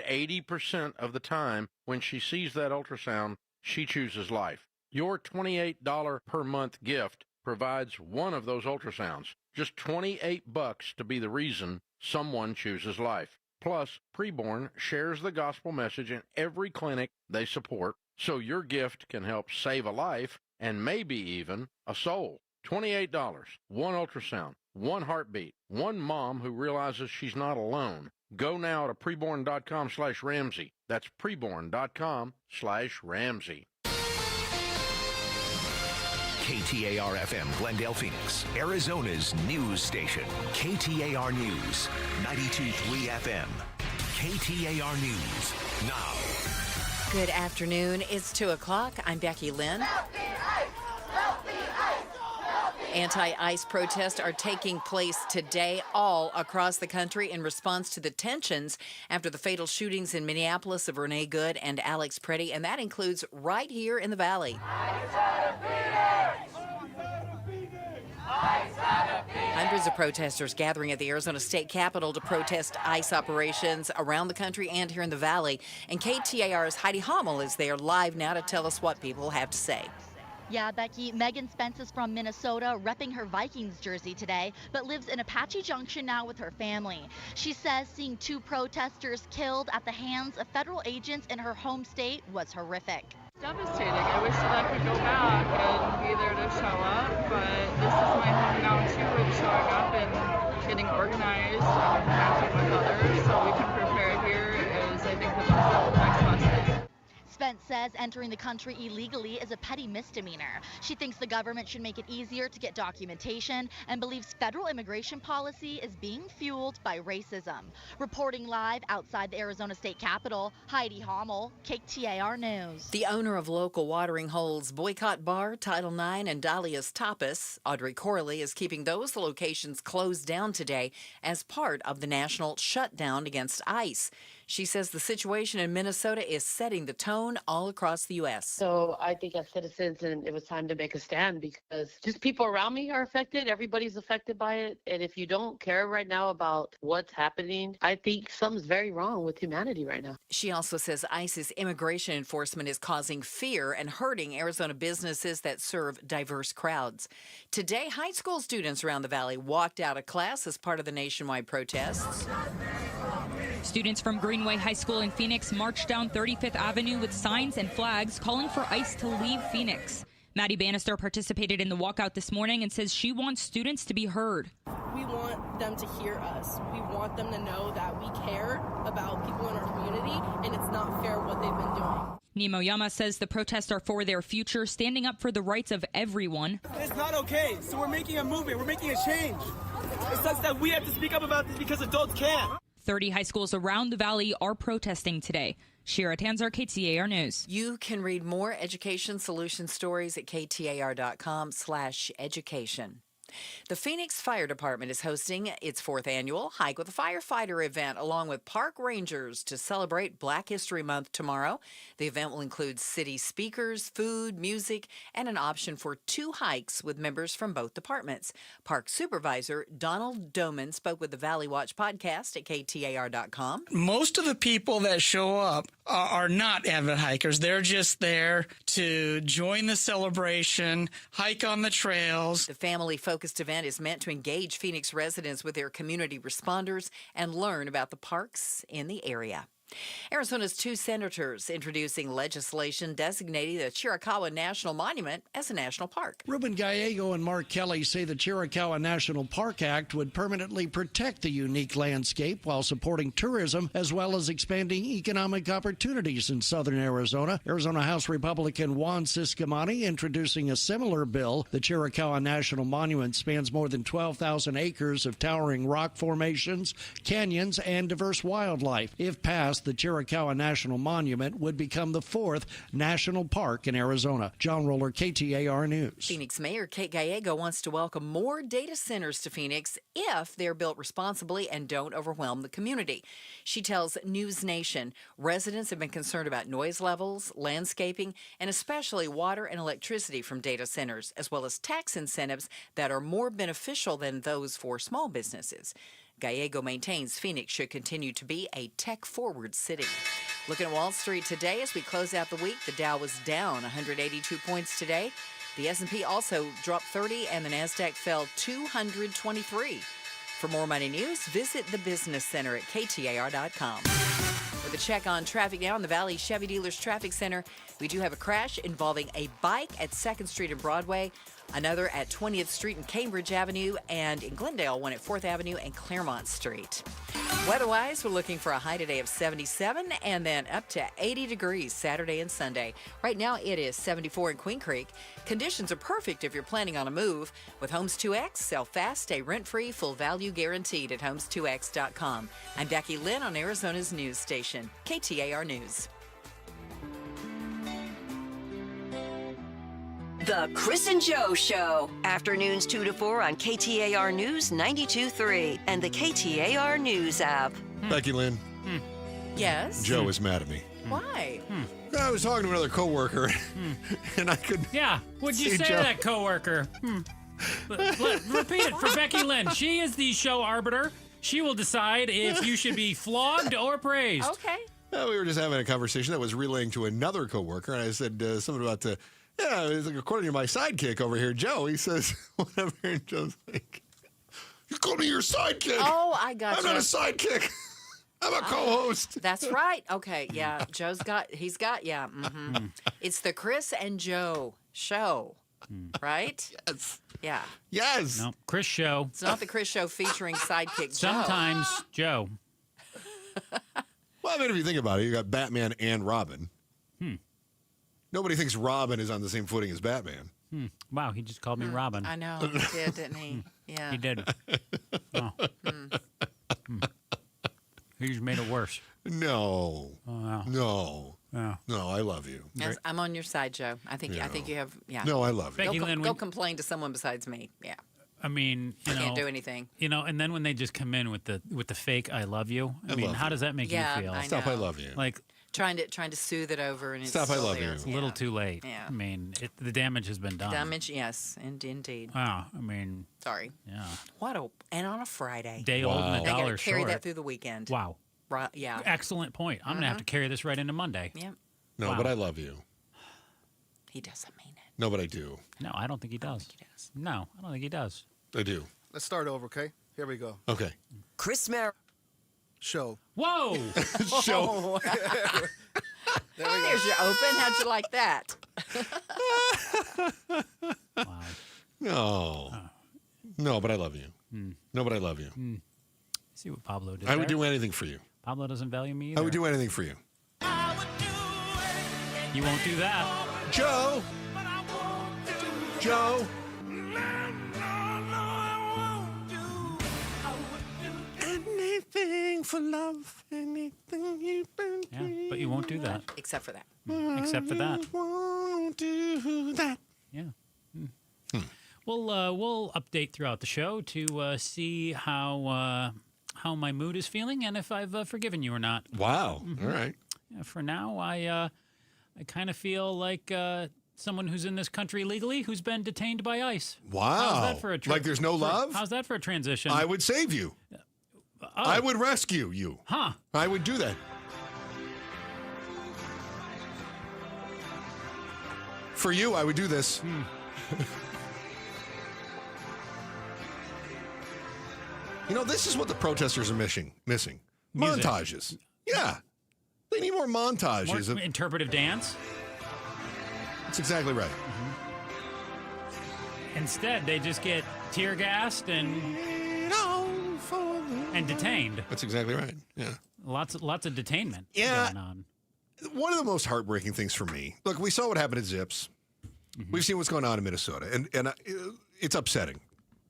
80% of the time when she sees that ultrasound, she chooses life. Your $28 per month gift provides one of those ultrasounds. Just $28 to be the reason someone chooses life. Plus, Preborn shares the gospel message in every clinic they support, so your gift can help save a life and maybe even a soul. $28, one ultrasound, one heartbeat, one mom who realizes she's not alone. Go now to preborn.com/Ramsey. That's preborn.com/Ramsey. KTAR-FM, Glendale, Phoenix, Arizona's news station. KTAR News, 92.3 FM. KTAR News, now. Good afternoon. It's 2 o'clock. I'm Becky Lynn. Anti-ICE protests are taking place today all across the country in response to the tensions after the fatal shootings in Minneapolis of Renee Good and Alex Preddy, and that includes right here in the Valley. Hundreds of protesters gathering at the Arizona State Capitol to protest ICE operations around the country and here in the Valley. And KTAR's Heidi Hommel is there live now to tell us what people have to say. Yeah, Becky, Megan Spence is from Minnesota, repping her Vikings jersey today, but lives in Apache Junction now with her family. She says seeing 2 protesters killed at the hands of federal agents in her home state was horrific. Devastating. I wish that I could go back and be there to show up, but this is my home now too, and showing up and getting organized and connecting with others so we can prepare here is, I think, the next best thing. Spence says entering the country illegally is a petty misdemeanor. She thinks the government should make it easier to get documentation and believes federal immigration policy is being fueled by racism. Reporting live outside the Arizona State Capitol, Heidi Hommel, KTAR News. The owner of local watering holes Boycott Bar, Title IX, and Dahlia's Tapas, Audrey Corley, is keeping those locations closed down today as part of the national shutdown against ICE. She says the situation in Minnesota is setting the tone all across the U.S. So I think as citizens, and it was time to make a stand because just people around me are affected. Everybody's affected by it. And if you don't care right now about what's happening, I think something's very wrong with humanity right now. She also says ICE's immigration enforcement is causing fear and hurting Arizona businesses that serve diverse crowds. Today, high school students around the valley walked out of class as part of the nationwide protests. Students from Greenway High School in Phoenix marched down 35th Avenue with signs and flags calling for ICE to leave Phoenix. Maddie Bannister participated in the walkout this morning and says she wants students to be heard. We want them to hear us. We want them to know that we care about people in our community, and it's not fair what they've been doing. Nemo Yama says the protests are for their future, standing up for the rights of everyone. It's not okay, so we're making a movement. We're making a change. It sucks that we have to speak up about this because adults can't. 30 high schools around the valley are protesting today. Shira Tanzar, KTAR News. You can read more education solution stories at KTAR.com/education. The Phoenix Fire Department is hosting its 4th annual Hike with a Firefighter event along with park rangers to celebrate Black History Month tomorrow. The event will include city speakers, food, music, and an option for 2 hikes with members from both departments. Park Supervisor Donald Doman spoke with the Valley Watch podcast at KTAR.com. Most of the people that show up are not avid hikers. They're just there to join the celebration, hike on the trails. The family-focused event is meant to engage Phoenix residents with their community responders and learn about the parks in the area. Arizona's 2 senators introducing legislation designating the Chiricahua National Monument as a national park. Ruben Gallego and Mark Kelly say the Chiricahua National Park Act would permanently protect the unique landscape while supporting tourism as well as expanding economic opportunities in southern Arizona. Arizona House Republican Juan Ciscomani introducing a similar bill. The Chiricahua National Monument spans more than 12,000 acres of towering rock formations, canyons, and diverse wildlife. If passed, the Chiricahua National Monument would become the 4th national park in Arizona. John Roller, KTAR News. Phoenix Mayor Kate Gallego wants to welcome more data centers to Phoenix if they're built responsibly and don't overwhelm the community. She tells News Nation residents have been concerned about noise levels, landscaping, and especially water and electricity from data centers, as well as tax incentives that are more beneficial than those for small businesses. Gallego maintains Phoenix should continue to be a tech-forward city. Looking at Wall Street today as we close out the week, the Dow was down 182 points today. The S&P also dropped 30, and the NASDAQ fell 223. For more money news, visit the Business Center at KTAR.com. With a check on traffic now in the Valley Chevy Dealers Traffic Center, we do have a crash involving a bike at 2nd Street and Broadway, another at 20th Street and Cambridge Avenue, and in Glendale, one at 4th Avenue and Claremont Street. Weather-wise, we're looking for a high today of 77 and then up to 80 degrees Saturday and Sunday. Right now, it is 74 in Queen Creek. Conditions are perfect if you're planning on a move. With Homes 2X, sell fast, stay rent-free, full value guaranteed at homes2x.com. I'm Becky Lynn on Arizona's news station, KTAR News. The Chris and Joe Show. Afternoons 2 to 4 on KTAR News 92.3 and the KTAR News app. Becky Lynn. Yes? Joe is mad at me. Why? I was talking to another coworker, and I could. Yeah, what'd you say to that coworker? Repeat it for Becky Lynn. She is the show arbiter. She will decide if you should be flogged or praised. Okay. We were just having a conversation that was relaying to another coworker, and I said something about it's like, according to my sidekick over here, Joe, he says whatever, and Joe's like, "You call me your sidekick? Oh, I got I'm not a sidekick. I'm a co-host." That's right. Okay, yeah. Yeah. Mm-hmm. It's the Chris and Joe show, right? Yes. Yeah. Yes. No, Chris show. It's not the Chris show featuring sidekick Sometimes Joe. Well, I mean, if you think about it, you got Batman and Robin. Nobody thinks Robin is on the same footing as Batman. Wow, he just called me Robin. I know, he did, didn't he? Yeah. He did. Oh. He just made it worse. No. Oh, wow. No. Yeah. No, I love you. Yes, I'm on your side, Joe. I think you have. Yeah. No, I love you. Becky Lynn, go complain to someone besides me. Yeah. I mean, you know, can't do anything. You know, and then when they just come in with the fake "I love you," I mean, how does that make you feel? Stop, I love you. Like trying to soothe it over, and stop, it's I love you. It's a little too late. Yeah. I mean, the damage has been done. Damage, yes, indeed. Wow. I mean, sorry. Yeah. And on a Friday. Day old and a they dollar gotta carry short. that through the weekend. Wow. Right. Yeah. Excellent point. I'm gonna have to carry this right into Monday. Yeah. No, but I love you. He doesn't mean it. No, but I do. No, I don't think he does. No, I don't think he does. I do. Let's start over, okay? Here we go. Okay. Chris Mer. Show. Whoa! Show. There's your open. How'd you like that? Wow. No. No, but I love you. No, but I love you. See what Pablo did. I would do anything for you. Pablo doesn't value me either. I would do anything for you. You won't do that. Joe. Joe. Anything for love, anything you've been Yeah, but you won't do that. Except for that. Except for that. Won't do that. Yeah. We'll update throughout the show to see how my mood is feeling and if I've forgiven you or not. Wow. All right. Yeah, for now, I kind of feel like someone who's in this country legally who's been detained by ICE. Wow. How's that for a like there's no love? How's that for a transition? I would save you. I would rescue you. Huh. I would do that. For you, I would do this. You know, this is what the protesters are missing. Music. Montages. Yeah. They need more montages. More interpretive dance? That's exactly right. Instead, they just get tear gassed and detained. That's exactly right. Yeah. Lots of detainment Yeah. going on. One of the most heartbreaking things for me, look, we saw what happened at Zips. We've seen what's going on in Minnesota, and it's upsetting.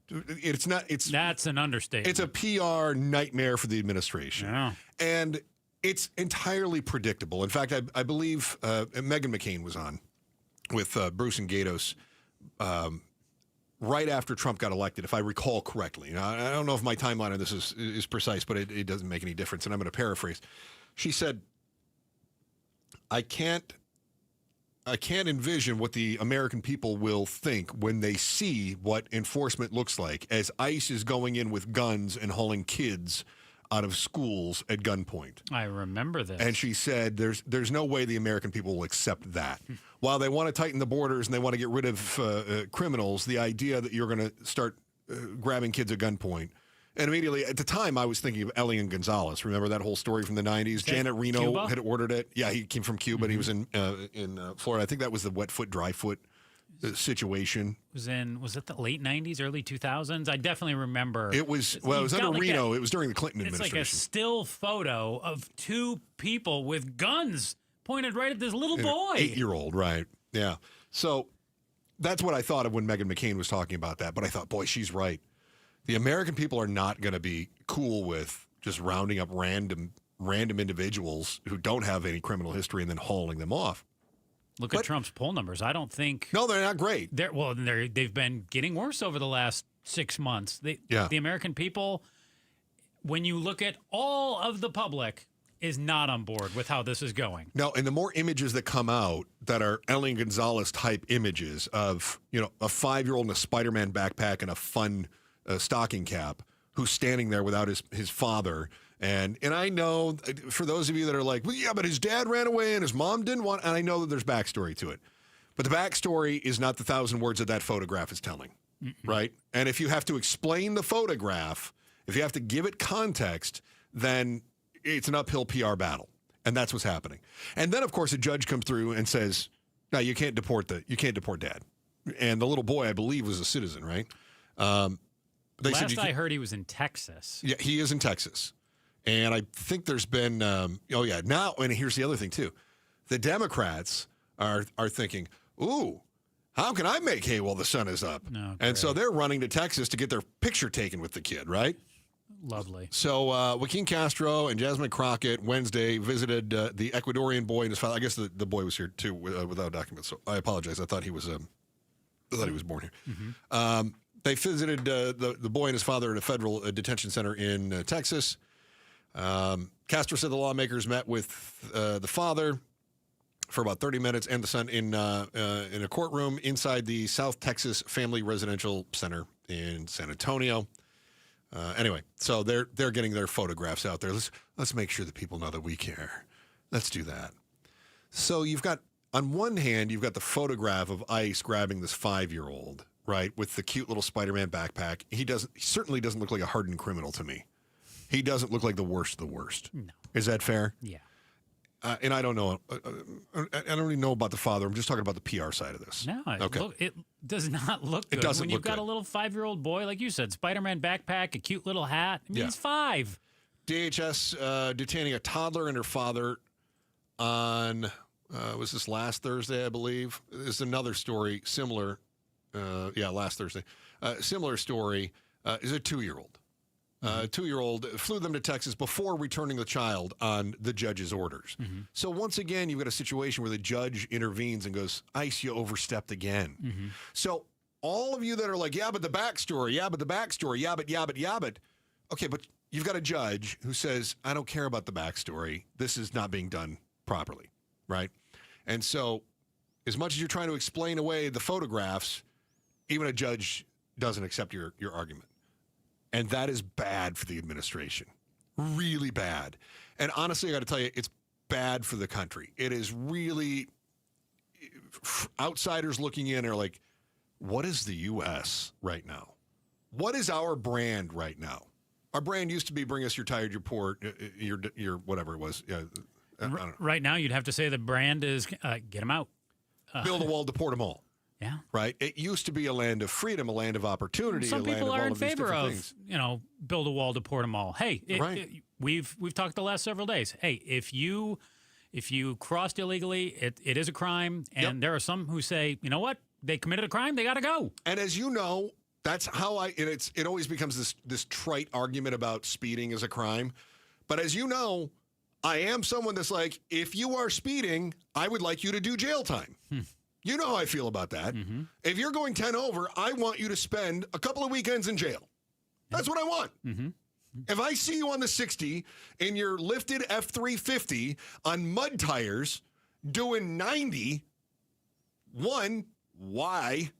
That's an understatement. It's a PR nightmare for the administration. Yeah. And it's entirely predictable. In fact, I believe Meghan McCain was on with Bruce and Gatos right after Trump got elected, if I recall correctly. Now, I don't know if my timeline on this is precise, but it doesn't make any difference, and I'm going to paraphrase. She said, I I can't envision what the American people will think when they see what enforcement looks like as ICE is going in with guns and hauling kids out of schools at gunpoint. I remember this. And she said there's no way the American people will accept that. While they want to tighten the borders and they want to get rid of criminals, the idea that you're going to start grabbing kids at gunpoint. And immediately, at the time, I was thinking of Elian Gonzalez. Remember that whole story from the 90s? Janet Reno Cuba? had ordered it. Yeah, he came from Cuba. And he was in Florida. I think that was the wet foot, dry foot situation. Was it the late 90s, early 2000s? I definitely remember. It was under Reno. It was during the Clinton It's administration. like a still photo of two people with guns pointed right at this little boy. 8-year-old, right. Yeah. So that's what I thought of when Meghan McCain was talking about that. But I thought, boy, she's right. The American people are not going to be cool with just rounding up random individuals who don't have any criminal history and then hauling them off. Look at Trump's poll numbers. I don't think... No, they're not great. They've been getting worse over the last 6 months. The American people, when you look at all of the public, is not on board with how this is going. No, and the more images that come out that are Elian Gonzalez type images of, a 5-year-old in a Spider-Man backpack and a fun stocking cap who's standing there without his father. And I know, for those of you that are like, well, yeah, but his dad ran away and his mom didn't want, and I know that there's backstory to it. But the backstory is not the 1,000 words that photograph is telling, right? And if you have to explain the photograph, if you have to give it context, then it's an uphill PR battle. And that's what's happening. And then, of course, a judge comes through and says, no, you can't deport dad. And the little boy, I believe, was a citizen, right? Last I heard, he was in Texas. Yeah, he is in Texas. And I think there's been, now, and here's the other thing, too. The Democrats are thinking, ooh, how can I make hay while the sun is up? No, and so they're running to Texas to get their picture taken with the kid, right? Lovely. So Joaquin Castro and Jasmine Crockett Wednesday visited the Ecuadorian boy and his father. I guess the boy was here, too, without documents. So I apologize. I thought he was born here. Mm-hmm. They visited the boy and his father at a federal detention center in Texas. Castro said the lawmakers met with the father for about 30 minutes and the son in a courtroom inside the South Texas Family Residential Center in San Antonio. Anyway, so they're getting their photographs out there. Let's make sure that people know that we care. Let's do that. So you've got, on one hand, you've got the photograph of ICE grabbing this 5-year-old, right, with the cute little Spider-Man backpack. He certainly doesn't look like a hardened criminal to me. He doesn't look like the worst of the worst. No. Is that fair? Yeah. And I don't know. I don't even know about the father. I'm just talking about the PR side of this. No, okay. It does not look good. It doesn't when look you've got good. a little 5-year-old boy, like you said, Spider-Man backpack, a cute little hat. I mean, Yeah. he's 5. DHS detaining a toddler and her father on, was this last Thursday, I believe? There's another story similar. Last Thursday. Similar story is a 2-year-old. 2-year-old flew them to Texas before returning the child on the judge's orders. Mm-hmm. So once again, you've got a situation where the judge intervenes and goes, ICE, you overstepped again. Mm-hmm. So all of you that are like, yeah, but the backstory, okay, but you've got a judge who says, I don't care about the backstory. This is not being done properly, right? And so as much as you're trying to explain away the photographs, even a judge doesn't accept your argument. And that is bad for the administration. Really bad. And honestly, I got to tell you, it's bad for the country. It is really, outsiders looking in are like, what is the U.S. right now? What is our brand right now? Our brand used to be bring us your tired, your poor, your whatever it was. I don't know. Right now, you'd have to say the brand is get them out. Build a wall, deport them all. Yeah. Right? It used to be a land of freedom, a land of opportunity. Some a land people of are all in of these favor different of, things. build a wall to port them all. Hey, Right. We've talked the last several days. Hey, if you crossed illegally, it is a crime. And there are some who say, you know what? They committed a crime. They got to go. And as you know, that's how it always becomes this trite argument about speeding as a crime. But as you know, I am someone that's like, if you are speeding, I would like you to do jail time. You know how I feel about that. Mm-hmm. If you're going 10 over, I want you to spend a couple of weekends in jail. That's what I want. Mm-hmm. If I see you on the 60 in your lifted F350 on mud tires doing 90, One, why?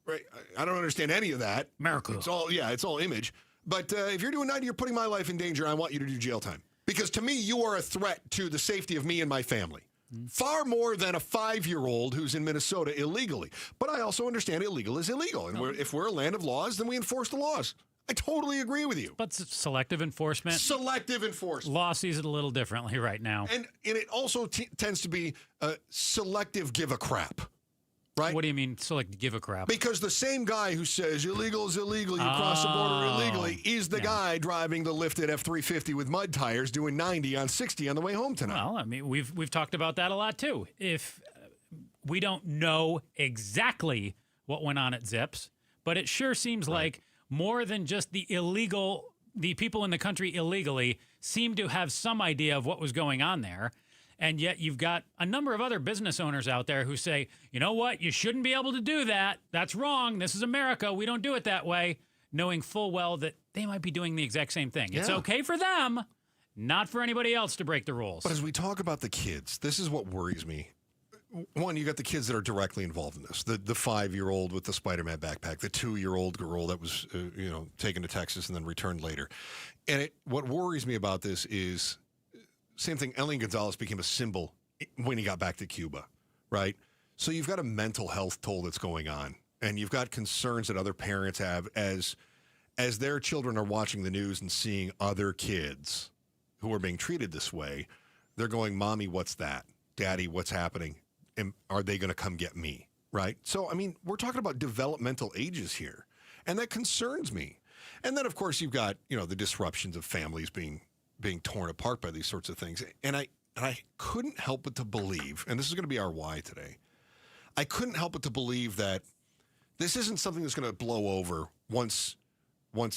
Right? I don't understand any of that. America. It's all image. But if you're doing 90, you're putting my life in danger. I want you to do jail time. Because to me, you are a threat to the safety of me and my family. Far more than a 5-year-old who's in Minnesota illegally. But I also understand illegal is illegal. And if we're a land of laws, then we enforce the laws. I totally agree with you. But selective enforcement. Selective enforcement. Law sees it a little differently right now. And it also tends to be selective give a crap. Right? What do you mean selective give a crap? Because the same guy who says illegal is illegal, you cross the border illegally, is the guy driving the lifted F-350 with mud tires doing 90 on 60 on the way home tonight. Well, I mean, we've talked about that a lot too. If we don't know exactly what went on at Zips, but it sure seems like more than just the people in the country illegally seem to have some idea of what was going on there. And yet you've got a number of other business owners out there who say, you know what, you shouldn't be able to do that. That's wrong. This is America. We don't do it that way, knowing full well that they might be doing the exact same thing. Yeah. It's okay for them, not for anybody else to break the rules. But as we talk about the kids, this is what worries me. One, you got the kids that are directly involved in this. The 5-year-old with the Spider-Man backpack, the 2-year-old girl that was taken to Texas and then returned later. And what worries me about this is same thing. Elian Gonzalez became a symbol when he got back to Cuba, right? So you've got a mental health toll that's going on, and you've got concerns that other parents have as their children are watching the news and seeing other kids who are being treated this way. They're going, "Mommy, what's that? Daddy, what's happening? And are they going to come get me?" Right? So, I mean, we're talking about developmental ages here, and that concerns me. And then, of course, you've got the disruptions of families being torn apart by these sorts of things. And I couldn't help but to believe, and this is going to be our why today, I couldn't help but to believe that this isn't something that's going to blow over once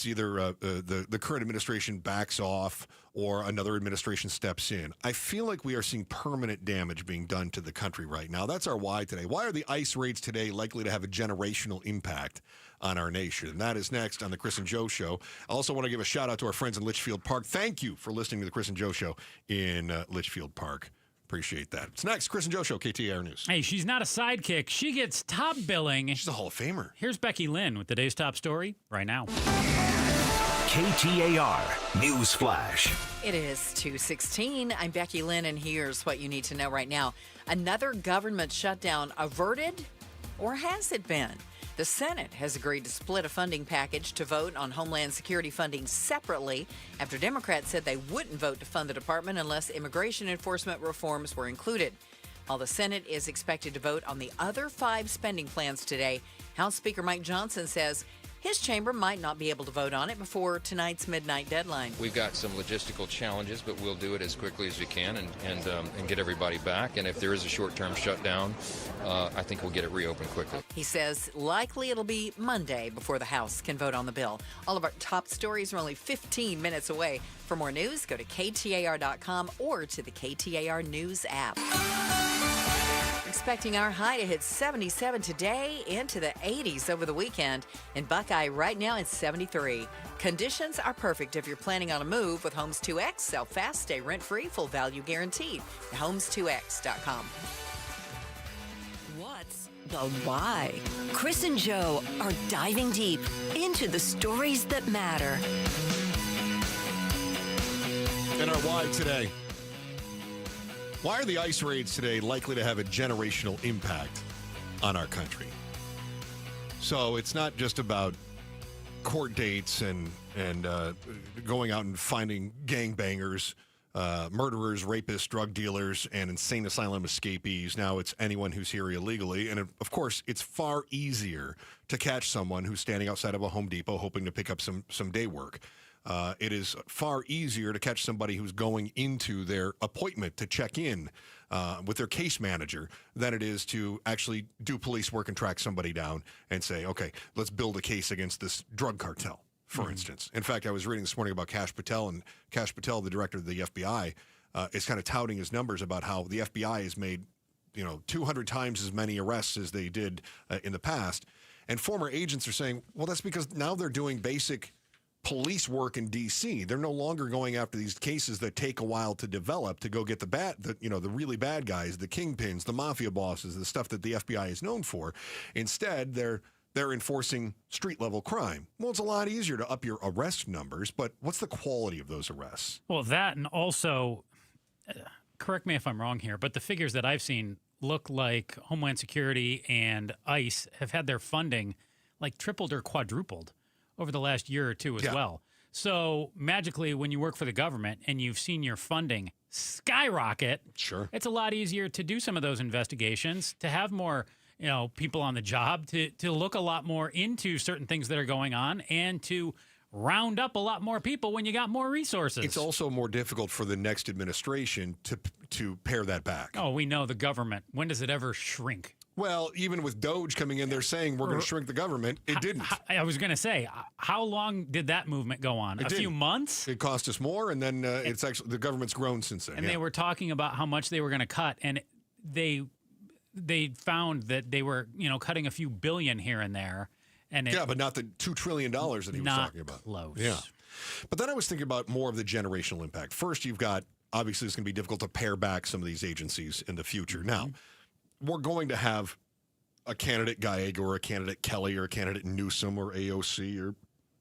either the current administration backs off or another administration steps in. I feel like we are seeing permanent damage being done to the country right now. That's our why today. Why are the ICE raids today likely to have a generational impact on our nation? And that is next on the Chris and Joe Show. I also want to give a shout out to our friends in Litchfield Park. Thank you for listening to the Chris and Joe Show in Litchfield Park. Appreciate that. It's next, Chris and Joe Show, KTAR News. Hey, she's not a sidekick. She gets top billing. She's a Hall of Famer. Here's Becky Lynn with today's top story right now. KTAR News Flash. It is 2:16. I'm Becky Lynn, and here's what you need to know right now. Another government shutdown averted, or has it been? The Senate has agreed to split a funding package to vote on Homeland Security funding separately after Democrats said they wouldn't vote to fund the department unless immigration enforcement reforms were included. While the Senate is expected to vote on the other 5 spending plans today, House Speaker Mike Johnson says his chamber might not be able to vote on it before tonight's midnight deadline. We've got some logistical challenges, but we'll do it as quickly as we can and get everybody back. And if there is a short-term shutdown, I think we'll get it reopened quickly. He says likely it'll be Monday before the House can vote on the bill. All of our top stories are only 15 minutes away. For more news, go to KTAR.com or to the KTAR News app. Expecting our high to hit 77 today, into the 80s over the weekend. In Buckeye, right now it's 73. Conditions are perfect if you're planning on a move with Homes 2X. Sell fast, stay rent-free, full value guaranteed. Homes2X.com. What's the why? Chris and Joe are diving deep into the stories that matter. And our why today. Why are the ICE raids today likely to have a generational impact on our country? So it's not just about court dates and going out and finding gangbangers, murderers, rapists, drug dealers, and insane asylum escapees. Now it's anyone who's here illegally. And of course, it's far easier to catch someone who's standing outside of a Home Depot hoping to pick up some day work. It is far easier to catch somebody who's going into their appointment to check in with their case manager than it is to actually do police work and track somebody down and say, okay, let's build a case against this drug cartel, for instance. In fact, I was reading this morning about Kash Patel, and Kash Patel, the director of the FBI, is kind of touting his numbers about how the FBI has made 200 times as many arrests as they did in the past. And former agents are saying, well, that's because now they're doing basic police work in D.C. They're no longer going after these cases that take a while to develop to go get the really bad guys, the kingpins, the mafia bosses, the stuff that the FBI is known for. Instead, they're enforcing street-level crime. Well, it's a lot easier to up your arrest numbers, but what's the quality of those arrests? Well, that, and also, correct me if I'm wrong here, but the figures that I've seen look like Homeland Security and ICE have had their funding like tripled or quadrupled over the last year or two as well. So magically, when you work for the government and you've seen your funding skyrocket, sure, it's a lot easier to do some of those investigations, to have more people on the job, to look a lot more into certain things that are going on, and to round up a lot more people when you got more resources. It's also more difficult for the next administration to pare that back. Oh, we know the government. When does it ever shrink? Well, even with Doge coming in, they're saying we're going to shrink the government. It didn't. I was going to say, how long did that movement go on? A few months? It cost us more, and then it's actually the government's grown since then. And they were talking about how much they were going to cut, and they found that they were cutting a few billion here and there. And but not the $2 trillion that he was talking about. Close. Yeah. But then I was thinking about more of the generational impact. First, you've got, obviously, it's going to be difficult to pare back some of these agencies in the future. Now, we're going to have a candidate Gallego or a candidate Kelly or a candidate Newsom or AOC or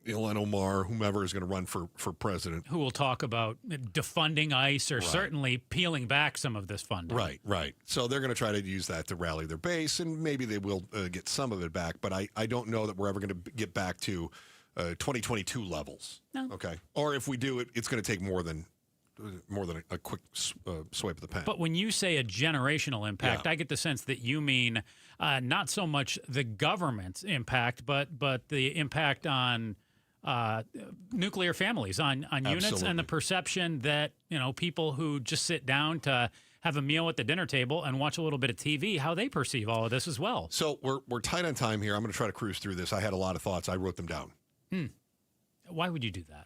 Ilhan Omar, whomever is going to run for president. Who will talk about defunding ICE or certainly peeling back some of this funding. Right. So they're going to try to use that to rally their base, and maybe they will get some of it back. But I don't know that we're ever going to get back to 2022 levels. No. Okay. Or if we do it, it's going to take more than a quick swipe of the pen. But when you say a generational impact, I get the sense that you mean not so much the government's impact, but the impact on nuclear families, on units, and the perception that people who just sit down to have a meal at the dinner table and watch a little bit of TV, how they perceive all of this as well. So we're tight on time here. I'm going to try to cruise through this. I had a lot of thoughts. I wrote them down. Why would you do that?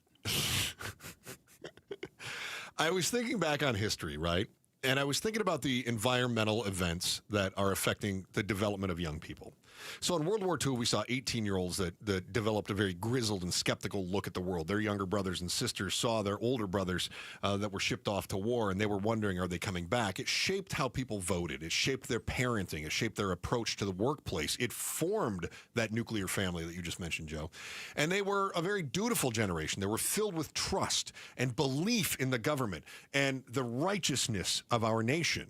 I was thinking back on history, right? And I was thinking about the environmental events that are affecting the development of young people. So in World War II, we saw 18-year-olds that developed a very grizzled and skeptical look at the world. Their younger brothers and sisters saw their older brothers that were shipped off to war, and they were wondering, are they coming back? It shaped how people voted. It shaped their parenting. It shaped their approach to the workplace. It formed that nuclear family that you just mentioned, Joe. And they were a very dutiful generation. They were filled with trust and belief in the government and the righteousness of our nation.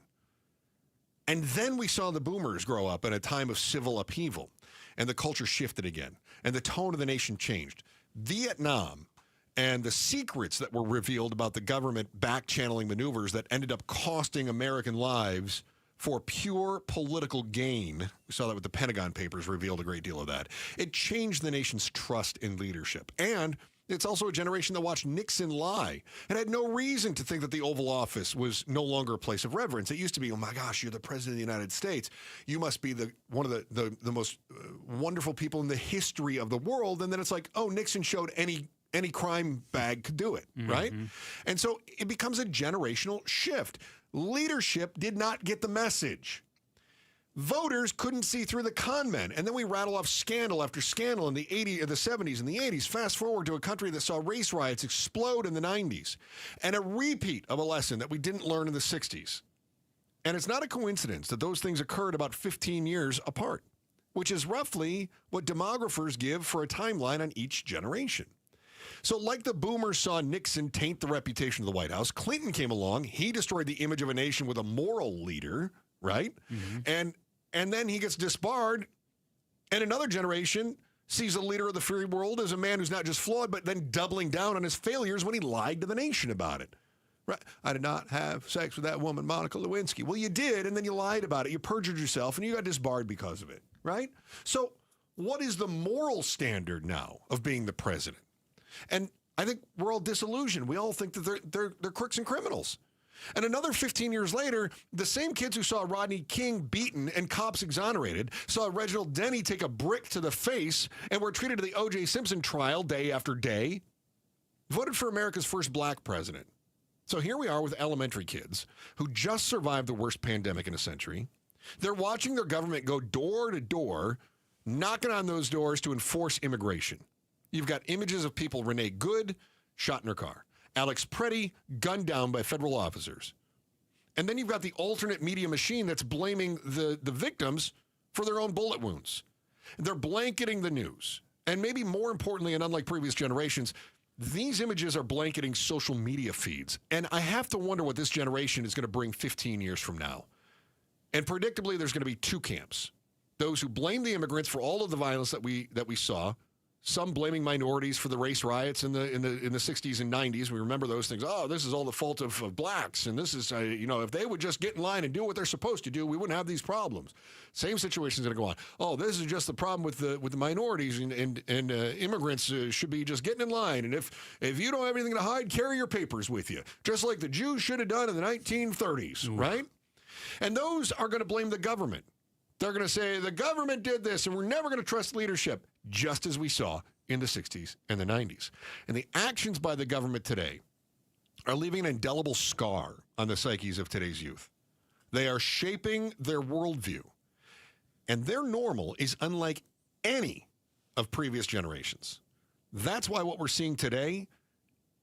And then we saw the boomers grow up in a time of civil upheaval, and the culture shifted again, and the tone of the nation changed. Vietnam and the secrets that were revealed about the government back-channeling maneuvers that ended up costing American lives for pure political gain. We saw that with the Pentagon Papers, revealed a great deal of that. It changed the nation's trust in leadership. And it's also a generation that watched Nixon lie and had no reason to think that the Oval Office was no longer a place of reverence. It used to be, oh my gosh, you're the president of the United States. You must be one of the most wonderful people in the history of the world. And then it's like, oh, Nixon showed any crime bag could do it, right? And so it becomes a generational shift. Leadership did not get the message. Voters couldn't see through the con men. And then we rattle off scandal after scandal in the 80s, the 70s, and the 80s. Fast forward to a country that saw race riots explode in the 90s. And a repeat of a lesson that we didn't learn in the 60s. And it's not a coincidence that those things occurred about 15 years apart, which is roughly what demographers give for a timeline on each generation. So like the boomers saw Nixon taint the reputation of the White House, Clinton came along. He destroyed the image of a nation with a moral leader, right? And then he gets disbarred, and another generation sees the leader of the free world as a man who's not just flawed, but then doubling down on his failures when he lied to the nation about it. Right? I did not have sex with that woman, Monica Lewinsky. Well, you did, and then you lied about it. You perjured yourself, and you got disbarred because of it, right? So what is the moral standard now of being the president? And I think we're all disillusioned. We all think that they're crooks and criminals. And another 15 years later, the same kids who saw Rodney King beaten and cops exonerated saw Reginald Denny take a brick to the face and were treated to the O.J. Simpson trial day after day, voted for America's first black president. So here we are with elementary kids who just survived the worst pandemic in a century. They're watching their government go door to door, knocking on those doors to enforce immigration. You've got images of people, Renee Good, shot in her car. Alex Preddy, gunned down by federal officers. And then you've got the alternate media machine that's blaming the victims for their own bullet wounds. They're blanketing the news. And maybe more importantly, and unlike previous generations, these images are blanketing social media feeds. And I have to wonder what this generation is going to bring 15 years from now. And predictably, there's going to be two camps. Those who blame the immigrants for all of the violence that we saw, some blaming minorities for the race riots in the 60s and 90s. We remember those things. Oh, this is all the fault of blacks. And this is, if they would just get in line and do what they're supposed to do, we wouldn't have these problems. Same situation's going to go on. Oh, this is just the problem with the minorities and immigrants should be just getting in line. And if you don't have anything to hide, carry your papers with you. Just like the Jews should have done in the 1930s, right? And those are going to blame the government. They're going to say, the government did this, and we're never going to trust leadership, just as we saw in the 60s and the 90s. And the actions by the government today are leaving an indelible scar on the psyches of today's youth. They are shaping their worldview. And their normal is unlike any of previous generations. That's why what we're seeing today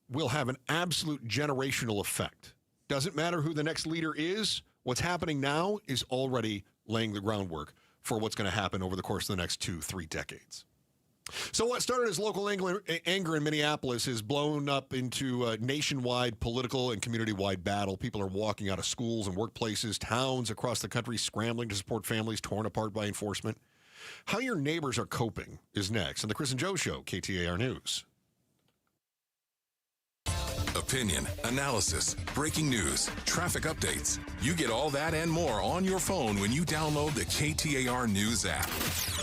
will have an absolute generational effect. Doesn't matter who the next leader is. What's happening now is already laying the groundwork for what's going to happen over the course of the next 2-3 decades. So what started as local anger in Minneapolis has blown up into a nationwide political and community-wide battle. People are walking out of schools and workplaces, towns across the country scrambling to support families torn apart by enforcement. How your neighbors are coping is next on the Chris and Joe Show, KTAR News. Opinion, analysis, breaking news, traffic updates. You get all that and more on your phone when you download the KTAR News app.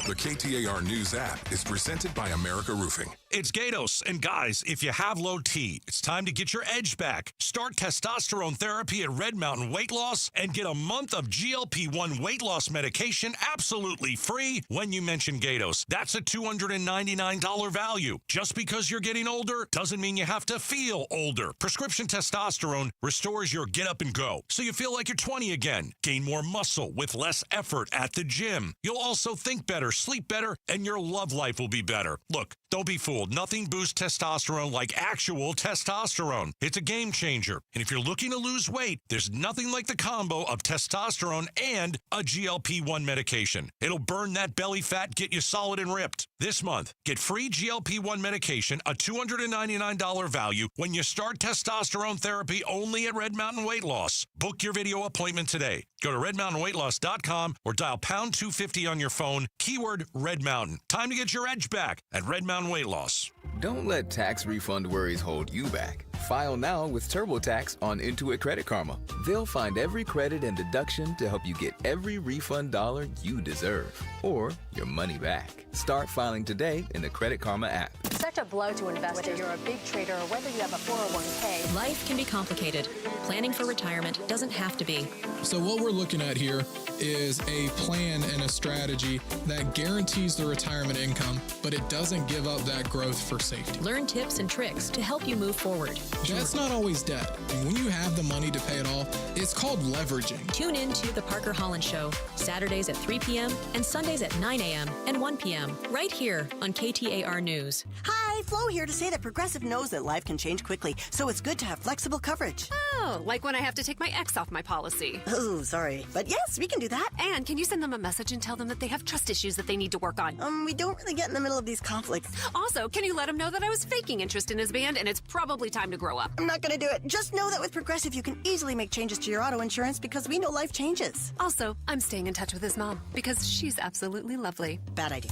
The KTAR News app is presented by America Roofing. It's Gatos, and guys, if you have low T, it's time to get your edge back. Start testosterone therapy at Red Mountain Weight Loss and get a month of GLP-1 weight loss medication absolutely free when you mention Gatos. That's a $299 value. Just because you're getting older doesn't mean you have to feel older. Prescription testosterone restores your get up and go, so you feel like you're 20 again. Gain more muscle with less effort at the gym. You'll also think better, sleep better, and your love life will be better. Look, don't be fooled. Nothing boosts testosterone like actual testosterone. It's a game changer. And if you're looking to lose weight, there's nothing like the combo of testosterone and a GLP-1 medication. It'll burn that belly fat, get you solid and ripped. This month, get free GLP-1 medication, a $299 value, when you start testosterone therapy only at Red Mountain Weight Loss. Book your video appointment today. Go to redmountainweightloss.com or dial pound 250 on your phone, keyword Red Mountain. Time to get your edge back at Red Mountain Weight Loss. Don't let tax refund worries hold you back. File now with TurboTax on Intuit Credit Karma. They'll find every credit and deduction to help you get every refund dollar you deserve, or your money back. Start filing today in the Credit Karma app. Such a blow to investors. Whether you're a big trader or whether you have a 401k. Life can be complicated. Planning for retirement doesn't have to be. So what we're looking at here is a plan and a strategy that guarantees the retirement income, but it doesn't give up that growth for safety. Learn tips and tricks to help you move forward. That's not always debt. And when you have the money to pay it off, it's called leveraging. Tune in to The Parker Holland Show, Saturdays at 3 p.m. and Sundays at 9 a.m. and 1 p.m. right here on KTAR News. Hi, Flo here to say that Progressive knows that life can change quickly, so it's good to have flexible coverage. Oh, like when I have to take my ex off my policy. Oh, sorry. But yes, we can do that. And can you send them a message and tell them that they have trust issues that they need to work on? We don't really get in the middle of these conflicts. Also, can you let them know that I was faking interest in his band and it's probably time to grow up? I'm not going to do it. Just know that with Progressive, you can easily make changes to your auto insurance because we know life changes. Also, I'm staying in touch with his mom because she's absolutely lovely. Bad idea.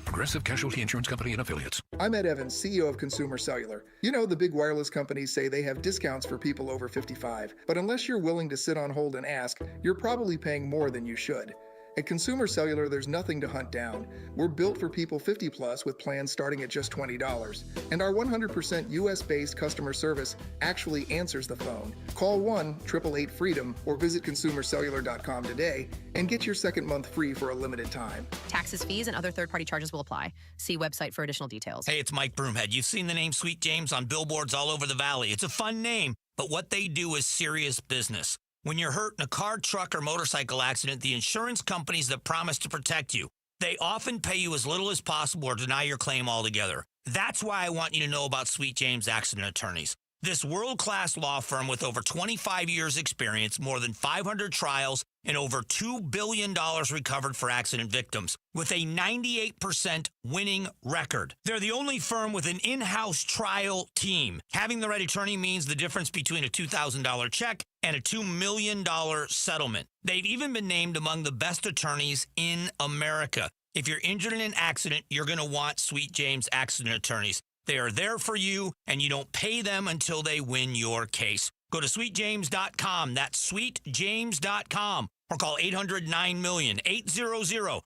Progressive Casualty Insurance Company and Affiliates. I'm Ed Evans, CEO of Consumer Cellular. You know, the big wireless companies say they have discounts for people over 55, but unless you're willing to sit on hold and ask, you're probably paying more than you should. At Consumer Cellular, there's nothing to hunt down. We're built for people 50 plus with plans starting at just $20. And our 100% US-based customer service actually answers the phone. Call 1-888-FREEDOM or visit consumercellular.com today and get your second month free for a limited time. Taxes, fees, and other third-party charges will apply. See website for additional details. Hey, it's Mike Broomhead. You've seen the name Sweet James on billboards all over the valley. It's a fun name, but what they do is serious business. When you're hurt in a car, truck, or motorcycle accident, the insurance companies that promise to protect you, they often pay you as little as possible or deny your claim altogether. That's why I want you to know about Sweet James Accident Attorneys. This world-class law firm with over 25 years experience, more than 500 trials, and over $2 billion recovered for accident victims, with a 98% winning record. They're the only firm with an in-house trial team. Having the right attorney means the difference between a $2,000 check and a $2 million settlement. They've even been named among the best attorneys in America. If you're injured in an accident, you're going to want Sweet James Accident Attorneys. They are there for you, and you don't pay them until they win your case. Go to sweetjames.com. That's sweetjames.com. Or call 800-9-MILLION, 800-900-0000.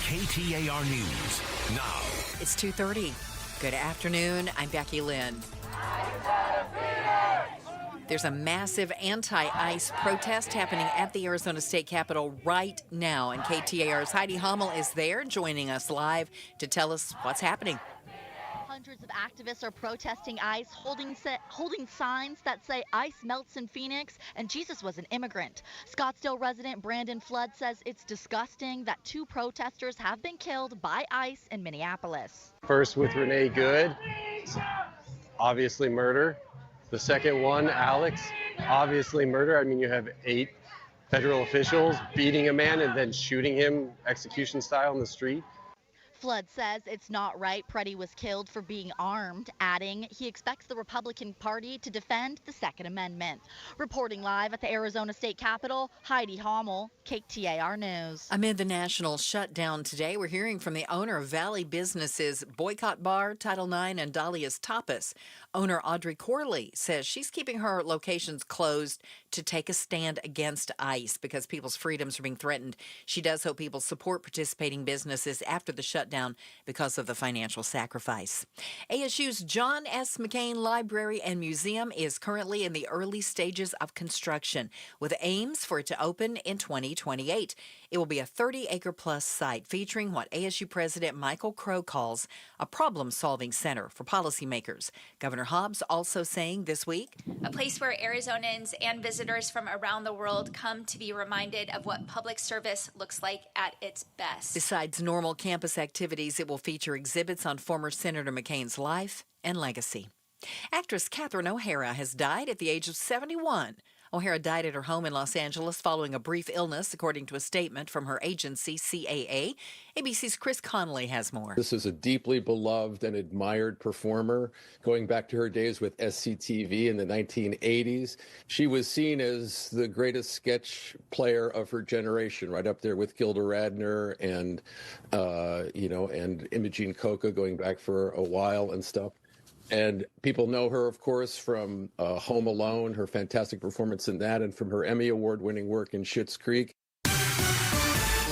KTAR News now. It's 2:30. Good afternoon. I'm Becky Lynn. There's a massive anti-ICE protest happening at the Arizona State Capitol right now, and KTAR's Heidi Hommel is there joining us live to tell us what's happening. Hundreds of activists are protesting ICE, holding signs that say ICE melts in Phoenix and Jesus was an immigrant. Scottsdale resident Brandon Flood says it's disgusting that 2 protesters have been killed by ICE in Minneapolis. First with Renee Good, obviously murder. The second one, Alex, obviously murder. I mean, you have 8 federal officials beating a man and then shooting him execution style in the street. Flood says it's not right Preddy was killed for being armed, adding he expects the Republican Party to defend the Second Amendment. Reporting live at the Arizona State Capitol, Heidi Hommel, KTAR News. Amid the national shutdown today, we're hearing from the owner of Valley Businesses Boycott Bar, Title IX, and Dahlia's Tapas. Owner Audrey Corley says she's keeping her locations closed to take a stand against ICE because people's freedoms are being threatened. She does hope people support participating businesses after the shutdown because of the financial sacrifice. ASU's John S. McCain Library and Museum is currently in the early stages of construction, with aims for it to open in 2028. It will be a 30-acre-plus site featuring what ASU President Michael Crow calls a problem-solving center for policymakers. Governor Hobbs also saying this week, a place where Arizonans and visitors from around the world come to be reminded of what public service looks like at its best. Besides normal campus activities, it will feature exhibits on former Senator McCain's life and legacy. Actress Catherine O'Hara has died at the age of 71. O'Hara died at her home in Los Angeles following a brief illness, according to a statement from her agency, CAA. ABC's Chris Connolly has more. This is a deeply beloved and admired performer, going back to her days with SCTV in the 1980s. She was seen as the greatest sketch player of her generation, right up there with Gilda Radner and, and Imogene Coca, going back for a while and stuff. And people know her, of course, from Home Alone, her fantastic performance in that, and from her Emmy Award-winning work in Schitt's Creek.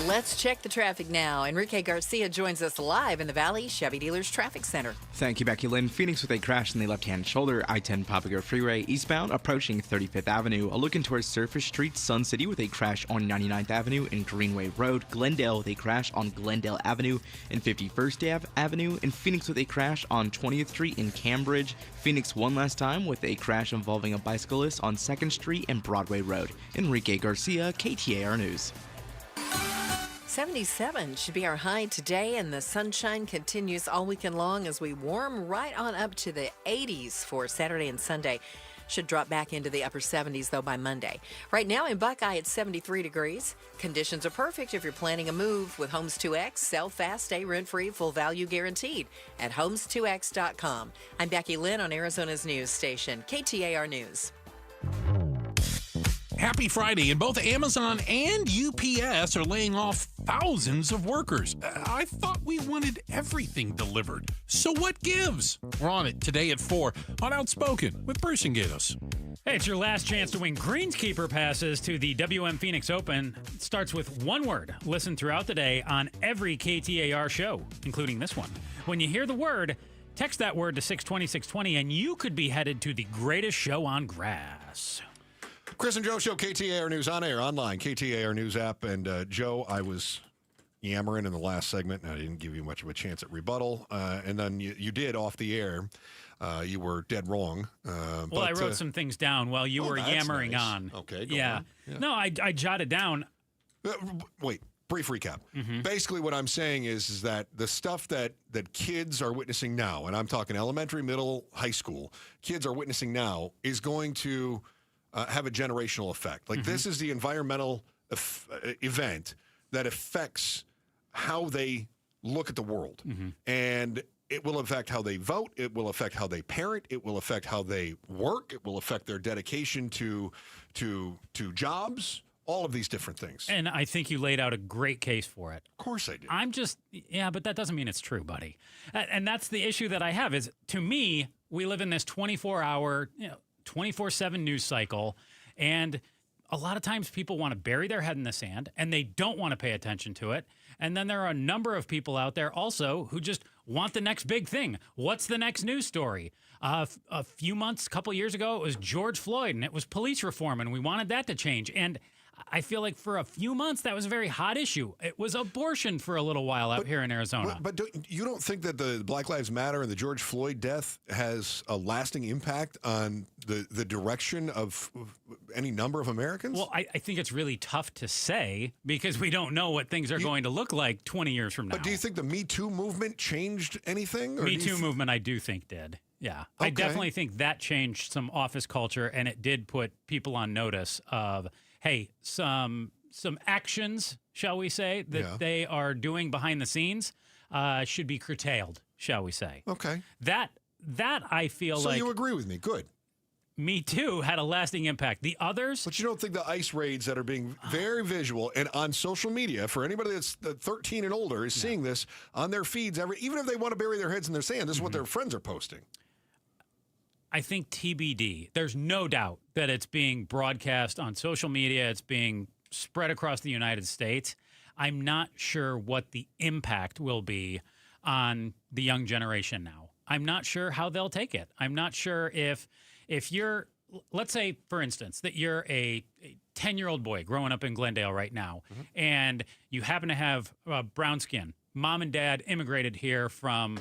Let's check the traffic now. Enrique Garcia joins us live in the Valley Chevy Dealers Traffic Center. Thank you, Becky Lynn. Phoenix with a crash in the left-hand shoulder, I-10 Papago Freeway eastbound, approaching 35th Avenue. A look in towards Surface Street, Sun City with a crash on 99th Avenue and Greenway Road. Glendale with a crash on Glendale Avenue and 51st Avenue. And Phoenix with a crash on 20th Street in Cambridge. Phoenix one last time with a crash involving a bicyclist on 2nd Street and Broadway Road. Enrique Garcia, KTAR News. 77 should be our high today, and the sunshine continues all weekend long as we warm right on up to the 80s for Saturday and Sunday. Should drop back into the upper 70s, though, by Monday. Right now in Buckeye, it's 73 degrees. Conditions are perfect if you're planning a move with Homes 2X. Sell fast, stay rent-free, full value guaranteed at homes2x.com. I'm Becky Lynn on Arizona's news station, KTAR News. Happy Friday, and both Amazon and UPS are laying off thousands of workers. I thought we wanted everything delivered. So what gives? We're on it today at 4 on Outspoken with Bruce and Gatos. Hey, it's your last chance to win greenskeeper passes to the WM Phoenix Open. It starts with one word. Listen throughout the day on every KTAR show, including this one. When you hear the word, text that word to 620-620, and you could be headed to the greatest show on grass. Chris and Joe Show, KTAR News on air, online, KTAR News app. And Joe, I was yammering in the last segment, and I didn't give you much of a chance at rebuttal. And then you did off the air. You were dead wrong. Well, I wrote some things down while you were yammering nice. on. Okay, go on. No, I jotted down. Wait, brief recap. Basically, what I'm saying is that the stuff that kids are witnessing now, and I'm talking elementary, middle, high school, kids are witnessing now, is going to have a generational effect. Like this is the environmental event that affects how they look at the world. And it will affect how they vote. It will affect how they parent. It will affect how they work. It will affect their dedication to jobs. All of these different things. And I think you laid out a great case for it. Of course I did. But that doesn't mean it's true, buddy. And that's the issue that I have is, to me, we live in this 24-hour, 24/7 news cycle, and a lot of times people want to bury their head in the sand, and they don't want to pay attention to it. And then there are a number of people out there also who just want the next big thing. What's the next news story? A couple years ago, it was George Floyd, and it was police reform, and we wanted that to change. And I feel like for a few months, that was a very hot issue. It was abortion for a little while out here in Arizona. But you don't think that the Black Lives Matter and the George Floyd death has a lasting impact on the direction of any number of Americans? Well, I think it's really tough to say because we don't know what things are going to look like 20 years from now. But do you think the Me Too movement changed anything? Me Too movement, I do think did. Yeah. Okay. I definitely think that changed some office culture, and it did put people on notice of, hey, some actions, shall we say, that they are doing behind the scenes should be curtailed, shall we say. Okay. That I feel like... So you agree with me. Good. Me Too had a lasting impact. The others... But you don't think the ICE raids that are being very visual and on social media, for anybody that's 13 and older, is seeing this on their feeds, even if they want to bury their heads in their sand, this is what their friends are posting. I think TBD. There's no doubt that it's being broadcast on social media. It's being spread across the United States. I'm not sure what the impact will be on the young generation now. I'm not sure how they'll take it. I'm not sure if you're, let's say, for instance, that you're a 10-year-old boy growing up in Glendale right now, and you happen to have brown skin. Mom and dad immigrated here from...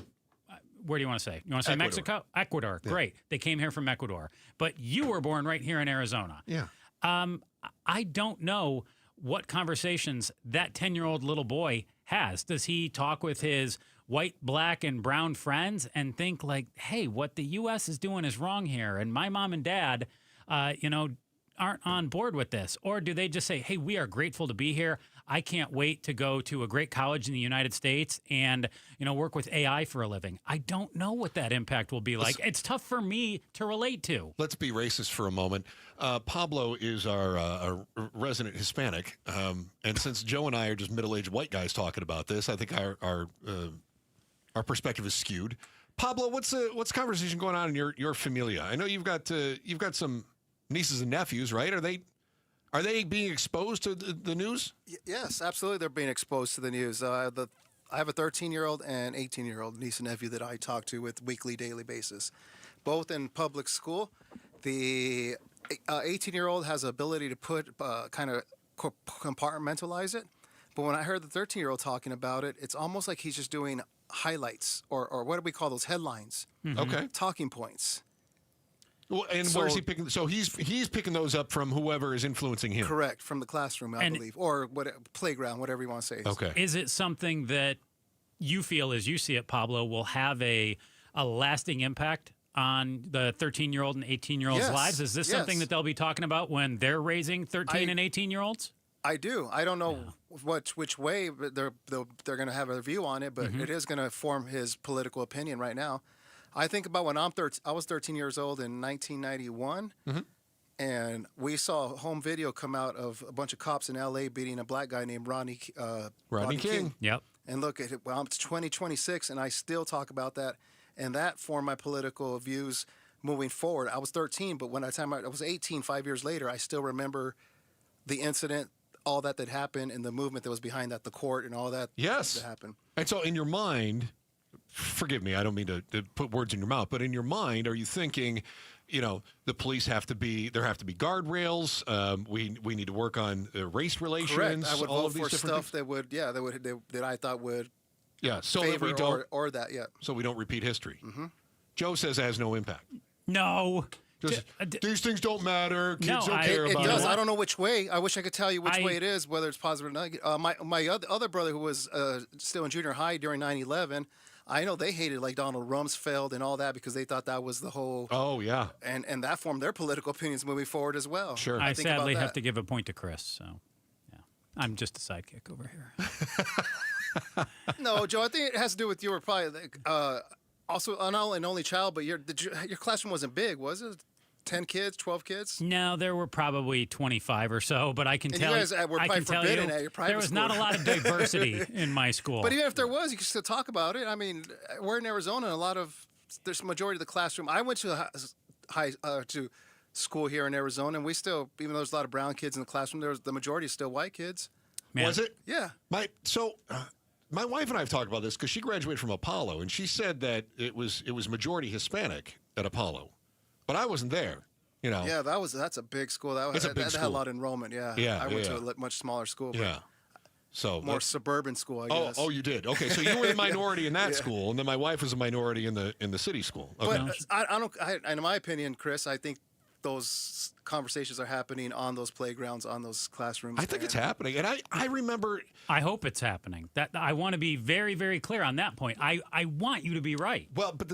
Where do you want to say? You want to say Ecuador. Mexico? Ecuador. Yeah. Great. They came here from Ecuador. But you were born right here in Arizona. Yeah. I don't know what conversations that 10-year-old little boy has. Does he talk with his white, black, and brown friends and think like, hey, what the U.S. is doing is wrong here, and my mom and dad, aren't on board with this? Or do they just say, hey, we are grateful to be here. I can't wait to go to a great college in the United States and, work with AI for a living. I don't know what that impact will be like. It's tough for me to relate to. Let's be racist for a moment. Pablo is our resident Hispanic. And since Joe and I are just middle-aged white guys talking about this, I think our perspective is skewed. Pablo, what's the conversation going on in your familia? I know you've got some nieces and nephews, right? Are they being exposed to the news? Yes, absolutely. They're being exposed to the news. I have a 13-year-old and 18-year-old niece and nephew that I talk to with weekly, daily basis, both in public school. The 18-year-old has the ability to put kind of compartmentalize it. But when I heard the 13-year-old talking about it, it's almost like he's just doing highlights or what do we call those, headlines? Okay. Talking points. Well, and where's he picking? So he's picking those up from whoever is influencing him. Correct, from the classroom, I believe, or playground, whatever you want to say. Okay. Is it something that you feel, as you see it, Pablo, will have a lasting impact on the 13-year-old and 18-year-olds' lives? Is this something that they'll be talking about when they're raising 13 and 18-year-olds? I do. I don't know which way they're going to have a view on it, but it is going to form his political opinion right now. I think about when I was 13 years old in 1991, and we saw a home video come out of a bunch of cops in L.A. beating a black guy named Rodney King. Yep. And look at it. Well, it's 2026, and I still talk about that, and that formed my political views moving forward. I was 13, but when I was 18, 5 years later, I still remember the incident, all that happened, and the movement that was behind that, the court and all that that happened. And so in your mind... Forgive me, I don't mean to put words in your mouth, but in your mind, are you thinking, the police have to be guardrails? We need to work on race relations. Correct. I would all vote of these for different stuff that I thought would so favor that we don't or that so we don't repeat history. Joe says it has no impact. No. These things don't matter. Kids don't care It about does. it. I don't know which way. I wish I could tell you which way it is, whether it's positive or negative. My other brother, who was still in junior high during 9/11, I know they hated like Donald Rumsfeld and all that because they thought that was the whole. Oh yeah. And that formed their political opinions moving forward as well. Sure. I sadly have to give a point to Chris. So, yeah, I'm just a sidekick over here. No, Joe, I think it has to do with you were probably also an only child, but your classroom wasn't big, was it? 10 kids, 12 kids? No, there were probably 25 or so, but I can And tell you guys were I probably can tell forbidden you at your private there was school. not a lot of diversity in my school. But even if there was, you could still talk about it. I mean, we're in Arizona, and there's a majority of the classroom. I went to to school here in Arizona, and we still, even though there's a lot of brown kids in the classroom, the majority is still white kids. Was it? Yeah. My wife and I have talked about this because she graduated from Apollo, and she said that it was majority Hispanic at Apollo, but I wasn't there. You know. Yeah, that's a big school. That had a lot of enrollment. Yeah. I went to a much smaller school. But yeah. So more suburban school, I guess. Oh, you did. Okay, so you were the minority in that school, and then my wife was a minority in the city school. Okay. But in my opinion, Chris, I think those conversations are happening on those playgrounds, on those classrooms. I think it's happening, and I remember. I hope it's happening. That I want to be very, very clear on that point. I want you to be right. Well, but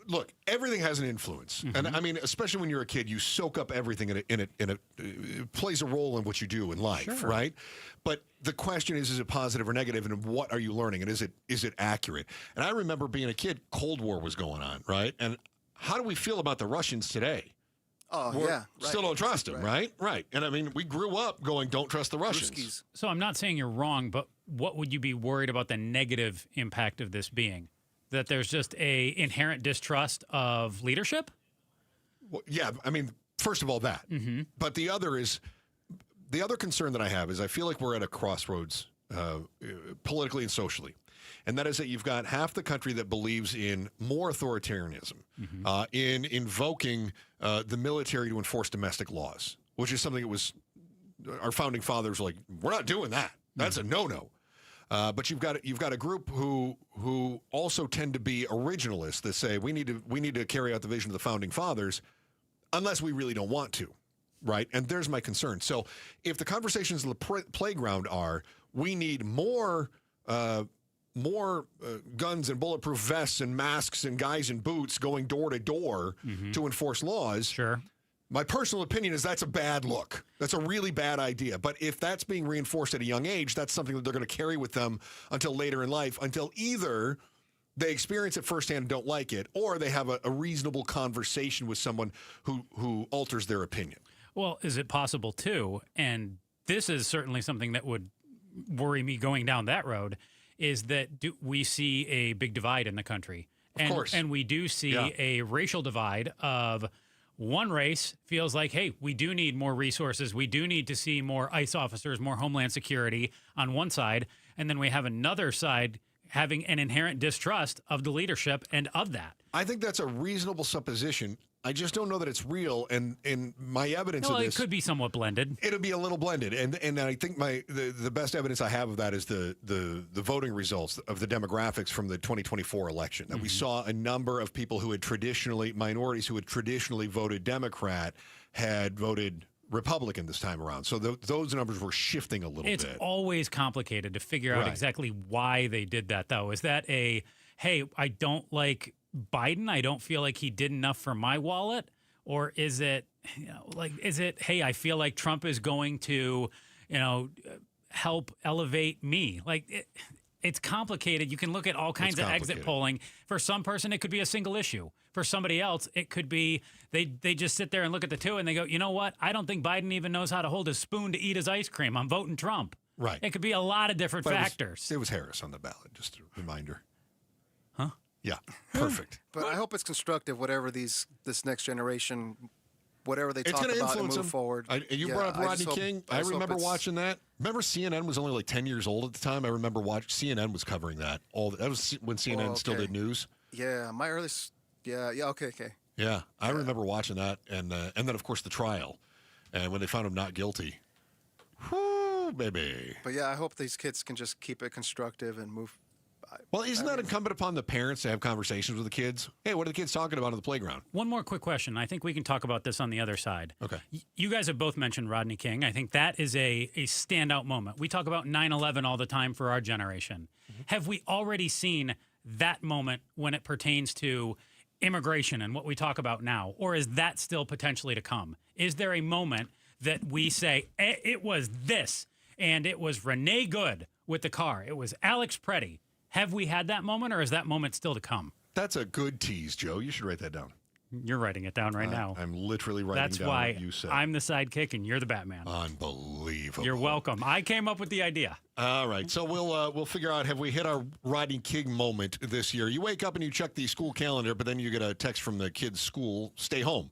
look, everything has an influence, and I mean, especially when you're a kid, you soak up everything, and it plays a role in what you do in life, right? But the question is it positive or negative, and what are you learning, and is it accurate? And I remember being a kid, Cold War was going on, right? And how do we feel about the Russians today? Oh, Still don't trust them, right? Right. And I mean, we grew up going, don't trust the Russians. So I'm not saying you're wrong, but what would you be worried about the negative impact of this being? That there's just a inherent distrust of leadership? Well, yeah, I mean, first of all, that. Mm-hmm. But the other concern that I have is I feel like we're at a crossroads politically and socially. And that is that you've got half the country that believes in more authoritarianism, in invoking the military to enforce domestic laws, which is something that was our founding fathers were like, we're not doing that. That's a no-no. But you've got a group who also tend to be originalists that say we need to carry out the vision of the founding fathers, unless we really don't want to, right? And there's my concern. So if the conversations on the playground are we need more guns and bulletproof vests and masks and guys in boots going door to door to enforce laws. Sure. My personal opinion is that's a bad look. That's a really bad idea. But if that's being reinforced at a young age, that's something that they're going to carry with them until later in life, until either they experience it firsthand and don't like it, or they have a reasonable conversation with someone who alters their opinion. Well, is it possible too? And this is certainly something that would worry me going down that road, is that we see a big divide in the country. Of course. And we do see a racial divide of one race feels like, hey, we do need more resources. We do need to see more ICE officers, more Homeland Security on one side. And then we have another side having an inherent distrust of the leadership and of that. I think that's a reasonable supposition. I just don't know that it's real, and my evidence of this... it could be somewhat blended. It'll be a little blended, and I think the best evidence I have of that is the voting results of the demographics from the 2024 election. That we saw a number of people minorities who had traditionally voted Democrat had voted Republican this time around. So those numbers were shifting a little bit. It's always complicated to figure out exactly why they did that, though. Is that hey, I don't like Biden, I don't feel like he did enough for my wallet? Or is it, hey, I feel like Trump is going to, help elevate me? It's complicated. You can look at all kinds of exit polling. For some person, it could be a single issue. For somebody else, it could be they just sit there and look at the two and they go, you know what? I don't think Biden even knows how to hold his spoon to eat his ice cream. I'm voting Trump. Right. It could be a lot of different factors. It was Harris on the ballot, just a reminder. Huh? Yeah, perfect. But I hope it's constructive, whatever this next generation, whatever they talk about and move forward. You brought up Rodney King. I remember watching that. Remember CNN was only like 10 years old at the time. I remember CNN was covering that. That was when CNN still did news. Yeah, my earliest. Yeah, okay. Yeah, I remember watching that, and then of course the trial, and when they found him not guilty. Whoo, baby. But yeah, I hope these kids can just keep it constructive and move. Well, isn't that incumbent upon the parents to have conversations with the kids? Hey, what are the kids talking about on the playground? One more quick question. I think we can talk about this on the other side. Okay. You guys have both mentioned Rodney King. I think that is a standout moment. We talk about 9/11 all the time for our generation. Mm-hmm. Have we already seen that moment when it pertains to immigration and what we talk about now? Or is that still potentially to come? Is there a moment that we say, it was this, and it was Renee Good with the car, it was Alex Preddy? Have we had that moment, or is that moment still to come? That's a good tease, Joe. You should write that down. You're writing it down right now. I'm literally writing down what you said. That's why I'm the sidekick and you're the Batman. Unbelievable. You're welcome. I came up with the idea. All right, so we'll figure out, have we hit our Rodney King moment this year? You wake up and you check the school calendar, but then you get a text from the kid's school, stay home,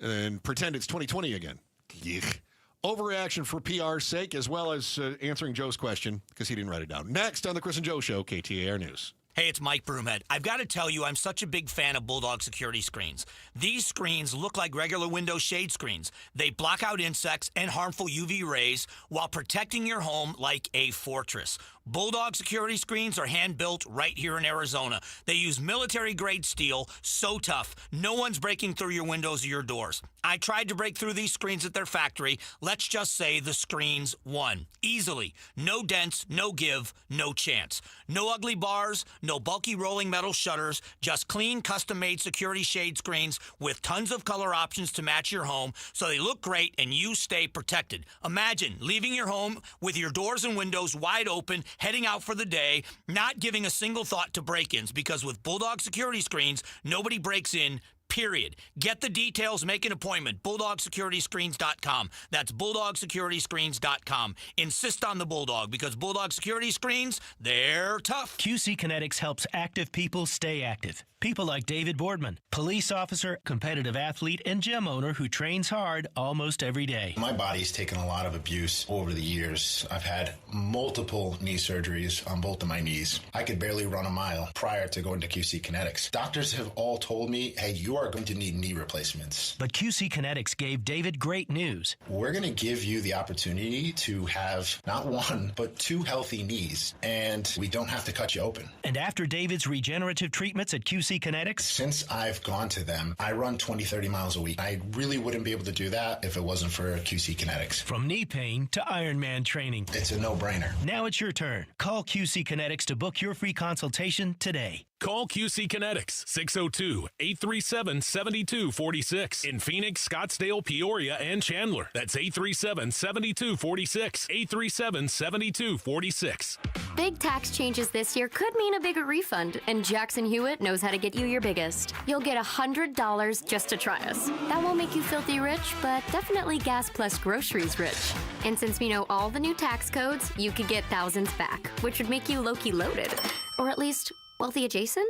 and pretend it's 2020 again. Yuck. Overreaction for PR's sake, as well as answering Joe's question, because he didn't write it down. Next on the Chris and Joe Show, KTAR News. Hey, it's Mike Broomhead. I've got to tell you, I'm such a big fan of Bulldog security screens. These screens look like regular window shade screens. They block out insects and harmful UV rays while protecting your home like a fortress. Bulldog security screens are hand-built right here in Arizona. They use military-grade steel, so tough, no one's breaking through your windows or your doors. I tried to break through these screens at their factory. Let's just say the screens won. Easily. No dents, no give, no chance. No ugly bars, no bulky rolling metal shutters, just clean, custom-made security shade screens with tons of color options to match your home so they look great and you stay protected. Imagine leaving your home with your doors and windows wide open, heading out for the day, not giving a single thought to break-ins, because with Bulldog security screens, nobody breaks in, period. Get the details, make an appointment. BulldogSecurityScreens.com. That's BulldogSecurityScreens.com. Insist on the Bulldog, because Bulldog security screens, they're tough. QC Kinetics helps active people stay active. People like David Boardman, police officer, competitive athlete, and gym owner who trains hard almost every day. My body's taken a lot of abuse over the years. I've had multiple knee surgeries on both of my knees. I could barely run a mile prior to going to QC Kinetics. Doctors have all told me, hey, you are going to need knee replacements. But QC Kinetics gave David great news. We're going to give you the opportunity to have not one, but 2 healthy knees, and we don't have to cut you open. And after David's regenerative treatments at QC Kinetics? Since I've gone to them, I run 20, 30 miles a week. I really wouldn't be able to do that if it wasn't for QC Kinetics. From knee pain to Ironman training. It's a no-brainer. Now it's your turn. Call QC Kinetics to book your free consultation today. Call QC Kinetics, 602-837-7246. In Phoenix, Scottsdale, Peoria, and Chandler. That's 837-7246. 837-7246. Big tax changes this year could mean a bigger refund, and Jackson Hewitt knows how to get you your biggest. You'll get $100 just to try us. That won't make you filthy rich, but definitely gas plus groceries rich. And since we know all the new tax codes, you could get thousands back, which would make you low-key loaded. Or at least wealthy adjacent?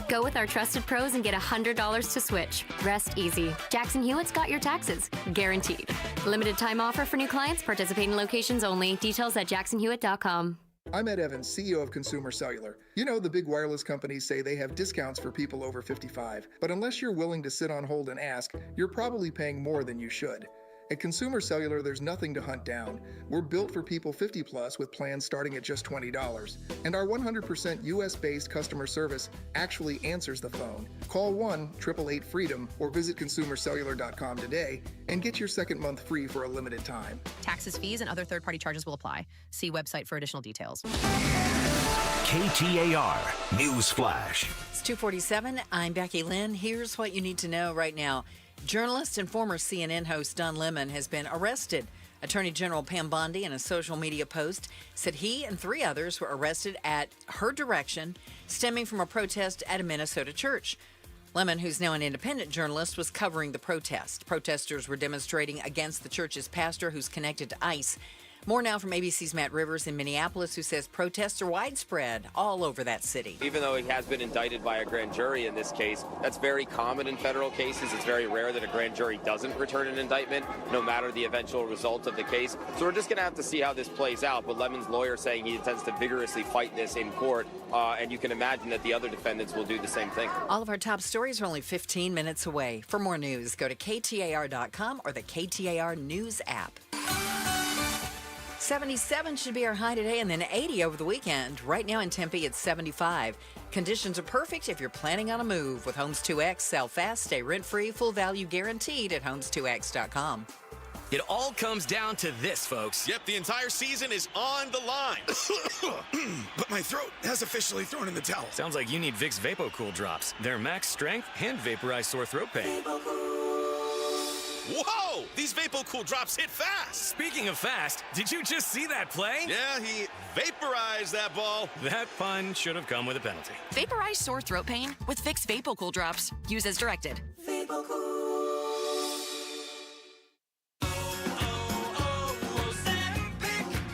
Go with our trusted pros and get $100 to switch. Rest easy. Jackson Hewitt's got your taxes. Guaranteed. Limited time offer for new clients. Participating locations only. Details at jacksonhewitt.com. I'm Ed Evans, CEO of Consumer Cellular. You know, the big wireless companies say they have discounts for people over 55. But unless you're willing to sit on hold and ask, you're probably paying more than you should. At Consumer Cellular, there's nothing to hunt down. We're built for people 50 plus with plans starting at just $20. And our 100% US-based customer service actually answers the phone. Call 1-888-FREEDOM or visit consumercellular.com today and get your second month free for a limited time. Taxes, fees, and other third-party charges will apply. See website for additional details. KTAR News Flash. It's 2:47. I'm Becky Lynn. Here's what you need to know right now. Journalist and former CNN host Don Lemon has been arrested. Attorney General Pam Bondi, in a social media post, said he and 3 others were arrested at her direction, stemming from a protest at a Minnesota church. Lemon, who's now an independent journalist, was covering the protest. Protesters were demonstrating against the church's pastor, who's connected to ICE. More now from ABC's Matt Rivers in Minneapolis, who says protests are widespread all over that city. Even though he has been indicted by a grand jury in this case, that's very common in federal cases. It's very rare that a grand jury doesn't return an indictment, no matter the eventual result of the case. So we're just going to have to see how this plays out. But Lemon's lawyer saying he intends to vigorously fight this in court, and you can imagine that the other defendants will do the same thing. All of our top stories are only 15 minutes away. For more news, go to KTAR.com or the KTAR News app. 77 should be our high today, and then 80 over the weekend. Right now in Tempe, it's 75. Conditions are perfect if you're planning on a move. With Homes 2X, sell fast, stay rent-free, full value guaranteed at homes2x.com. It all comes down to this, folks. Yep, the entire season is on the line. But my throat has officially thrown in the towel. Sounds like you need Vicks VapoCool drops. They're max strength and vaporize sore throat pain. Whoa! These VapoCool drops hit fast. Speaking of fast, did you just see that play? Yeah, he vaporized that ball. That pun should have come with a penalty. Vaporize sore throat pain with Vicks VapoCool drops. Use as directed.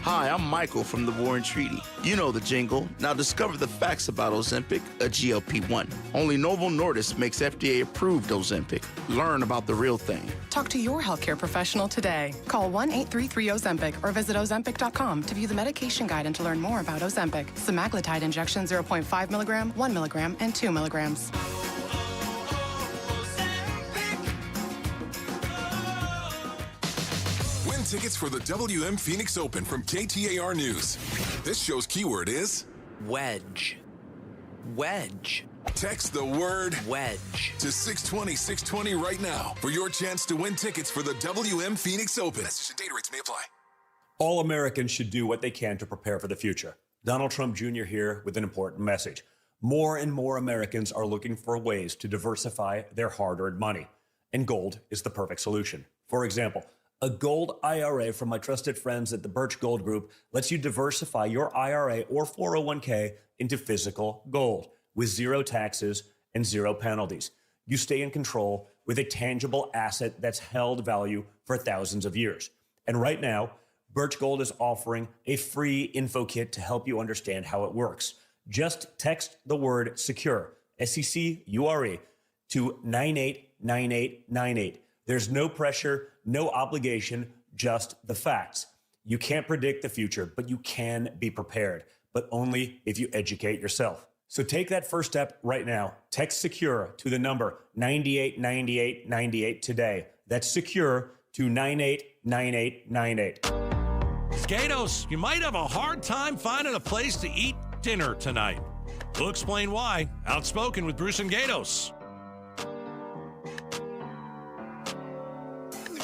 Hi, I'm Michael from the War and Treaty. You know the jingle. Now discover the facts about Ozempic, a GLP-1. Only Novo Nordisk makes FDA-approved Ozempic. Learn about the real thing. Talk to your healthcare professional today. Call 1-833-OZEMPIC or visit Ozempic.com to view the medication guide and to learn more about Ozempic. Semaglutide injection 0.5 milligram, 1 milligram, and 2 milligrams. Win tickets for the WM Phoenix Open from KTAR News. This show's keyword is wedge. Wedge. Text the word wedge to 620-620 right now for your chance to win tickets for the WM Phoenix Open. Message and data rates may apply. All Americans should do what they can to prepare for the future. Donald Trump Jr. here with an important message. More and more Americans are looking for ways to diversify their hard-earned money, and gold is the perfect solution. For example, a gold IRA from my trusted friends at the Birch Gold Group lets you diversify your IRA or 401k into physical gold with zero taxes and zero penalties. You stay in control with a tangible asset that's held value for thousands of years. And right now, Birch Gold is offering a free info kit to help you understand how it works. Just text the word SECURE, SECURE, to 989898. There's no pressure, no obligation, just the facts. You can't predict the future, but you can be prepared, but only if you educate yourself. So take that first step right now. Text SECURE to the number 989898 today. That's SECURE to 989898. Gatos, you might have a hard time finding a place to eat dinner tonight. We'll explain why. Outspoken with Bruce and Gatos.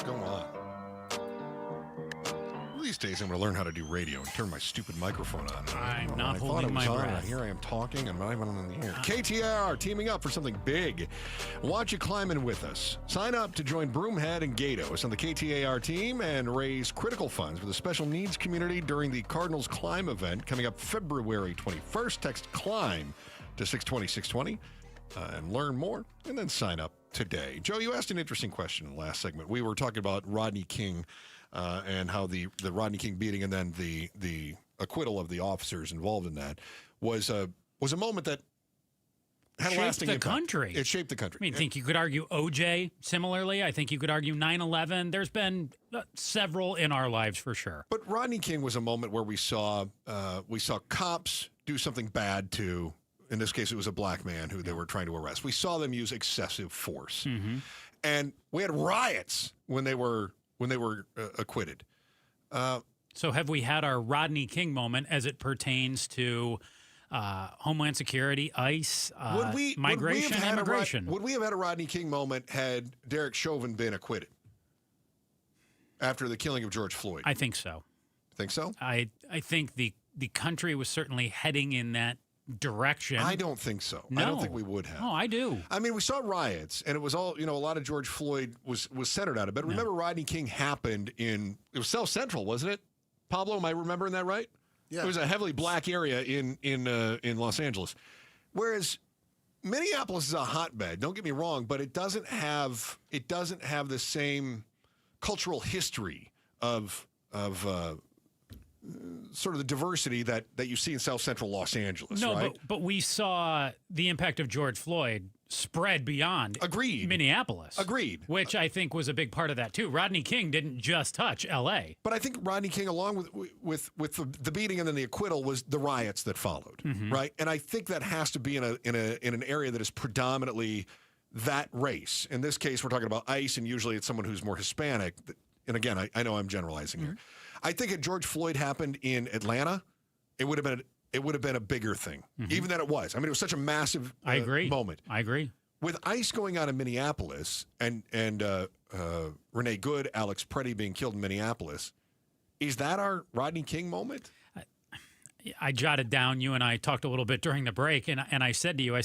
Go on. These days I'm going to learn how to do radio and turn my stupid microphone on. I'm not I holding my breath. Here I am talking and I'm not even on the air. KTAR teaming up for something big. Want you climbing with us? Sign up to join Broomhead and Gatos on the KTAR team and raise critical funds for the special needs community during the Cardinals Climb event coming up February 21st. Text CLIMB to 620-620 and learn more and then sign up today. Joe, you asked an interesting question in the last segment. We were talking about Rodney King and how the Rodney King beating and then the acquittal of the officers involved in that was a moment that had a lasting impact. Country. It shaped the country. I mean, I think you could argue OJ similarly. I think you could argue 9/11. There's been several in our lives for sure. But Rodney King was a moment where we saw cops do something bad to, in this case, it was a black man who they were trying to arrest. We saw them use excessive force, and we had riots when they were acquitted. So have we had our Rodney King moment as it pertains to Homeland Security, ICE, migration, and immigration? Would we have had a Rodney King moment had Derek Chauvin been acquitted after the killing of George Floyd? I think so. Think so? I think the country was certainly heading in that direction. I don't think so. No. I don't think we would have. Oh, I do. I mean, we saw riots, and it was all, a lot of George Floyd was centered on it. But remember, Rodney King happened it was South Central, wasn't it? Pablo, am I remembering that right? Yeah. It was a heavily black area in Los Angeles. Whereas Minneapolis is a hotbed, don't get me wrong, but it doesn't have the same cultural history of sort of the diversity that you see in South Central Los Angeles, right? but we saw the impact of George Floyd spread beyond Minneapolis. Agreed. Which I think was a big part of that, too. Rodney King didn't just touch L.A. But I think Rodney King, along with the beating and then the acquittal, was the riots that followed, right? And I think that has to be in an area that is predominantly that race. In this case, we're talking about ICE, and usually it's someone who's more Hispanic. And again, I know I'm generalizing here. I think if George Floyd happened in Atlanta, it would have been a bigger thing, even than it was. I mean, it was such a massive moment. I agree. With ICE going on in Minneapolis and Renee Good, Alex Preddy being killed in Minneapolis, is that our Rodney King moment? I jotted down, you and I talked a little bit during the break, and I said to you,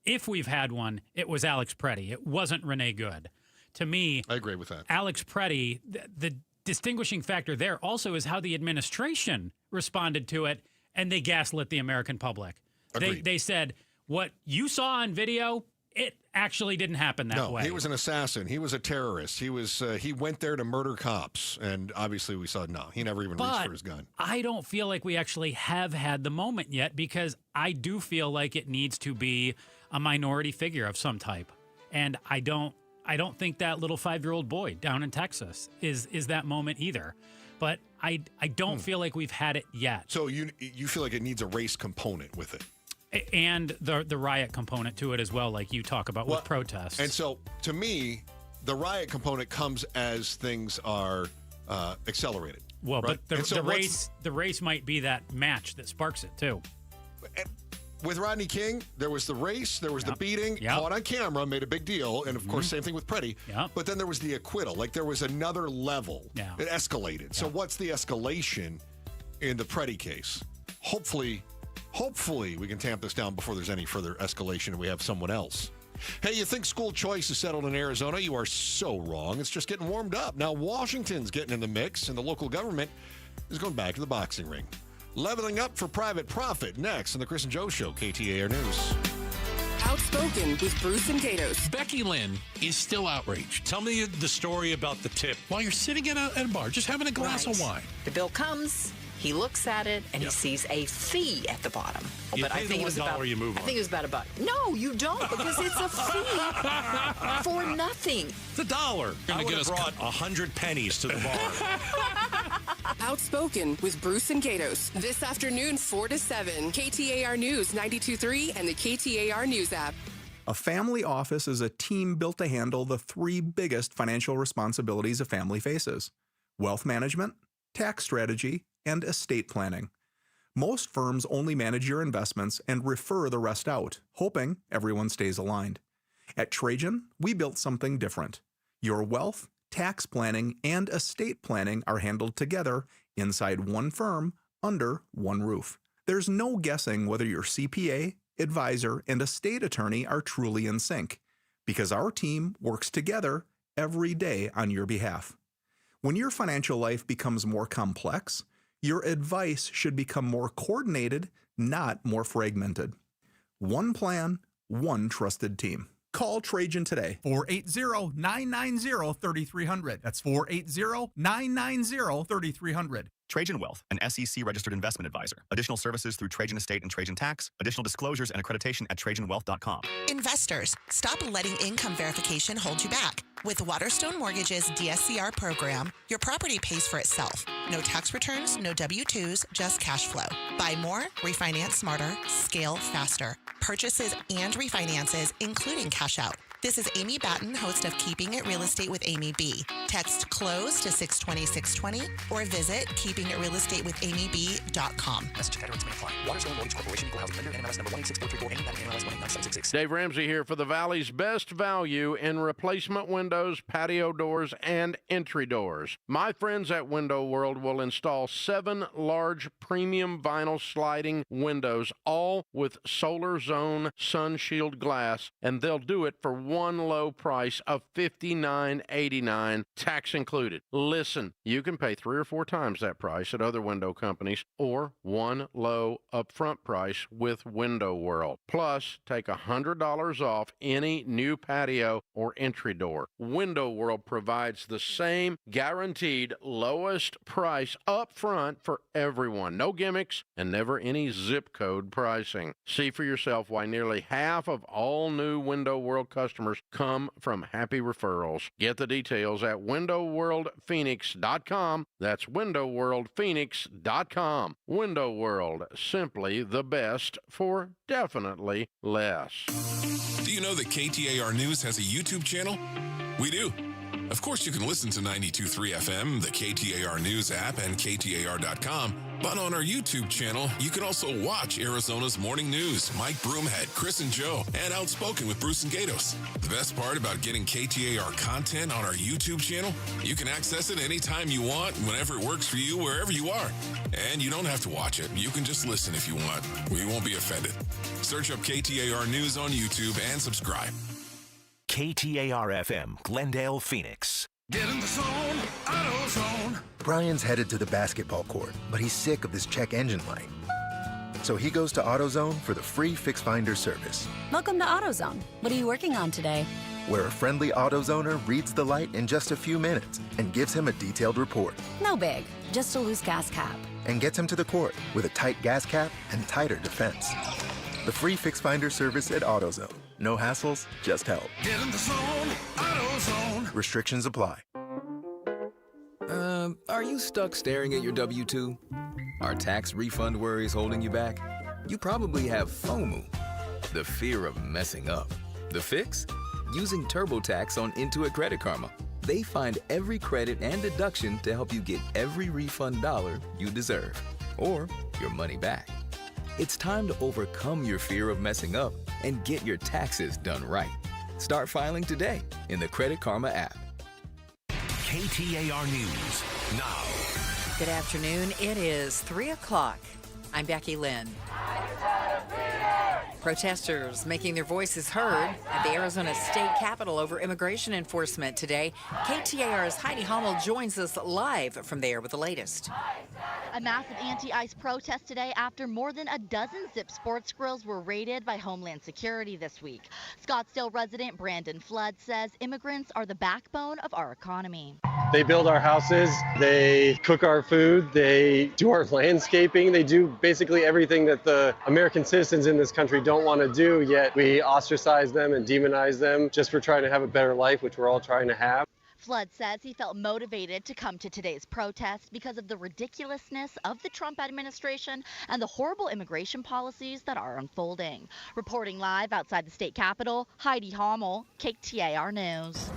if we've had one, it was Alex Preddy. It wasn't Renee Good. To me, I agree with that. Alex Preddy, the distinguishing factor there also is how the administration responded to it, and they gaslit the American public. They said, what you saw on video, it actually didn't happen that way. No, he was an assassin. He was a terrorist. He went there to murder cops, and obviously we saw, he never even reached for his gun. I don't feel like we actually have had the moment yet, because I do feel like it needs to be a minority figure of some type. And I don't think that little 5-year-old boy down in Texas is that moment either. But I don't feel like we've had it yet. So you feel like it needs a race component with it? And the riot component to it as well, like you talk about with protests. And so, to me, the riot component comes as things are accelerated. Well, right? but the race might be that match that sparks it too. With Rodney King, there was the race, there was the beating, caught on camera, made a big deal, and of course, same thing with Preddy. But then there was the acquittal. Like, there was another level. It escalated. So what's the escalation in the Preddy case? Hopefully we can tamp this down before there's any further escalation and we have someone else. Hey, you think school choice is settled in Arizona? You are so wrong. It's just getting warmed up. Now Washington's getting in the mix, and the local government is going back to the boxing ring. Leveling up for private profit next on the Chris and Joe Show, KTAR News. Outspoken with Bruce and Gatos. Becky Lynn is still outraged. Tell me the story about the tip. While you're sitting at a bar, just having a glass of wine. The bill comes. He looks at it and he sees a fee at the bottom. But I think it was about $1, you move on. I think it was about $1. No, you don't, because it's a fee for nothing. It's $1. I would have brought 100 pennies to the bar. Outspoken with Bruce and Gatos. This afternoon, 4 to 7. KTAR News 92.3 and the KTAR News app. A family office is a team built to handle the 3 biggest financial responsibilities a family faces: wealth management, tax strategy, and estate planning. Most firms only manage your investments and refer the rest out, hoping everyone stays aligned. At Trajan, we built something different. Your wealth, tax planning, and estate planning are handled together inside one firm under one roof. There's no guessing whether your CPA, advisor, and estate attorney are truly in sync, because our team works together every day on your behalf. When your financial life becomes more complex, your advice should become more coordinated, not more fragmented. One plan, one trusted team. Call Trajan today. 480-990-3300. That's 480-990-3300. Trajan Wealth, an SEC-registered investment advisor. Additional services through Trajan Estate and Trajan Tax. Additional disclosures and accreditation at TrajanWealth.com. Investors, stop letting income verification hold you back. With Waterstone Mortgage's DSCR program, your property pays for itself. No tax returns, no W-2s, just cash flow. Buy more, refinance smarter, scale faster. Purchases and refinances, including cash out. This is Amy Batten, host of Keeping It Real Estate with Amy B. Text CLOSE to 620-620 or visit keepingitrealestatewithamyb.com. Message and data rates may apply. Waterstone Mortgage Corporation, Equal Housing Lender, NMLS number 1864348, Amy Batten, NMLS 1897666. Dave Ramsey here for the Valley's best value in replacement windows, patio doors, and entry doors. My friends at Window World will install 7 large premium vinyl sliding windows, all with Solar Zone Sun Shield glass, and they'll do it for one low price of $59.89, tax included. Listen, you can pay 3 or 4 times that price at other window companies, or one low upfront price with Window World. Plus, take $100 off any new patio or entry door. Window World provides the same guaranteed lowest price up front for everyone. No gimmicks and never any zip code pricing. See for yourself why nearly half of all new Window World customers come from happy referrals. Get the details at windowworldphoenix.com. That's windowworldphoenix.com. Window World, simply the best for definitely less. Do you know that KTAR News has a YouTube channel? We do. Of course, you can listen to 92.3 FM, the KTAR News app, and KTAR.com. But on our YouTube channel, you can also watch Arizona's Morning News, Mike Broomhead, Chris and Joe, and Outspoken with Bruce and Gatos. The best part about getting KTAR content on our YouTube channel, you can access it anytime you want, whenever it works for you, wherever you are. And you don't have to watch it. You can just listen if you want. We won't be offended. Search up KTAR News on YouTube and subscribe. KTAR-FM, Glendale, Phoenix. Get in the zone, AutoZone. Brian's headed to the basketball court, but he's sick of this check engine light. So he goes to AutoZone for the free Fix Finder service. Welcome to AutoZone. What are you working on today? Where a friendly AutoZoner reads the light in just a few minutes and gives him a detailed report. No big, just a loose gas cap. And gets him to the court with a tight gas cap and tighter defense. The free Fix Finder service at AutoZone. No hassles, just help. Get in the zone, AutoZone. Restrictions apply. Are you stuck staring at your W-2? Are tax refund worries holding you back? You probably have FOMO, the fear of messing up. The fix? Using TurboTax on Intuit Credit Karma. They find every credit and deduction to help you get every refund dollar you deserve, or your money back. It's time to overcome your fear of messing up and get your taxes done right. Start filing today in the Credit Karma app. KTAR News now. Good afternoon. It is 3 o'clock. I'm Becky Lynn. Protesters making their voices heard at the Arizona State Capitol over immigration enforcement today. KTAR's Heidi Hommel joins us live from there with the latest. A massive anti-ICE protest today after more than a dozen Zip sports grills were raided by Homeland Security this week. Scottsdale resident Brandon Flood says immigrants are the backbone of our economy. They build our houses, they cook our food, they do our landscaping, they do basically everything that the American citizens in this country don't want to do, yet we ostracize them and demonize them just for trying to have a better life, which we're all trying to have. Flood says he felt motivated to come to today's protest because of the ridiculousness of the Trump administration and the horrible immigration policies that are unfolding. Reporting live outside the state capitol, Heidi Hommel, KTAR News.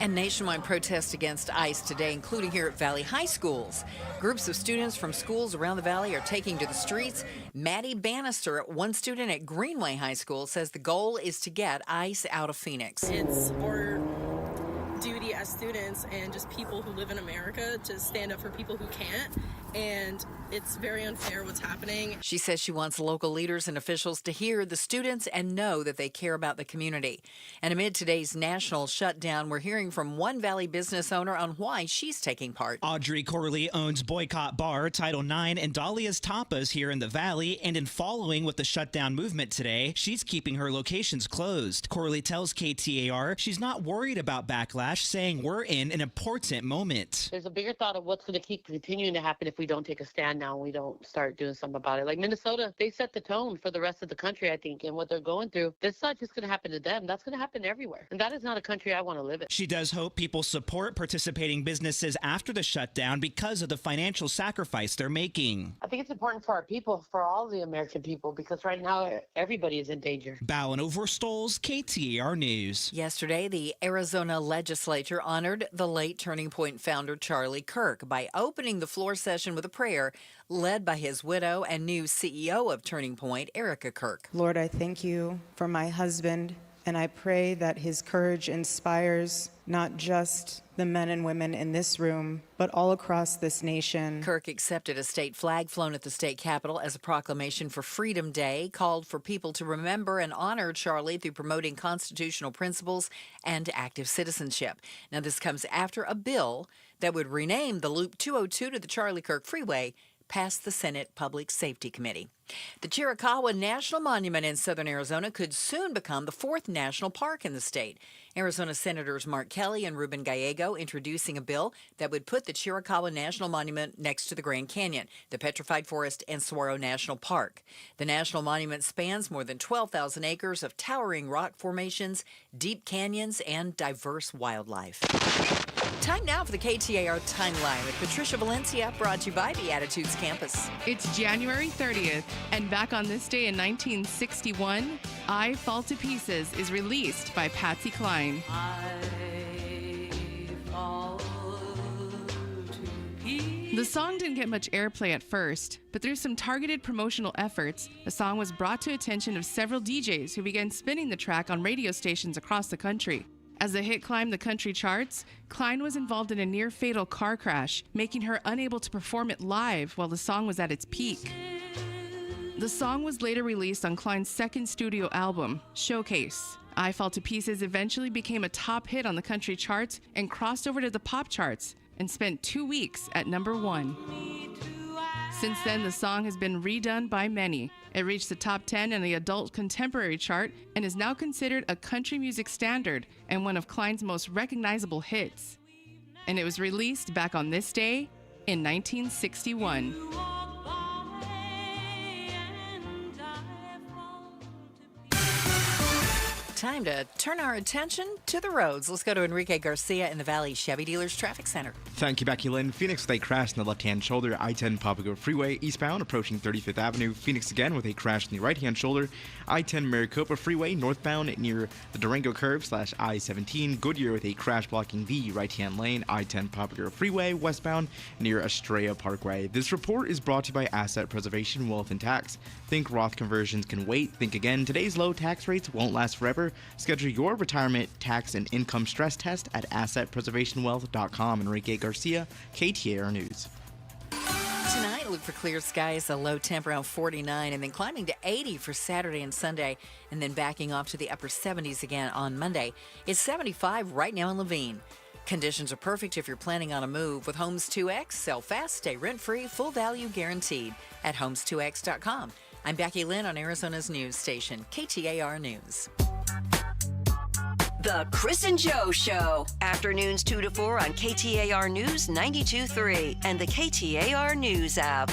And nationwide protests against ICE today, including here at Valley High Schools. Groups of students from schools around the valley are taking to the streets. Maddie Bannister, one student at Greenway High School, says the goal is to get ICE out of Phoenix. It's our duty as students and just people who live in America to stand up for people who can't, and it's very unfair what's happening. She says she wants local leaders and officials to hear the students and know that they care about the community. And amid today's national shutdown, we're hearing from one Valley business owner on why she's taking part. Audrey Corley owns Boycott Bar, Title IX, and Dahlia's Tapas here in the Valley, and in following with the shutdown movement today, she's keeping her locations closed. Corley tells KTAR she's not worried about backlash, saying we're in an important moment. There's a bigger thought of what's going to keep continuing to happen if we don't take a stand now and we don't start doing something about it. Like Minnesota, they set the tone for the rest of the country, I think, and what they're going through. That's not just going to happen to them. That's going to happen everywhere. And that is not a country I want to live in. She does hope people support participating businesses after the shutdown because of the financial sacrifice they're making. I think it's important for our people, for all the American people, because right now everybody is in danger. Ballin Overstoles, KTAR News. Yesterday, the Arizona legislature honored the late Turning Point founder Charlie Kirk by opening the floor session with a prayer led by his widow and new CEO of Turning Point, Erica Kirk. Lord, I thank you for my husband, and I pray that his courage inspires not just the men and women in this room, but all across this nation. Kirk accepted a state flag flown at the state capitol as a proclamation for Freedom Day, called for people to remember and honor Charlie through promoting constitutional principles and active citizenship. Now, this comes after a bill that would rename the Loop 202 to the Charlie Kirk Freeway passed the Senate Public Safety Committee. The Chiricahua National Monument in southern Arizona could soon become the fourth national park in the state. Arizona Senators Mark Kelly and Ruben Gallego introducing a bill that would put the Chiricahua National Monument next to the Grand Canyon, the Petrified Forest, and Saguaro National Park. The National Monument spans more than 12,000 acres of towering rock formations, deep canyons, and diverse wildlife. Time now for the KTAR Timeline with Patricia Valencia, brought to you by the Attitudes Campus. It's January 30th, and back on this day in 1961, I Fall to Pieces is released by Patsy Cline. I The song didn't get much airplay at first, but through some targeted promotional efforts, the song was brought to attention of several DJs who began spinning the track on radio stations across the country. As the hit climbed the country charts, Klein was involved in a near-fatal car crash, making her unable to perform it live while the song was at its peak. The song was later released on Klein's second studio album, Showcase. I Fall to Pieces eventually became a top hit on the country charts and crossed over to the pop charts, and spent 2 weeks at number 1. Since then, the song has been redone by many. It reached the top 10 in the adult contemporary chart and is now considered a country music standard and one of Klein's most recognizable hits. And it was released back on this day in 1961. Time to turn our attention to the roads. Let's go to Enrique Garcia in the Valley Chevy Dealers Traffic Center. Thank you, Becky Lynn. Phoenix with a crash in the left-hand shoulder, I-10 Papago Freeway eastbound, approaching 35th Avenue. Phoenix again with a crash in the right-hand shoulder, I-10 Maricopa Freeway northbound near the Durango curve / I-17. Goodyear with a crash blocking the right-hand lane, I-10 Papago Freeway westbound near Estrella Parkway. This report is brought to you by Asset Preservation Wealth and Tax. Think Roth conversions can wait. Think again. Today's low tax rates won't last forever. Schedule your retirement tax and income stress test at assetpreservationwealth.com. Enrique Garcia, KTAR News. Tonight, look for clear skies, a low temp around 49, and then climbing to 80 for Saturday and Sunday, and then backing off to the upper 70s again on Monday. It's 75 right now in Laveen. Conditions are perfect if you're planning on a move. With Homes 2X, sell fast, stay rent-free, full value guaranteed at homes2x.com. I'm Becky Lynn on Arizona's news station, KTAR News. The Chris and Joe Show. Afternoons 2 to 4 on KTAR News 92.3 and the KTAR News app.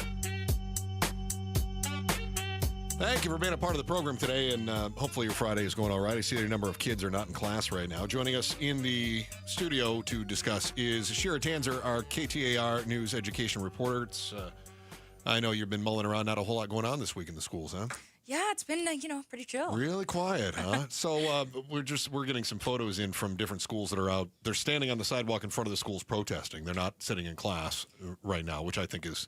Thank you for being a part of the program today, and hopefully your Friday is going all right. I see that a number of kids are not in class right now. Joining us in the studio to discuss is Shira Tanzer, our KTAR News education reporter. I know you've been mulling around, not a whole lot going on this week in the schools, huh? Yeah, it's been, pretty chill. Really quiet, huh? So we're getting some photos in from different schools that are out. They're standing on the sidewalk in front of the schools protesting. They're not sitting in class right now, which I think is,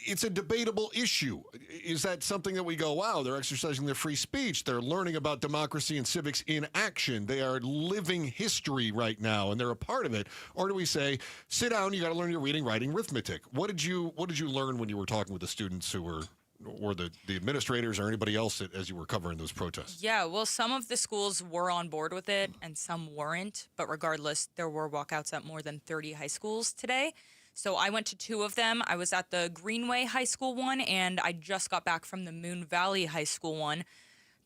it's a debatable issue. Is that something that we go, wow, they're exercising their free speech. They're learning about democracy and civics in action. They are living history right now, and they're a part of it. Or do we say, sit down, you got to learn your reading, writing, arithmetic? What did you learn when you were talking with the students who were, or the administrators or anybody else as you were covering those protests? Yeah, well, some of the schools were on board with it, and some weren't. But regardless, there were walkouts at more than 30 high schools today. So I went to 2 of them. I was at the Greenway High School one, and I just got back from the Moon Valley High School one.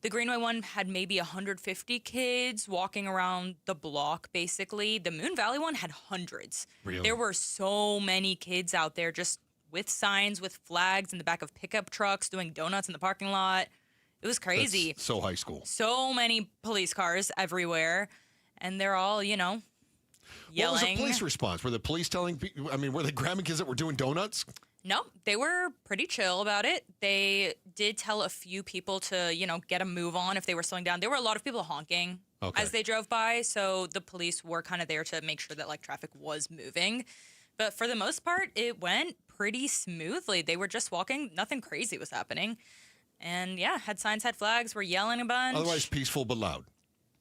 The Greenway one had maybe 150 kids walking around the block, basically. The Moon Valley one had hundreds. Really? There were so many kids out there just with signs, with flags in the back of pickup trucks, doing donuts in the parking lot. It was crazy. That's so high school. So many police cars everywhere, and they're all, yelling. What was the police response? Were the police telling people, were they grabbing kids that were doing donuts? No, they were pretty chill about it. They did tell a few people to, get a move on if they were slowing down. There were a lot of people honking as they drove by, so the police were kind of there to make sure that, traffic was moving. But for the most part, it went pretty smoothly. They were just walking. Nothing crazy was happening. And, yeah, had signs, had flags, were yelling a bunch. Otherwise peaceful but loud.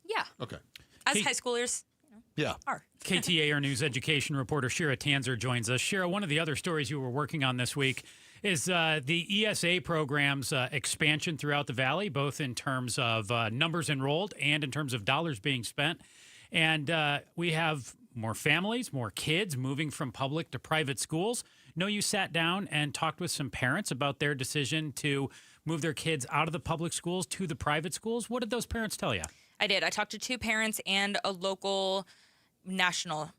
Yeah. Okay. As high schoolers. Yeah. KTAR News education reporter Shira Tanzer joins us. Shira, one of the other stories you were working on this week is the ESA program's expansion throughout the Valley, both in terms of numbers enrolled and in terms of dollars being spent. And we have more families, more kids moving from public to private schools. I know you sat down and talked with some parents about their decision to move their kids out of the public schools to the private schools. What did those parents tell you? I did. I talked to 2 parents and a local national,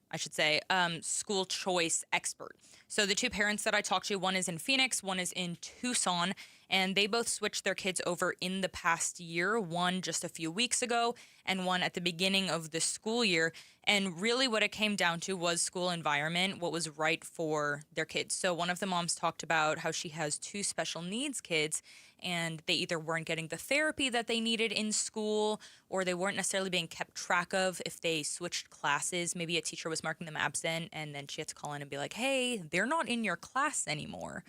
school choice expert. So the 2 parents that I talked to, one is in Phoenix, one is in Tucson, And they both switched their kids over in the past year, one just a few weeks ago and one at the beginning of the school year. And really what it came down to was school environment, what was right for their kids. So one of the moms talked about how she has 2 special needs kids, and they either weren't getting the therapy that they needed in school, or they weren't necessarily being kept track of if they switched classes. Maybe a teacher was marking them absent, and then she had to call in and be like, hey, they're not in your class anymore,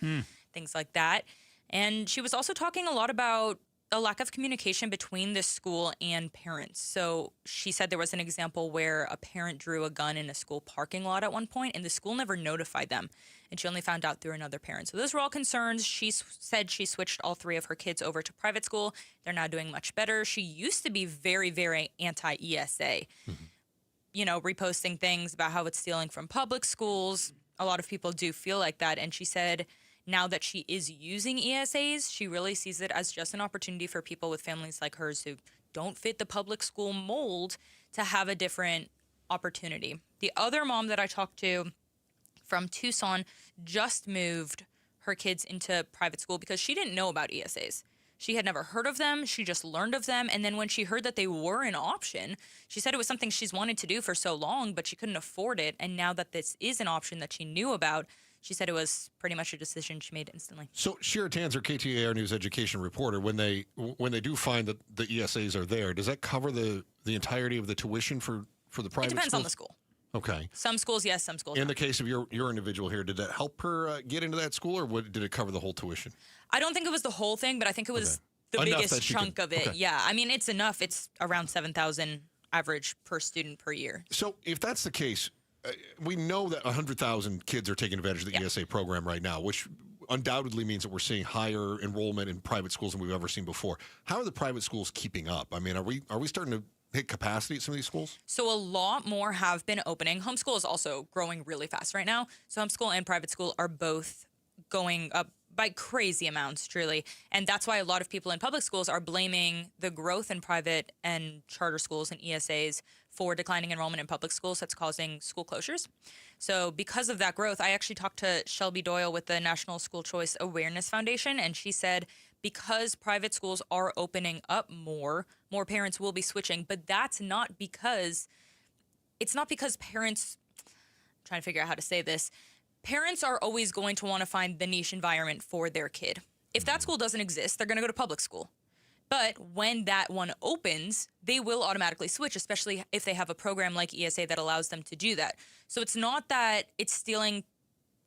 things like that. And she was also talking a lot about a lack of communication between the school and parents. So she said there was an example where a parent drew a gun in a school parking lot at one point, and the school never notified them, and she only found out through another parent. So those were all concerns. She said she switched all 3 of her kids over to private school. They're now doing much better. She used to be very, very anti-ESA, reposting things about how it's stealing from public schools. A lot of people do feel like that, and she said now that she is using ESAs, she really sees it as just an opportunity for people with families like hers who don't fit the public school mold to have a different opportunity. The other mom that I talked to from Tucson just moved her kids into private school because she didn't know about ESAs. She had never heard of them. She just learned of them. And then when she heard that they were an option, she said it was something she's wanted to do for so long, but she couldn't afford it. And now that this is an option that she knew about, she said it was pretty much a decision she made instantly. So Shira Tanzer, KTAR News education reporter, when they do find that the ESAs are there, does that cover the entirety of the tuition for the private schools? It depends on the school. Okay. Some schools, yes. Some schools, In no. the case of your individual here, did that help her get into that school, or did it cover the whole tuition? I don't think it was the whole thing, but I think it was the biggest chunk of it. Okay. Yeah. I mean, it's enough. It's around $7,000 average per student per year. So if that's the case, we know that 100,000 kids are taking advantage of the ESA program right now, which undoubtedly means that we're seeing higher enrollment in private schools than we've ever seen before. How are the private schools keeping up? I mean, are we starting to hit capacity at some of these schools? So a lot more have been opening. Homeschool is also growing really fast right now. So homeschool and private school are both going up by crazy amounts, truly. And that's why a lot of people in public schools are blaming the growth in private and charter schools and ESAs for declining enrollment in public schools that's causing school closures. So because of that growth, I actually talked to Shelby Doyle with the National School Choice Awareness Foundation, and she said because private schools are opening up more parents will be switching, but it's not because parents, I'm trying to figure out how to say this, parents are always going to want to find the niche environment for their kid. If that school doesn't exist, they're going to go to public school. But when that one opens, they will automatically switch, especially if they have a program like ESA that allows them to do that. So it's not that it's stealing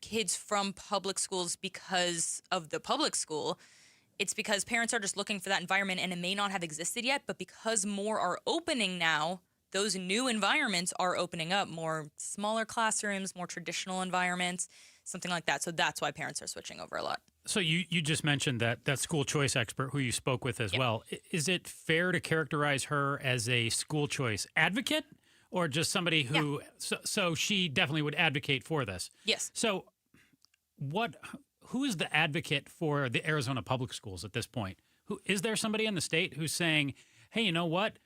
kids from public schools because of the public school. It's because parents are just looking for that environment, and it may not have existed yet, but because more are opening now, those new environments are opening up, more smaller classrooms, more traditional environments, something like that. So that's why parents are switching over a lot. So you just mentioned that school choice expert who you spoke with as well. Is it fair to characterize her as a school choice advocate, or just somebody who, so she definitely would advocate for this? Yes. So who is the advocate for the Arizona public schools at this point? Is there somebody in the state who's saying, hey, you know what?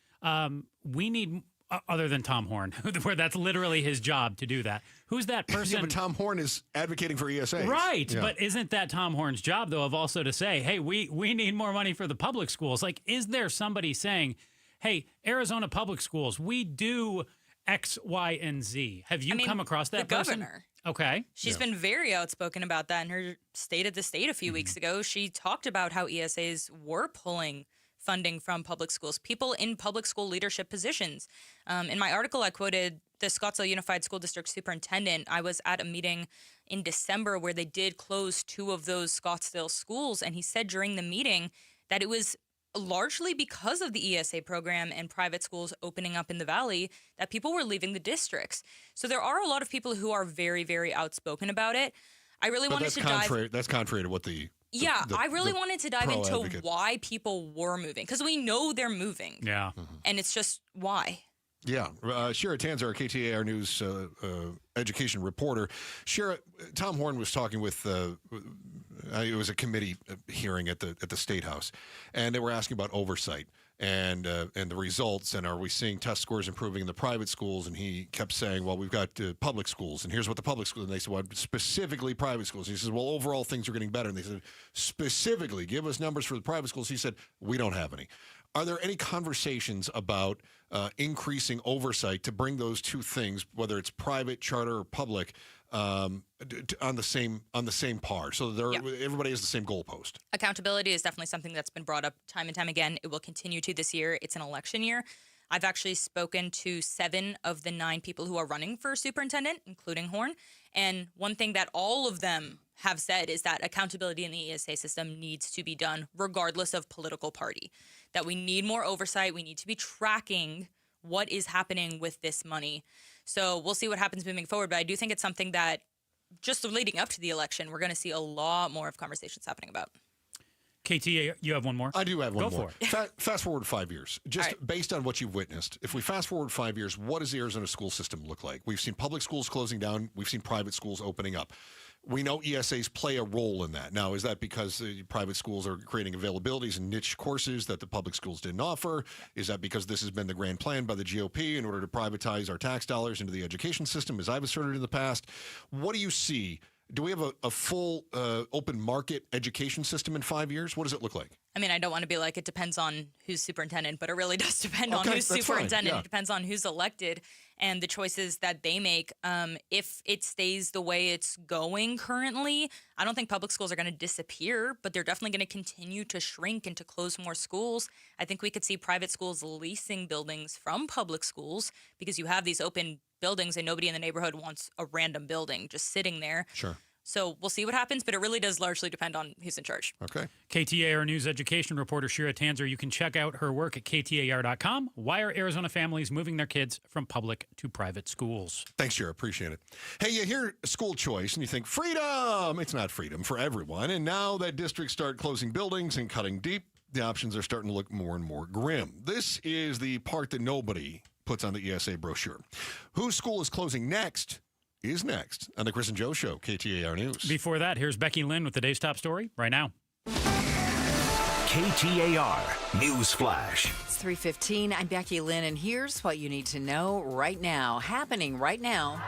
We need, other than Tom Horn, where that's literally his job to do that. Who's that person? Yeah, but Tom Horn is advocating for ESA. Right. Yeah. But isn't that Tom Horn's job, though, of also to say, hey, we need more money for the public schools? Like, is there somebody saying, hey, Arizona public schools, we do X, Y, and Z? Have you come across that person? The governor. Okay. She's been very outspoken about that in her State of the State a few weeks ago. She talked about how ESAs were pulling funding from public schools, people in public school leadership positions. In my article, I quoted the Scottsdale Unified School District superintendent. I was at a meeting in December where they did close 2 of those Scottsdale schools, and he said during the meeting that it was largely because of the ESA program and private schools opening up in the Valley that people were leaving the districts. So there are a lot of people who are very, very outspoken about it. I really wanted to dive... That's contrary to what I really wanted to dive into why people were moving, because we know they're moving. Yeah. And it's just why. Yeah. Shira Tanzer, our KTAR News education reporter. Shira, Tom Horn was talking with, it was a committee hearing at the State House, and they were asking about oversight. and the results, and are we seeing test scores improving in the private schools? And he kept saying, well, we've got public schools, and here's what the public schools, and they said, well, specifically private schools. And he says, well, overall things are getting better. And they said, specifically, give us numbers for the private schools. He said, we don't have any. Are there any conversations about increasing oversight to bring those two things, whether it's private, charter, or public, on the same par, so that everybody has the same goalpost? Accountability is definitely something that's been brought up time and time again. It will continue to this year. It's an election year. I've actually spoken to 7 of the 9 people who are running for superintendent, including Horn. And one thing that all of them have said is that accountability in the ESA system needs to be done regardless of political party, that we need more oversight. We need to be tracking what is happening with this money. So we'll see what happens moving forward. But I do think it's something that just leading up to the election, we're going to see a lot more of conversations happening about. KT, you have one more? I do have one more. Go for it. Fast forward 5 years. Just based on what you've witnessed, if we fast forward 5 years, what does the Arizona school system look like? We've seen public schools closing down. We've seen private schools opening up. We know ESAs play a role in that. Now, is that because the private schools are creating availabilities and niche courses that the public schools didn't offer? Is that because this has been the grand plan by the GOP in order to privatize our tax dollars into the education system, as I've asserted in the past? What do you see? Do we have a full open market education system in 5 years? What does it look like? I mean, I don't want to be like, it depends on who's superintendent, but it really does depend on who's superintendent. It depends on who's elected and the choices that they make. If it stays the way it's going currently, I don't think public schools are going to disappear, but they're definitely going to continue to shrink and to close more schools. I think we could see private schools leasing buildings from public schools because you have these open buildings and nobody in the neighborhood wants a random building just sitting there. Sure. So we'll see what happens, but it really does largely depend on who's in charge. Okay. KTAR News education reporter Shira Tanzer. You can check out her work at KTAR.com. Why are Arizona families moving their kids from public to private schools? Thanks, Shira. Appreciate it. Hey, you hear school choice and you think freedom. It's not freedom for everyone. And now that districts start closing buildings and cutting deep, the options are starting to look more and more grim. This is the part that nobody puts on the ESA brochure. Whose school is closing next is next on the Chris and Joe Show, KTAR News. Before that, here's Becky Lynn with the day's top story right now. KTAR News Flash. It's 3:15. I'm Becky Lynn, and here's what you need to know right now. Happening right now.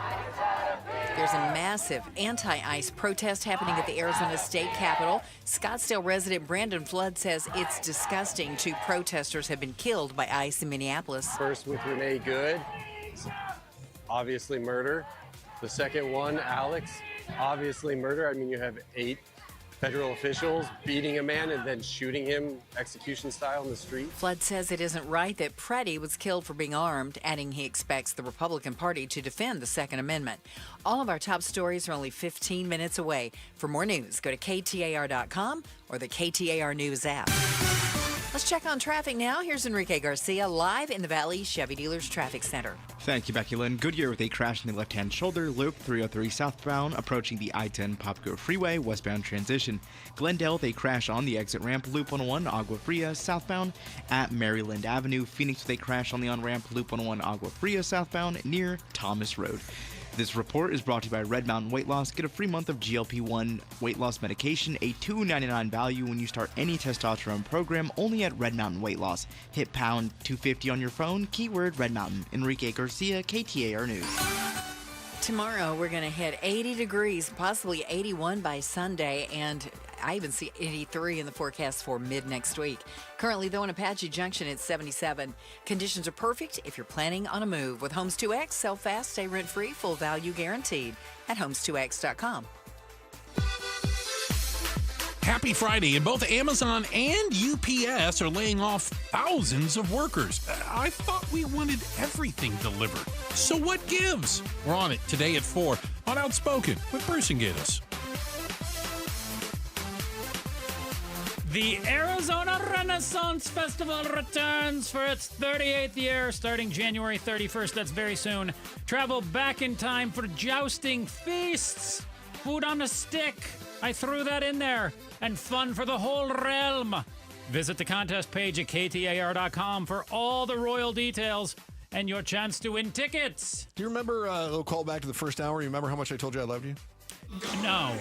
There's a massive anti-ICE protest happening at the Arizona State Capitol. Scottsdale resident Brandon Flood says it's disgusting. 2 protesters have been killed by ICE in Minneapolis. First with Renee Good, obviously murder. The second one, Alex, obviously murder. I mean, you have 8 federal officials beating a man and then shooting him execution style in the street. Flood says it isn't right that Preddy was killed for being armed, adding he expects the Republican Party to defend the Second Amendment. All of our top stories are only 15 minutes away. For more news, go to KTAR.com or the KTAR News app. Let's check on traffic now. Here's Enrique Garcia live in the Valley Chevy Dealers Traffic Center. Thank you, Becky Lynn. Goodyear with a crash in the left-hand shoulder, loop 303 southbound, approaching the I-10 Popco Freeway, westbound transition. Glendale with a crash on the exit ramp, loop 101 Agua Fria southbound at Maryland Avenue. Phoenix with a crash on the on-ramp, loop 101 Agua Fria southbound near Thomas Road. This report is brought to you by Red Mountain Weight Loss. Get a free month of GLP-1 weight loss medication, a $2.99 value when you start any testosterone program, only at Red Mountain Weight Loss. Hit pound 250 on your phone, keyword Red Mountain. Enrique Garcia, KTAR News. Tomorrow, we're going to hit 80 degrees, possibly 81 by Sunday, and I even see 83 in the forecast for mid-next week. Currently, though, in Apache Junction, it's 77. Conditions are perfect if you're planning on a move. With Homes 2X, sell fast, stay rent-free, full value guaranteed at homes2x.com. Happy Friday, and both Amazon and UPS are laying off thousands of workers. I thought we wanted everything delivered. So what gives? We're on it today at 4 on Outspoken with Bruce and Getty. The Arizona Renaissance Festival returns for its 38th year, starting January 31st. That's very soon. Travel back in time for jousting, feasts, food on a stick. I threw that in there. And fun for the whole realm. Visit the contest page at KTAR.com for all the royal details and your chance to win tickets. Do you remember a little call back to the first hour? You remember how much I told you I loved you? No.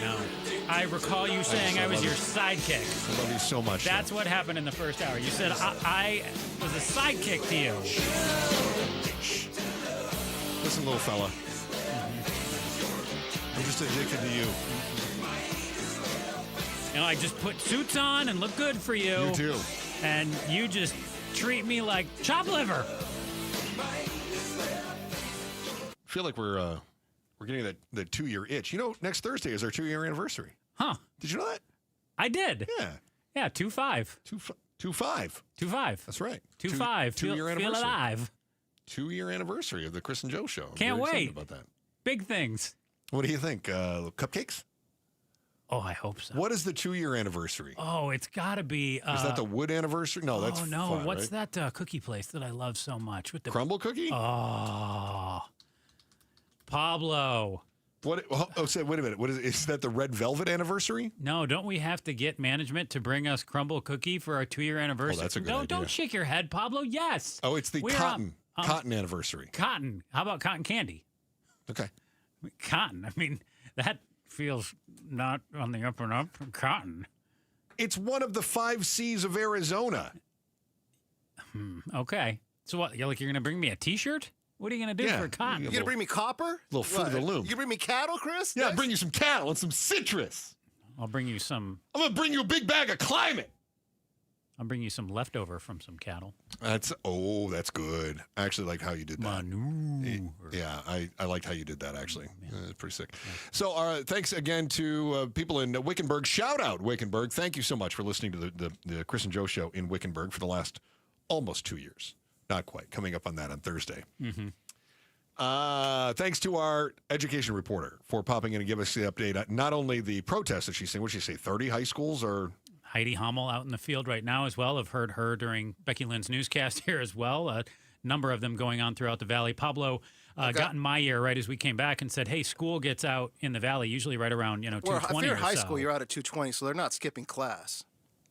No. I recall you saying I was your sidekick. I love you so much. That's what happened in the first hour. You said I was a sidekick to you. Listen, little fella. I'm just addicted to you. You know, I just put suits on and look good for you. You too. And you just treat me like chop liver. I feel like we're getting that 2-year itch. You know, next Thursday is our 2-year anniversary. Huh. Did you know that? I did. Yeah. Yeah, 2-5. 2-5. 2-5. That's right. 2-5. 2-year anniversary. Feel alive. 2-year anniversary of the Chris and Joe Show. I'm Can't very wait. excited about that. Big things. What do you think? Cupcakes? Oh, I hope so. What is the 2-year anniversary? Oh, it's got to be. Is that the wood anniversary? No, that's flat, what's right? that cookie place that I love so much with the Crumble cookie? Oh, Pablo. What? Oh, say, wait a minute. What is that? The red velvet anniversary? No, don't we have to get management to bring us Crumble cookie for our 2-year anniversary? Oh, that's a good idea. Don't shake your head, Pablo. Yes. Oh, it's the cotton anniversary. Cotton. How about cotton candy? Okay. Cotton. I mean, that feels not on the up and up. Cotton. It's one of the 5 C's of Arizona. Okay. So what? You're going to bring me a T-shirt? What are you going to do for cotton? You going to bring me copper? Little fruit of the loom. You bring me cattle, Chris? Yeah, I'll bring you some cattle and some citrus. I'll bring you some. I'm going to bring you a big bag of Climate. I'll bring you some leftover from some cattle. That's good. I actually like how you did that. Yeah, I liked how you did that, actually. It's pretty sick. Yeah. So thanks again to people in Wickenburg. Shout out, Wickenburg. Thank you so much for listening to the Chris and Joe Show in Wickenburg for the last almost 2 years. Not quite. Coming up on that on Thursday. Mm-hmm. Thanks to our education reporter for popping in and give us the update. Not only the protest that she's saying, what did she say, 30 high schools or... Heidi Hummel out in the field right now as well. I've heard her during Becky Lynn's newscast here as well. A number of them going on throughout the Valley. Pablo got in my ear right as we came back and said, hey, school gets out in the Valley usually right around, 2:20 Well, if you're or high so. school, you're out at 2:20, so they're not skipping class.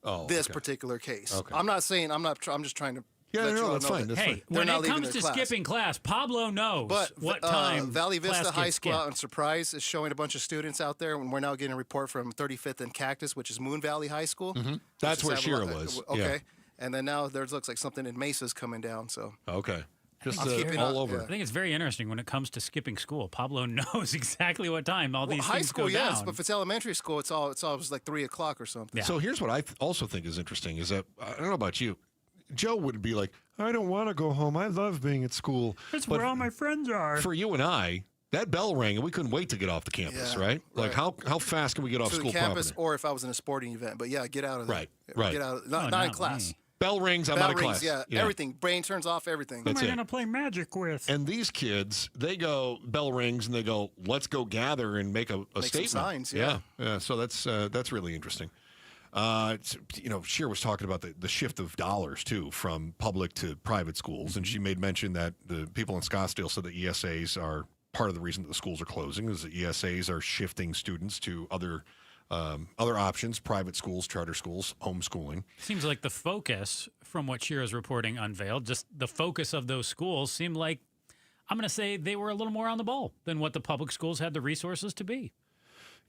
Oh, this particular case. Okay. I'm not saying, I'm just trying to Yeah, let you all that's know fine. that That's Hey, fine. they're when not it leaving comes their to class. skipping class, Pablo knows But what time Valley class Vista High gets School skipped. out in Surprise is showing a bunch of students out there, and we're now getting a report from 35th and Cactus, which is Moon Valley High School. Mm-hmm. That's where Shira was. Okay. Yeah. And then now there looks like something in Mesa's coming down. So Okay. Just I'm keeping all up, over. yeah. I think it's very interesting when it comes to skipping school. Pablo knows exactly what time all these high things school, go down. yes, but if it's elementary school, it's always like 3 o'clock or something. Yeah. So here's what I also think is interesting is that, I don't know about you, Joe would be like, I don't want to go home. I love being at school. That's But where all my friends are. For you and I, that bell rang and we couldn't wait to get off the campus, Yeah, right? Like how fast can we get off to school the campus, property? or if I was in a sporting event. But yeah, get out of there. Right. Get out. Not in class. Bell rings, I'm Bell out of rings, class. yeah, everything. Brain turns off. Everything. That's Who am I it. going to play Magic with? And these kids, they go, bell rings, and they go, let's go gather and make a Make some statement. signs, yeah. So that's really interesting. Sheer was talking about the shift of dollars, too, from public to private schools. And she made mention that the people in Scottsdale said the ESAs are part of the reason that the schools are closing is the ESAs are shifting students to other options, private schools, charter schools, homeschooling. Seems like the focus from what Shira's reporting unveiled, just the focus of those schools seemed like, I'm going to say they were a little more on the ball than what the public schools had the resources to be.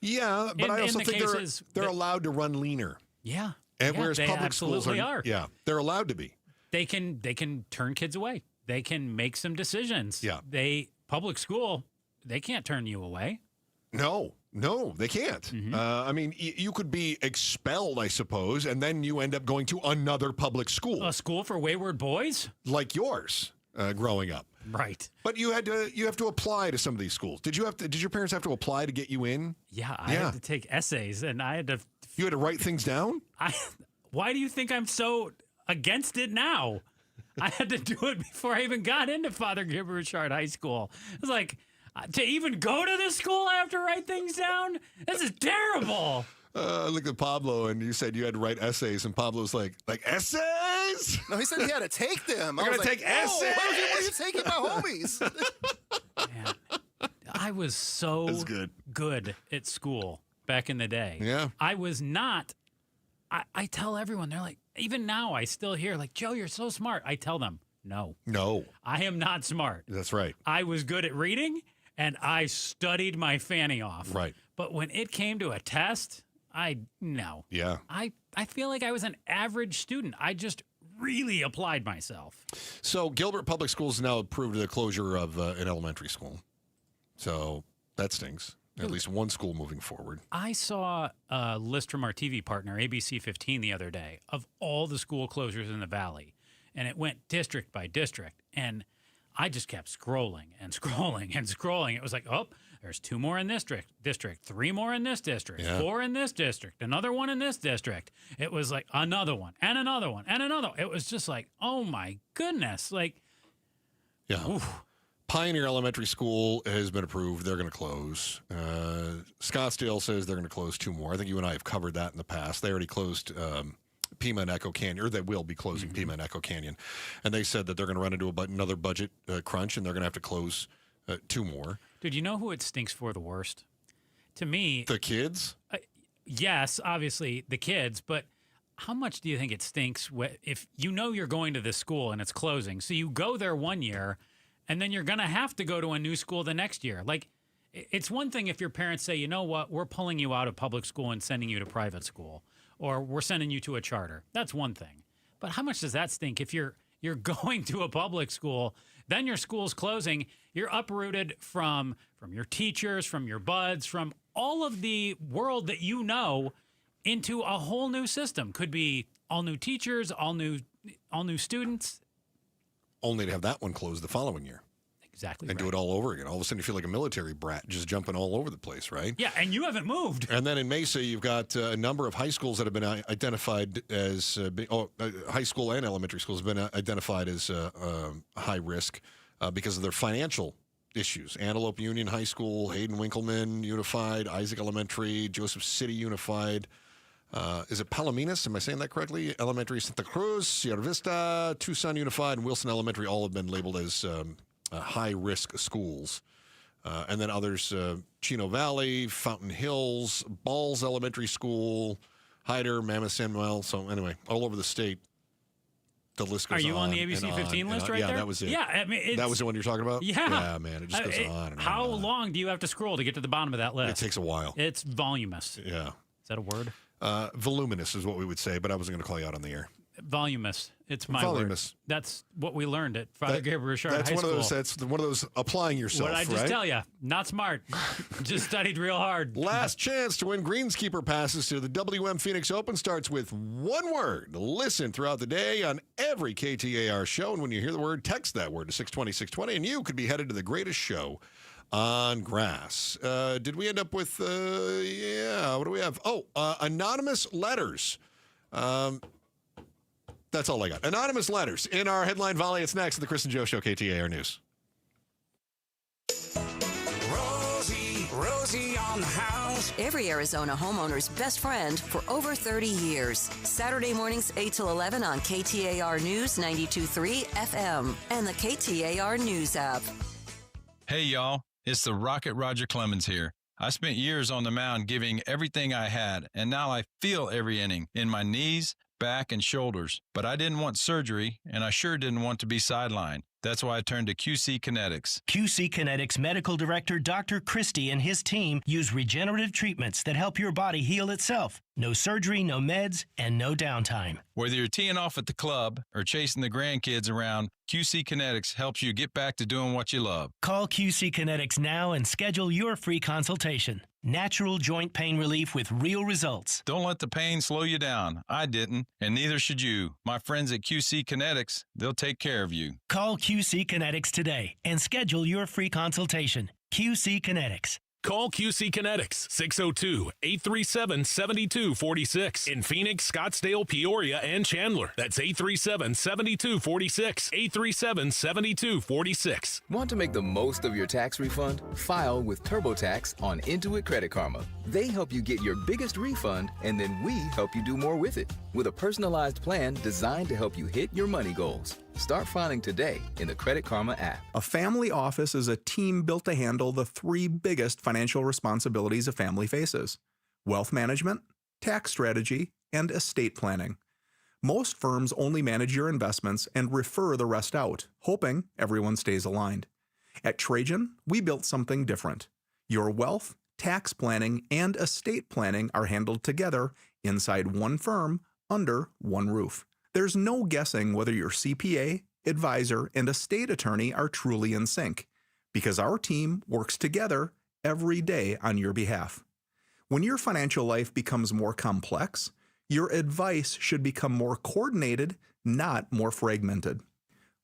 Yeah, but I also think they're that- allowed to run leaner. Yeah. And yeah, whereas they public schools absolutely are. Yeah, they're allowed to be. They can turn kids away. They can make some decisions. Yeah. Public school, they can't turn you away. No, they can't. Mm-hmm. I mean, you could be expelled, I suppose, and then you end up going to another public school. A school for wayward boys? Like yours, growing up. Right. But you have to apply to some of these schools. Did your parents have to apply to get you in? Yeah, I had to take essays, and I had to... You had to write things down? Why do you think I'm so against it now? I had to do it before I even got into Father Gilbert High School. It was like... to even go to this school, I have to write things down? This is terrible. Look at Pablo, and you said you had to write essays, and Pablo's like essays? No, he said he had to take them. I'm I was gonna like, take "Whoa, essays? What are you taking my homies? Man, I was so good at school back in the day. Yeah. I was not. I tell everyone, they're like, even now I still hear, like, Joe, you're so smart. I tell them, no. I am not smart. That's right. I was good at reading, and I studied my fanny off. Right. But when it came to a test, no. Yeah. I feel like I was an average student. I just really applied myself. So Gilbert Public Schools now approved the closure of an elementary school. So that stinks. At least one school moving forward. I saw a list from our TV partner, ABC 15, the other day of all the school closures in the Valley. And it went district by district. And I just kept scrolling and scrolling and scrolling. It was like, oh, there's 2 more in this district, 3 more in this district, 4 in this district, another one in this district. It was like another one and another one and another. It was just like, oh my goodness. Like, yeah. Oof. Pioneer Elementary School has been approved. They're going to close. Scottsdale says they're going to close 2 more. I think you and I have covered that in the past. They already closed Pima and Echo Canyon, or they will be closing Pima and Echo Canyon. And they said that they're going to run into another budget crunch, and they're going to have to close 2 more. Dude, you know who it stinks for the worst? To me. The kids? Yes, obviously the kids, but how much do you think it stinks if you know you're going to this school and it's closing? So you go there 1 year, and then you're going to have to go to a new school the next year. Like, it's one thing if your parents say, you know what, we're pulling you out of public school and sending you to private school, or we're sending you to a charter. That's one thing. But how much does that stink if you're going to a public school, then your school's closing, you're uprooted from your teachers, from your buds, from all of the world that you know into a whole new system. Could be all new teachers, all new students. Only to have that one closed the following year. Exactly. And do it all over again. All of a sudden you feel like a military brat just jumping all over the place, right? Yeah, and you haven't moved. And then in Mesa, you've got a number of high schools that have been identified as, high school and elementary schools have been identified as high risk because of their financial issues. Antelope Union High School, Hayden Winkleman Unified, Isaac Elementary, Joseph City Unified. Is it Palominas? Am I saying that correctly? Elementary, Santa Cruz, Sierra Vista, Tucson Unified, and Wilson Elementary all have been labeled as high-risk schools. And then others, Chino Valley, Fountain Hills, Balls Elementary School, Hyder, Mammoth Samuel. So anyway, all over the state, the list goes on. Are you on the ABC 15 list right there? Yeah, that was it. Yeah, I mean, that was the one you're talking about? Yeah. Yeah, man, it just goes on and how on. long do you have to scroll to get to the bottom of that list? It takes a while. It's voluminous. Yeah. Is that a word? Voluminous is what we would say, but I wasn't going to call you out on the air. Voluminous. It's my Voluminous. word. That's what we learned at Father Gabriel Richard High School. That's one of those applying yourself, What did I just right? tell you? Not smart. Just studied real hard. Last chance to win greenskeeper passes to the WM Phoenix Open starts with one word. Listen throughout the day on every KTAR show, and when you hear the word, text that word to 620-620, and you could be headed to the greatest show on grass. Did we end up with, what do we have? Anonymous letters. That's all I got. Anonymous letters in our headline volley. It's next at the Chris and Joe Show, KTAR News. Rosie on the house. Every Arizona homeowner's best friend for over 30 years. Saturday mornings 8 till 11 on KTAR News 92.3 FM and the KTAR News app. Hey, y'all. It's the Rocket Roger Clemens here. I spent years on the mound giving everything I had, and now I feel every inning in my knees, back, and shoulders. But I didn't want surgery, and I sure didn't want to be sidelined. That's why I turned to QC Kinetics. QC Kinetics Medical Director Dr. Christie and his team use regenerative treatments that help your body heal itself. No surgery, no meds, and no downtime. Whether you're teeing off at the club or chasing the grandkids around, QC Kinetics helps you get back to doing what you love. Call QC Kinetics now and schedule your free consultation. Natural joint pain relief with real results. Don't let the pain slow you down. I didn't, and neither should you. My friends at QC Kinetics, they'll take care of you. Call QC Kinetics today and schedule your free consultation. QC Kinetics. Call QC Kinetics, 602-837-7246. In Phoenix, Scottsdale, Peoria, and Chandler. That's 837-7246. 837-7246. Want to make the most of your tax refund? File with TurboTax on Intuit Credit Karma. They help you get your biggest refund, and then we help you do more with it. With a personalized plan designed to help you hit your money goals. Start filing today in the Credit Karma app. A family office is a team built to handle the 3 biggest financial responsibilities a family faces: wealth management, tax strategy, and estate planning. Most firms only manage your investments and refer the rest out, hoping everyone stays aligned. At Trajan, we built something different. Your wealth tax planning, and estate planning are handled together inside one firm under one roof. There's no guessing whether your CPA, advisor, and estate attorney are truly in sync, because our team works together every day on your behalf. When your financial life becomes more complex, your advice should become more coordinated, not more fragmented.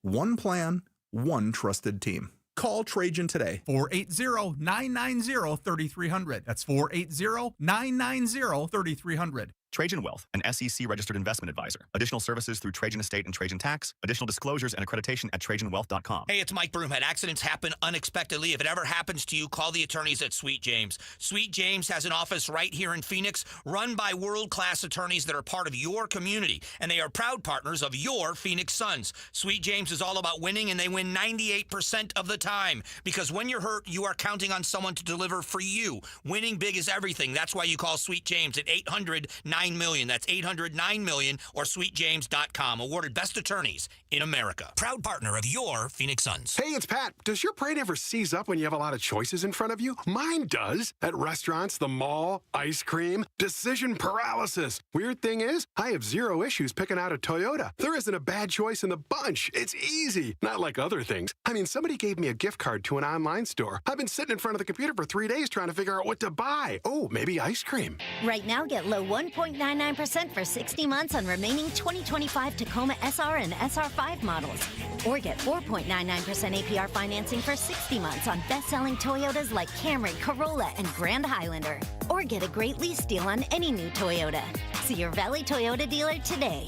One plan, one trusted team. Call Trajan today. 480-990-3300. That's 480-990-3300. Trajan Wealth, an SEC-registered investment advisor. Additional services through Trajan Estate and Trajan Tax. Additional disclosures and accreditation at TrajanWealth.com. Hey, it's Mike Broomhead. Accidents happen unexpectedly. If it ever happens to you, call the attorneys at Sweet James. Sweet James has an office right here in Phoenix, run by world-class attorneys that are part of your community, and they are proud partners of your Phoenix Suns. Sweet James is all about winning, and they win 98% of the time, because when you're hurt, you are counting on someone to deliver for you. Winning big is everything. That's why you call Sweet James at 800-9 million. That's 800-9 million or sweetjames.com. Awarded best attorneys in America. Proud partner of your Phoenix Suns. Hey, it's Pat. Does your brain ever seize up when you have a lot of choices in front of you? Mine does. At restaurants, the mall, ice cream, decision paralysis. Weird thing is, I have zero issues picking out a Toyota. There isn't a bad choice in the bunch. It's easy. Not like other things. I mean, somebody gave me a gift card to an online store. I've been sitting in front of the computer for 3 days trying to figure out what to buy. Oh, maybe ice cream. Right now, get low 1.99% for 60 months on remaining 2025 Tacoma SR and SR5 models. Or get 4.99% APR financing for 60 months on best-selling Toyotas like Camry, Corolla, and Grand Highlander. Or get a great lease deal on any new Toyota. See your Valley Toyota dealer today.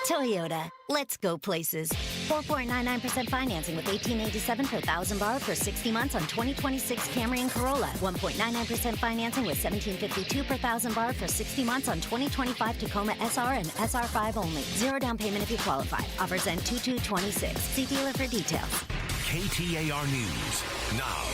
Toyota, let's go places. 4.99% financing with $1,887 per thousand borrowed for 60 months on 2026 Camry and Corolla. 1.99% financing with $1,752 per thousand borrowed for 60 months on 2025 Tacoma SR and SR5 only. Zero down payment if you qualify. Offers end 2/2/26. See dealer for details. KTAR News now.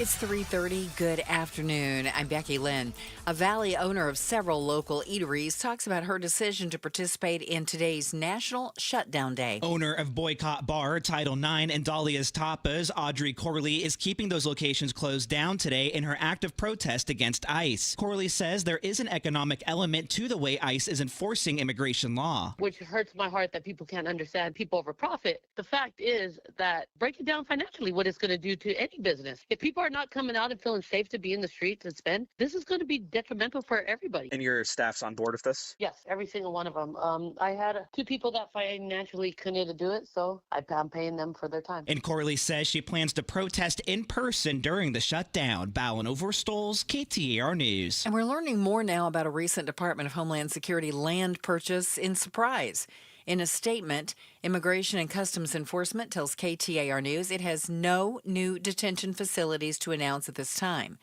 It's 3:30. Good afternoon. I'm Becky Lynn. A Valley owner of several local eateries talks about her decision to participate in today's National Shutdown Day. Owner of Boycott Bar, Title IX, and Dahlia's Tapas, Audrey Corley, is keeping those locations closed down today in her active protest against ICE. Corley says there is an economic element to the way ICE is enforcing immigration law. Which hurts my heart that people can't understand people over profit. The fact is that break it down financially, what it's going to do to any business. If people are not coming out and feeling safe to be in the streets and spend, this is going to be detrimental for everybody. And your staff's on board with this? Yes, every single one of them. I had 2 people that financially couldn't do it, so I'm paying them for their time. And Corley says she plans to protest in person during the shutdown. Ballin Overstoles, KTAR News. And we're learning more now about a recent Department of Homeland Security land purchase in Surprise. In a statement, Immigration and Customs Enforcement tells KTAR News it has no new detention facilities to announce at this time.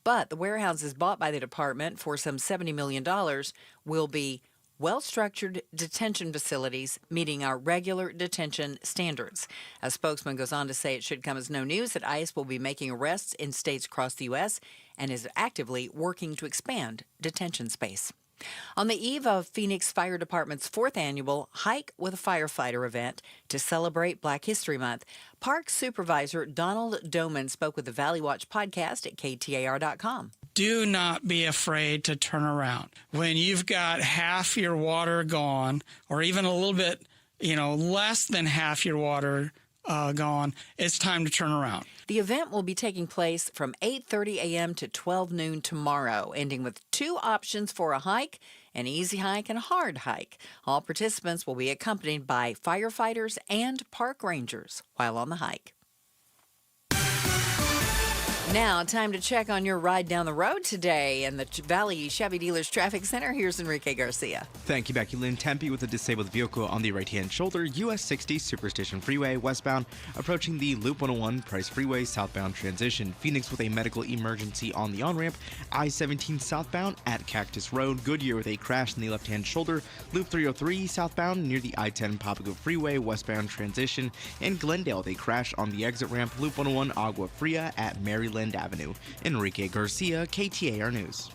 But the warehouses bought by the department for some $70 million will be well-structured detention facilities meeting our regular detention standards. A spokesman goes on to say it should come as no news that ICE will be making arrests in states across the U.S. and is actively working to expand detention space. On the eve of Phoenix Fire Department's 4th annual Hike with a Firefighter event to celebrate Black History Month, Park Supervisor Donald Doman spoke with the Valley Watch podcast at KTAR.com. Do not be afraid to turn around. When you've got half your water gone, or even a little bit, less than half your water gone, it's time to turn around. The event will be taking place from 8:30 a.m. to 12 noon tomorrow, ending with 2 options for a hike, an easy hike and a hard hike. All participants will be accompanied by firefighters and park rangers while on the hike. Now, time to check on your ride down the road today. In the Valley Chevy Dealers Traffic Center, here's Enrique Garcia. Thank you, Becky Lynn. Tempe with a disabled vehicle on the right-hand shoulder, US 60 Superstation Freeway westbound, approaching the Loop 101 Price Freeway southbound transition. Phoenix with a medical emergency on the on-ramp, I-17 southbound at Cactus Road. Goodyear with a crash in the left-hand shoulder, Loop 303 southbound near the I-10 Papago Freeway westbound transition. And Glendale with a crash on the exit ramp, Loop 101 Agua Fria at Maryland Avenue. Enrique Garcia, KTAR News.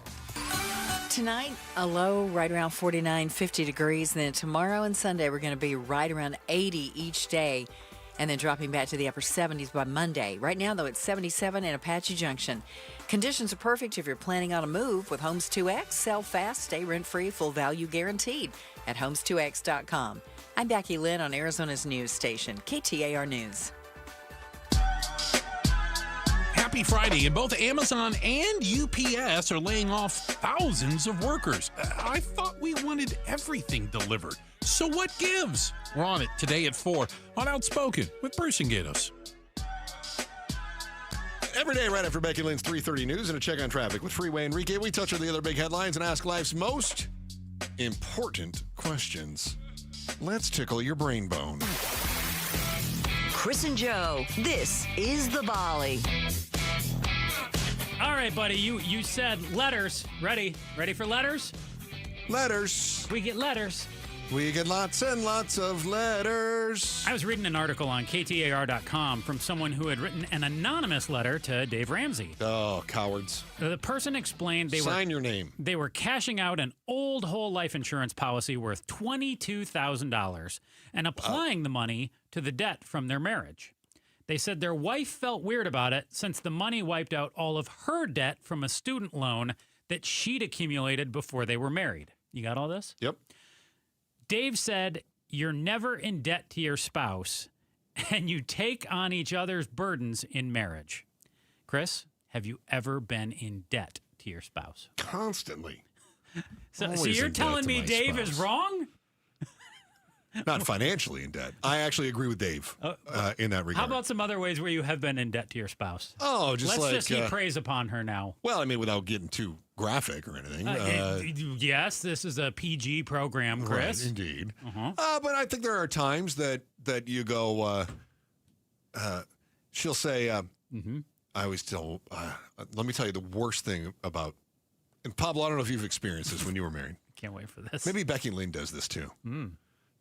Tonight, a low right around 49, 50 degrees. And then tomorrow and Sunday, we're going to be right around 80 each day. and then dropping back to the upper 70s by Monday. Right now, though, it's 77 in Apache Junction. Conditions are perfect if you're planning on a move with Homes 2X. Sell fast, stay rent-free, full value guaranteed at homes2x.com. I'm Becky Lynn on Arizona's news station, KTAR News. Happy Friday, and both Amazon and UPS are laying off thousands of workers. I thought we wanted everything delivered. So what gives? We're on it today at 4 on Outspoken with Bruce and Gatos. Every day right after Becky Lynn's 3:30 news and a check on traffic with Freeway Enrique, we touch on the other big headlines and ask life's most important questions. Let's tickle your brain bone. Chris and Joe, this is The Volley. All right, buddy, you said letters. Ready for letters? Letters. We get letters. We get lots and lots of letters. I was reading an article on KTAR.com from someone who had written an anonymous letter to Dave Ramsey. Oh, cowards. The person explained Sign your name. They were cashing out an old whole life insurance policy worth $22,000 and applying the money to the debt from their marriage. They said their wife felt weird about it since the money wiped out all of her debt from a student loan that she'd accumulated before they were married. You got all this? Yep. Dave said, you're never in debt to your spouse, and you take on each other's burdens in marriage. Chris, have you ever been in debt to your spouse? Constantly. So you're telling me Dave is wrong? Not financially in debt. I actually agree with Dave in that regard. How about some other ways where you have been in debt to your spouse? Oh, Let's just heap praise upon her now. Well, I mean, without getting too graphic or anything. Yes, this is a PG program, Chris. Right, indeed. Uh-huh. But I think there are times that you go, she'll say, I always tell, let me tell you the worst thing about, and Pablo, I don't know if you've experienced this when you were married. Can't wait for this. Maybe Becky Lynn does this too. Mm.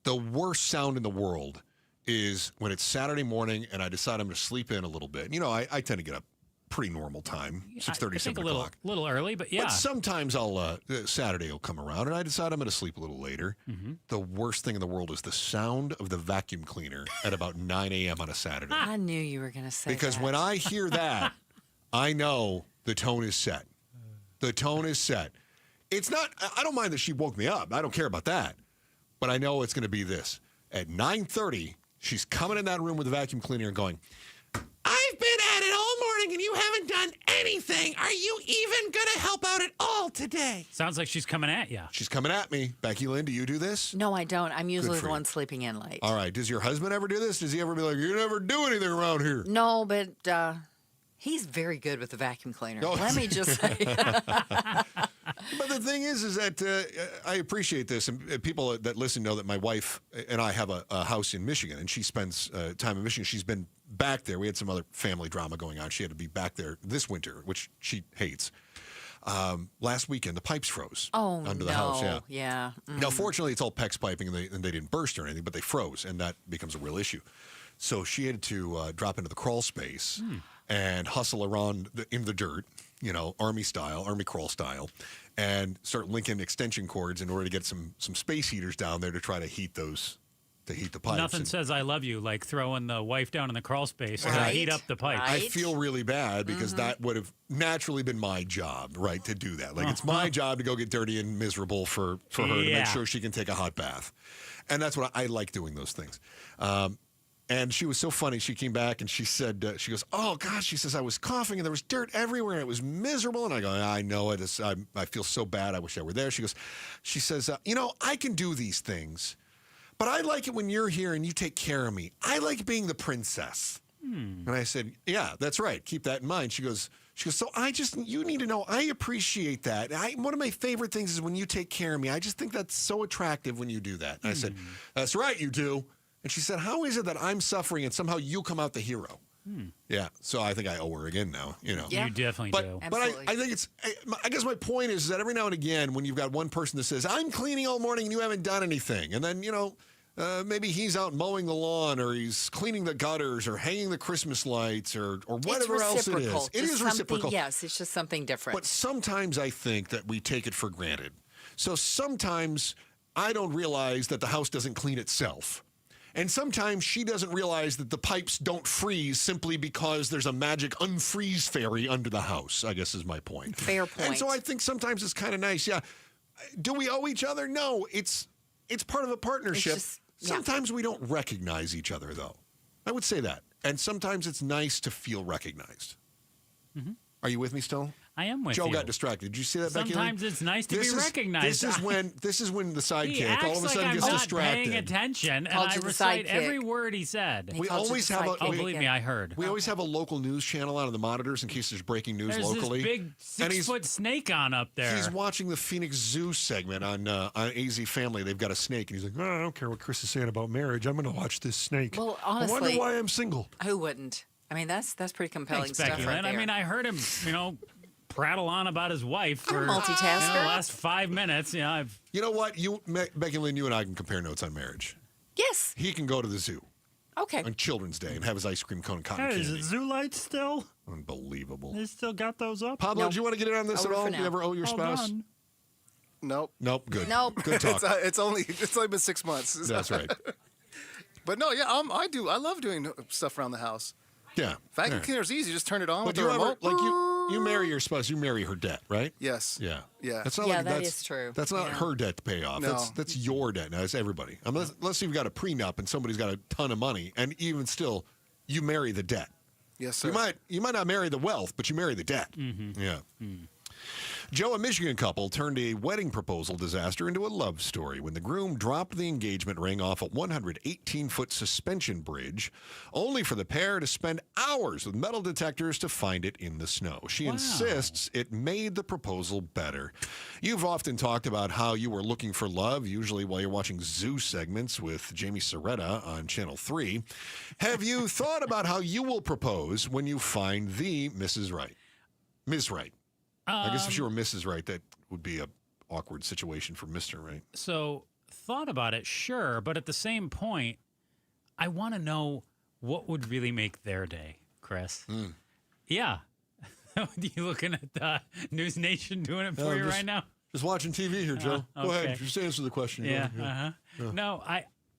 The worst sound in the world is when it's Saturday morning and I decide I'm going to sleep in a little bit. You know, I tend to get up pretty normal time, 6:30, 7 o'clock. A little early, but yeah. But sometimes Saturday will come around and I decide I'm going to sleep a little later. Mm-hmm. The worst thing in the world is the sound of the vacuum cleaner at about 9 a.m. on a Saturday. I knew you were going to say Because that. when I hear that, I know the tone is set. The tone is set. It's not, I don't mind that she woke me up. I don't care about that. But I know it's going to be this. At 9:30, she's coming in that room with the vacuum cleaner and going, I've been at it all morning and you haven't done anything. Are you even going to help out at all today? Sounds like she's coming at you. She's coming at me. Becky Lynn, do you do this? No, I don't. I'm usually for the you. one sleeping in late. All right. Does your husband ever do this? Does he ever be like, you never do anything around here? No, but he's very good with the vacuum cleaner. Oh. Let me just say. But the thing is that I appreciate this, and people that listen know that my wife and I have a house in Michigan, and she spends time in Michigan. She's been back there. We had some other family drama going on. She had to be back there this winter, which she hates. Last weekend, the pipes froze under the house. Yeah. Now, fortunately, it's all PEX piping, and they didn't burst or anything, but they froze, and that becomes a real issue. So she had to drop into the crawl space and hustle around in the dirt, you know, army crawl style, and start linking extension cords in order to get some space heaters down there to try to heat the pipes. Nothing says I love you like throwing the wife down in the crawl space to Right. heat up the pipe. Right. I feel really bad because that would have naturally been my job, right, to do that. Like, it's my job to go get dirty and miserable for her to make sure she can take a hot bath. And that's what I like, doing those things. And she was so funny. She came back and she said, she goes, oh, gosh, she says, I was coughing and there was dirt everywhere and it was miserable. And I go, I know it. I feel so bad. I wish I were there. She says, you know, I can do these things, but I like it when you're here and you take care of me. I like being the princess. And I said, yeah, that's right. Keep that in mind. She goes, so you need to know, I appreciate that. One of my favorite things is when you take care of me. I just think that's so attractive when you do that. And I said, that's right, you do. And she said, how is it that I'm suffering and somehow you come out the hero? Yeah, so I think I owe her again now, you know. Yeah. You definitely do. But I think I guess my point is that every now and again when you've got one person that says, I'm cleaning all morning and you haven't done anything. And then, you know, maybe he's out mowing the lawn or he's cleaning the gutters or hanging the Christmas lights or whatever else it is. It is reciprocal. Yes, it's just something different. But sometimes I think that we take it for granted. So sometimes I don't realize that the house doesn't clean itself. And sometimes she doesn't realize that the pipes don't freeze simply because there's a magic unfreeze fairy under the house, I guess is my point. Fair point. And so I think sometimes it's kind of nice. Yeah. Do we owe each other? No, it's part of a partnership. Sometimes we don't recognize each other, though. I would say that. And sometimes it's nice to feel recognized. Mm-hmm. Are you with me still? I am with Joe you. got distracted. Did you see that, Becky? Sometimes it's nice to be recognized. This is when the sidekick all of a sudden I'm gets not distracted. paying attention, and Called I you the recite sidekick. every word he said. We always have a. Oh, believe me, I heard. We always have a local news channel out of the monitors in case there's breaking news There's locally. this big 6-foot snake on up there. He's watching the Phoenix Zoo segment on AZ Family. They've got a snake, and he's like, I don't care what Chris is saying about marriage. I'm going to watch this snake. Well, honestly, I wonder why I'm single. Who wouldn't? I mean, that's pretty compelling Thanks, stuff Becky right Lynn. there. I mean, I heard him, prattle on about his wife for multitasker. the last 5 minutes. You know what? Becky Lynn, you and I can compare notes on marriage. Yes. He can go to the zoo. Okay. On Children's Day and have his ice cream cone and cotton Hey, candy. is it Zoo Lights still? Unbelievable. They still got those up? Pablo, do you want to get in on this at all? for Do you now. ever owe your spouse? Done. Nope. Nope. Good. Nope. Good talk. It's only been 6 months. That's right. But no, yeah, I do. I love doing stuff around the house. Yeah. Vacuum cleaner's easy. Just turn it on with But the do you ever, remote. you marry your spouse, you marry her debt, right? Yes. Yeah. Yeah. That's not Yeah, like that that's is true. That's not Yeah. her debt to pay off. No. That's your debt. Now it's everybody. Unless you've got a prenup and somebody's got a ton of money, and even still, you marry the debt. Yes, sir. You might not marry the wealth, but you marry the debt. Mm-hmm. Yeah. Joe, a Michigan couple turned a wedding proposal disaster into a love story when the groom dropped the engagement ring off a 118-foot suspension bridge, only for the pair to spend hours with metal detectors to find it in the snow. She insists it made the proposal better. You've often talked about how you were looking for love, usually while you're watching zoo segments with Jamie Soretta on Channel 3. Have you thought about how you will propose when you find the Mrs. Right? Ms. Right. I guess if she were Mrs. Right, that would be a awkward situation for Mr. Right. So, thought about it, sure, but at the same point, I want to know what would really make their day, Chris. Yeah. You looking at News Nation doing it for you right now? Just watching TV here, Joe. Go okay. ahead. Just answer the question. Yeah. Yeah. No,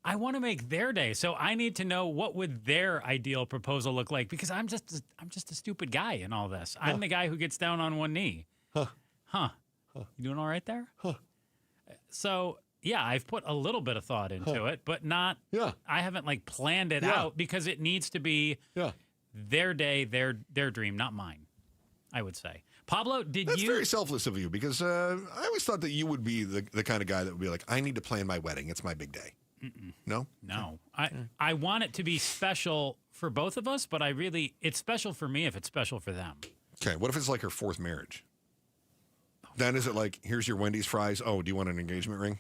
I want to make their day, so I need to know what would their ideal proposal look like, because I'm just a stupid guy in all this. I'm the guy who gets down on one knee. Huh. You doing all right there? So yeah, I've put a little bit of thought into it, but not. Yeah. I haven't planned it out because it needs to be. Their day, their dream, not mine. I would say. Pablo, That's very selfless of you, because I always thought that you would be the kind of guy that would be like, I need to plan my wedding. It's my big day. No? No. I want it to be special for both of us, but it's special for me if it's special for them. Okay, what if it's like her fourth marriage? Then is it like, here's your Wendy's fries. Oh, do you want an engagement ring?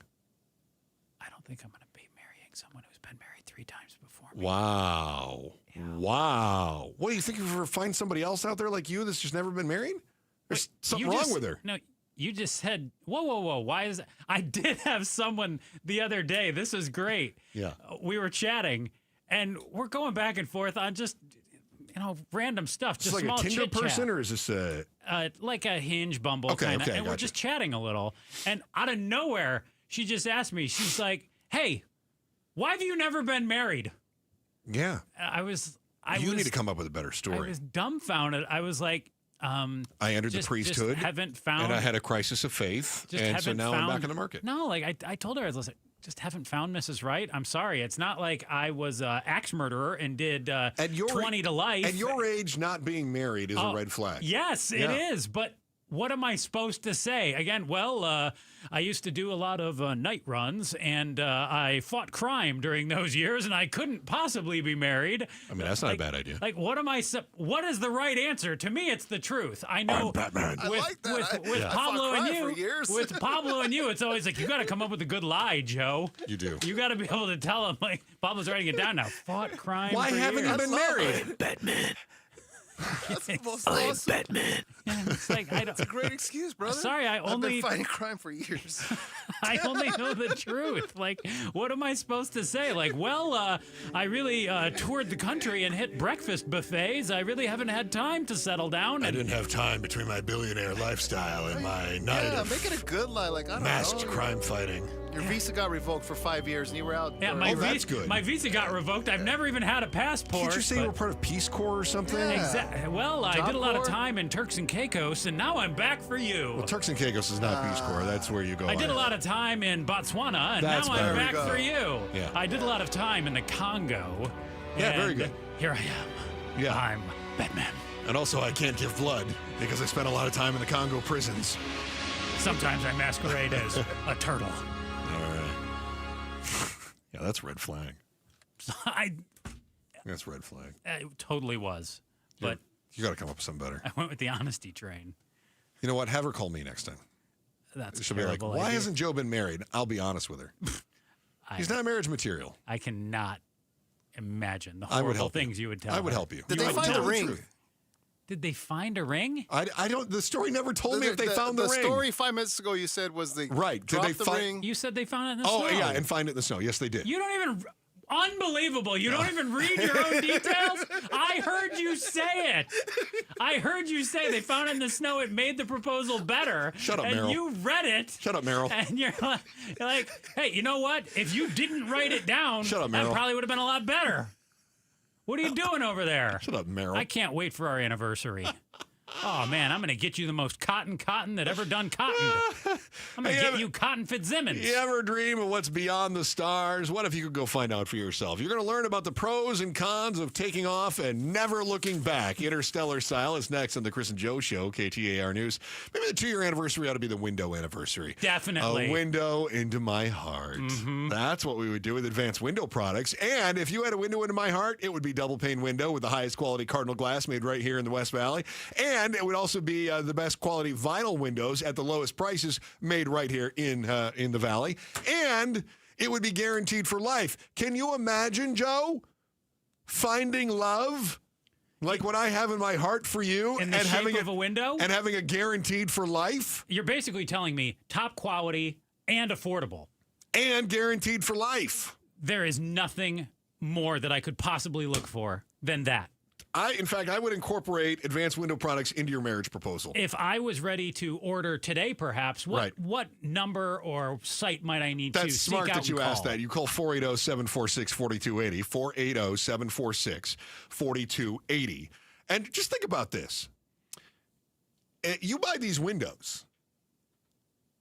I don't think I'm going to be marrying someone who's been married 3 times before. Wow. Yeah. Wow. What, do you think if we find somebody else out there like you that's just never been married? There's something wrong with her. No, you just said, whoa. Why is that? I did have someone the other day. This was great. Yeah. We were chatting, and we're going back and forth on just, random stuff. Just Just like small a Tinder chit-chat. person, or is this like a Hinge, Bumble kind of. And we're gotcha. just chatting a little. And out of nowhere, she just asked me, she's like, hey, why have you never been married? Yeah. You need to come up with a better story. I was dumbfounded. I was like, I entered the priesthood, just haven't found, and I had a crisis of faith, and so now I'm back in the market. No, I told her, I was like, just haven't found Mrs. Right. I'm sorry. It's not like I was an axe murderer and did 20 to life. At your age, not being married is a red flag. Yes, it is. But what am I supposed to say? Again, I used to do a lot of night runs, and I fought crime during those years, and I couldn't possibly be married. I mean, that's not a bad idea. What is the right answer? To me, it's the truth. I know. I'm Batman. With Pablo and you, with Pablo and you, it's always like, you got to come up with a good lie, Joe. You do. You got to be able to tell him, like, Pablo's writing it down now. Fought crime. Why for haven't years. you been married? I'm Batman. That's the most I'm awesome. Batman. It's like, That's a great excuse, brother. Sorry, I've been fighting crime for years. I only know the truth. Like, what am I supposed to say? Like, I really toured the country and hit breakfast buffets. I really haven't had time to settle down. I didn't have time between my billionaire lifestyle and my night of make it a good lie. Like, I don't masked know. crime fighting. Your visa got revoked for 5 years, and you were out. Yeah, that's good. My visa got revoked. I've never even had a passport. Can't you say you were part of Peace Corps or something? Yeah. Exactly. Well, I Job did a lot of Corps? time in Turks and Caicos, and now I'm back for you. Well, Turks and Caicos is not Peace Corps. That's where you go. I did a lot of time in Botswana, and That's now I'm better. back There we go. for you. Yeah. I did a lot of time in the Congo. Yeah, and very good. Here I am. Yeah. I'm Batman. And also, I can't give blood because I spent a lot of time in the Congo prisons. Sometimes I masquerade as a turtle. All right. Yeah, that's red flag. That's red flag. It totally was. But You got to come up with something better. I went with the honesty train. You know what? Have her call me next time. That's She'll be like, terrible why idea. hasn't Joe been married? I'll be honest with her. He's not marriage material. I cannot imagine the I would horrible help you. things you would tell I would her. help you. Did You they would find tell the ring? truth. Did they find a ring? I don't. The story never told me if they found the ring. The story 5 minutes ago you said was they Right. Did dropped they the find? ring. You said they found it in the Oh snow. yeah, and find it in the snow. Yes, they did. You don't even. Unbelievable. You don't even read your own details? I heard you say it. I heard you say they found it in the snow. It made the proposal better. Shut up, and Meryl. you read it. Shut up, Meryl. And you're like, hey, you know what? If you didn't write it down, Shut up, that Meryl. probably would have been a lot better. What are you doing over there? Shut up, Meryl. I can't wait for our anniversary. Oh, man, I'm going to get you the most cotton that ever done cottoned. I'm going to get you Cotton Fitzsimmons. You ever dream of what's beyond the stars? What if you could go find out for yourself? You're going to learn about the pros and cons of taking off and never looking back. Interstellar Style is next on the Chris and Joe Show, KTAR News. Maybe the 2-year anniversary ought to be the window anniversary. Definitely. A window into my heart. Mm-hmm. That's what we would do with advanced window products. And if you had a window into my heart, it would be double pane window with the highest quality cardinal glass made right here in the West Valley. And it would also be the best quality vinyl windows at the lowest prices made right here in the Valley. And it would be guaranteed for life. Can you imagine, Joe, finding love like what I have in my heart for you In the and shape having of a window? and having a guaranteed for life? You're basically telling me top quality and affordable. And guaranteed for life. There is nothing more that I could possibly look for than that. In fact, I would incorporate advanced window products into your marriage proposal. If I was ready to order today, perhaps, what number or site might I need to That's seek smart out that you and call? asked that. You call 480-746-4280, 480-746-4280. And just think about this. You buy these windows.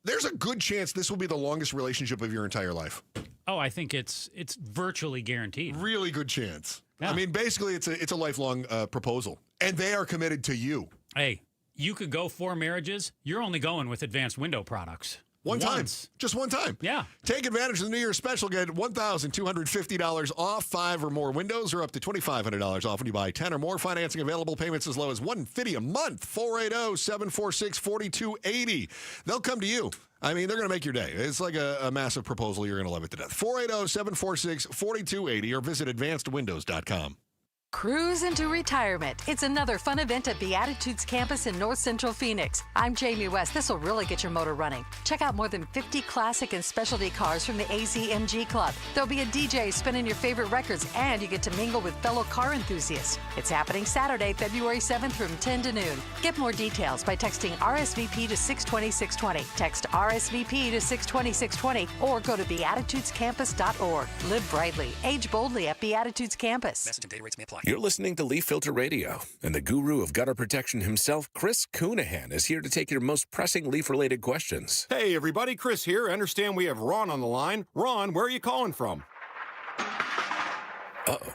There's a good chance this will be the longest relationship of your entire life. Oh, I think it's virtually guaranteed. Really good chance. Yeah. I mean, basically, it's a lifelong proposal, and they are committed to you. Hey, you could go 4 marriages. You're only going with advanced window products. One time. Just one time. Yeah. Take advantage of the New Year's special. Get $1,250 off. 5 or more windows, or up to $2,500 off when you buy 10 or more. Financing available. Payments as low as $150 a month. 480-746-4280. They'll come to you. I mean, they're going to make your day. It's like a massive proposal. You're going to love it to death. 480-746-4280 or visit advancedwindows.com. Cruise into retirement. It's another fun event at Beatitudes campus in North Central Phoenix. I'm Jamie West. This will really get your motor running. Check out more than 50 classic and specialty cars from the AZMG Club. There'll be a DJ spinning your favorite records, and you get to mingle with fellow car enthusiasts. It's happening Saturday, February 7th from 10 to noon. Get more details by texting RSVP to 620-620. Text RSVP to 620-620 or go to beatitudescampus.org. Live brightly. Age boldly at Beatitudes Campus. Message and data rates may apply. You're listening to Leaf Filter Radio, and the guru of gutter protection himself, Chris Coonahan, is here to take your most pressing leaf-related questions. Hey, everybody, Chris here. I understand we have Ron on the line. Ron, where are you calling from? Uh-oh.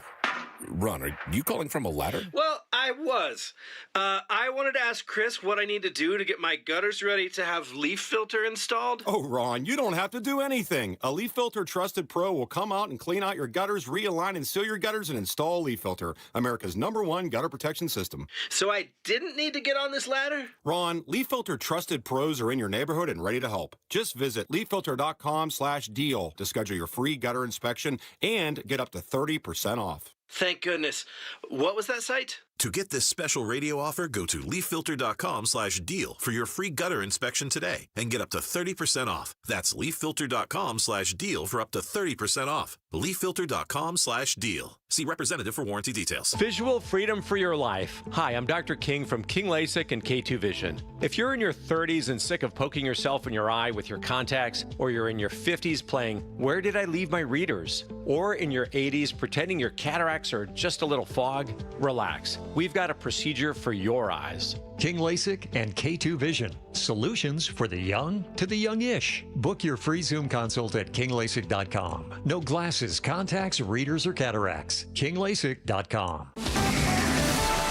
Ron, are you calling from a ladder? Well, I was. I wanted to ask Chris what I need to do to get my gutters ready to have leaf filter installed. Oh, Ron, you don't have to do anything. A Leaf Filter Trusted Pro will come out and clean out your gutters, realign and seal your gutters, and install Leaf Filter, America's #1 gutter protection system. So I didn't need to get on this ladder? Ron, Leaf Filter Trusted Pros are in your neighborhood and ready to help. Just visit leaffilter.com/deal to schedule your free gutter inspection and get up to 30% off. Thank goodness. What was that site? To get this special radio offer, go to leaffilter.com/deal for your free gutter inspection today and get up to 30% off. That's leaffilter.com/deal for up to 30% off. leaffilter.com/deal. See representative for warranty details. Visual freedom for your life. Hi, I'm Dr. King from King LASIK and K2 Vision. If you're in your 30s and sick of poking yourself in your eye with your contacts, or you're in your 50s playing, "Where did I leave my readers?" or in your 80s pretending your cataracts are just a little fog, relax. We've got a procedure for your eyes. King LASIK and K2 Vision. Solutions for the young to the youngish. Book your free Zoom consult at kinglasik.com. No glasses, contacts, readers, or cataracts. kinglasik.com.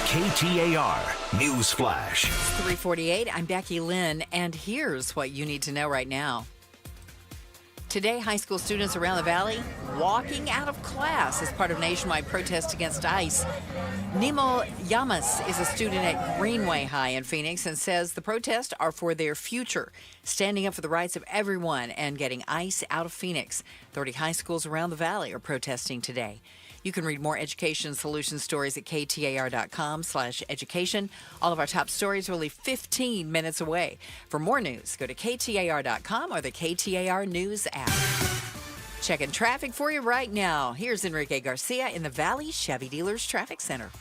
KTAR News Flash. 3:48. I'm Becky Lynn, and here's what you need to know right now. Today, high school students around the valley walking out of class as part of nationwide protest against ICE. Nemo Yamas is a student at Greenway High in Phoenix and says the protests are for their future, standing up for the rights of everyone and getting ICE out of Phoenix. 30 high schools around the valley are protesting today. You can read more education solution stories at KTAR.com/education. All of our top stories are only 15 minutes away. For more news, go to KTAR.com or the KTAR News app. Checking traffic for you right now. Here's Enrique Garcia in the Valley Chevy Dealers Traffic Center.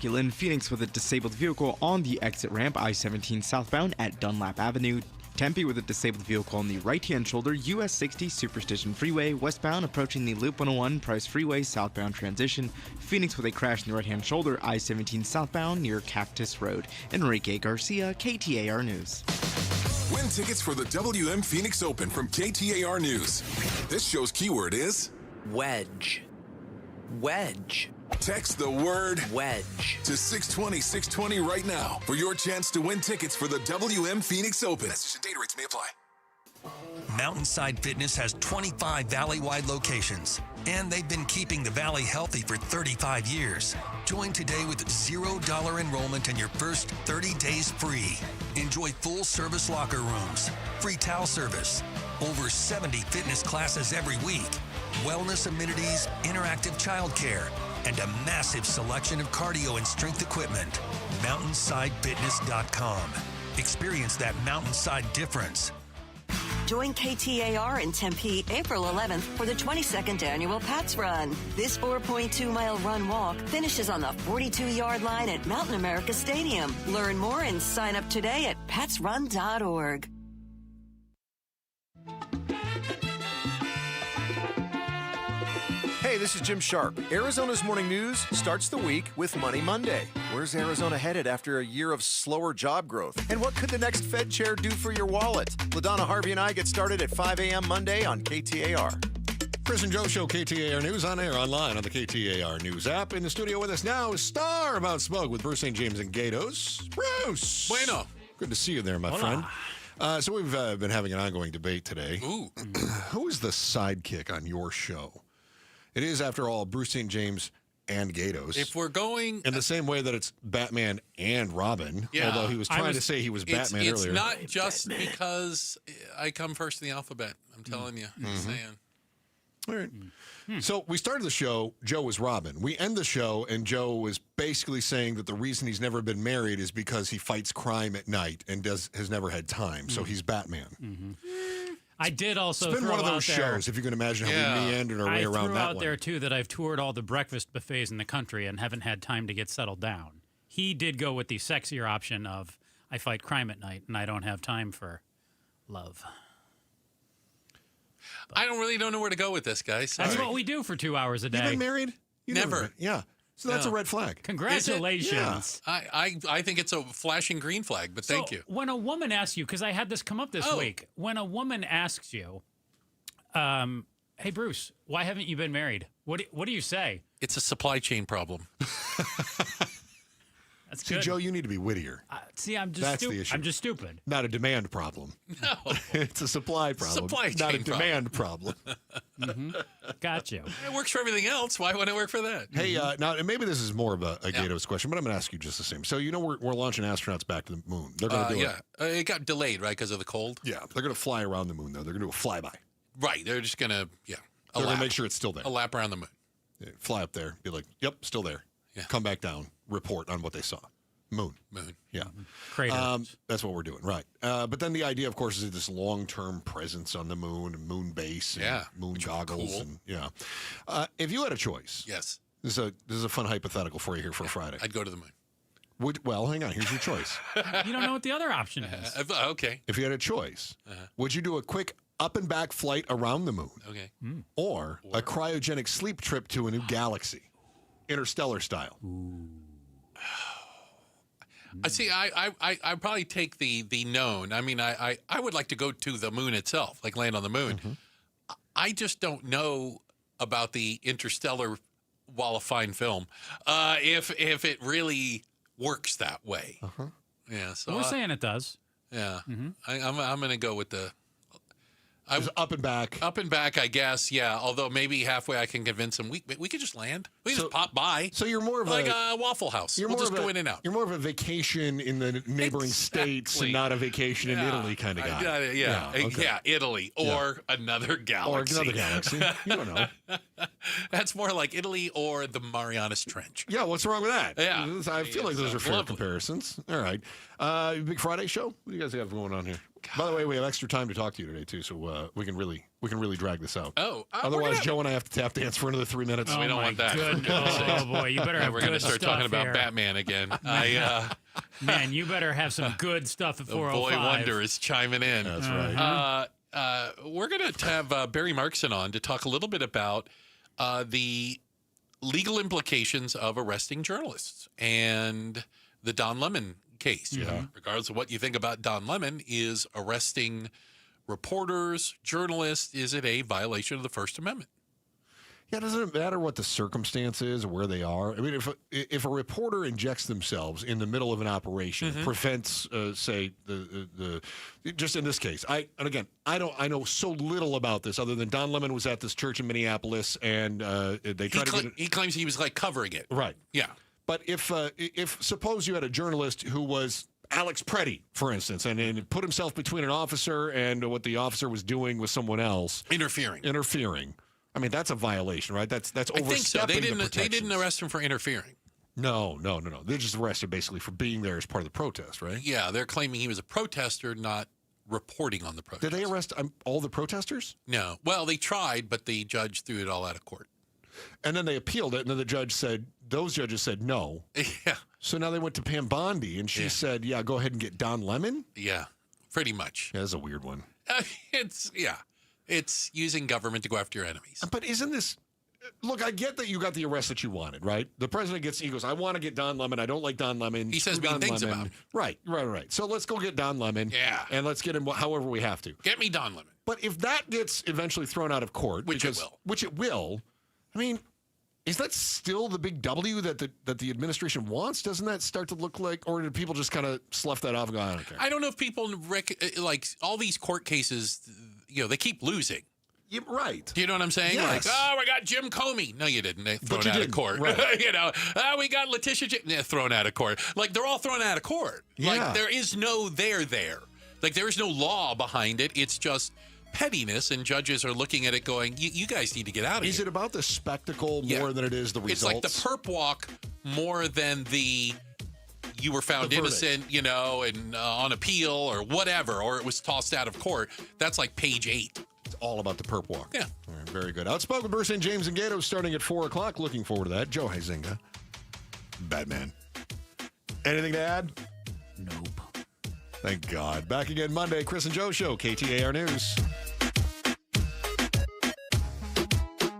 In Phoenix with a disabled vehicle on the exit ramp I-17 southbound at Dunlap Avenue. Tempe with a disabled vehicle on the right-hand shoulder, US 60 Superstition Freeway, westbound approaching the Loop 101 Price Freeway southbound transition. Phoenix with a crash in the right-hand shoulder, I-17 southbound near Cactus Road. Enrique Garcia, KTAR News. Win tickets for the WM Phoenix Open from KTAR News. This show's keyword is wedge. Wedge. Text the word wedge to 620-620 right now for your chance to win tickets for the WM Phoenix Open. Message and data rates may apply. Mountainside Fitness has 25 valley-wide locations, and they've been keeping the valley healthy for 35 years. Join today with $0 enrollment and your first 30 days free. Enjoy full-service locker rooms, free towel service, over 70 fitness classes every week, wellness amenities, interactive childcare, and a massive selection of cardio and strength equipment. MountainsideFitness.com. Experience that mountainside difference. Join KTAR in Tempe April 11th for the 22nd annual Pats Run. This 4.2-mile run-walk finishes on the 42-yard line at Mountain America Stadium. Learn more and sign up today at patsrun.org. Hey, this is Jim Sharp. Arizona's Morning News starts the week with Money Monday. Where's Arizona headed after a year of slower job growth? And what could the next Fed chair do for your wallet? LaDonna Harvey and I get started at 5 a.m. Monday on KTAR. Chris and Joe Show, KTAR News, on air, online, on the KTAR News app. In the studio with us now is Star Mount Smug with Bruce St. James and Gatos. Bruce! Bueno. Good to see you there, my friend. So we've been having an ongoing debate today. Ooh. Who is the sidekick on your show? It is, after all, Bruce St. James and Gatos. If we're going... In the same way that it's Batman and Robin, although he was trying to say he was Batman earlier. It's not just because I come first in the alphabet. I'm telling you. I'm saying. All right. So we started the show, Joe was Robin. We end the show, and Joe was basically saying that the reason he's never been married is because he fights crime at night and has never had time. So he's Batman. I did also It's been throw one of those out there, shows, if you can imagine how we meandered our way around that one. I threw out there, too, that I've toured all the breakfast buffets in the country and haven't had time to get settled down. He did go with the sexier option of, I fight crime at night, and I don't have time for love. I don't know where to go with this, guys. Sorry. That's what we do for 2 hours a day. You've been married? Never. Yeah. So that's a red flag. Congratulations. I think it's a flashing green flag, but thank you. When a woman asks you, because I had this come up this week, when a woman asks you, hey, Bruce, why haven't you been married? What do you say? It's a supply chain problem. That's good. Joe, you need to be wittier. I'm just That's the issue. I'm just stupid. Not a demand problem. No. It's a supply problem. Supply not a chain demand problem. Got you. It works for everything else. Why wouldn't it work for that? Hey, now, and maybe this is more of a Gatos question, but I'm going to ask you just the same. So, we're launching astronauts back to the moon. They're going to do it. It got delayed, right, because of the cold? Yeah, they're going to fly around the moon, though. They're going to do a flyby. Right. They're just going to, They're going to make sure it's still there. A lap around the moon. Yeah, fly up there, be like, yep, still there. come back down, report on what they saw. Moon. Yeah. Crater. That's what we're doing, right. But then the idea, of course, is this long-term presence on the moon, and moon base, and moon goggles. cool. And if you had a choice. Yes. This is a fun hypothetical for you here for Friday. I'd go to the moon. Well, hang on. Here's your choice. You don't know what the other option is. Okay. If you had a choice, would you do a quick up and back flight around the moon? Okay. Or a cryogenic sleep trip to a new galaxy, interstellar style? I see. I probably take the known. I mean, I would like to go to the moon itself, like land on the moon. I just don't know about the interstellar, while a fine film, if it really works that way. Yeah. So We're saying it does. Yeah. I'm going to go with the. Up and back. Up and back, I guess, yeah. Although maybe halfway I can convince them we could just land. We can just pop by. So you're more of like a Waffle House. We'll just go in and out. You're more of a vacation in the neighboring states and not a vacation in Italy kind of guy. Yeah, Italy or another galaxy. Or another galaxy. You don't know. That's more like Italy or the Marianas Trench. Yeah, what's wrong with that? Yeah. I feel like those are fair comparisons. All right. Big Friday show? What do you guys have going on here? By the way, we have extra time to talk to you today too, so we can really drag this out. Otherwise, Joe and I have to tap dance for another 3 minutes. We don't want that. Oh boy, you better have. We're going to start talking about Batman again. Man, you better have some good stuff at 4:05. The Boy Wonder is chiming in. That's right. We're going to have Barry Markson on to talk a little bit about the legal implications of arresting journalists and the Don Lemon case. Regardless of what you think about Don Lemon, is arresting reporters, journalists, is it a violation of the First Amendment? Yeah, doesn't it matter what the circumstance is or where they are? I mean, if a reporter injects themselves in the middle of an operation, prevents, say, the just in this case, I know so little about this other than Don Lemon was at this church in Minneapolis and they tried to get it. He claims he was like covering it. Right. Yeah. But if suppose you had a journalist who was Alex Preddy, for instance, and put himself between an officer and what the officer was doing with someone else, interfering. I mean, that's a violation, right? That's overstepping. I think so. They didn't arrest him for interfering. No. They're just arrested basically for being there as part of the protest, right? Yeah, they're claiming he was a protester, not reporting on the protest. Did they arrest all the protesters? No. Well, they tried, but the judge threw it all out of court. And then they appealed it, and then those judges said no. Yeah. So now they went to Pam Bondi, and she said, yeah, go ahead and get Don Lemon? Yeah, pretty much. Yeah, that's a weird one. It's using government to go after your enemies. But isn't this... Look, I get that you got the arrest that you wanted, right? The president he goes, I want to get Don Lemon. I don't like Don Lemon. He says mean things about him. Right. So let's go get Don Lemon. Yeah. And let's get him however we have to. Get me Don Lemon. But if that gets eventually thrown out of court... Which it will. I mean, is that still the big W that the administration wants? Doesn't that start to look like... Or did people just kind of slough that off and go, I don't care? I don't know if people... like, all these court cases, they keep losing. Yeah, right. Do you know what I'm saying? Yes. Like, we got Jim Comey. No, you didn't. They're thrown out of court. Right. We got Letitia thrown out of court. Like, they're all thrown out of court. Yeah. Like, there is no there. Like, there is no law behind it. It's just pettiness, and judges are looking at it going, you guys need to get out of here. Is it about the spectacle more than it is the results? It's like the perp walk more than you were found innocent, and on appeal or whatever, or it was tossed out of court. That's like page 8. It's all about the perp walk. Yeah. All right, very good. Outspoken Bruce and James and Gato starting at 4 o'clock. Looking forward to that. Joe Huizenga. Batman. Anything to add? Nope. Thank God. Back again Monday. Chris and Joe Show, KTAR News.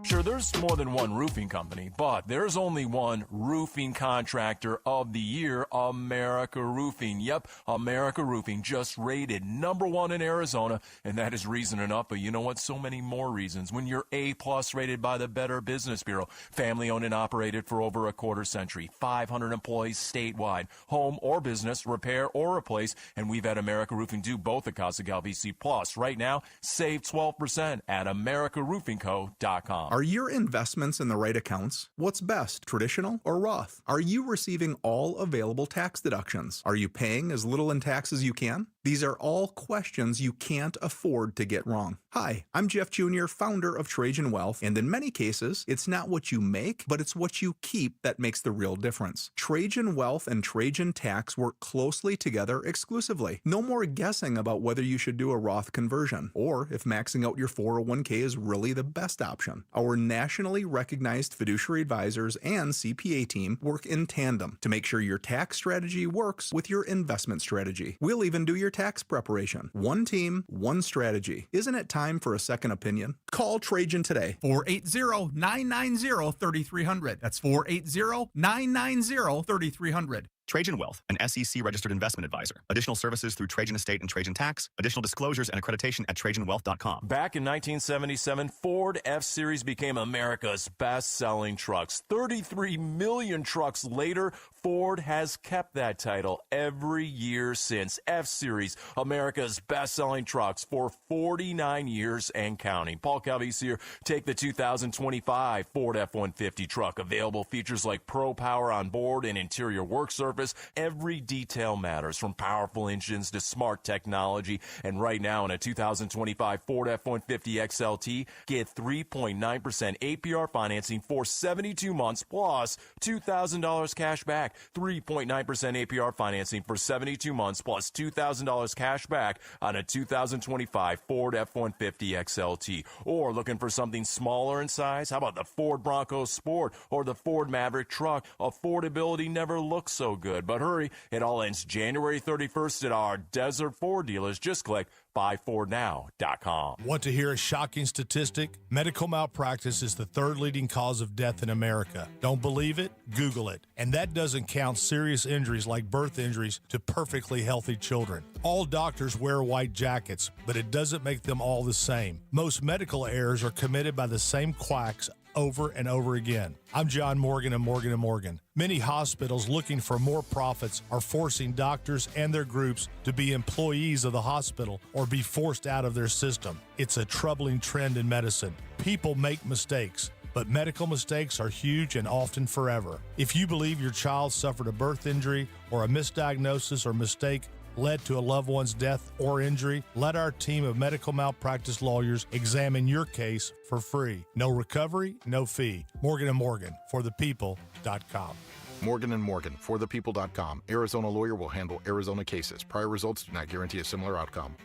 Sure, there's more than one roofing company, but there's only one roofing contractor of the year, America Roofing. Yep, America Roofing just rated #1 in Arizona, and that is reason enough, but you know what? So many more reasons. When you're A+ rated by the Better Business Bureau, family owned and operated for over a quarter century, 500 employees statewide, home or business, repair or replace, and we've had America Roofing do both at Casa Galvisi Plus. Right now, save 12% at AmericaRoofingCo.com. Are you your investments in the right accounts? What's best, traditional or Roth? Are you receiving all available tax deductions? Are you paying as little in tax as you can? These are all questions you can't afford to get wrong. Hi, I'm Jeff Jr., founder of Trajan Wealth, and in many cases, it's not what you make, but it's what you keep that makes the real difference. Trajan Wealth and Trajan Tax work closely together exclusively. No more guessing about whether you should do a Roth conversion, or if maxing out your 401k is really the best option. Our nationally recognized fiduciary advisors and CPA team work in tandem to make sure your tax strategy works with your investment strategy. We'll even do your tax preparation. One team, one strategy. Isn't it time for a second opinion? Call Trajan today. 480-990-3300. That's 480-990-3300. Trajan Wealth, an SEC-registered investment advisor. Additional services through Trajan Estate and Trajan Tax. Additional disclosures and accreditation at TrajanWealth.com. Back in 1977, Ford F-Series became America's best-selling trucks. 33 million trucks later, Ford has kept that title every year since. F-Series, America's best-selling trucks for 49 years and counting. Paul Calvise here. Take the 2025 Ford F-150 truck. Available features like Pro Power on board and interior work surface. Every detail matters, from powerful engines to smart technology. And right now, in a 2025 Ford F-150 XLT, get 3.9% APR financing for 72 months plus $2,000 cash back. 3.9% APR financing for 72 months plus $2,000 cash back on a 2025 Ford F-150 XLT. Or looking for something smaller in size? How about the Ford Bronco Sport or the Ford Maverick truck? Affordability never looks so good. But hurry, it all ends January 31st at our Desert Ford dealers. Just click buyfordnow.com. Want to hear a shocking statistic? Medical malpractice is the third leading cause of death in America. Don't believe it? Google it. And that doesn't count serious injuries like birth injuries to perfectly healthy children. All doctors wear white jackets, but it doesn't make them all the same. Most medical errors are committed by the same quacks over and over again. I'm John Morgan of Morgan & Morgan. Many hospitals looking for more profits are forcing doctors and their groups to be employees of the hospital or be forced out of their system. It's a troubling trend in medicine. People make mistakes, but medical mistakes are huge and often forever. If you believe your child suffered a birth injury or a misdiagnosis or mistake led to a loved one's death or injury, let our team of medical malpractice lawyers examine your case for free. No recovery, no fee. Morgan & Morgan, forthepeople.com. Morgan & Morgan, forthepeople.com. Arizona lawyer will handle Arizona cases. Prior results do not guarantee a similar outcome.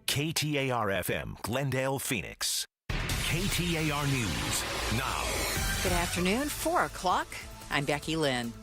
KTAR-FM, Glendale, Phoenix. KTAR News, now. Good afternoon, 4 o'clock. I'm Becky Lynn.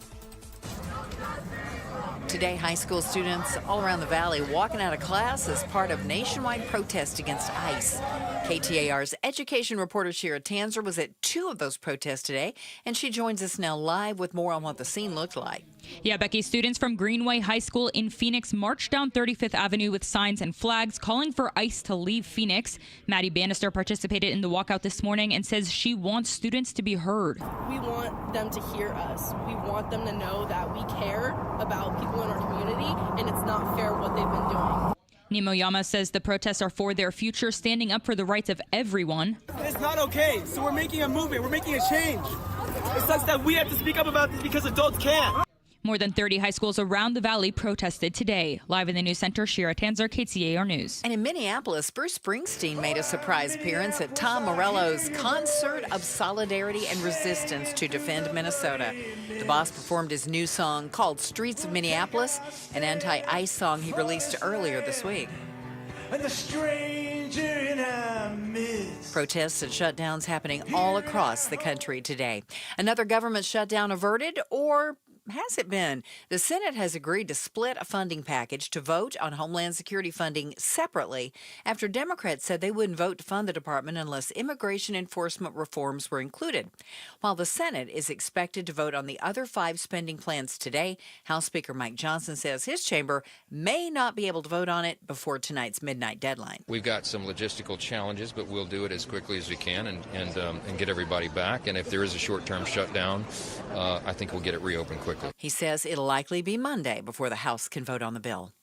Today, high school students all around the valley walking out of class as part of nationwide protest against ICE. KTAR's education reporter Shira Tanzer was at 2 of those protests today, and she joins us now live with more on what the scene looked like. Yeah, Becky, students from Greenway High School in Phoenix marched down 35th Avenue with signs and flags calling for ICE to leave Phoenix. Maddie Bannister participated in the walkout this morning and says she wants students to be heard. We want them to hear us. We want them to know that we care about people in our community, and it's not fair what they've been doing. Nemo Yama says the protests are for their future, standing up for the rights of everyone. It's not okay, so we're making a movement. We're making a change. It sucks that we have to speak up about this because adults can't. More than 30 high schools around the valley protested today. Live in the news center, Shira Tanzer, KTAR News. And in Minneapolis, Bruce Springsteen made a surprise appearance at Tom Morello's Concert of Solidarity and Resistance to defend Minnesota. The boss performed his new song called Streets of Minneapolis, an anti-ICE song he released earlier this week. And the stranger in our midst. Protests and shutdowns happening all across the country today. Another government shutdown averted, or has it been? The Senate has agreed to split a funding package to vote on Homeland Security funding separately after Democrats said they wouldn't vote to fund the department unless immigration enforcement reforms were included. While the Senate is expected to vote on the other 5 spending plans today, House Speaker Mike Johnson says his chamber may not be able to vote on it before tonight's midnight deadline. We've got some logistical challenges, but we'll do it as quickly as we can and get everybody back. And if there is a short-term shutdown, I think we'll get it reopened quickly. He says it'll likely be Monday before the House can vote on the bill.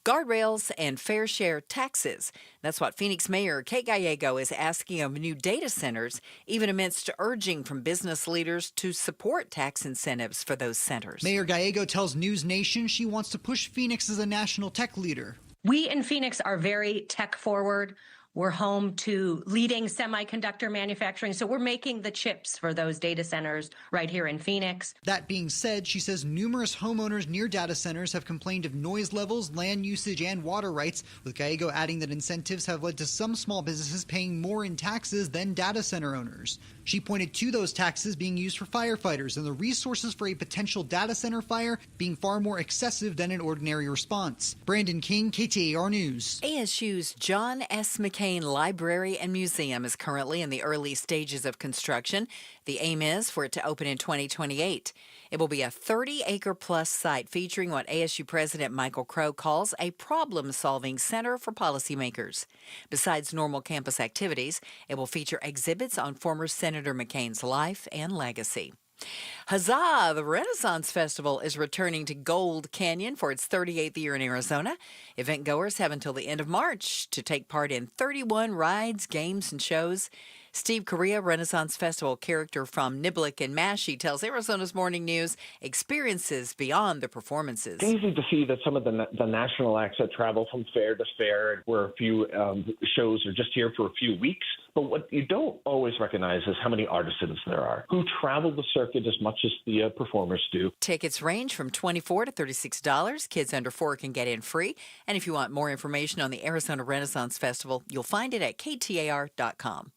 Guardrails and fair share taxes. That's what Phoenix Mayor Kate Gallego is asking of new data centers, even amidst urging from business leaders to support tax incentives for those centers. Mayor Gallego tells News Nation she wants to push Phoenix as a national tech leader. We in Phoenix are very tech forward. We're home to leading semiconductor manufacturing, so we're making the chips for those data centers right here in Phoenix. That being said, she says numerous homeowners near data centers have complained of noise levels, land usage, and water rights, with Gallego adding that incentives have led to some small businesses paying more in taxes than data center owners. She pointed to those taxes being used for firefighters and the resources for a potential data center fire being far more excessive than an ordinary response. Brandon King, KTAR News. ASU's John S. McCain Library and Museum is currently in the early stages of construction. The aim is for it to open in 2028. It will be a 30-acre-plus site featuring what ASU President Michael Crow calls a problem-solving center for policymakers. Besides normal campus activities, it will feature exhibits on former Senator McCain's life and legacy. Huzzah! The Renaissance Festival is returning to Gold Canyon for its 38th year in Arizona. Event goers have until the end of March to take part in 31 rides, games, and shows. Steve Correa, Renaissance Festival character from Niblick and Mashie, tells Arizona's Morning News experiences beyond the performances. It's easy to see that some of the national acts that travel from fair to fair, where a few shows are just here for a few weeks. But what you don't always recognize is how many artisans there are who travel the circuit as much as the performers do. Tickets range from $24 to $36. Kids under 4 can get in free. And if you want more information on the Arizona Renaissance Festival, you'll find it at KTAR.com.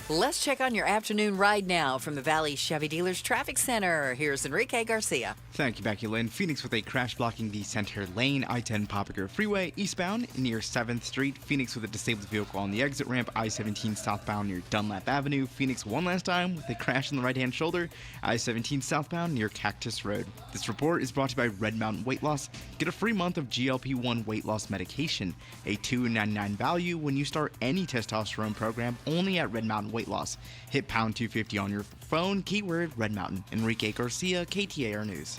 Let's check on your afternoon ride now from the Valley Chevy Dealers Traffic Center. Here's Enrique Garcia. Thank you, Becky Lynn. Phoenix with a crash blocking the center lane, I-10 Poplar Freeway eastbound near 7th Street. Phoenix with a disabled vehicle on the exit ramp, I-17 southbound near Dunlap Avenue. Phoenix one last time with a crash on the right-hand shoulder, I-17 southbound near Cactus Road. This report is brought to you by Red Mountain Weight Loss. Get a free month of GLP-1 weight loss medication, a $2.99 value when you start any testosterone program only at Red Mountain Weight Loss. Hit pound 250 on your phone, keyword Red Mountain. Enrique Garcia, KTAR News.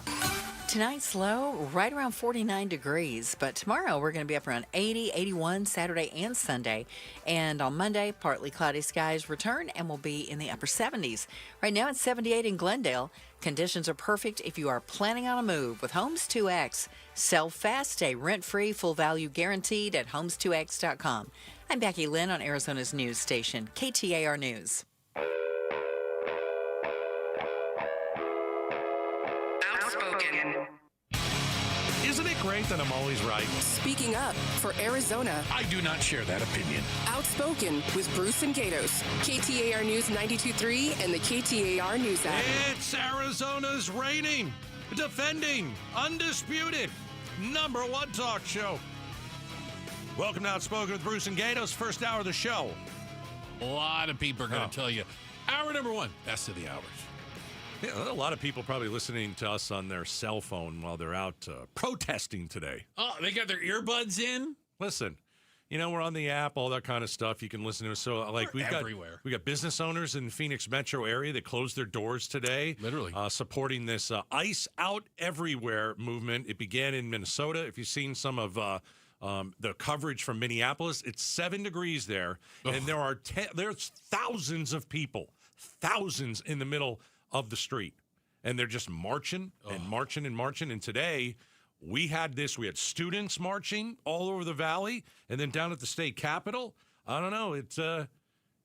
Tonight's low right around 49 degrees, but tomorrow we're going to be up around 80, 81 Saturday and Sunday. And on Monday, partly cloudy skies return and will be in the upper 70s. Right now it's 78 in Glendale. Conditions are perfect if you are planning on a move with Homes 2X. Sell fast, stay rent-free, full value guaranteed at homes2x.com. I'm Becky Lynn on Arizona's news station, KTAR News. Outspoken. Isn't it great that I'm always right? Speaking up for Arizona. I do not share that opinion. Outspoken with Bruce and Gatos. KTAR News 92.3 and the KTAR News app. It's Arizona's reigning, defending, undisputed #1 talk show. Welcome to Outspoken with Bruce and Gatos, first hour of the show. A lot of people are going to tell you, hour #1, best of the hours. Yeah, a lot of people probably listening to us on their cell phone while they're out protesting today. Oh, they got their earbuds in? Listen, we're on the app, all that kind of stuff. You can listen to us. So, we're everywhere. We got business owners in the Phoenix metro area that closed their doors today. Literally. Supporting this Ice Out Everywhere movement. It began in Minnesota. If you've seen some of the coverage from Minneapolis, it's 7 degrees there. Oh. And there's thousands of people, thousands in the middle of the street. And they're just marching and marching and marching. And today we had students marching all over the valley, and then down at the state capitol. I don't know. It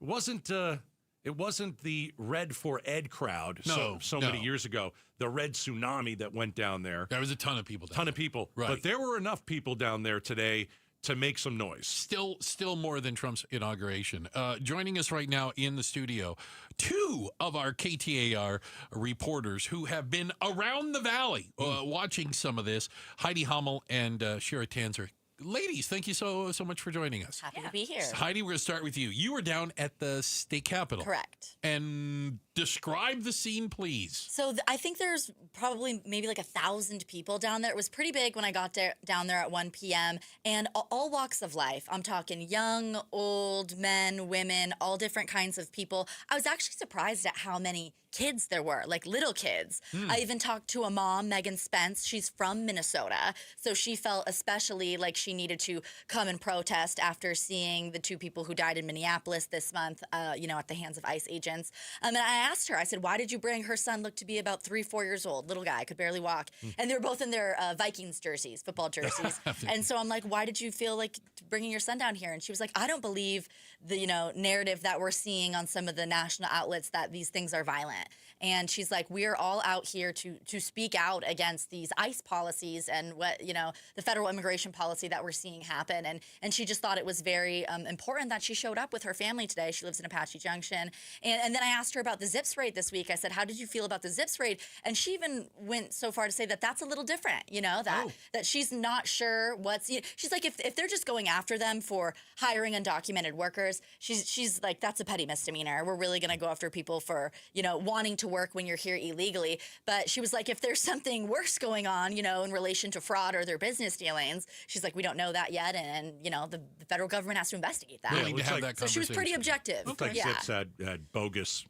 wasn't the Red for Ed crowd so many years ago. The red tsunami that went down there. There was a ton of people down there. Right. But there were enough people down there today to make some noise. Still more than Trump's inauguration. Joining us right now in the studio, 2 of our KTAR reporters who have been around the valley watching some of this, Heidi Hummel and Shira Tanzer. Ladies, thank you so much for joining us. Happy to be here. Heidi, we're going to start with you. You were down at the state capitol. Correct. And describe the scene, please. So I think there's probably maybe like 1,000 people down there. It was pretty big when I got down there at 1 p.m. And all walks of life. I'm talking young, old, men, women, all different kinds of people. I was actually surprised at how many kids there were, like little kids. I even talked to a mom, Megan Spence. She's from Minnesota. So she felt especially like she needed to come and protest after seeing the 2 people who died in Minneapolis this month, at the hands of ICE agents. And I asked her, I said, why did you bring her son, looked to be about 3-4 years old, little guy, could barely walk. And they were both in their Vikings jerseys, football jerseys. And so I'm like, why did you feel like bringing your son down here? And she was like, I don't believe the, narrative that we're seeing on some of the national outlets that these things are violent. And she's like, we are all out here to speak out against these ICE policies and what, the federal immigration policy that we're seeing happen. And she just thought it was very important that she showed up with her family today. She lives in Apache Junction. And then I asked her about the zips raid this week. I said, how did you feel about the zips raid? And she even went so far to say that that's a little different, that she's not sure what's, she's like, if they're just going after them for hiring undocumented workers, she's like, that's a petty misdemeanor. We're really going to go after people for, wanting to work when you're here illegally. But she was like, if there's something worse going on, in relation to fraud or their business dealings, she's like, we don't know that yet. And the federal government has to investigate that. Willing to have that so she was pretty objective. Looked like Zips had bogus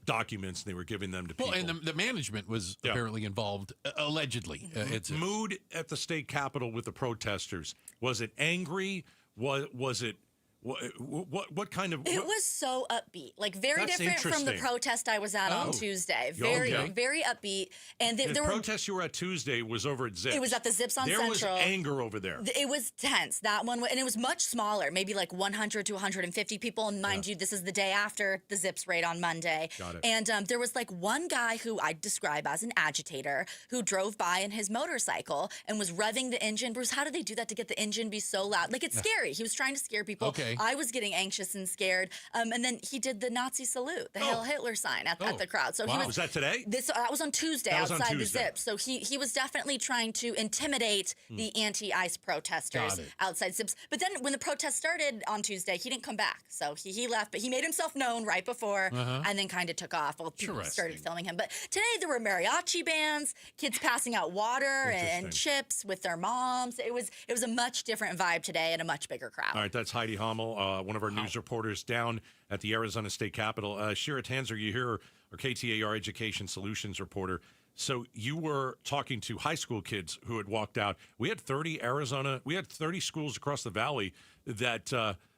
documents, and they were giving them to people. Well, and the management was apparently involved, allegedly. Mood at the state capitol with the protesters. Was it angry? Was it... What kind of... It was so upbeat, like very different from the protest I was at on Tuesday. Very upbeat. And the protest you were at Tuesday was over at Zips. It was at the Zips on Central. Central. There was anger over there. It was tense. That one, and it was much smaller, maybe like 100 to 150 people. And mind you, this is the day after the Zips raid on Monday. Got it. And there was like one guy who I'd describe as an agitator who drove by in his motorcycle and was revving the engine. Bruce, how do they do that to get the engine be so loud? Like, it's scary. He was trying to scare people. Okay. I was getting anxious and scared. And then he did the Nazi salute, the Hail Hitler sign at the crowd. So was that today? That was on Tuesday outside the Zips. So he was definitely trying to intimidate the anti-ICE protesters outside Zips. But then when the protest started on Tuesday, he didn't come back. So he left, but he made himself known right before and then kind of took off while people started filming him. But today there were mariachi bands, kids passing out water and chips with their moms. It was a much different vibe today and a much bigger crowd. All right, that's Heidi Hommel, one of our news reporters down at the Arizona State Capitol. Shira Tanzer, you hear our KTAR Education Solutions reporter. So you were talking to high school kids who had walked out. We had 30 schools across the valley that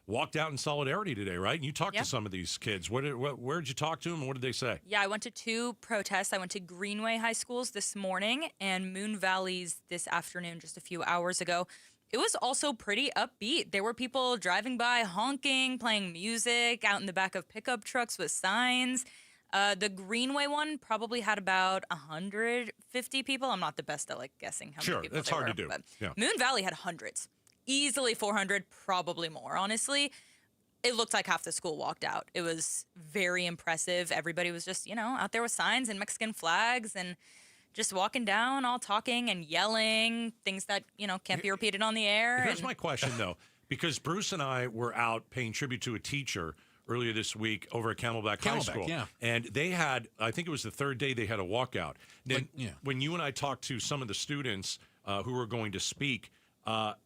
walked out in solidarity today, right? And you talked to some of these kids. Where did you talk to them, and what did they say? Yeah, I went to 2 protests. I went to Greenway High Schools this morning and Moon Valley's this afternoon, just a few hours ago. It was also pretty upbeat. There were people driving by, honking, playing music, out in the back of pickup trucks with signs. The Greenway one probably had about 150 people. I'm not the best at guessing how many people that's there hard were, to do. But Moon Valley had hundreds. Easily 400, probably more, honestly. It looked like half the school walked out. It was very impressive. Everybody was just, out there with signs and Mexican flags and just walking down, all talking and yelling, things that, can't be repeated on the air. Here's my question, though, because Bruce and I were out paying tribute to a teacher earlier this week over at Camelback High School. Yeah. And they had, I think it was the third day, they had a walkout. Then when you and I talked to some of the students who were going to speak,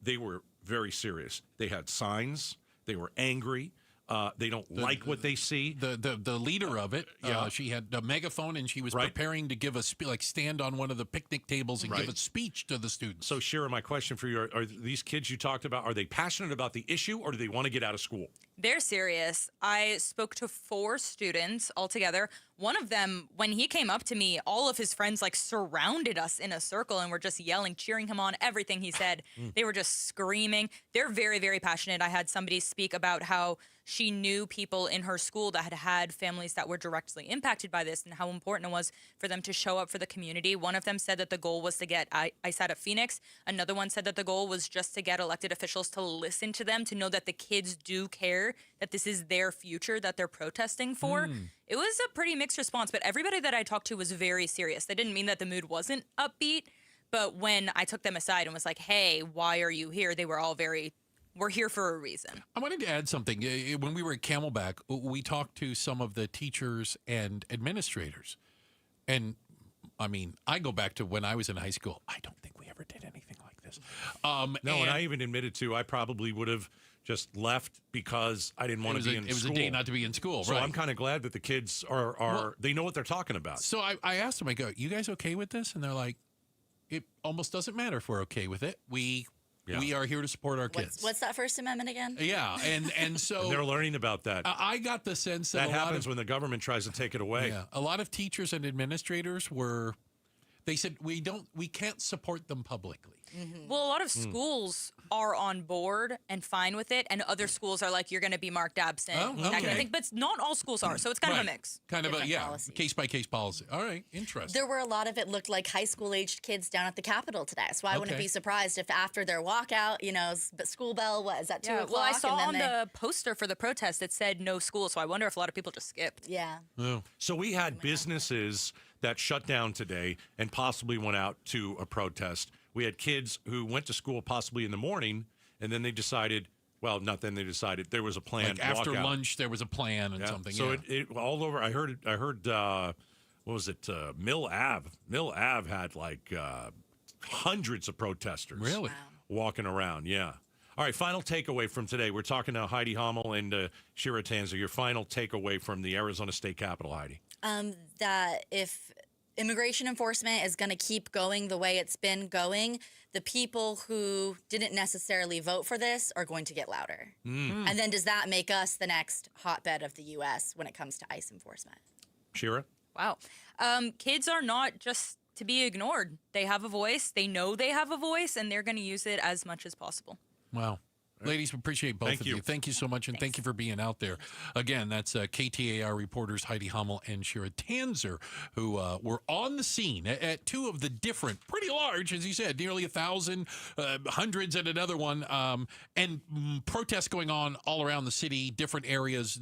they were very serious. They had signs. They were angry. They don't like what they see. The leader of it, she had a megaphone and she was preparing to give stand on one of the picnic tables and give a speech to the students. So, Shira, my question for you, are these kids you talked about, are they passionate about the issue or do they want to get out of school? They're serious. I spoke to 4 students altogether. One of them, when he came up to me, all of his friends surrounded us in a circle and were just yelling, cheering him on, everything he said. They were just screaming. They're very, very passionate. I had somebody speak about how she knew people in her school that had families that were directly impacted by this and how important it was for them to show up for the community. One of them said that the goal was to get ICE out of Phoenix. Another one said that the goal was just to get elected officials to listen to them, to know that the kids do care, that this is their future that they're protesting for. It was a pretty mixed response, but everybody that I talked to was very serious. That didn't mean that the mood wasn't upbeat, but when I took them aside and was like, hey, why are you here? They were all we're here for a reason. I wanted to add something. When we were at Camelback, we talked to some of the teachers and administrators. And, I mean, I go back to when I was in high school. I don't think we ever did anything like this. this. And I even admitted to I probably would have just left because I didn't want to be in school. It was a day not to be in school, So right? I'm kind of glad that the kids are they know what they're talking about. So I asked them, I go, you guys okay with this? And they're like, it almost doesn't matter if we're okay with it. We are here to support our kids. What's that First Amendment again? Yeah, and so And they're learning about that. I got the sense that happens when the government tries to take it away. Yeah, a lot of teachers and administrators they said we can't support them publicly. Mm-hmm. Well, a lot of schools are on board and fine with it, and other schools are like, you're going to be marked absent, that kind of thing. But not all schools are, so it's kind of a mix. Kind of Different a policy. case-by-case policy. All right, interesting. There were a lot of it looked like high school-aged kids down at the Capitol today, so I wouldn't be surprised if after their walkout, school bell was at 2 o'clock. Well, I saw on the poster for the protest it said no school, so I wonder if a lot of people just skipped. Yeah. Oh. So we had businesses that shut down today and possibly went out to a protest. We had kids who went to school possibly in the morning, and then they decided, they decided there was a plan. Like after lunch, there was a plan and something. So it all over. I heard. What was it? Mill Ave. Mill Ave had like hundreds of protesters. Really? Walking around. Yeah. All right. Final takeaway from today. We're talking to Heidi Hommel and Shira Tanzer. Your final takeaway from the Arizona State Capitol, Heidi. That if immigration enforcement is going to keep going the way it's been going, the people who didn't necessarily vote for this are going to get louder. And then does that make us the next hotbed of the U.S. when it comes to ICE enforcement? Shira? Wow. Kids are not just to be ignored. They have a voice. They know they have a voice, and they're going to use it as much as possible. Wow. Ladies, we appreciate both of you. Thank you so much, and thank you for being out there. Again, that's KTAR reporters Heidi Hommel and Shira Tanzer, who were on the scene at two of the different, pretty large, as you said, nearly 1,000, hundreds at another one, and protests going on all around the city, different areas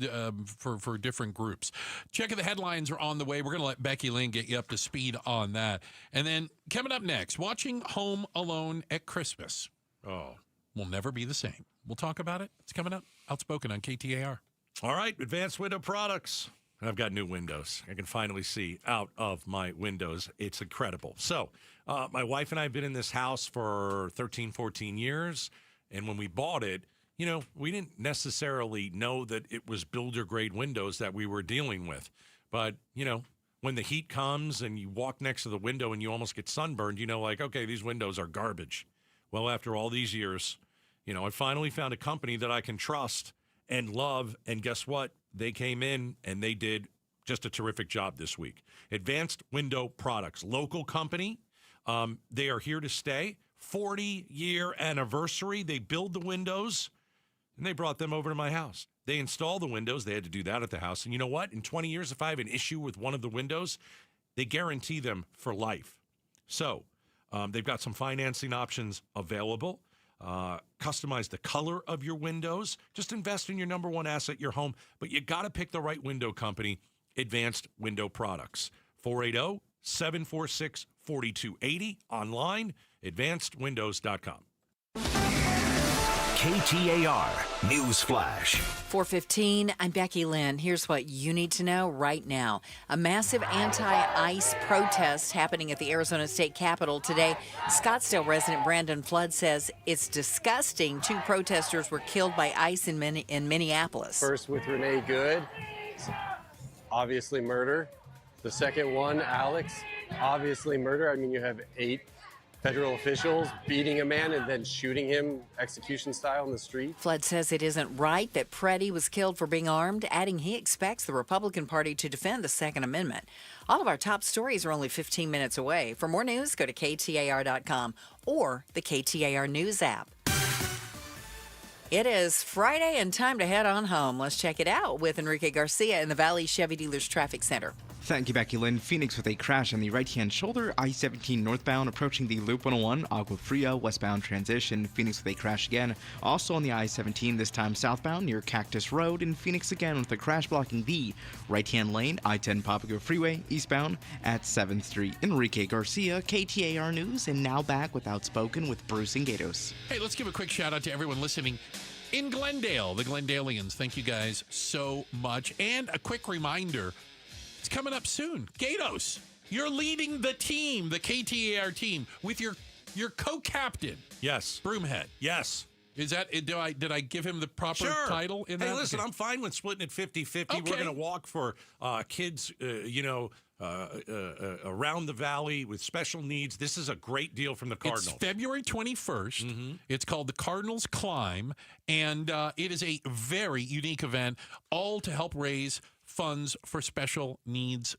for different groups. Checking the headlines are on the way. We're going to let Becky Lynn get you up to speed on that. And then coming up next, watching Home Alone at Christmas. Oh. Will never be the same. We'll talk about it. It's coming up. Outspoken on KTAR. All right, Advanced Window Products. And I've got new windows. I can finally see out of my windows. It's incredible. So my wife and I have been in this house for 13, 14 years. And when we bought it, we didn't necessarily know that it was builder-grade windows that we were dealing with. But, when the heat comes and you walk next to the window and you almost get sunburned, okay, these windows are garbage. Well, after all these years, I finally found a company that I can trust and love. And guess what? They came in and they did just a terrific job this week. Advanced Window Products, local company. They are here to stay. 40-year anniversary. They build the windows, and they brought them over to my house. They install the windows. They had to do that at the house. And you know what? In 20 years, if I have an issue with one of the windows, they guarantee them for life. So they've got some financing options available. Customize the color of your windows. Just invest in your number one asset, your home. But you got to pick the right window company, Advanced Window Products. 480-746-4280. Online, advancedwindows.com. KTAR News Flash. 4:15, I'm Becky Lynn. Here's what you need to know right now. A massive anti-ICE protest happening at the Arizona State Capitol today. Scottsdale resident Brandon Flood says it's disgusting 2 protesters were killed by ICE in Minneapolis. First with Renee Good, obviously murder. The second one, Alex, obviously murder. I mean, you have 8 federal officials beating a man and then shooting him execution style in the street. Flood says it isn't right that Preddy was killed for being armed, adding he expects the Republican Party to defend the Second Amendment. All of our top stories are only 15 minutes away. For more news, go to KTAR.com or the KTAR News app. It is Friday and time to head on home. Let's check it out with Enrique Garcia in the Valley Chevy Dealers Traffic Center. Thank you, Becky Lynn. Phoenix with a crash on the right-hand shoulder, I-17 northbound approaching the Loop 101, Agua Fria, westbound transition. Phoenix with a crash again, also on the I-17, this time southbound near Cactus Road. And Phoenix again with a crash blocking the right-hand lane, I-10 Papago Freeway, eastbound at 7th Street. Enrique Garcia, KTAR News, and now back with Outspoken with Bruce and Gatos. Hey, let's give a quick shout-out to everyone listening in Glendale, the Glendalians. Thank you guys so much. And a quick reminder, it's coming up soon. Gatos, you're leading the team, the KTAR team, with your Your co-captain. Yes. Broomhead. Yes. Is that, did I give him the proper title in that? Hey, listen, Okay. I'm fine with splitting it 50-50. Okay. We're going to walk for kids, around the valley with special needs. This is a great deal from the Cardinals. It's February 21st. Mm-hmm. It's called the Cardinals Climb, and it is a very unique event, all to help raise funds for special needs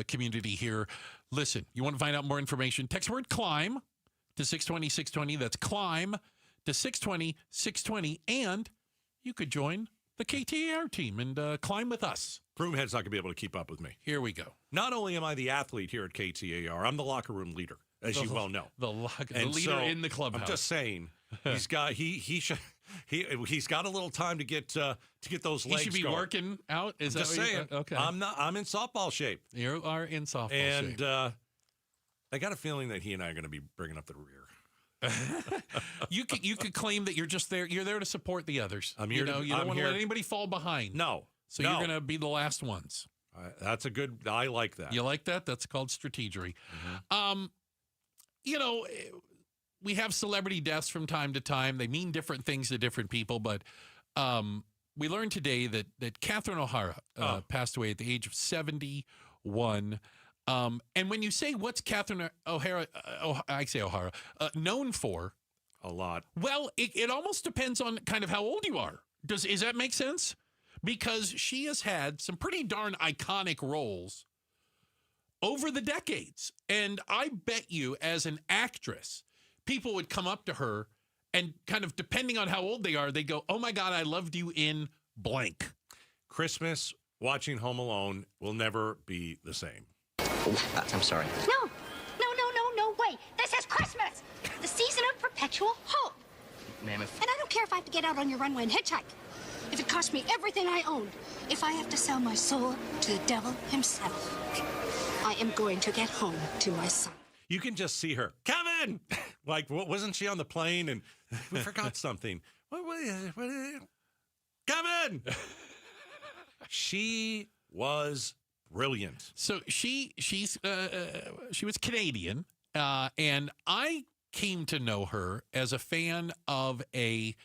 community here. Listen, you want to find out more information, text word CLIMB to 620-620. That's CLIMB to 620-620, and you could join the KTAR team and climb with us. Broomhead's not going to be able to keep up with me. Here we go. Not only am I the athlete here at KTAR, I'm the locker room leader, as you well know. The leader in the clubhouse. I'm just saying, he's got he's got a little time to get those legs. He should be going. working out. Is I'm that just what saying? Okay. I'm in softball shape. You are in softball shape, shape. I got a feeling that he and I are going to be bringing up the rear. You could claim that you're just there. You're there to support the others. I'm here. You don't want to let anybody fall behind. No. So you're going to be the last ones. That's a good. I like that. You like that? That's called strategery. Mm-hmm. We have celebrity deaths from time to time. They mean different things to different people, but we learned today that Catherine O'Hara passed away at the age of 71. And when you say what's Catherine O'Hara, I say O'Hara, known for? A lot. Well, it almost depends on kind of how old you are. Does that make sense? Because she has had some pretty darn iconic roles over the decades. And I bet you, as an actress, people would come up to her and kind of, depending on how old they are, they go, oh my God, I loved you in blank. Christmas, watching Home Alone will never be the same. I'm sorry. No, way. This is Christmas, the season of perpetual hope. Ma'am, And I don't care if I have to get out on your runway and hitchhike. If it costs me everything I own, if I have to sell my soul to the devil himself, I am going to get home to my son. You can just see her. Kevin! Like, wasn't she on the plane and we forgot something? Kevin! She was brilliant. So she was Canadian, and I came to know her as a fan of a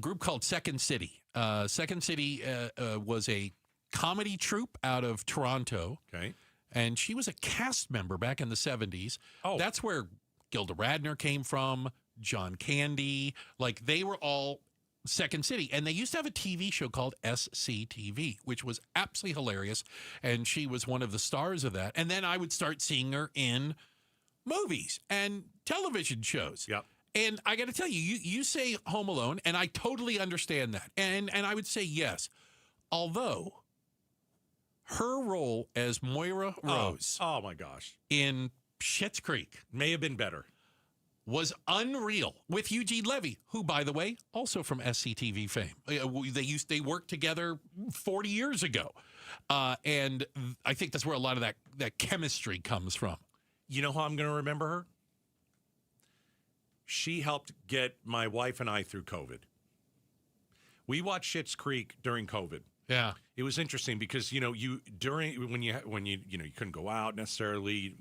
group called Second City. Second City was a comedy troupe out of Toronto. Okay. And she was a cast member back in the 70s. Oh. That's where Gilda Radner came from, John Candy. Like, they were all Second City. And they used to have a TV show called SCTV, which was absolutely hilarious. And she was one of the stars of that. And then I would start seeing her in movies and television shows. Yep. And I got to tell you, you say Home Alone, and I totally understand that. And I would say yes. Although her role as Moira Rose. Oh my gosh. In Schitt's Creek. May have been better. Was unreal with Eugene Levy, who, by the way, also from SCTV fame. They worked together 40 years ago. And I think that's where a lot of that chemistry comes from. You know how I'm going to remember her? She helped get my wife and I through COVID. We watched Schitt's Creek during COVID. Yeah. It was interesting because, when you couldn't go out necessarily,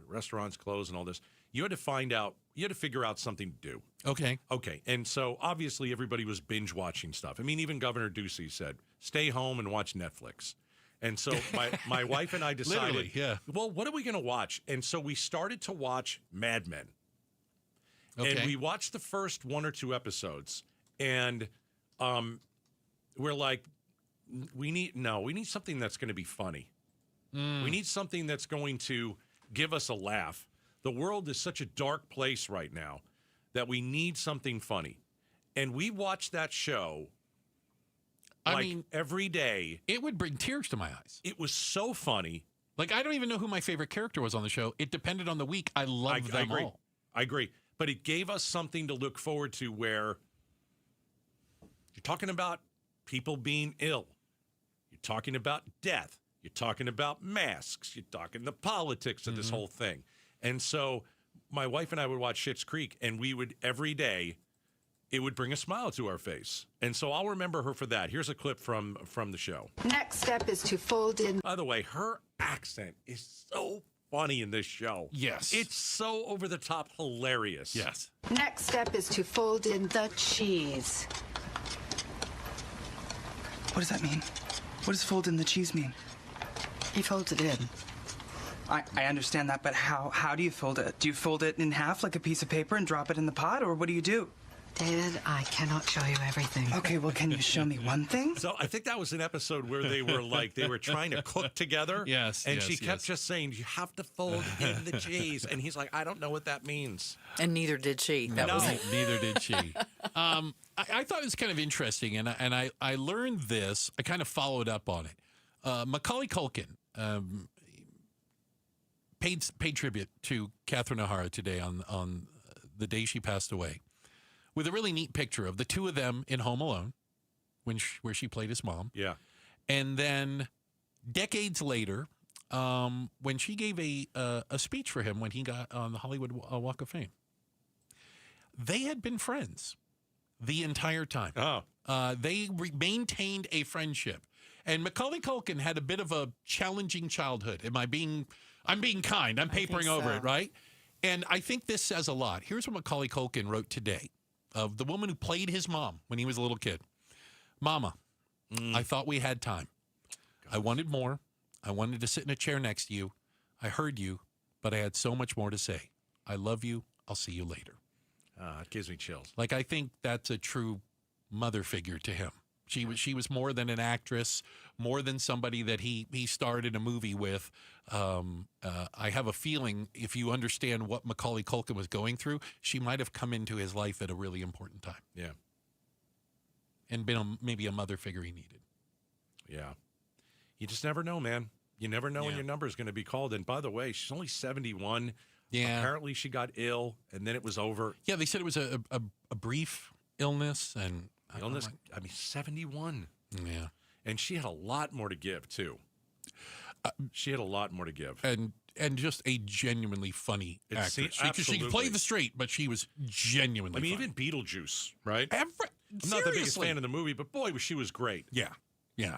restaurants closed and all this, you had to figure out something to do. Okay. And so obviously everybody was binge watching stuff. I mean, even Governor Ducey said, stay home and watch Netflix. And so my wife and I decided, literally, yeah. Well, what are we going to watch? And so we started to watch Mad Men. Okay. And we watched the first one or two episodes, and we're like, we need something that's going to be funny. We need something that's going to give us a laugh. The world is such a dark place right now that we need something funny. And we watched that show every day. It would bring tears to my eyes. It was so funny. Like, I don't even know who my favorite character was on the show. It depended on the week. I loved them all. I agree. But it gave us something to look forward to where you're talking about people being ill. You're talking about death. You're talking about masks. You're talking the politics of this whole thing. And so my wife and I would watch Schitt's Creek, and we would, every day, it would bring a smile to our face. And so I'll remember her for that. Here's a clip from the show. Next step is to fold in. By the way, her accent is so funny in this show. Yes. It's so over the top hilarious. Yes. Next step is to fold in the cheese. What does that mean? What does fold in the cheese mean? He folds it in. I understand that, but how do you fold it? Do you fold it in half like a piece of paper and drop it in the pot, or what do you do? David, I cannot show you everything. Okay, well, can you show me one thing? So I think that was an episode where they were trying to cook together. Yes. And she kept just saying, you have to fold in the cheese. And he's like, I don't know what that means. And neither did she. Neither did she. I thought it was kind of interesting, and I learned this. I kind of followed up on it. Macaulay Culkin paid tribute to Catherine O'Hara today on the day she passed away, with a really neat picture of the two of them in Home Alone, where she played his mom. Yeah. And then decades later, when she gave a speech for him when he got on the Hollywood Walk of Fame. They had been friends the entire time. They maintained a friendship. And Macaulay Culkin had a bit of a challenging childhood. I'm being kind. I'm papering over it, right? And I think this says a lot. Here's what Macaulay Culkin wrote today of the woman who played his mom when he was a little kid. Mama, I thought we had time. I wanted more. I wanted to sit in a chair next to you. I heard you, but I had so much more to say. I love you. I'll see you later. It gives me chills. Like, I think that's a true mother figure to him. She was more than an actress, more than somebody that he starred in a movie with. I have a feeling if you understand what Macaulay Culkin was going through, she might have come into his life at a really important time. Yeah. And been maybe a mother figure he needed. Yeah. You just never know, man. You never know when your number is going to be called. And by the way, she's only 71. Yeah. Apparently she got ill and then it was over. Yeah, they said it was a brief illness and... Illness, 71. Yeah. And she had a lot more to give, too. She had a lot more to give. And just a genuinely funny actress. She played the straight, but she was genuinely funny. Even Beetlejuice, right? I'm not the biggest fan of the movie, but boy, she was great. Yeah. Yeah.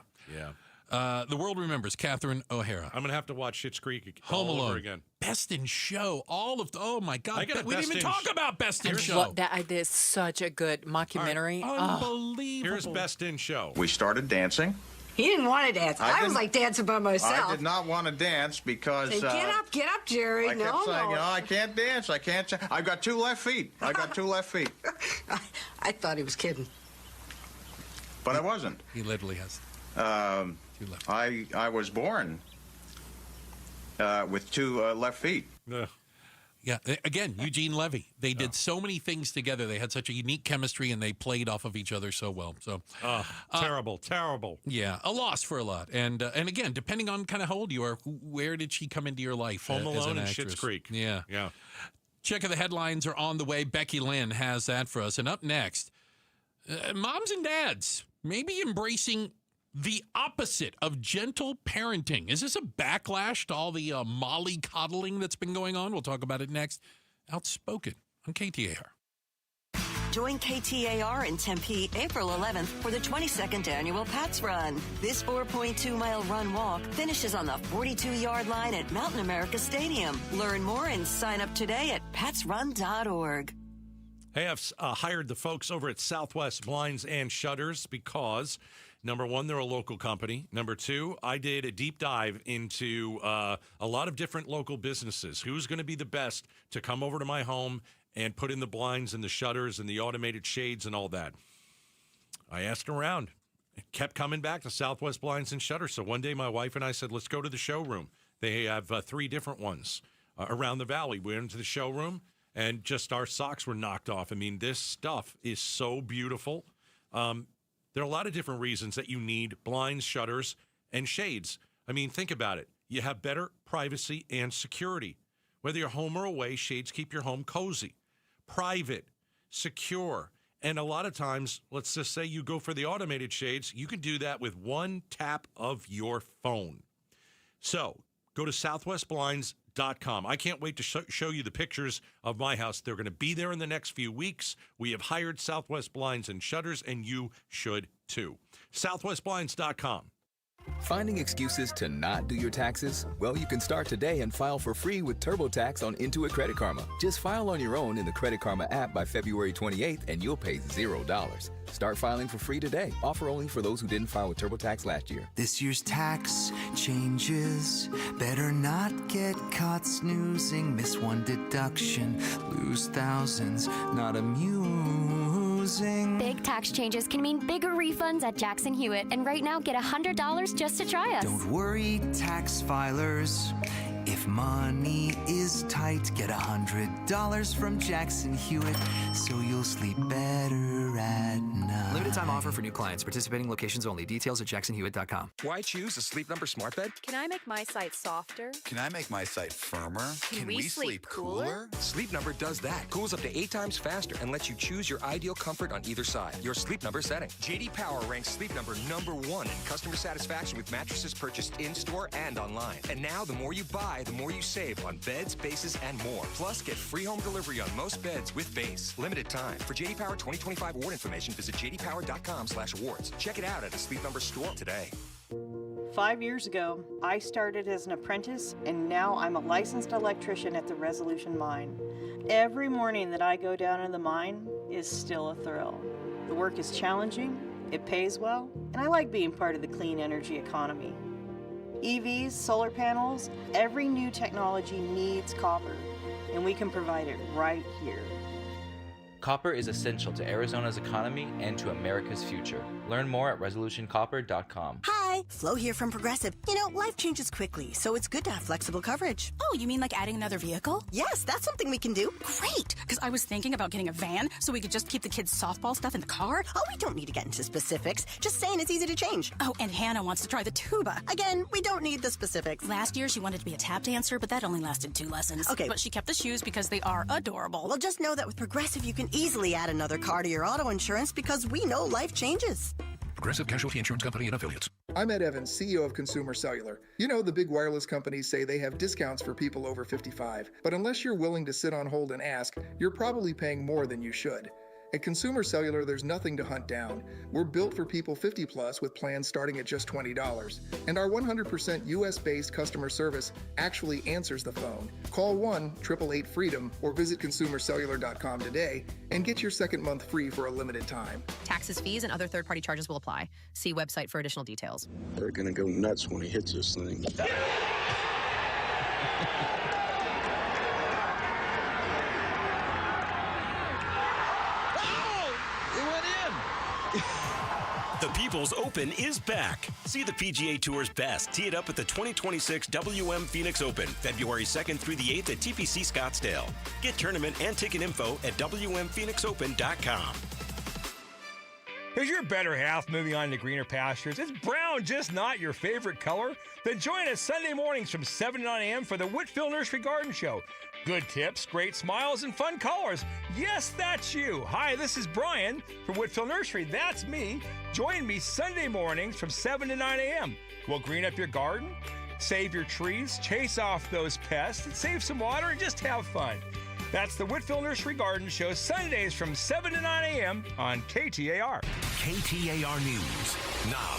The world remembers Catherine O'Hara. I'm going to have to watch Schitt's Creek Home all Alone over again. Best in Show. Oh, my God. We didn't even in talk about Best in Show. That is such a good mockumentary. Unbelievable. Here's Best in Show. We started dancing. He didn't want to dance. I was like dancing by myself. I did not want to dance because... Say, get up, Jerry. I kept saying, I can't dance. I can't. I've got two left feet. I thought he was kidding. But I wasn't. He literally has... I was born with two left feet. Yeah. Again, Eugene Levy. They did so many things together. They had such a unique chemistry, and they played off of each other so well. So terrible. Yeah, a loss for a lot. And again, depending on kind of how old you are, where did she come into your life? Home as Alone an and actress? Schitt's Creek. Yeah. Yeah. Check of the headlines are on the way. Becky Lynn has that for us. And up next, moms and dads maybe embracing the opposite of gentle parenting. Is this a backlash to all the molly coddling that's been going on? We'll talk about it next. Outspoken on KTAR. Join KTAR in Tempe April 11th for the 22nd annual Pats Run. This 4.2-mile run-walk finishes on the 42-yard line at Mountain America Stadium. Learn more and sign up today at patsrun.org. Hey, I've hired the folks over at Southwest Blinds and Shutters because, number one, they're a local company. Number two, I did a deep dive into a lot of different local businesses. Who's going to be the best to come over to my home and put in the blinds and the shutters and the automated shades and all that? I asked around. It kept coming back to Southwest Blinds and Shutters. So one day my wife and I said, let's go to the showroom. They have 3 different ones around the valley. We went into the showroom. And just our socks were knocked off. I mean, this stuff is so beautiful. There are a lot of different reasons that you need blinds, shutters, and shades. I mean, think about it. You have better privacy and security. Whether you're home or away, shades keep your home cozy, private, secure. And a lot of times, let's just say you go for the automated shades, you can do that with one tap of your phone. So go to southwestblinds.com. I can't wait to show you the pictures of my house. They're going to be there in the next few weeks. We have hired Southwest Blinds and Shutters, and you should too. Southwestblinds.com. Finding excuses to not do your taxes? Well, you can start today and file for free with TurboTax on Intuit Credit Karma. Just file on your own in the Credit Karma app by February 28th and you'll pay $0. Start filing for free today. Offer only for those who didn't file with TurboTax last year. This year's tax changes. Better not get caught snoozing. Miss one deduction, lose thousands. Not amusing. Big tax changes can mean bigger refunds at Jackson Hewitt. And right now, get $100 just to try us. Don't worry, tax filers. If money is tight, get $100 from Jackson Hewitt, so you'll sleep better at night. Limited time offer for new clients. Participating locations only. Details at jacksonhewitt.com. Why choose a Sleep Number smart bed? Can I make my site softer? Can I make my site firmer? Can we sleep cooler? Sleep Number does that. Cools up to 8 times faster and lets you choose your ideal comfort on either side. Your Sleep Number setting. JD Power ranks Sleep Number #1 in customer satisfaction with mattresses purchased in-store and online. And now the more you buy, the more you save on beds, bases, and more. Plus, get free home delivery on most beds with base. Limited time. For JD Power 2025 award information, visit jdpower.com/awards. Check it out at a Sleep Number store today. 5 years ago, I started as an apprentice, and now I'm a licensed electrician at the Resolution Mine. Every morning that I go down in the mine is still a thrill. The work is challenging, it pays well, and I like being part of the clean energy economy. EVs, solar panels, every new technology needs copper, and we can provide it right here. Copper is essential to Arizona's economy and to America's future. Learn more at resolutioncopper.com. Hi, Flo here from Progressive. You know, life changes quickly, so it's good to have flexible coverage. Oh, you mean like adding another vehicle? Yes, that's something we can do. Great, because I was thinking about getting a van so we could just keep the kids' softball stuff in the car. Oh, we don't need to get into specifics. Just saying it's easy to change. Oh, and Hannah wants to try the tuba. Again, we don't need the specifics. Last year, she wanted to be a tap dancer, but that only lasted 2 lessons. Okay. But she kept the shoes because they are adorable. Well, just know that with Progressive, you can easily add another car to your auto insurance because we know life changes. Progressive Casualty Insurance Company and Affiliates. I'm Ed Evans, CEO of Consumer Cellular. You know, the big wireless companies say they have discounts for people over 55. But unless you're willing to sit on hold and ask, you're probably paying more than you should. At Consumer Cellular, there's nothing to hunt down. We're built for people 50 plus with plans starting at just $20. And our 100% US-based customer service actually answers the phone. Call 1-888-FREEDOM or visit consumercellular.com today and get your second month free for a limited time. Taxes, fees, and other third-party charges will apply. See website for additional details. They're gonna go nuts when he hits this thing. The People's Open is back. See the PGA Tour's best tee it up at the 2026 WM Phoenix Open, February 2nd through the 8th at TPC Scottsdale. Get tournament and ticket info at WMPhoenixOpen.com. Is your better half moving on to greener pastures? Is brown just not your favorite color? Then join us Sunday mornings from 7 to 9 a.m. for the Whitfield Nursery Garden Show. Good tips, great smiles, and fun colors. Yes, that's you. Hi, this is Brian from Whitfield Nursery. That's me. Join me Sunday mornings from 7 to 9 a.m. We'll green up your garden, save your trees, chase off those pests, and save some water and just have fun. That's the Whitfield Nursery Garden Show, Sundays from 7 to 9 a.m. on KTAR. KTAR News now.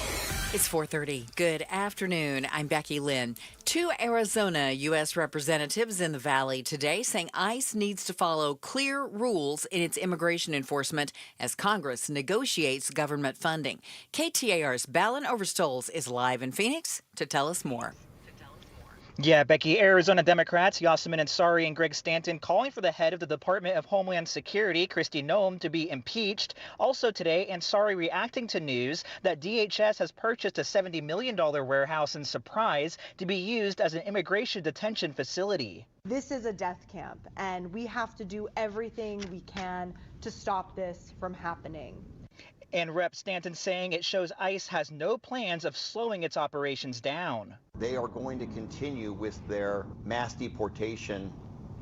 It's 4:30. Good afternoon. I'm Becky Lynn. 2 Arizona U.S. representatives in the Valley today saying ICE needs to follow clear rules in its immigration enforcement as Congress negotiates government funding. KTAR's Balin Overstoles is live in Phoenix to tell us more. Yeah, Becky, Arizona Democrats Yasemin Ansari and Greg Stanton calling for the head of the Department of Homeland Security, Kristi Noem, to be impeached. Also today, Ansari reacting to news that DHS has purchased a $70 million warehouse in Surprise to be used as an immigration detention facility. This is a death camp, and we have to do everything we can to stop this from happening. And Rep. Stanton saying it shows ICE has no plans of slowing its operations down. They are going to continue with their mass deportation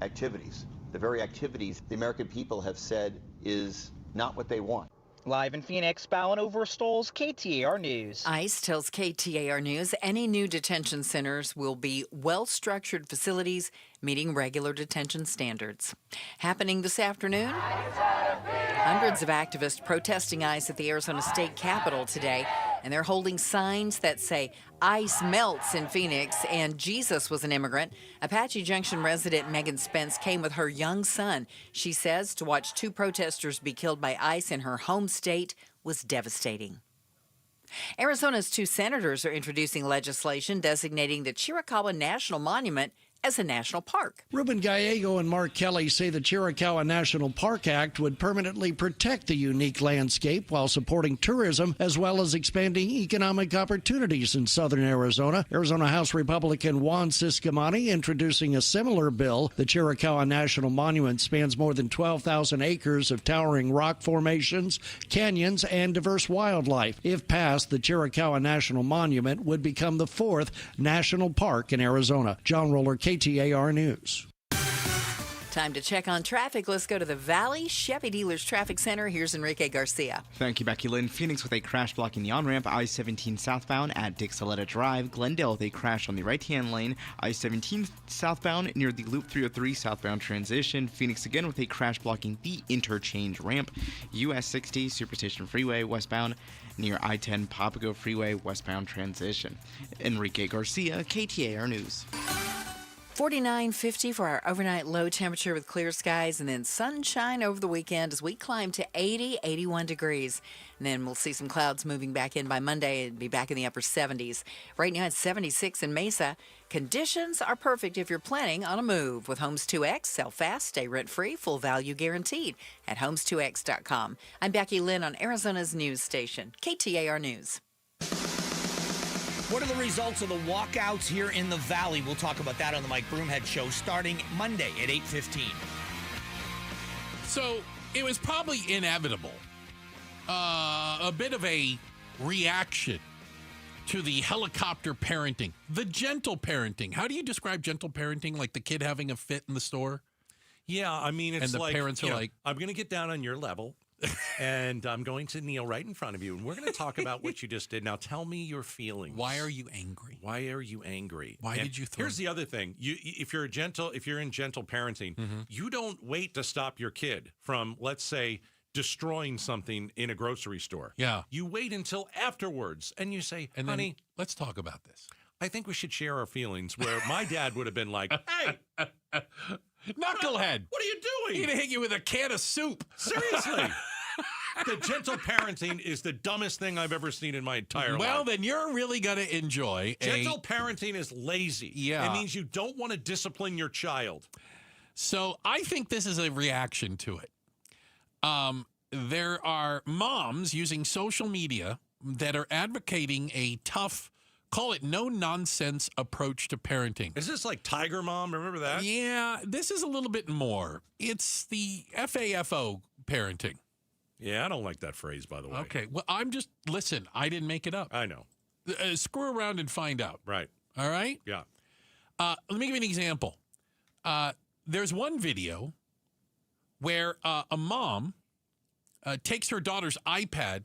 activities, the very activities the American people have said is not what they want. Live in Phoenix, Balin Overstoles, KTAR News. ICE tells KTAR News any new detention centers will be well-structured facilities meeting regular detention standards. Happening this afternoon, hundreds of activists protesting ICE at the Arizona State Capitol today and they're holding signs that say ice melts in Phoenix and Jesus was an immigrant. Apache Junction resident Megan Spence came with her young son. She says to watch 2 protesters be killed by ice in her home state was devastating. Arizona's 2 senators are introducing legislation designating the Chiricahua National Monument as a national park. Ruben Gallego and Mark Kelly say the Chiricahua National Park Act would permanently protect the unique landscape while supporting tourism as well as expanding economic opportunities in southern Arizona. Arizona House Republican Juan Ciscomani introducing a similar bill. The Chiricahua National Monument spans more than 12,000 acres of towering rock formations, canyons, and diverse wildlife. If passed, the Chiricahua National Monument would become the 4th national park in Arizona. John Roller, KTAR News. Time to check on traffic. Let's go to the Valley Chevy Dealers Traffic Center. Here's Enrique Garcia. Thank you, Becky Lynn. Phoenix with a crash blocking the on-ramp, I-17 southbound at Dixaletta Drive. Glendale with a crash on the right-hand lane, I-17 southbound near the Loop 303 southbound transition. Phoenix again with a crash blocking the interchange ramp. US 60 Superstation Freeway westbound near I-10 Papago Freeway westbound transition. Enrique Garcia, KTAR News. 49.50 for our overnight low temperature with clear skies and then sunshine over the weekend as we climb to 81 degrees. And then we'll see some clouds moving back in by Monday and be back in the upper 70s. Right now it's 76 in Mesa. Conditions are perfect if you're planning on a move. With Homes 2X, sell fast, stay rent-free, full value guaranteed at homes2x.com. I'm Becky Lynn on Arizona's news station, KTAR News. What are the results of the walkouts here in the Valley? We'll talk about that on the Mike Broomhead Show starting Monday at 8:15. So it was probably inevitable. A bit of a reaction to the helicopter parenting, the gentle parenting. How do you describe gentle parenting? Like the kid having a fit in the store? Yeah, I mean, it's and the like, parents are like, I'm going to get down on your level. And I'm going to kneel right in front of you, and we're going to talk about what you just did. Now, tell me your feelings. Why are you angry? Why are you angry? Why did you throw? Here's the other thing: if you're in gentle parenting, you don't wait to stop your kid from, let's say, destroying something in a grocery store. Yeah, you wait until afterwards, and you say, and "Honey, let's talk about this." I think we should share our feelings. Where my dad would have been like, "Hey, knucklehead, what are you doing? He'd hit you with a can of soup." Seriously. The gentle parenting is the dumbest thing I've ever seen in my entire life. Well, then you're really going to enjoy gentle parenting is lazy. Yeah. It means you don't want to discipline your child. So I think this is a reaction to it. There are moms using social media that are advocating a tough, call it no-nonsense approach to parenting. Is this like Tiger Mom? Remember that? Yeah, this is a little bit more. It's the FAFO parenting. Yeah, I don't like that phrase, by the way. Okay, well, listen, I didn't make it up. I know. Screw around and find out. Right. All right? Yeah. Let me give you an example. There's one video where a mom takes her daughter's iPad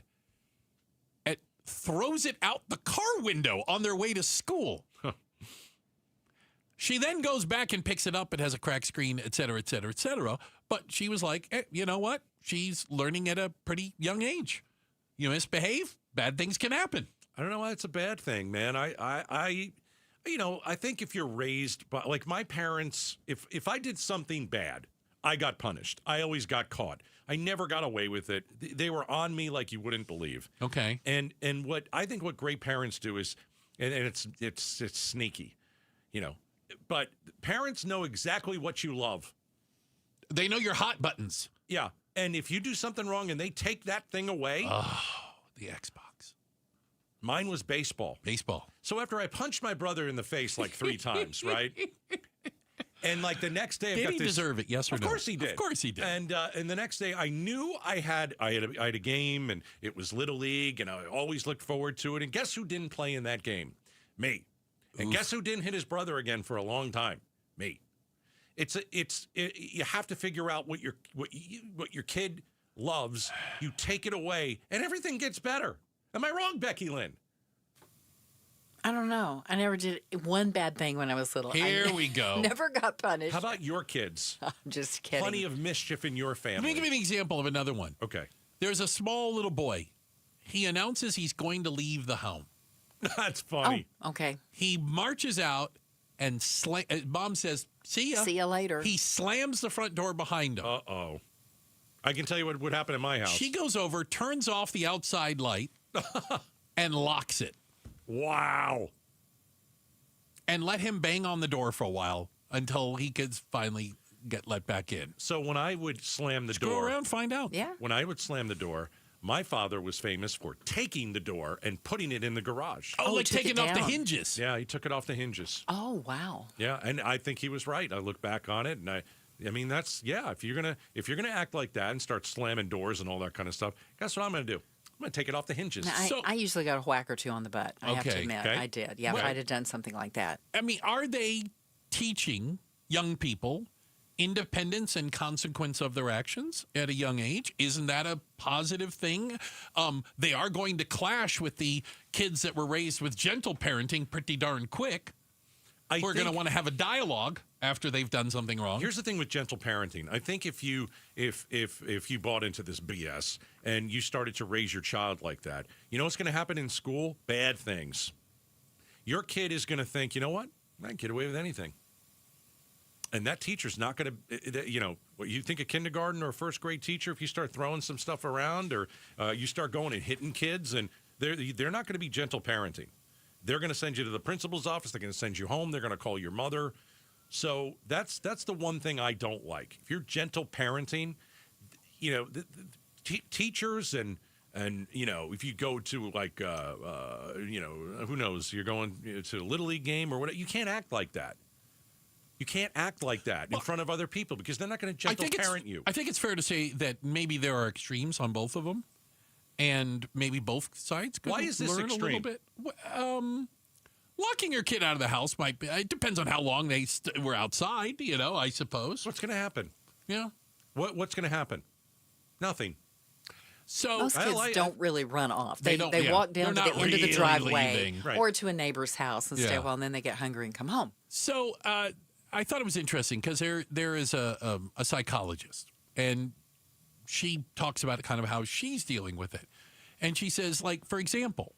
and throws it out the car window on their way to school. Huh. She then goes back and picks it up. It has a cracked screen, et cetera, et cetera, et cetera. But she was like, you know what? She's learning at a pretty young age. You misbehave, bad things can happen. I don't know why it's a bad thing, man. I think if you're raised by, like my parents, if I did something bad, I got punished. I always got caught. I never got away with it. They were on me like you wouldn't believe. Okay. And what I think what great parents do is, and it's sneaky, but parents know exactly what you love. They know your hot buttons. Yeah. And if you do something wrong and they take that thing away. Oh, the Xbox. Mine was baseball. So after I punched my brother in the face like 3 times, right? And like the next day, did he deserve it? Yes or no? Of course he did. Of course he did. And the next day, I knew I had a game, and it was Little League, and I always looked forward to it. And guess who didn't play in that game? Me. And guess who didn't hit his brother again for a long time? Me. You have to figure out what your kid loves. You take it away, and everything gets better. Am I wrong, Becky Lynn? I don't know. I never did one bad thing when I was little. Here we go. Never got punished. How about your kids? I'm just kidding. Plenty of mischief in your family. Let me give you an example of another one. Okay. There's a small little boy. he announces he's going to leave the home. That's funny. Oh, okay. He marches out and Mom says, see ya. See ya later. He slams the front door behind him. Uh-oh. I can tell you what would happen in my house. She goes over, turns off the outside light, and locks it. Wow. And let him bang on the door for a while until he could finally get let back in. So when I would slam the Screw door. around, find out. Yeah. When I would slam the door, my father was famous for taking the door and putting it in the garage. Oh, like took taking it off the down. hinges. Yeah, he took it off the hinges. Oh, wow. Yeah, and I think he was right. I look back on it, and I mean, that's, yeah, if you're gonna act like that and start slamming doors and all that kind of stuff, guess what I'm gonna do? I'm gonna take it off the hinges. Now, I usually got a whack or two on the butt. I have to Okay. admit, Okay. I did. Yeah, if I'd have done something like that. I mean, are they teaching young people independence and consequence of their actions at a young age? Isn't that a positive thing? They are going to clash with the kids that were raised with gentle parenting pretty darn quick. We're going to want to have a dialogue after they've done something wrong. Here's the thing with gentle parenting. I think if you bought into this BS and you started to raise your child like that, you know what's going to happen in school? Bad things. Your kid is going to think, you know what? I can get away with anything. And that teacher's not going to, what you think a kindergarten or a first grade teacher, if you start throwing some stuff around or you start going and hitting kids, and they're not going to be gentle parenting. They're going to send you to the principal's office. They're going to send you home. They're going to call your mother. So that's the one thing I don't like. If you're gentle parenting, teachers and if you go to like who knows, you're going to a Little League game or whatever, you can't act like that. You can't act like that in front of other people because they're not going to gentle parent you. I think it's fair to say that maybe there are extremes on both of them, and maybe both sides could Why is this learn extreme? a little bit. Locking your kid out of the house might be. It depends on how long they were outside. I suppose. What's going to happen? Yeah. What's going to happen? Nothing. So most kids don't really run off. They don't, walk down to They're the not end of the really driveway leaving. Right. or to a neighbor's house and stay Yeah. a while, and then they get hungry and come home. So I thought it was interesting because there is a psychologist, and she talks about kind of how she's dealing with it. And she says, like, for example,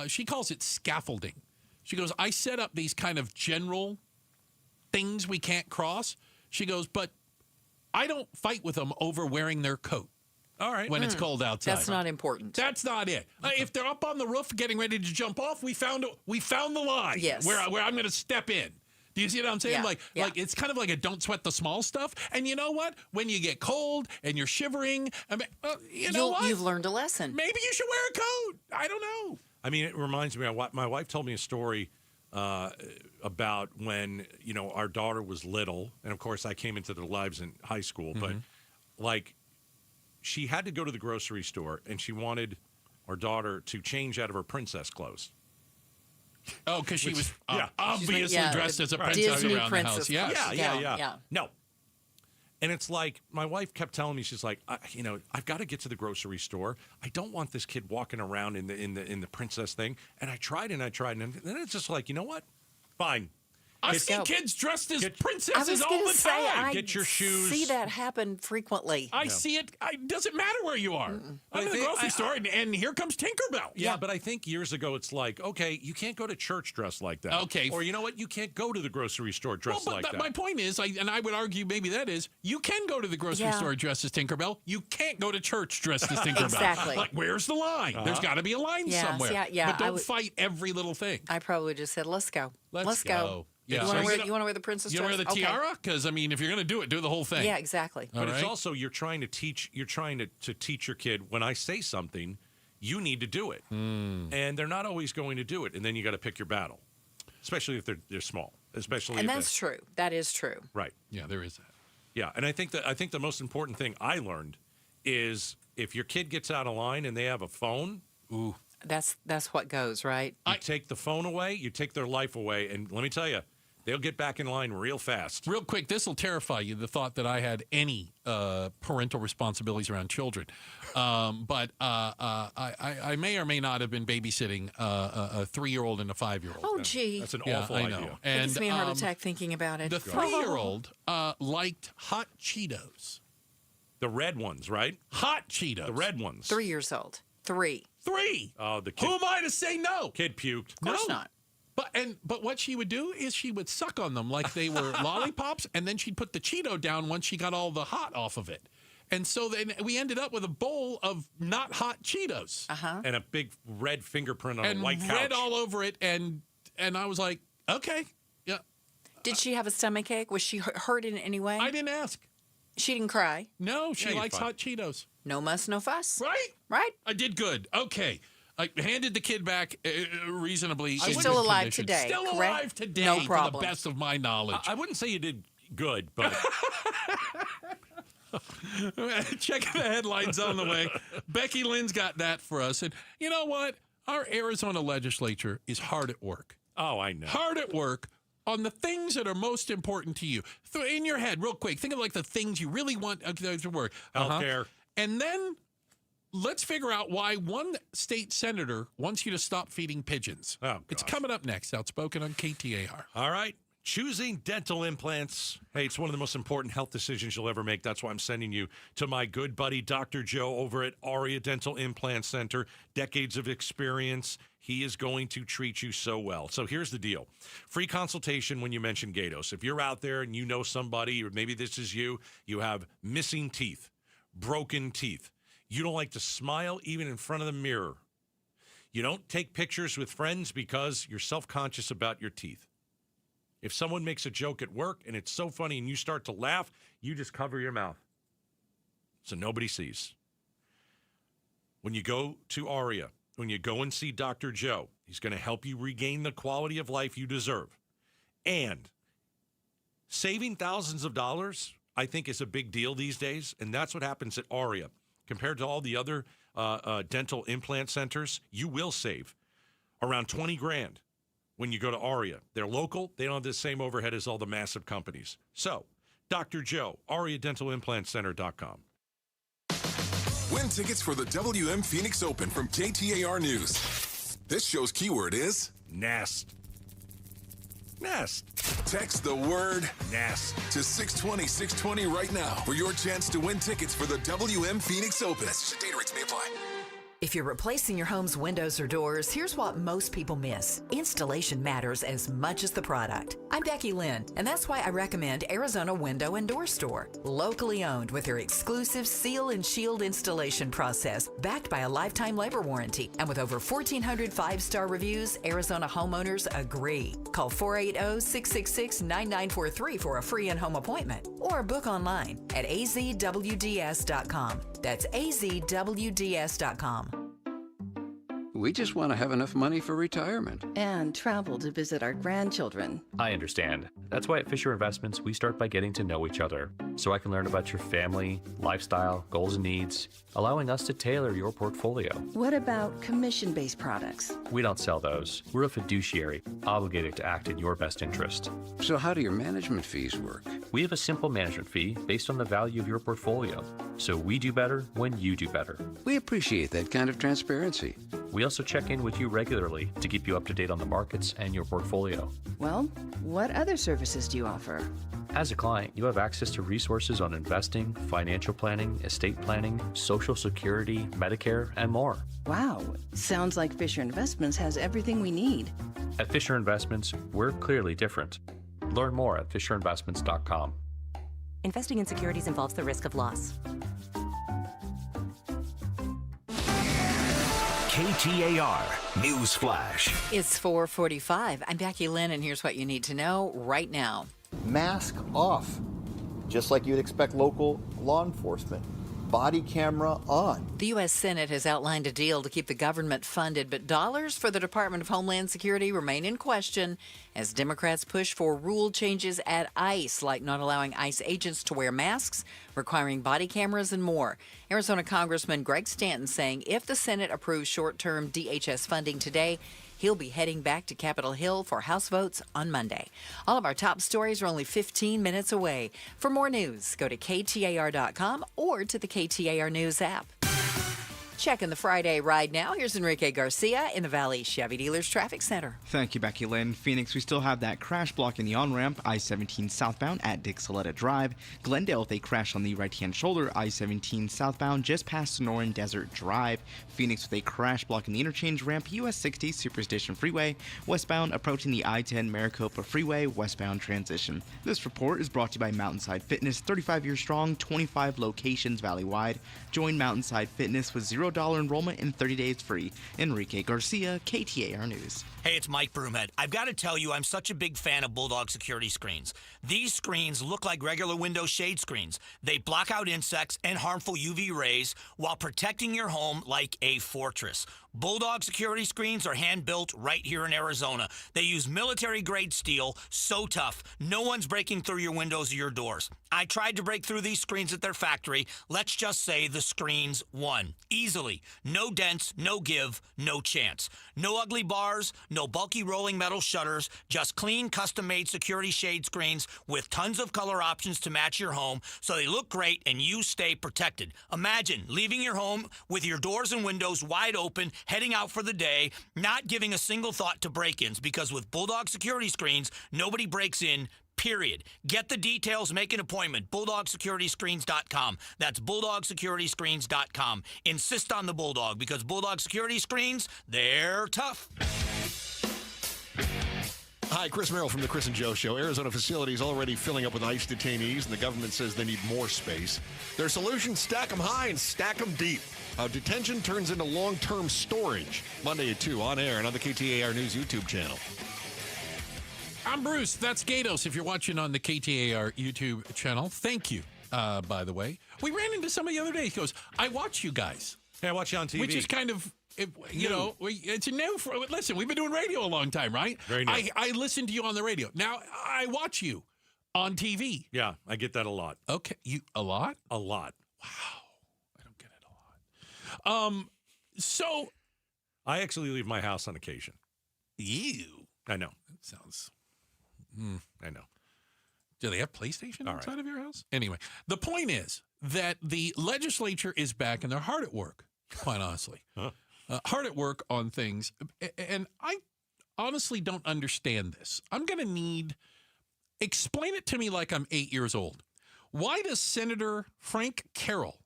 she calls it scaffolding. She goes, I set up these kind of general things we can't cross. She goes, but I don't fight with them over wearing their coat. All right. When it's cold outside. That's not important. That's not it. If they're up on the roof getting ready to jump off, we found the line. Yes. Where I'm going to step in. Do you see what I'm saying? Yeah. Like it's kind of like a don't sweat the small stuff. And you know what? When you get cold and you're shivering, You've learned a lesson. Maybe you should wear a coat. I don't know. I mean, it reminds me. My wife told me a story about when our daughter was little, and of course I came into their lives in high school. But like, she had to go to the grocery store, and she wanted our daughter to change out of her princess clothes. Oh, because she was yeah. obviously dressed as a princess Disney around princess the house. Yes. Yeah. No. And it's like, my wife kept telling me, she's like, I've got to get to the grocery store. I don't want this kid walking around in the princess thing. And I tried, and then it's just like, you know what? Fine. I see kids dressed as princesses all the time. Get your shoes. See that happen frequently. I see it. It doesn't matter where you are. I'm in the grocery store, and here comes Tinkerbell. Yeah, but I think years ago it's like, okay, you can't go to church dressed like that. Okay. Or you know what? You can't go to the grocery store dressed like that. My point is, I would argue maybe that is, you can go to the grocery store dressed as Tinkerbell. You can't go to church dressed as Tinkerbell. Exactly. Like, where's the line? There's got to be a line somewhere. Yeah, but don't fight every little thing. I probably just said, let's go. Let's go. Yeah. You want to wear the princess dress? You want to wear the tiara? Because, I mean, if you're going to do it, do the whole thing. Yeah, exactly. But it's also, you're trying to teach your kid, when I say something, you need to do it. And they're not always going to do it. And then you got to pick your battle, especially if they're small. And that's true. That is true. Right. Yeah, there is that. Yeah, and I think the most important thing I learned is if your kid gets out of line and they have a phone, ooh, that's what goes, right? You take the phone away, you take their life away, and let me tell you, they'll get back in line real fast. Real quick, this will terrify you, the thought that I had any parental responsibilities around children. But I may or may not have been babysitting a 3-year-old and a 5-year-old. Oh, gee. That's an awful idea. I know. It And gives me a heart attack thinking about it. The 3-year-old liked hot Cheetos. The red ones, right? Hot Cheetos. The red ones. 3 years old. 3. 3. Oh, the kid. Who am I to say no? Kid puked. Of course not. But what she would do is she would suck on them like they were lollipops, and then she'd put the Cheeto down once she got all the hot off of it. And so then we ended up with a bowl of not hot Cheetos. And a big red fingerprint on a white couch. And red all over it, and I was like, okay, yeah. Did she have a stomach ache? Was she hurt in any way? I didn't ask. She didn't cry? No, she likes hot Cheetos. No muss, no fuss. Right? Right? I did good. Okay. I handed the kid back reasonably. She's still alive today, Still correct? alive today, No to problem. the best of my knowledge. I wouldn't say you did good, but... Check the headlines on the way. Becky Lynn's got that for us. And you know what? Our Arizona legislature is hard at work. Oh, I know. Hard at work on the things that are most important to you. In your head, real quick, think of like the things you really want to work. Healthcare. And then let's figure out why one state senator wants you to stop feeding pigeons. Oh, it's coming up next. Outspoken on KTAR. All right. Choosing dental implants. Hey, it's one of the most important health decisions you'll ever make. That's why I'm sending you to my good buddy, Dr. Joe, over at Aria Dental Implant Center. Decades of experience. He is going to treat you so well. So here's the deal. Free consultation when you mention Gatos. If you're out there and you know somebody, or maybe this is you have missing teeth, broken teeth. You don't like to smile even in front of the mirror. You don't take pictures with friends because you're self-conscious about your teeth. If someone makes a joke at work and it's so funny and you start to laugh, you just cover your mouth so nobody sees. When you go to Aria, when you go and see Dr. Joe, he's going to help you regain the quality of life you deserve. And saving thousands of dollars, I think, is a big deal these days, and that's what happens at Aria. Compared to all the other dental implant centers, you will save around $20,000. When you go to Aria. They're local. They don't have the same overhead as all the massive companies. So, Dr. Joe, AriaDentalImplantCenter.com. Win tickets for the WM Phoenix Open from KTAR News. This show's keyword is Nest. Nest. Text the word Nest to 620-620 right now for your chance to win tickets for the WM Phoenix Open. Data rates may apply. If you're replacing your home's windows or doors, here's what most people miss. Installation matters as much as the product. I'm Becky Lynn, and that's why I recommend Arizona Window and Door Store. Locally owned with their exclusive seal and shield installation process, backed by a lifetime labor warranty. And with over 1,400 five-star reviews, Arizona homeowners agree. Call 480-666-9943 for a free in-home appointment. Or book online at azwds.com. That's azwds.com. We just want to have enough money for retirement. And travel to visit our grandchildren. I understand. That's why at Fisher Investments, we start by getting to know each other, so I can learn about your family, lifestyle, goals and needs, allowing us to tailor your portfolio. What about commission-based products? We don't sell those. We're a fiduciary, obligated to act in your best interest. So how do your management fees work? We have a simple management fee based on the value of your portfolio. So we do better when you do better. We appreciate that kind of transparency. We also check in with you regularly to keep you up to date on the markets and your portfolio. Well, what other services do you offer? As a client, you have access to resources on investing, financial planning, estate planning, Social Security, Medicare, and more. Wow, sounds like Fisher Investments has everything we need. At Fisher Investments, we're clearly different. Learn more at FisherInvestments.com. Investing in securities involves the risk of loss. KTAR News Flash. It's 4:45. I'm Becky Lynn, and here's what you need to know right now. Mask off, just like you'd expect local law enforcement. Body camera on. The U.S. Senate has outlined a deal to keep the government funded, but dollars for the Department of Homeland Security remain in question as Democrats push for rule changes at ICE, like not allowing ICE agents to wear masks, requiring body cameras, and more. Arizona Congressman Greg Stanton saying if the Senate approves short-term DHS funding today, he'll be heading back to Capitol Hill for House votes on Monday. All of our top stories are only 15 minutes away. For more news, go to KTAR.com or to the KTAR News app. Checking the Friday ride now. Here's Enrique Garcia in the Valley Chevy Dealers Traffic Center. Thank you, Becky Lynn. Phoenix, we still have that crash block in the on-ramp, I-17 southbound at Dixoletta Drive. Glendale, with a crash on the right-hand shoulder, I-17 southbound just past Sonoran Desert Drive. Phoenix with a crash block in the interchange ramp, US 60 Superstition Freeway. Westbound approaching the I-10 Maricopa Freeway, westbound transition. This report is brought to you by Mountainside Fitness, 35 years strong, 25 locations valley-wide. Join Mountainside Fitness with $0 enrollment and 30 days free. Enrique Garcia, KTAR News. Hey, it's Mike Broomhead. I've got to tell you, I'm such a big fan of Bulldog security screens. These screens look like regular window shade screens. They block out insects and harmful UV rays while protecting your home like a fortress. Bulldog security screens are hand-built right here in Arizona. They use military-grade steel, so tough, no one's breaking through your windows or your doors. I tried to break through these screens at their factory. Let's just say the screens won. Easily. No dents, no give, no chance. No ugly bars, no bulky rolling metal shutters, just clean, custom-made security shade screens with tons of color options to match your home so they look great and you stay protected. Imagine leaving your home with your doors and windows wide open, heading out for the day, not giving a single thought to break-ins, because with Bulldog security screens, nobody breaks in, period. Get the details, make an appointment. BulldogSecurityScreens.com. That's BulldogSecurityScreens.com. Insist on the Bulldog, because Bulldog security screens, they're tough. Hi, Chris Merrill from the Chris and Joe Show. Arizona facilities already filling up with ICE detainees, and the government says they need more space. Their solution, stack them high and stack them deep. How detention turns into long-term storage. Monday at 2 on air and on the KTAR News YouTube channel. I'm Bruce. That's Gatos. If you're watching on the KTAR YouTube channel, thank you, by the way. We ran into somebody the other day. He goes, I watch you guys. Yeah, I watch you on TV. Which is kind of, it's a new. Listen, we've been doing radio a long time, right? Very new. I listen to you on the radio. Now, I watch you on TV. Yeah, I get that a lot. Okay. A lot? A lot. Wow. I don't get it a lot. So. I actually leave my house on occasion. You. I know. That sounds. I know. Do they have PlayStation outside of your house? Anyway, the point is that the legislature is back and they're hard at work, quite honestly. Hard at work on things. And I honestly don't understand this. I'm going to explain it to me like I'm 8 years old. Why does Senator Frank Carroll,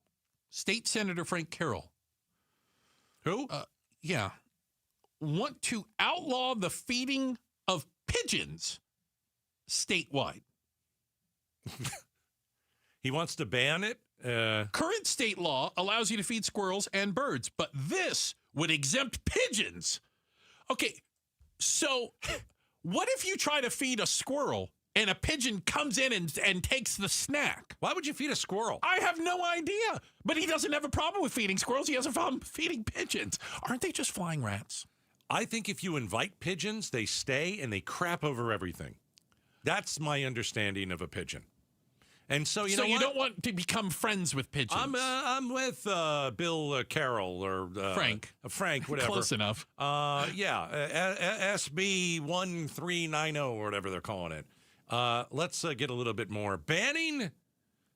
State Senator Frank Carroll, who? Want to outlaw the feeding of pigeons statewide? He wants to ban it? Current state law allows you to feed squirrels and birds, but this would exempt pigeons. Okay, so what if you try to feed a squirrel and a pigeon comes in and takes the snack? Why would you feed a squirrel? I have no idea. But he doesn't have a problem with feeding squirrels. He has a problem feeding pigeons. Aren't they just flying rats? I think if you invite pigeons, they stay and they crap over everything. That's my understanding of a pigeon. And so, you don't want to become friends with pigeons. I'm with Bill Carroll or Frank. Frank, whatever. Close enough. SB 1390 or whatever they're calling it. Let's get a little bit more. Banning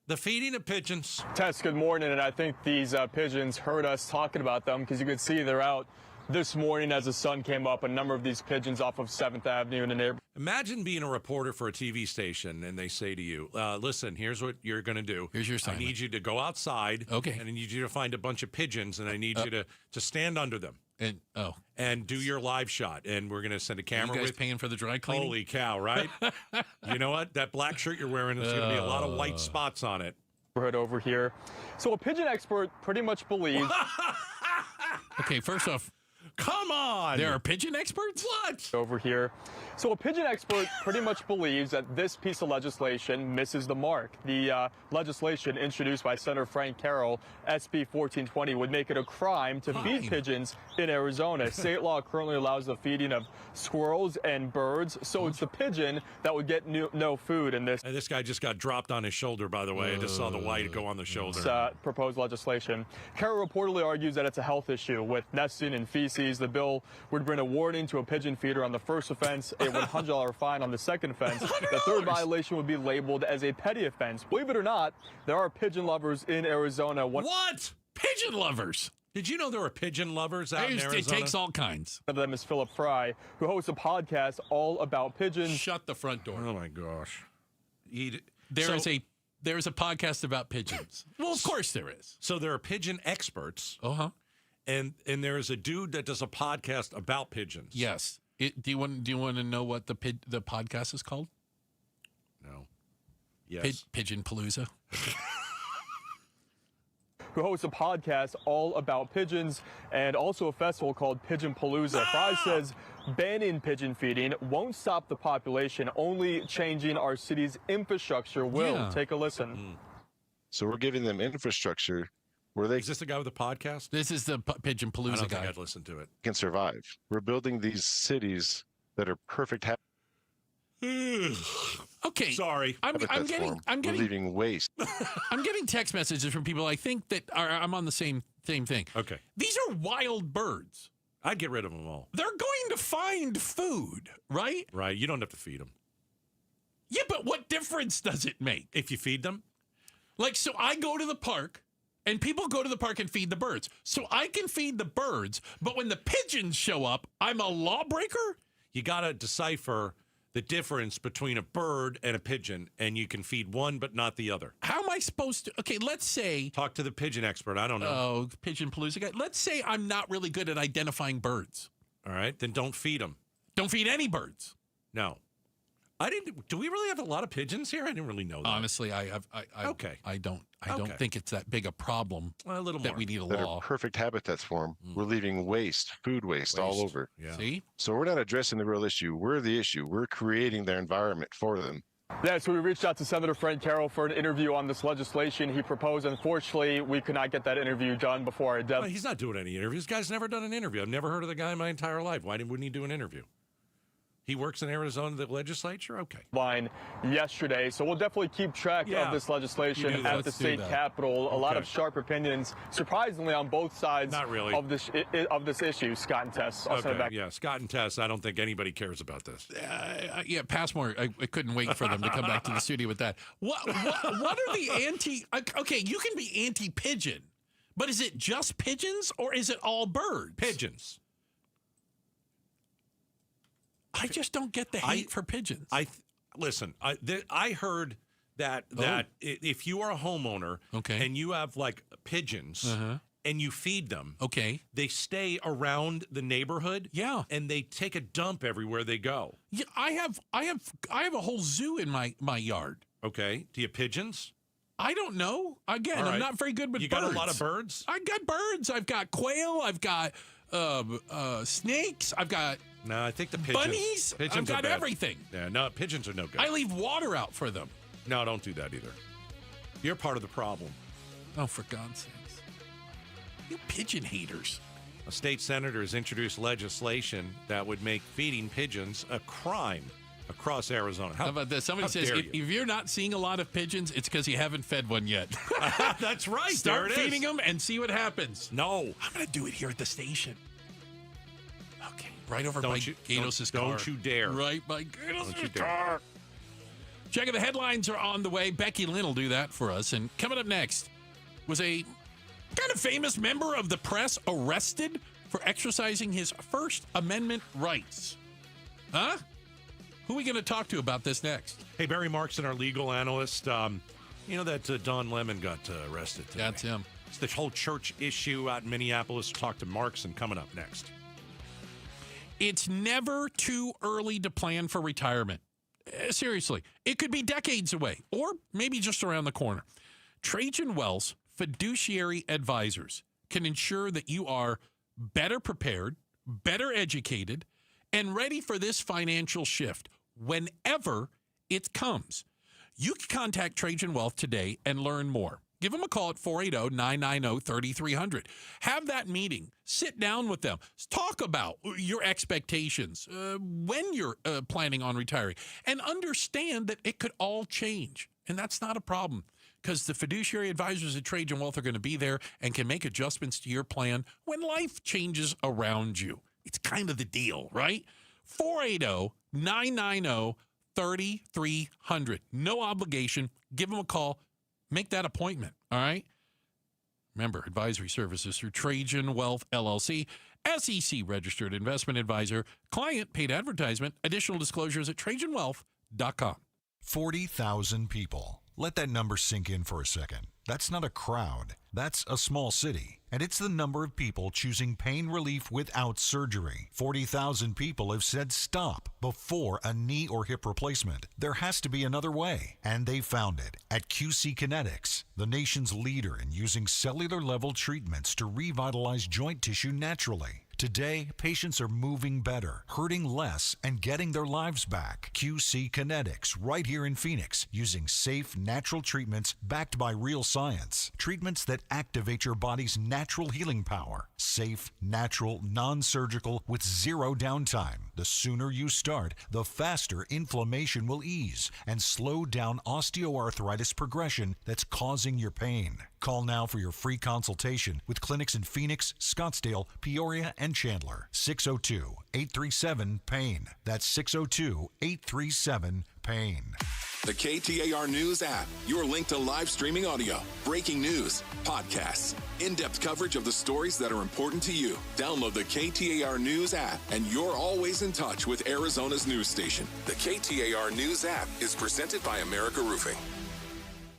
the feeding of pigeons. Tess, good morning. And I think these pigeons heard us talking about them, because you could see they're out this morning as the sun came up, a number of these pigeons off of 7th Avenue in the neighborhood. Imagine being a reporter for a TV station and they say to you, listen, here's what you're going to do. Here's your assignment. I need you to go outside. Okay. And I need you to find a bunch of pigeons, and I need you to stand under them. And do your live shot. And we're going to send a camera. You guys paying for the dry cleaning? Holy cow, right? You know what? That black shirt you're wearing is going to be a lot of white spots on it. Over here. So a pigeon expert pretty much believes. Okay, first off, come on. There are pigeon experts? What? Over here. So a pigeon expert pretty much believes that this piece of legislation misses the mark. The legislation introduced by Senator Frank Carroll, SB 1420, would make it a crime to feed pigeons in Arizona. State law currently allows the feeding of squirrels and birds, so it's the pigeon that would get no food in this. And this guy just got dropped on his shoulder, by the way. I just saw the white go on the shoulder. Proposed legislation. Carroll reportedly argues that it's a health issue with nesting and feces. The bill would bring a warning to a pigeon feeder on the first offense, a $100 fine on the second offense. $100. The third violation would be labeled as a petty offense. Believe it or not, there are pigeon lovers in Arizona. What? Pigeon lovers? Did you know there were pigeon lovers out in Arizona? It takes all kinds. One of them is Philip Fry, who hosts a podcast all about pigeons. Shut the front door. Oh, my gosh. There's a podcast about pigeons. Well, of course there is. So there are pigeon experts. Uh-huh. And there is a dude that does a podcast about pigeons. Yes. Do you want to know what the podcast is called? No. Yes. Pigeon Palooza. Who hosts a podcast all about pigeons and also a festival called Pigeon Palooza. Fry says banning pigeon feeding won't stop the population, only changing our city's infrastructure will. Yeah. Take a listen. So we're giving them infrastructure where they... Is this the guy with the podcast? This is the Pigeon Palooza I don't guy. think I'd listen to it. ...can survive. We're building these cities that are perfect Okay. Sorry. I'm getting leaving waste. I'm getting text messages from people I think that I'm on the same thing. Okay. These are wild birds. I'd get rid of them all. They're going to find food, right? Right. You don't have to feed them. Yeah, but what difference does it make? If you feed them? Like, so I go to the park, and people go to the park and feed the birds. So I can feed the birds, but when the pigeons show up, I'm a lawbreaker? You got to decipher the difference between a bird and a pigeon, and you can feed one but not the other. How am I supposed to? Okay, let's say... Talk to the pigeon expert. I don't know. Oh, Pigeon Palooza guy. Let's say I'm not really good at identifying birds. All right, then don't feed them. Don't feed any birds. No. Do we really have a lot of pigeons here? I didn't really know that. Honestly, I don't think it's that big a problem. A little that more. we need a that law. are perfect habitats for them. We're leaving food waste all over. Yeah. See? So we're not addressing the real issue. We're the issue. We're creating their environment for them. Yeah, so we reached out to Senator Frank Carroll for an interview on this legislation he proposed. Unfortunately, we could not get that interview done before our deadline. Well, he's not doing any interviews. This guy's never done an interview. I've never heard of the guy in my entire life. Why wouldn't he do an interview? He works in Arizona, the legislature? Okay. Line yesterday, so we'll definitely keep track of this legislation at the state capitol. A lot of sharp opinions, surprisingly, on both sides of this issue. Scott and Tess. I'll send it back. Yeah, Scott and Tess, I don't think anybody cares about this. Yeah, Passmore, I couldn't wait for them to come back to the studio with that. What are the anti... Okay, you can be anti-pigeon, but is it just pigeons or is it all birds? Pigeons. I just don't get the hate for pigeons. Listen. I heard that if you are a homeowner and you have like pigeons and you feed them, they stay around the neighborhood. Yeah, and they take a dump everywhere they go. Yeah, I have a whole zoo in my yard. Okay, do you have pigeons? I don't know. Again, All right. I'm not very good with birds. You got a lot of birds? I got birds. I've got quail. I've got snakes. I've got... No, I think the pigeons. Bunnies? Pigeons I've are got bad. everything. Yeah, no, pigeons are no good. I leave water out for them. No, don't do that either. You're part of the problem. Oh, for God's sakes. You pigeon haters. A state senator has introduced legislation that would make feeding pigeons a crime across Arizona. How about this? Somebody says, if you're not seeing a lot of pigeons, it's because you haven't fed one yet. That's right. Start there it feeding is. them and see what happens. No. I'm going to do it here at the station. Okay. Right over by Gatos' car. Don't you dare. Right by Gatos' car. Checking the headlines are on the way. Becky Lynn will do that for us. And coming up next was a kind of famous member of the press arrested for exercising his First Amendment rights. Huh? Who are we going to talk to about this next? Hey, Barry Markson, our legal analyst. You know that Don Lemon got arrested today. That's him. It's the whole church issue out in Minneapolis. We'll talk to Markson coming up next. It's never too early to plan for retirement. Seriously, it could be decades away or maybe just around the corner. Trajan Wealth's fiduciary advisors can ensure that you are better prepared, better educated, and ready for this financial shift whenever it comes. You can contact Trajan Wealth today and learn more. Give them a call at 480-990-3300. Have that meeting. Sit down with them. Talk about your expectations when you're planning on retiring. And understand that it could all change. And that's not a problem because the fiduciary advisors at Trajan Wealth are going to be there and can make adjustments to your plan when life changes around you. It's kind of the deal, right? 480-990-3300. No obligation. Give them a call. Make that appointment, all right? Member advisory services through Trajan Wealth LLC, SEC registered investment advisor, client paid advertisement. Additional disclosures at TrajanWealth.com. 40,000 people. Let that number sink in for a second. That's not a crowd. That's a small city. And it's the number of people choosing pain relief without surgery. 40,000 people have said stop before a knee or hip replacement. There has to be another way. And they found it at QC Kinetics, the nation's leader in using cellular-level treatments to revitalize joint tissue naturally. Today, patients are moving better, hurting less, and getting their lives back. QC Kinetics, right here in Phoenix, using safe, natural treatments backed by real science. Treatments that activate your body's natural healing power. Safe, natural, non-surgical, with zero downtime. The sooner you start, the faster inflammation will ease and slow down osteoarthritis progression that's causing your pain. Call now for your free consultation with clinics in Phoenix, Scottsdale, Peoria, and Chandler. 602-837-PAIN. That's 602-837-PAIN. The KTAR News app, your link to live streaming audio, breaking news, podcasts, in-depth coverage of the stories that are important to you. Download the KTAR News app, and you're always in touch with Arizona's news station. The KTAR News app is presented by America Roofing.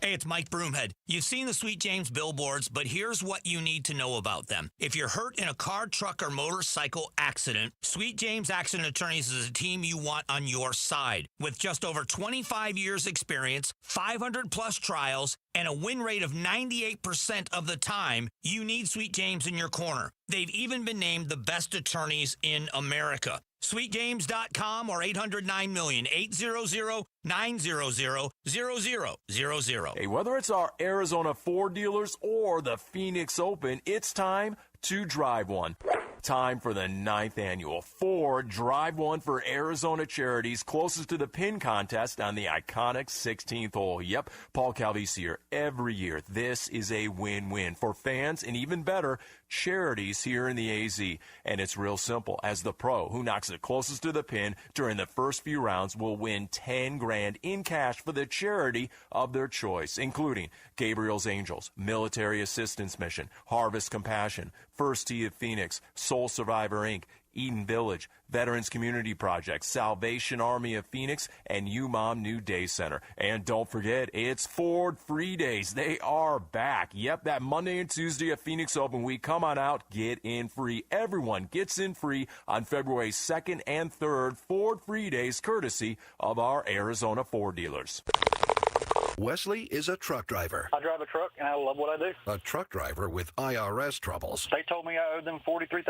Hey, it's Mike Broomhead. You've seen the Sweet James billboards, but here's what you need to know about them. If you're hurt in a car, truck, or motorcycle accident, Sweet James Accident Attorneys is a team you want on your side. With just over 25 years experience, 500-plus trials, and a win rate of 98% of the time, you need Sweet James in your corner. They've even been named the best attorneys in America. SweetJames.com or 800-9-million, 800-900-0000. Hey, whether it's our Arizona Ford dealers or the Phoenix Open, it's time to drive one. Time for the 9th annual Ford Drive One for Arizona Charities, closest to the pin contest on the iconic 16th hole. Yep, Paul Calvisi here every year. This is a win-win for fans and even better, charities here in the AZ. And it's real simple. As the pro who knocks it closest to the pin during the first few rounds will win $10,000 in cash for the charity of their choice, including Gabriel's Angels, Military Assistance Mission, Harvest Compassion, First Tee of Phoenix, Soul Survivor Inc., Eden Village, Veterans Community Project, Salvation Army of Phoenix, and UMOM New Day Center. And don't forget, it's Ford Free Days. They are back. Yep, that Monday and Tuesday at Phoenix Open Week. Come on out, get in free. Everyone gets in free on February 2nd and 3rd. Ford Free Days, courtesy of our Arizona Ford dealers. Wesley is a truck driver. I drive a truck, and I love what I do. A truck driver with IRS troubles. They told me I owed them $43,000.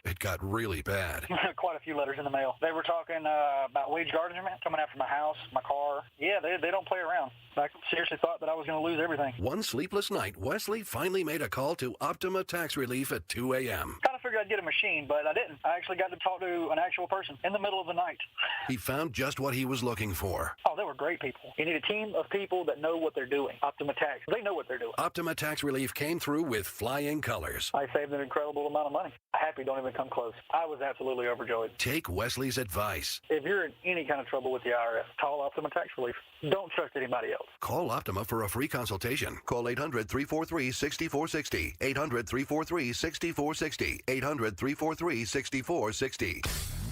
It got really bad. Quite a few letters in the mail. They were talking about wage garnishment, coming after my house, my car. Yeah, they don't play around. I seriously thought that I was going to lose everything. One sleepless night, Wesley finally made a call to Optima Tax Relief at 2 a.m. Kind of figured I'd get a machine, but I didn't. I actually got to talk to an actual person in the middle of the night. He found just what he was looking for. Oh, they were great people. You need a team of people that know what they're doing. Optima Tax. They know what they're doing. Optima Tax Relief came through with flying colors. I saved an incredible amount of money. Happy don't even come close. I was absolutely overjoyed. Take Wesley's advice. If you're in any kind of trouble with the IRS, call Optima Tax Relief. Don't trust anybody else. Call Optima for a free consultation. Call 800-343-6460. 800-343-6460. 800-343-6460.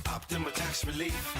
Optima Tax Relief.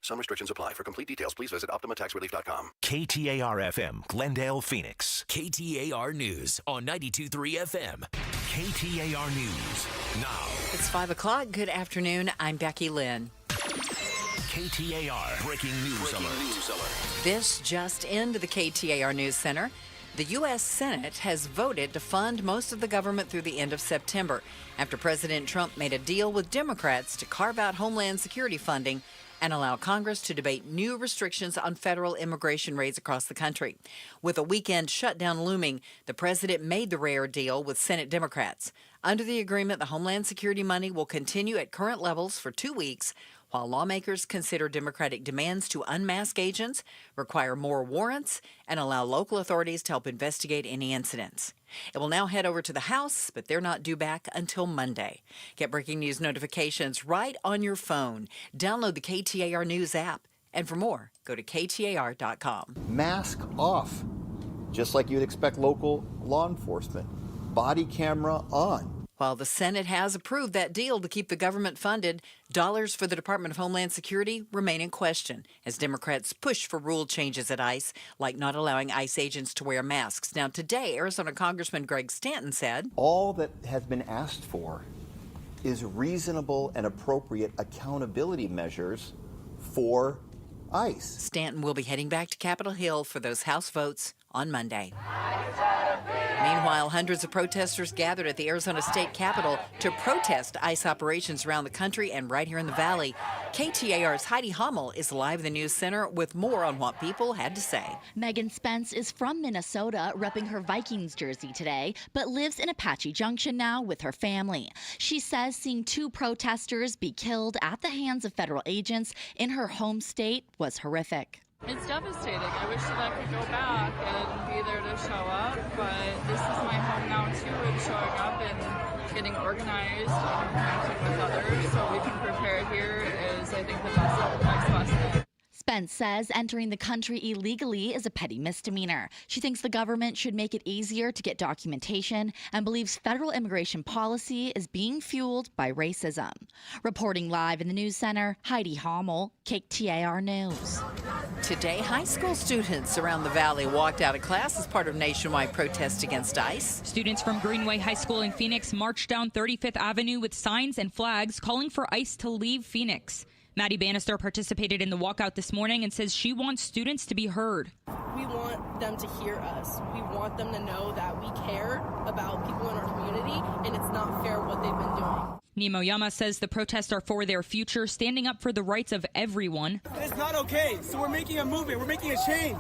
Some restrictions apply. For complete details, please visit OptimaTaxRelief.com. KTAR-FM, Glendale, Phoenix. KTAR News on 92.3 FM. KTAR News now. It's 5 o'clock. Good afternoon. I'm Becky Lynn. KTAR Breaking News Alert. This just into the KTAR News Center. The U.S. Senate has voted to fund most of the government through the end of September after President Trump made a deal with Democrats to carve out Homeland Security funding and allow Congress to debate new restrictions on federal immigration raids across the country. With a weekend shutdown looming, the president made the rare deal with Senate Democrats. Under the agreement, the Homeland Security money will continue at current levels for 2 weeks, while lawmakers consider Democratic demands to unmask agents, require more warrants, and allow local authorities to help investigate any incidents. It will now head over to the House, but they're not due back until Monday. Get breaking news notifications right on your phone. Download the KTAR News app. And for more, go to KTAR.com. Mask off. just like you'd expect local law enforcement. Body camera on. While the Senate has approved that deal to keep the government funded, dollars for the Department of Homeland Security remain in question as Democrats push for rule changes at ICE, like not allowing ICE agents to wear masks. Now, today, Arizona Congressman Greg Stanton said, all that has been asked for is reasonable and appropriate accountability measures for ICE. Stanton will be heading back to Capitol Hill for those House votes on Monday. Meanwhile, hundreds of protesters gathered at the Arizona State Capitol to protest ICE operations around the country and right here in the Valley. KTAR's Heidi Hummel is live in the News Center with more on what people had to say. Megan Spence is from Minnesota, repping her Vikings jersey today, but lives in Apache Junction now with her family. She says seeing 2 protesters be killed at the hands of federal agents in her home state was horrific. It's devastating. I wish that I could go back and be there to show up, but this is my home now too, and showing up and getting organized and connecting with others so we can prepare here is, I think, the next step. Spence says entering the country illegally is a petty misdemeanor. She thinks the government should make it easier to get documentation and believes federal immigration policy is being fueled by racism. Reporting live in the News Center, Heidi Hummel, KTAR News. Today, high school students around the Valley walked out of class as part of nationwide protest against ICE. Students from Greenway High School in Phoenix marched down 35th Avenue with signs and flags calling for ICE to leave Phoenix. Maddie Bannister participated in the walkout this morning and says she wants students to be heard. We want them to hear us. We want them to know that we care about people in our community, and it's not fair what they've been doing. Nemo Yama says the protests are for their future, standing up for the rights of everyone. It's not okay, so we're making a movement. We're making a change.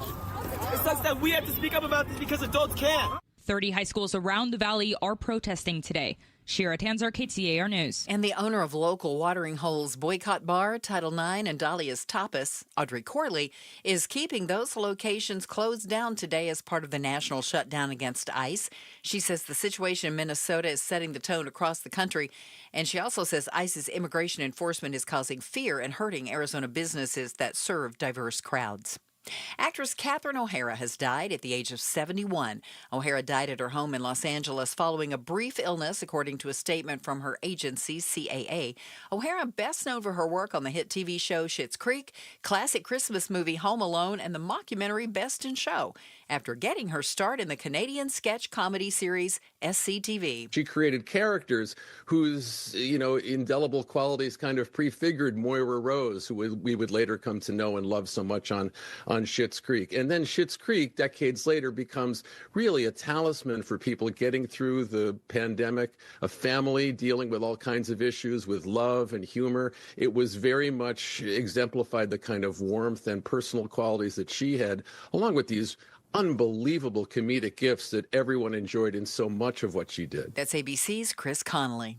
It sucks that we have to speak up about this because adults can't. 30 high schools around the Valley are protesting today. Shira Tanzer, KTAR News. And the owner of local watering holes Boycott Bar, Title IX, and Dahlia's Tapas, Audrey Corley, is keeping those locations closed down today as part of the national shutdown against ICE. She says the situation in Minnesota is setting the tone across the country, and she also says ICE's immigration enforcement is causing fear and hurting Arizona businesses that serve diverse crowds. Actress Catherine O'Hara has died at the age of 71. O'Hara died at her home in Los Angeles following a brief illness, according to a statement from her agency, CAA. O'Hara, best known for her work on the hit TV show Schitt's Creek, classic Christmas movie Home Alone, and the mockumentary Best in Show, after getting her start in the Canadian sketch comedy series SCTV. She created characters whose, indelible qualities kind of prefigured Moira Rose, who we would later come to know and love so much on Schitt's Creek. And then Schitt's Creek, decades later, becomes really a talisman for people getting through the pandemic, a family dealing with all kinds of issues with love and humor. It was very much exemplified the kind of warmth and personal qualities that she had, along with these unbelievable comedic gifts that everyone enjoyed in so much of what she did. That's ABC's Chris Connolly.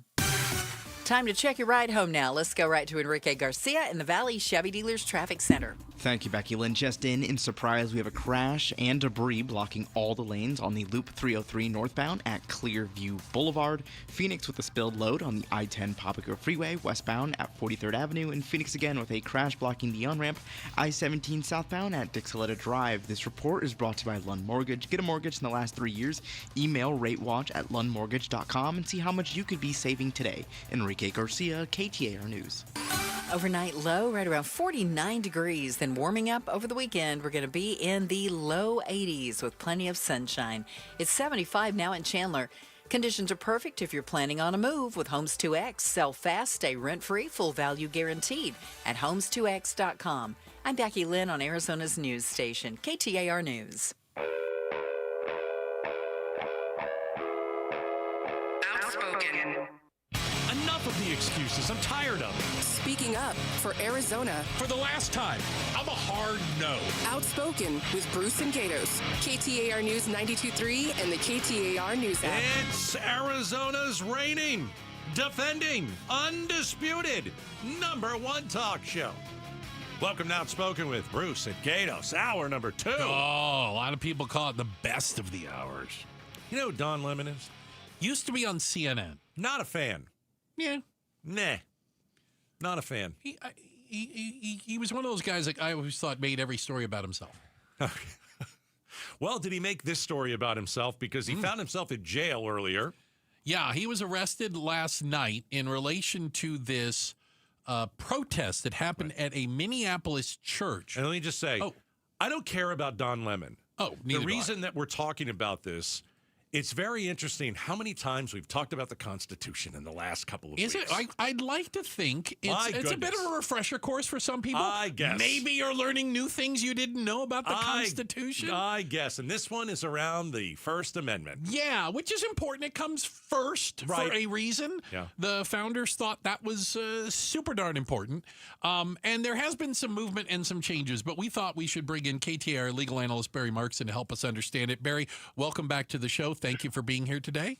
Time to check your ride home now. Let's go right to Enrique Garcia in the Valley Chevy Dealers Traffic Center. Thank you, Becky Lynn. Just in Surprise, we have a crash and debris blocking all the lanes on the Loop 303 northbound at Clearview Boulevard. Phoenix with a spilled load on the I-10 Papago Freeway westbound at 43rd Avenue. And Phoenix again with a crash blocking the on-ramp I-17 southbound at Dixoletta Drive. This report is brought to you by Lund Mortgage. Get a mortgage in the last 3 years. Email ratewatch@lundmortgage.com and see how much you could be saving today. Enrique Garcia, KTAR News. Overnight low right around 49 degrees. Then warming up over the weekend, we're going to be in the low 80s with plenty of sunshine. It's 75 now in Chandler. Conditions are perfect if you're planning on a move with Homes 2X. Sell fast, stay rent-free, full value guaranteed at homes2x.com. I'm Becky Lynn on Arizona's news station, KTAR News. Outspoken. Enough of the excuses. I'm tired of it. Speaking up for Arizona. For the last time, I'm a hard no. Outspoken with Bruce and Gatos. KTAR News 92.3 and the KTAR News app. It's Arizona's reigning, defending, undisputed #1 talk show. Welcome to Outspoken with Bruce and Gatos, hour number 2. Oh, a lot of people call it the best of the hours. You know who Don Lemon is? Used to be on CNN. Not a fan. Yeah. Nah. Not a fan. He was one of those guys that I always thought made every story about himself. Well, did he make this story about himself? Because he found himself in jail earlier. Yeah, he was arrested last night in relation to this protest that happened at a Minneapolis church. And let me just say, I don't care about Don Lemon. Neither the do I. reason that we're talking about this, it's very interesting how many times we've talked about the Constitution in the last couple of weeks. Is it? I'd like to think it's a bit of a refresher course for some people. I guess. Maybe you're learning new things you didn't know about the Constitution. I guess. And this one is around the First Amendment. Yeah, which is important. It comes first for a reason. Yeah. The founders thought that was super darn important. And there has been some movement and some changes, but we thought we should bring in KTAR legal analyst Barry Markson to help us understand it. Barry, welcome back to the show. Thank you for being here today.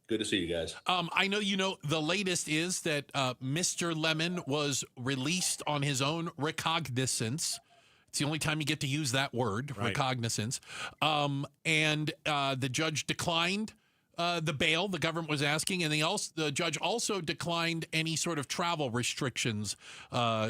Good to see you guys. I know you know the latest is that Mr. Lemon was released on his own recognizance. It's the only time you get to use that word, recognizance. And the judge declined the bail the government was asking, and the judge also declined any sort of travel restrictions,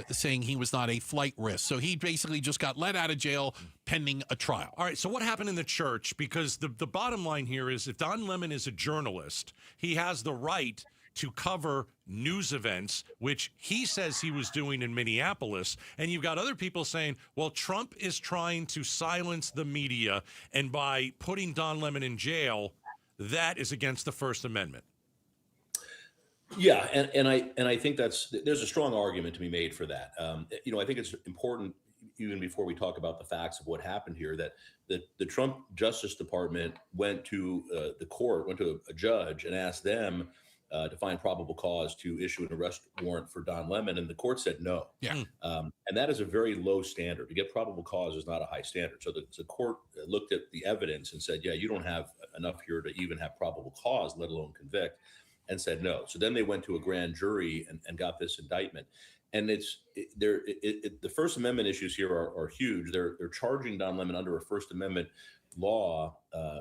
saying he was not a flight risk. So he basically just got let out of jail pending a trial. All right, so what happened in the church? Because the bottom line here is if Don Lemon is a journalist, he has the right to cover news events, which he says he was doing in Minneapolis. And you've got other people saying, well, Trump is trying to silence the media, and by putting Don Lemon in jail, that is against the First Amendment. Yeah, and I think there's a strong argument to be made for that. I think it's important, even before we talk about the facts of what happened here, that the Trump Justice Department went to the court, went to a judge and asked them to find probable cause to issue an arrest warrant for Don Lemon, and the court said no. Yeah. And that is a very low standard. To get probable cause is not a high standard. So the court looked at the evidence and said, yeah, you don't have enough here to even have probable cause, let alone convict, and said no. So then they went to a grand jury and got this indictment. And the First Amendment issues here are huge. They're charging Don Lemon under a First Amendment law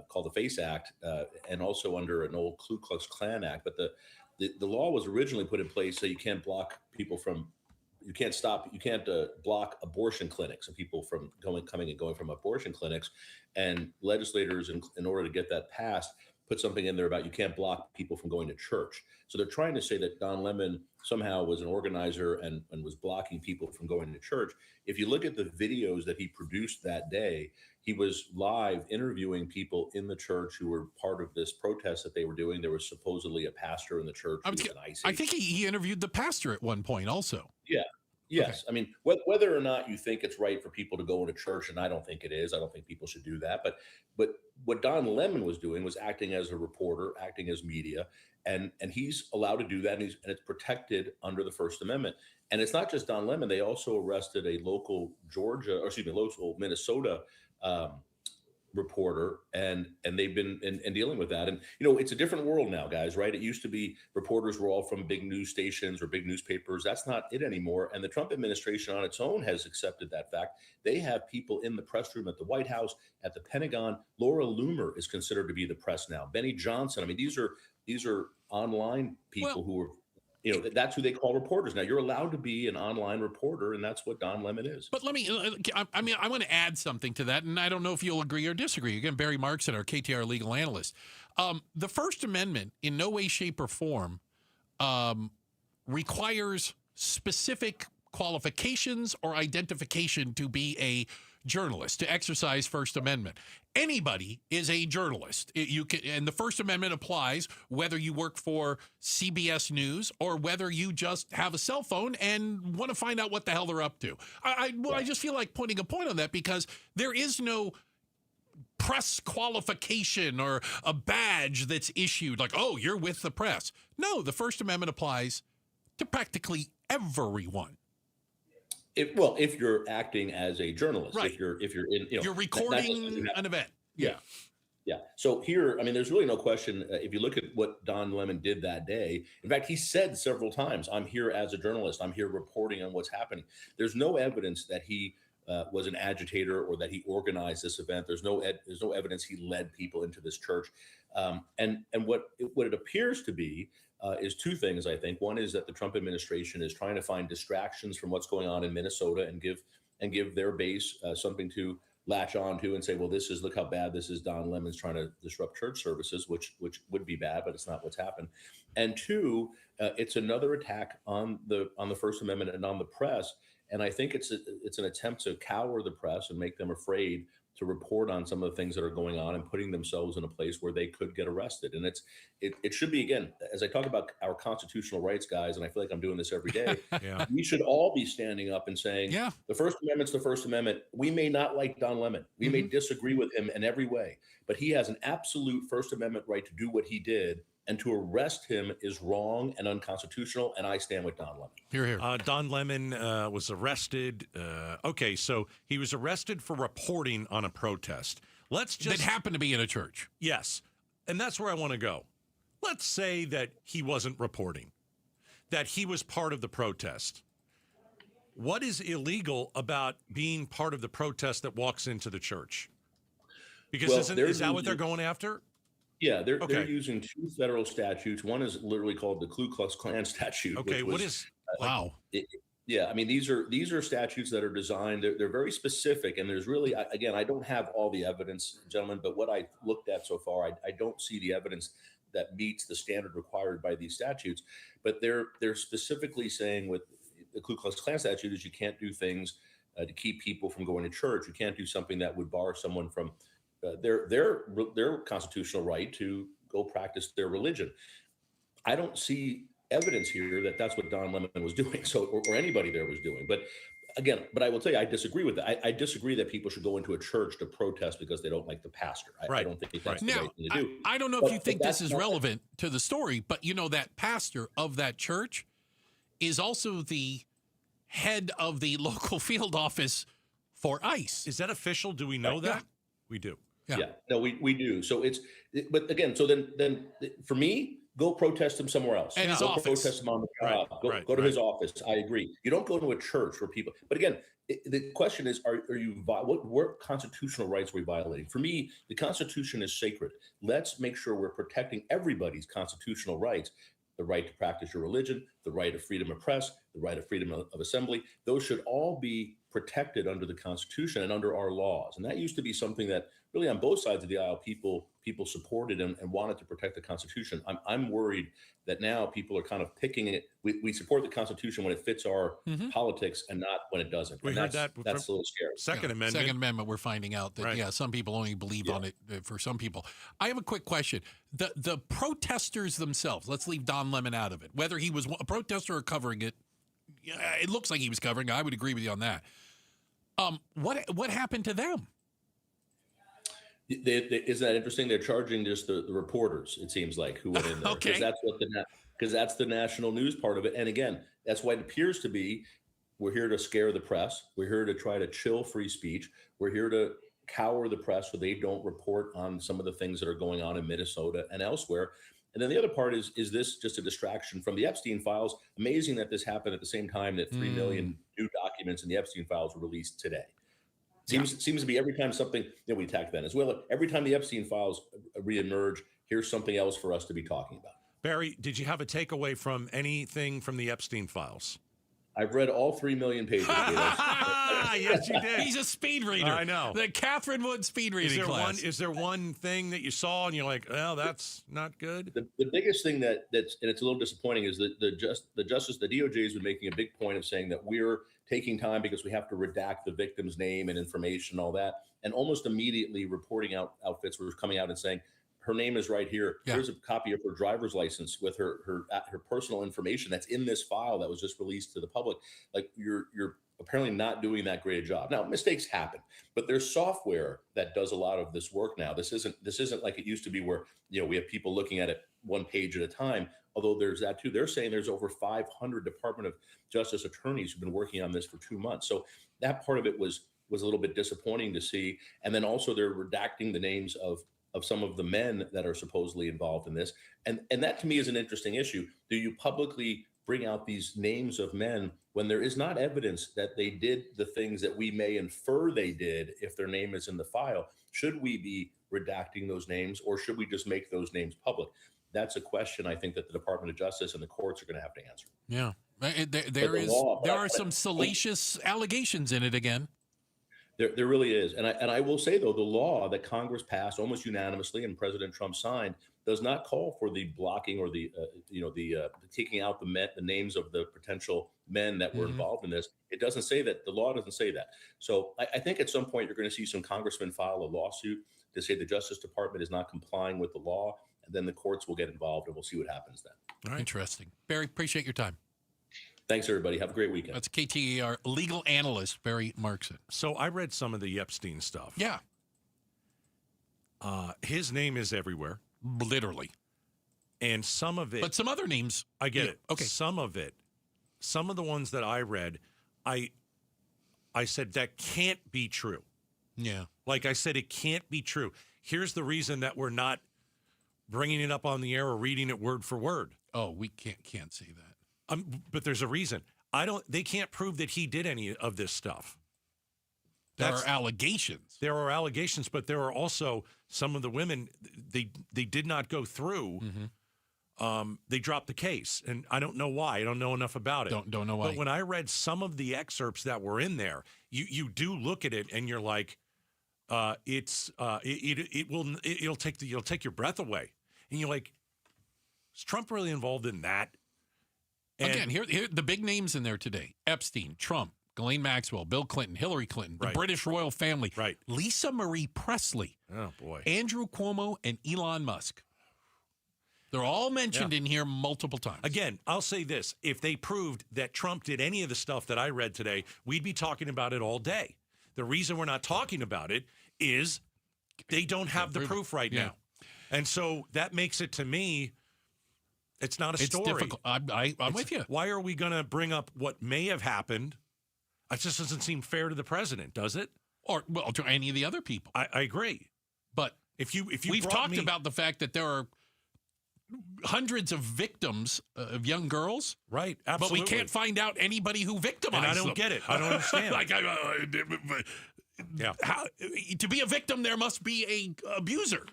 called the FACE Act, and also under an old Ku Klux Klan Act. But the law was originally put in place so you can't block people you can't block abortion clinics and people from coming and going from abortion clinics. And legislators, in order to get that passed, put something in there about you can't block people from going to church. So they're trying to say that Don Lemon somehow was an organizer and was blocking people from going to church. If you look at the videos that he produced that day, he was live interviewing people in the church who were part of this protest that they were doing. There was supposedly a pastor in the church. I think he interviewed the pastor at one point also. Yeah. Yes. Okay. I mean, whether or not you think it's right for people to go into church, and I don't think it is, I don't think people should do that. But what Don Lemon was doing was acting as a reporter, acting as media, and he's allowed to do that, and it's protected under the First Amendment. And it's not just Don Lemon. They also arrested a local local Minnesota reporter, and they've been in dealing with that. And it's a different world now, guys, right? It used to be reporters were all from big news stations or big newspapers. That's not it anymore. And the Trump administration on its own has accepted that fact. They have people in the press room at the White House, at the Pentagon. Laura Loomer is considered to be the press now. Benny Johnson. I mean, these are online people who are, that's who they call reporters. Now, you're allowed to be an online reporter, and that's what Don Lemon is. But I want to add something to that, and I don't know if you'll agree or disagree. Again, Barry Markson, our KTAR legal analyst. The First Amendment, in no way, shape, or form, requires specific qualifications or identification to be a journalist, to exercise First Amendment. Anybody is a journalist. And the First Amendment applies whether you work for CBS News or whether you just have a cell phone and want to find out what the hell they're up to. I just feel like putting a point on that, because there is no press qualification or a badge that's issued like, oh, you're with the press. No, the First Amendment applies to practically everyone. If you're acting as a journalist, right. if you're in, you're recording an event. Yeah. So here, I mean, there's really no question. If you look at what Don Lemon did that day, in fact, he said several times, "I'm here as a journalist. I'm here reporting on what's happening." There's no evidence that he was an agitator or that he organized this event. There's no evidence he led people into this church. And what it appears to be is two things, I think. One is that the Trump administration is trying to find distractions from what's going on in Minnesota and give their base something to latch on to and say, well, look how bad this is. Don Lemon's trying to disrupt church services, which would be bad, but it's not what's happened. And two, it's another attack on the First Amendment and on the press. And I think it's an attempt to cower the press and make them afraid to report on some of the things that are going on and putting themselves in a place where they could get arrested. And it should be, again, as I talk about our constitutional rights, guys, and I feel like I'm doing this every day, we should all be standing up and saying, the First Amendment's the First Amendment. We may not like Don Lemon. We may disagree with him in every way, but he has an absolute First Amendment right to do what he did. And to arrest him is wrong and unconstitutional, and I stand with Don Lemon. Hear, hear. Don Lemon was arrested. Okay, so he was arrested for reporting on a protest. That happened to be in a church. Yes, and that's where I want to go. Let's say that he wasn't reporting, that he was part of the protest. What is illegal about being part of the protest that walks into the church? Because is that what they're going after? Yeah, they're using two federal statutes. One is literally called the Ku Klux Klan statute. Okay, what is? Wow. I mean, these are statutes that are designed. They're very specific, and there's really, again, I don't have all the evidence, gentlemen, but what I looked at so far, I don't see the evidence that meets the standard required by these statutes. But they're specifically saying with the Ku Klux Klan statute is you can't do things to keep people from going to church. You can't do something that would bar someone from their constitutional right to go practice their religion. I don't see evidence here that that's what Don Lemon was doing, or anybody there was doing. But again, I will tell you, I disagree with that. I disagree that people should go into a church to protest because they don't like the pastor. I don't think that's the right thing to do. I don't know if you think this is relevant to the story, but that pastor of that church is also the head of the local field office for ICE. Is that official? Do we know that? Yeah. We do. Yeah. No, we do. So but again, so then for me, go protest him somewhere else. And his office. Protest him on the job. Go to his office. I agree. You don't go to a church where people, but again, the question is, what constitutional rights are we violating? For me, the Constitution is sacred. Let's make sure we're protecting everybody's constitutional rights. The right to practice your religion, the right of freedom of press, the right of freedom of assembly. Those should all be protected under the Constitution and under our laws. And that used to be something that really on both sides of the aisle, people supported and wanted to protect the Constitution. I'm worried that now people are kind of picking it. We support the Constitution when it fits our politics and not when it doesn't. We heard that's a little scary. Second Amendment, we're finding out that, some people only believe on it for some people. I have a quick question. The protesters themselves, let's leave Don Lemon out of it. Whether he was a protester or covering it, it looks like he was covering it. I would agree with you on that. What happened to them? Isn't that interesting? They're charging just the reporters, it seems like, who went in there. Okay. Because that's the national news part of it. And again, that's why it appears to be, we're here to scare the press. We're here to try to chill free speech. We're here to cower the press so they don't report on some of the things that are going on in Minnesota and elsewhere. And then the other part is this just a distraction from the Epstein files? Amazing that this happened at the same time that 3 million new documents in the Epstein files were released today. Seems to be every time something, we attacked Venezuela, every time the Epstein files reemerge, here's something else for us to be talking about. Barry, did you have a takeaway from anything from the Epstein files? I've read all 3 million pages. Yes, you did. He's a speed reader. I know. The Catherine Wood speed reading class. Is there one thing that you saw and you're like, well, that's not good? The biggest thing that's, and it's a little disappointing, is that the DOJ has been making a big point of saying that we're taking time because we have to redact the victim's name and information, all that. And almost immediately reporting outfits were coming out and saying, her name is right here. Yeah. Here's a copy of her driver's license with her personal information that's in this file that was just released to the public. Like you're apparently not doing that great a job. Now, mistakes happen, but there's software that does a lot of this work now. This isn't like it used to be where, we have people looking at it one page at a time, although there's that too. They're saying there's over 500 Department of Justice attorneys who've been working on this for 2 months. So that part of it was a little bit disappointing to see. And then also they're redacting the names of some of the men that are supposedly involved in this. And that to me is an interesting issue. Do you publicly bring out these names of men when there is not evidence that they did the things that we may infer they did if their name is in the file? Should we be redacting those names, or should we just make those names public? That's a question I think that the Department of Justice and the courts are going to have to answer. Yeah. There are some salacious allegations in it again. There really is. And I will say, though, the law that Congress passed almost unanimously and President Trump signed does not call for the blocking or the taking out the names of the potential men that were involved in this. It doesn't say that. The law doesn't say that. So I think at some point you're going to see some congressmen file a lawsuit to say the Justice Department is not complying with the law, and then the courts will get involved, and we'll see what happens then. All right. Interesting. Barry, appreciate your time. Thanks, everybody. Have a great weekend. That's KTAR legal analyst Barry Markson. So I read some of the Epstein stuff. Yeah. His name is everywhere. Literally. And some of it. But some other names. I get it. Okay. Some of it. Some of the ones that I read, I said that can't be true. Yeah. Like I said, it can't be true. Here's the reason that we're not bringing it up on the air or reading it word for word. Oh, we can't say that. But there's a reason. They can't prove that he did any of this stuff. There are allegations. There are allegations, but there are also some of the women, they did not go through. They dropped the case, and I don't know why. I don't know enough about it. Don't know why. But when I read some of the excerpts that were in there, you do look at it, and you're like, it'll take your breath away, and you're like, is Trump really involved in that? And again, here the big names in there today: Epstein, Trump, Ghislaine Maxwell, Bill Clinton, Hillary Clinton, the British royal family, Lisa Marie Presley, oh boy, Andrew Cuomo, and Elon Musk. They're all mentioned in here multiple times. Again, I'll say this. If they proved that Trump did any of the stuff that I read today, we'd be talking about it all day. The reason we're not talking about it is they don't have the proof right now. And so that makes it, to me, it's not a story. It's difficult. I'm with you. Why are we going to bring up what may have happened? It just doesn't seem fair to the president, does it? Or, well, to any of the other people. I agree. But if you we've talked about the fact that there are hundreds of victims of young girls. Right, absolutely. But we can't find out anybody who victimized them. And I don't get it. I don't understand. To be a victim, there must be a abuser,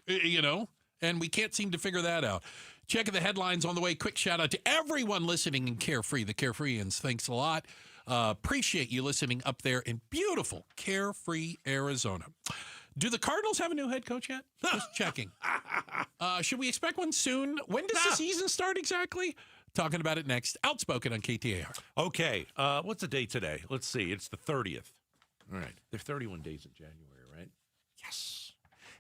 and we can't seem to figure that out. Checking the headlines on the way. Quick shout out to everyone listening in Carefree, the Carefreeans. Thanks a lot. Appreciate you listening up there in beautiful Carefree, Arizona. Do the Cardinals have a new head coach yet? Just checking. Should we expect one soon? When does the season start exactly? Talking about it next. Outspoken on KTAR. Okay. What's the date today? Let's see. It's the 30th. All right. There are 31 days in January, right? Yes.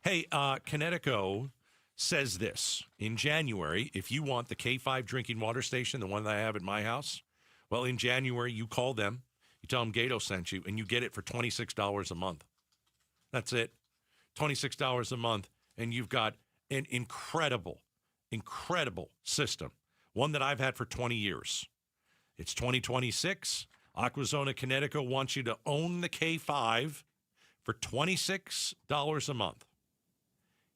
Hey, Connecticut says this. In January, if you want the K5 drinking water station, the one that I have at my house, well, in January, you call them, you tell them Gato sent you, and you get it for $26 a month. That's it. $26 a month, and you've got an incredible system, one that I've had for 20 years. It's 2026. Aquazona, Connecticut wants you to own the K5 for $26 a month.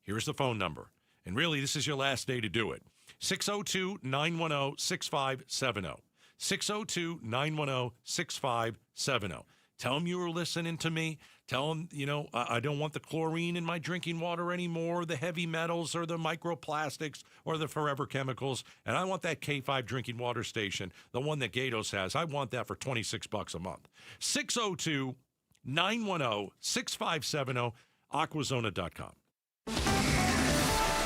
Here's the phone number. And really, this is your last day to do it. 602-910-6570. 602-910-6570. Tell them you were listening to me. Tell them, I don't want the chlorine in my drinking water anymore, the heavy metals or the microplastics or the forever chemicals. And I want that K5 drinking water station, the one that Gatos has. I want that for $26 a month. 602-910-6570, aquazona.com.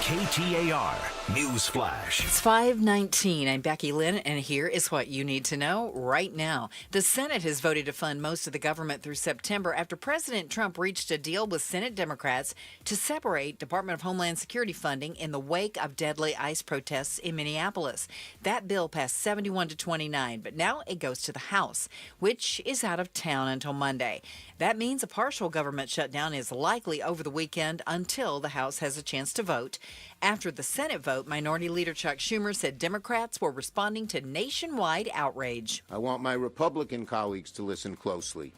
KTAR News Flash. It's 5:19. I'm Becky Lynn, and here is what you need to know right now. The Senate has voted to fund most of the government through September after President Trump reached a deal with Senate Democrats to separate Department of Homeland Security funding in the wake of deadly ICE protests in Minneapolis. That bill passed 71 to 29, but now it goes to the House, which is out of town until Monday. That means a partial government shutdown is likely over the weekend until the House has a chance to vote. After the Senate vote, Minority Leader Chuck Schumer said Democrats were responding to nationwide outrage. I want my Republican colleagues to listen closely.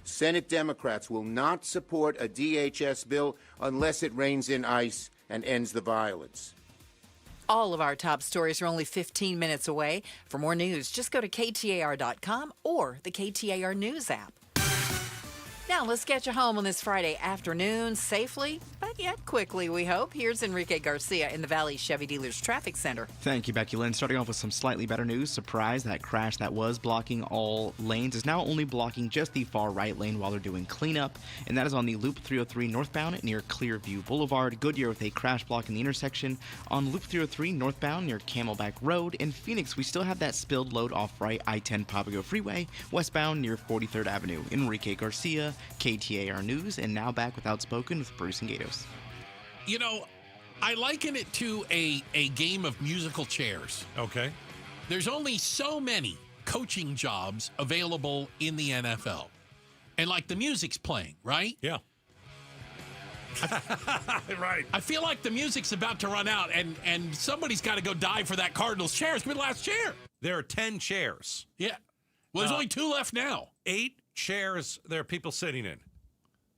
Senate Democrats will not support a DHS bill unless it reins in ICE and ends the violence. All of our top stories are only 15 minutes away. For more news, just go to KTAR.com or the KTAR News app. Now, let's get you home on this Friday afternoon safely, but yet quickly, we hope. Here's Enrique Garcia in the Valley Chevy Dealers Traffic Center. Thank you, Becky Lynn. Starting off with some slightly better news. Surprise, that crash that was blocking all lanes is now only blocking just the far right lane while they're doing cleanup, and that is on the Loop 303 northbound near Clearview Boulevard. Goodyear with a crash block in the intersection on Loop 303 northbound near Camelback Road. In Phoenix, we still have that spilled load off right I-10 Papago Freeway, westbound near 43rd Avenue. Enrique Garcia, KTAR News, and now back with Outspoken with Bruce and Gatos. You know, I liken it to a game of musical chairs. Okay. There's only so many coaching jobs available in the NFL. And like the music's playing, right? Yeah. Right. I feel like the music's about to run out and somebody's got to go die for that Cardinals chair. It's been the last chair. There are 10 chairs. Yeah. Well, there's only 2 left now. 8 chairs there are people sitting in.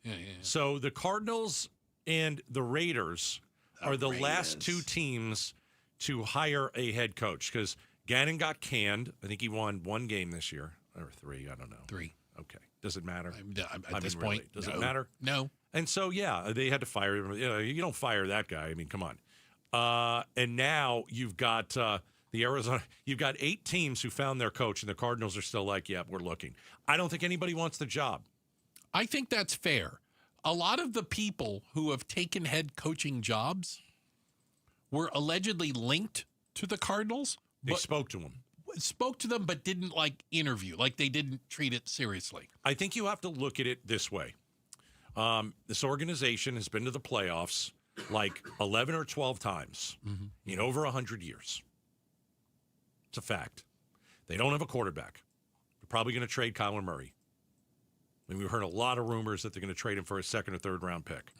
Yeah. So the Cardinals and the Raiders are the last 2 teams to hire a head coach because Gannon got canned. I think he won 1 game this year or 3. I don't know. 3. Okay. Does it matter? At this point, does it matter? No. And so, yeah, they had to fire him. You don't fire that guy. I mean, come on. And now you've got the Arizona. You've got 8 teams who found their coach, and the Cardinals are still like, yeah, we're looking. I don't think anybody wants the job. I think that's fair. A lot of the people who have taken head coaching jobs were allegedly linked to the Cardinals. They spoke to them, but didn't interview. Like they didn't treat it seriously. I think you have to look at it this way. This organization has been to the playoffs like 11 or 12 times in over 100 years. It's a fact. They don't have a quarterback. They're probably going to trade Kyler Murray. I mean, we heard a lot of rumors that they're going to trade him for a 2nd or 3rd round pick.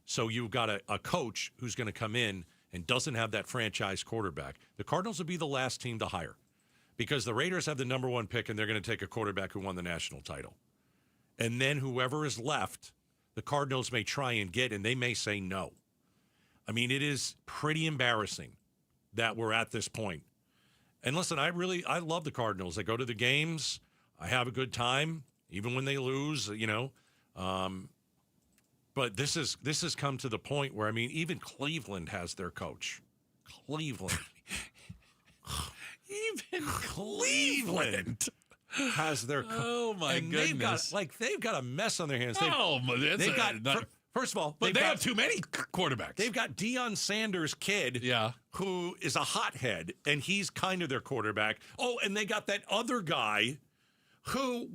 So you've got a coach who's going to come in and doesn't have that franchise quarterback. The Cardinals will be the last team to hire because the Raiders have the number 1 pick and they're going to take a quarterback who won the national title. And then whoever is left, the Cardinals may try and get, and they may say no. I mean, it is pretty embarrassing that we're at this point. And listen, I love the Cardinals. I go to the games. I have a good time, even when they lose, you know. But this has come to the point where, I mean, even Cleveland has their coach. Cleveland. Even Cleveland has their coach. Oh, my goodness. They've got a mess on their hands. First of all, they have too many quarterbacks. They've got Deion Sanders' kid, who is a hothead, and he's kind of their quarterback. Oh, and they got that other guy who,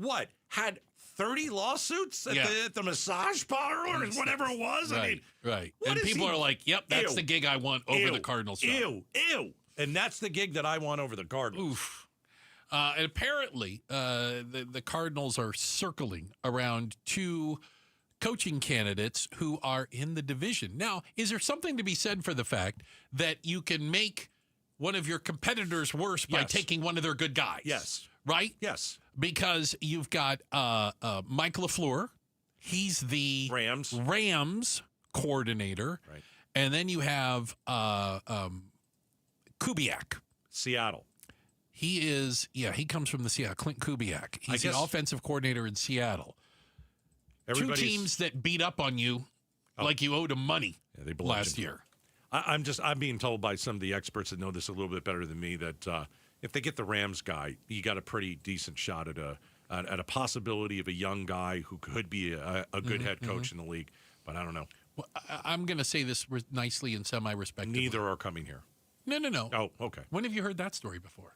had 30 lawsuits at the massage parlor or whatever it was? Right, I mean, right. And people are like, yep, that's the gig I want over the Cardinals. Ew. And that's the gig that I want over the Cardinals. Oof. And apparently, the Cardinals are circling around 2 coaching candidates who are in the division. Now, is there something to be said for the fact that you can make one of your competitors worse by taking one of their good guys? Yes. Right? Yes. Because you've got Mike LaFleur. He's the Rams coordinator. Right. And then you have Kubiak. Seattle. He comes from the Seattle. Clint Kubiak. He's the offensive coordinator in Seattle. 2 teams that beat up on you like you owed them money last year. I'm being told by some of the experts that know this a little bit better than me that if they get the Rams guy, you got a pretty decent shot at a possibility of a young guy who could be a good head coach in the league. But I don't know. Well, I'm going to say this nicely and semi-respectfully. Neither are coming here. No. Oh, okay. When have you heard that story before?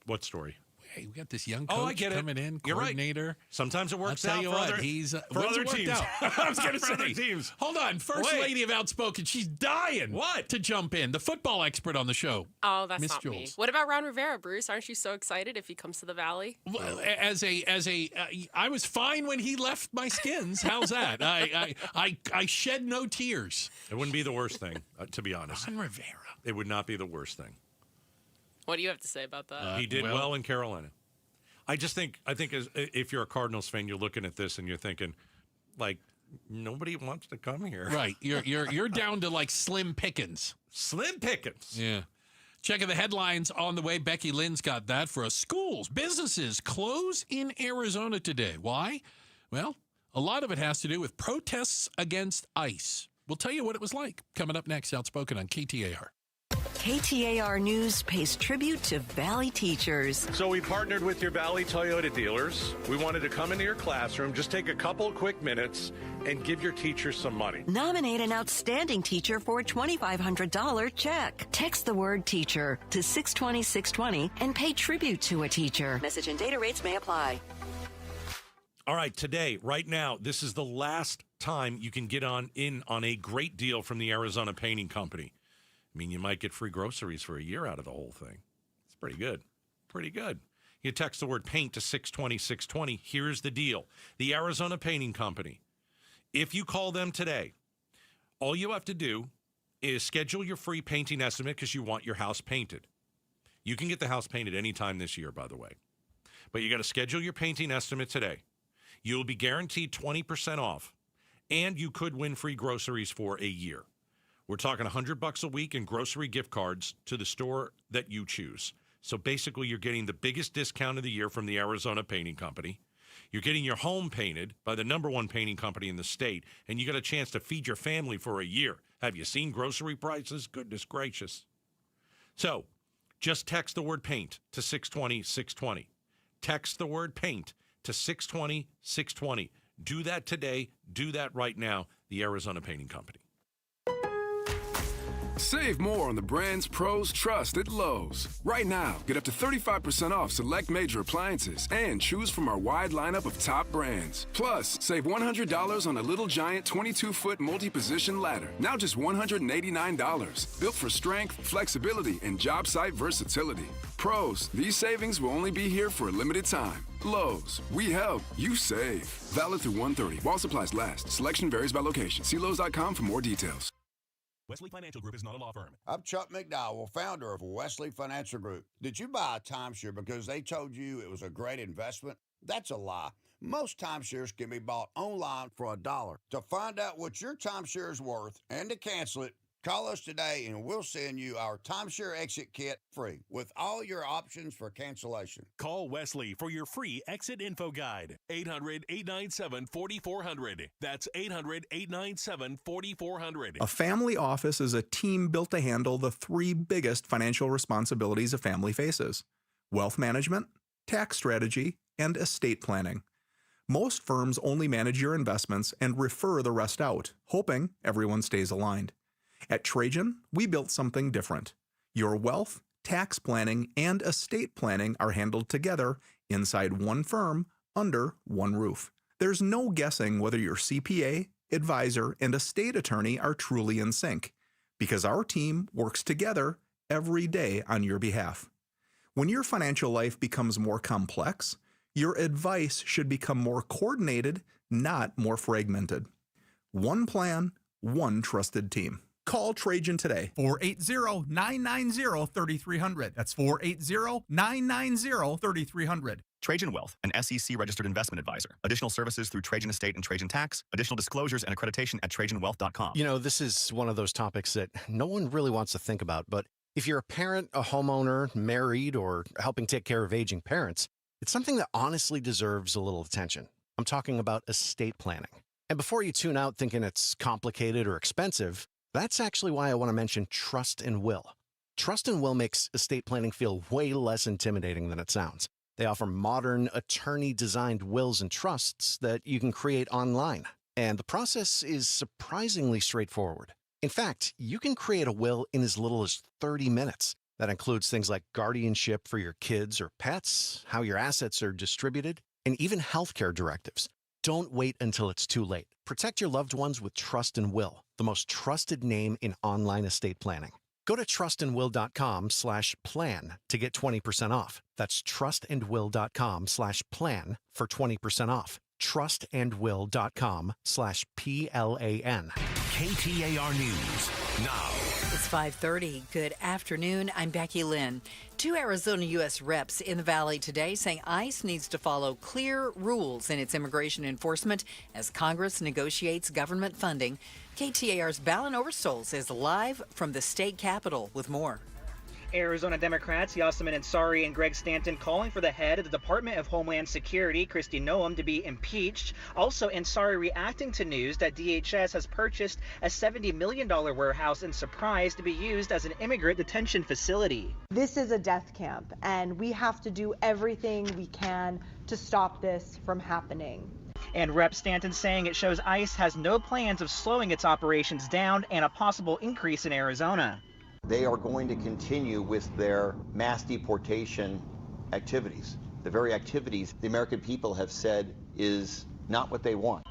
What story? Hey, we got this young coach coming in, coordinator. You're right. Sometimes it works I'll tell out you for what, other teams. I was going to say, other teams. Hold on. First lady of Outspoken, she's dying to jump in. The football expert on the show. Oh, that's Miss not Jules. me. What about Ron Rivera, Bruce? Aren't you so excited if he comes to the Valley? Well, I was fine when he left my skins. How's that? I shed no tears. It wouldn't be the worst thing, to be honest. Ron Rivera. It would not be the worst thing. What do you have to say about that? He did well in Carolina. I think if you're a Cardinals fan, you're looking at this and you're thinking, like, nobody wants to come here. Right. You're down to like slim pickings. Slim pickings. Yeah. Checking the headlines on the way. Becky Lynn's got that for us. Schools, businesses close in Arizona today. Why? Well, A lot of it has to do with protests against ICE. We'll tell you what it was like. Coming up next, Outspoken on KTAR. KTAR News pays tribute to Valley teachers. So we partnered with your Valley Toyota dealers. We wanted to come into your classroom, just take a couple of quick minutes, and give your teachers some money. Nominate an outstanding teacher for a $2,500 check. Text the word teacher to 620-620 and pay tribute to a teacher. Message and data rates may apply. All right, today, right now, this is the last time you can get on a great deal from the Arizona Painting Company. I mean, you might get free groceries for a year out of the whole thing. It's pretty good. Pretty good. You text the word paint to 620-620. Here's the deal. The Arizona Painting Company. If you call them today, all you have to do is schedule your free painting estimate because you want your house painted. You can get the house painted anytime this year, by the way. But you got to schedule your painting estimate today. You'll be guaranteed 20% off, and you could win free groceries for a year. We're talking $100 a week in grocery gift cards to the store that you choose. So basically, you're getting the biggest discount of the year from the Arizona Painting Company. You're getting your home painted by the #1 painting company in the state, and you got a chance to feed your family for a year. Have you seen grocery prices? Goodness gracious. So just text the word paint to 620-620. Text the word paint to 620-620. Do that today. Do that right now. The Arizona Painting Company. Save more on the brands pros trust at Lowe's. Right now, get up to 35% off select major appliances and choose from our wide lineup of top brands. Plus, save $100 on a Little Giant 22-foot multi-position ladder. Now just $189. Built for strength, flexibility, and job site versatility. Pros, these savings will only be here for a limited time. Lowe's, we help, you save. Valid through 1/30. While supplies last. Selection varies by location. See Lowe's.com for more details. Wesley Financial Group is not a law firm. I'm Chuck McDowell, founder of Wesley Financial Group. Did you buy a timeshare because they told you it was a great investment? That's a lie. Most timeshares can be bought online for $1. To find out what your timeshare is worth and to cancel it, call us today and we'll send you our timeshare exit kit free with all your options for cancellation. Call Wesley for your free exit info guide. 800-897-4400. That's 800-897-4400. A family office is a team built to handle the 3 biggest financial responsibilities a family faces: wealth management, tax strategy, and estate planning. Most firms only manage your investments and refer the rest out, hoping everyone stays aligned. At Trajan, we built something different. Your wealth, tax planning, and estate planning are handled together inside one firm under one roof. There's no guessing whether your CPA, advisor, and estate attorney are truly in sync, because our team works together every day on your behalf. When your financial life becomes more complex, your advice should become more coordinated, not more fragmented. One plan, one trusted team. Call Trajan today. 480-990-3300. That's 480-990-3300. Trajan Wealth, an SEC-registered investment advisor. Additional services through Trajan Estate and Trajan Tax. Additional disclosures and accreditation at TrajanWealth.com. You know, this is one of those topics that no one really wants to think about, but if you're a parent, a homeowner, married, or helping take care of aging parents, it's something that honestly deserves a little attention. I'm talking about estate planning. And before you tune out thinking it's complicated or expensive, that's actually why I want to mention Trust and Will. Trust and Will makes estate planning feel way less intimidating than it sounds. They offer modern, attorney-designed wills and trusts that you can create online. And the process is surprisingly straightforward. In fact, you can create a will in as little as 30 minutes. That includes things like guardianship for your kids or pets, how your assets are distributed, and even healthcare directives. Don't wait until it's too late. Protect your loved ones with Trust and Will, the most trusted name in online estate planning. Go to trustandwill.com/plan to get 20% off. That's trustandwill.com/plan for 20% off. trustandwill.com/PLAN. KTAR News now. It's 5:30. Good afternoon. I'm Becky Lynn. 2 Arizona U.S. reps in the Valley today saying ICE needs to follow clear rules in its immigration enforcement as Congress negotiates government funding. KTAR's Balin Overstoles is live from the state capitol with more. Arizona Democrats Yasemin Ansari and Greg Stanton calling for the head of the Department of Homeland Security, Kristi Noem, to be impeached. Also, Ansari reacting to news that DHS has purchased a $70 million warehouse in Surprise to be used as an immigrant detention facility. This is a death camp, and we have to do everything we can to stop this from happening. And Rep. Stanton saying it shows ICE has no plans of slowing its operations down and a possible increase in Arizona. They are going to continue with their mass deportation activities, the very activities the American people have said is not what they want.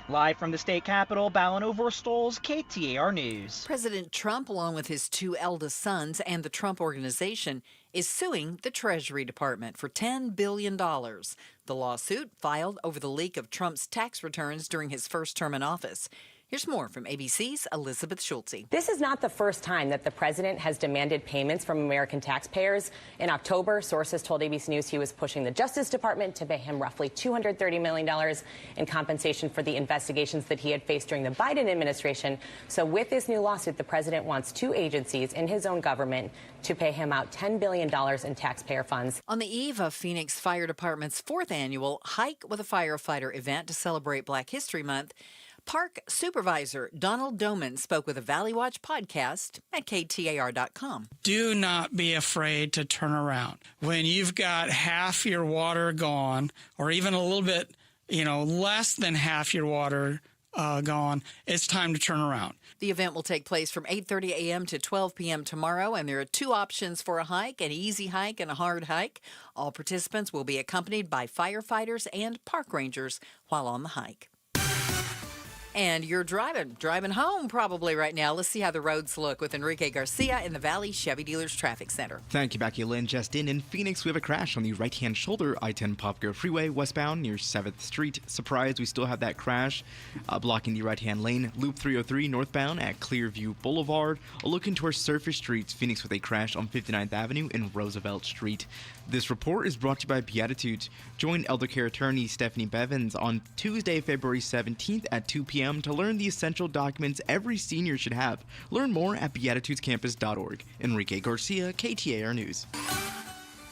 Live from the state capitol, Balino Vorstolz, KTAR News. President Trump, along with his two eldest sons and the Trump Organization, is suing the Treasury Department for $10 billion. The lawsuit filed over the leak of Trump's tax returns during his first term in office. Here's more from ABC's Elizabeth Schulte. This is not the first time that the president has demanded payments from American taxpayers. In October, sources told ABC News he was pushing the Justice Department to pay him roughly $230 million in compensation for the investigations that he had faced during the Biden administration. So with this new lawsuit, the president wants two agencies in his own government to pay him out $10 billion in taxpayer funds. On the eve of Phoenix Fire Department's 4th annual Hike with a Firefighter event to celebrate Black History Month, Park Supervisor Donald Doman spoke with a Valley Watch podcast at KTAR.com. Do not be afraid to turn around. When you've got half your water gone, or even a little bit, less than half your water gone, it's time to turn around. The event will take place from 8:30 a.m. to 12 p.m. tomorrow, and there are two options for a hike, an easy hike and a hard hike. All participants will be accompanied by firefighters and park rangers while on the hike. And you're driving home probably right now. Let's see how the roads look with Enrique Garcia in the Valley Chevy Dealers Traffic Center. Thank you, Becky Lynn. Just in Phoenix, we have a crash on the right-hand shoulder, I-10 Popco Freeway westbound near 7th Street. Surprise, we still have that crash blocking the right-hand lane. Loop 303 northbound at Clearview Boulevard. A look into our surface streets, Phoenix with a crash on 59th Avenue and Roosevelt Street. This report is brought to you by Beatitudes. Join elder care attorney Stephanie Bevins on Tuesday, February 17th at 2 p.m. to learn the essential documents every senior should have. Learn more at beatitudescampus.org. Enrique Garcia, KTAR News.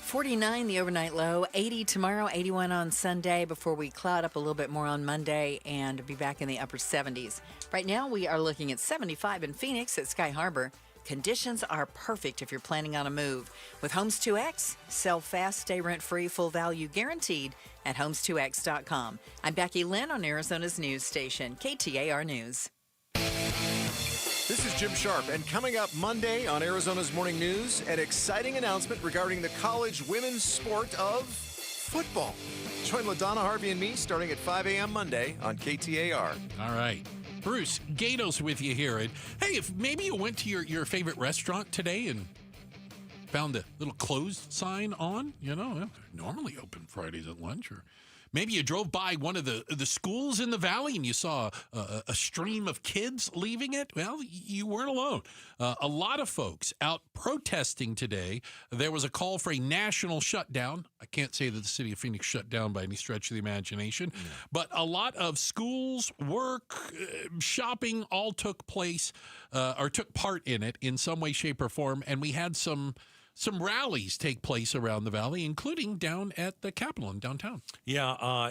49 the overnight low, 80 tomorrow, 81 on Sunday before we cloud up a little bit more on Monday and be back in the upper 70s. Right now we are looking at 75 in Phoenix at Sky Harbor. Conditions are perfect if you're planning on a move. With Homes 2X, sell fast, stay rent-free, full value guaranteed at homes2x.com. I'm Becky Lynn on Arizona's news station, KTAR News. This is Jim Sharp, and coming up Monday on Arizona's Morning News, an exciting announcement regarding the college women's sport of football. Join LaDonna, Harvey, and me starting at 5 a.m. Monday on KTAR. All right. Bruce, Gato's with you here. And hey, if maybe you went to your favorite restaurant today and found a little closed sign on, they're normally open Fridays at lunch, or maybe you drove by one of the schools in the valley and you saw a stream of kids leaving it. Well, you weren't alone. A lot of folks out protesting today. There was a call for a national shutdown. I can't say that the city of Phoenix shut down by any stretch of the imagination, but a lot of schools, work, shopping all took place or took part in it in some way, shape, or form. And we had some rallies take place around the valley, including down at the Capitol in downtown. Yeah,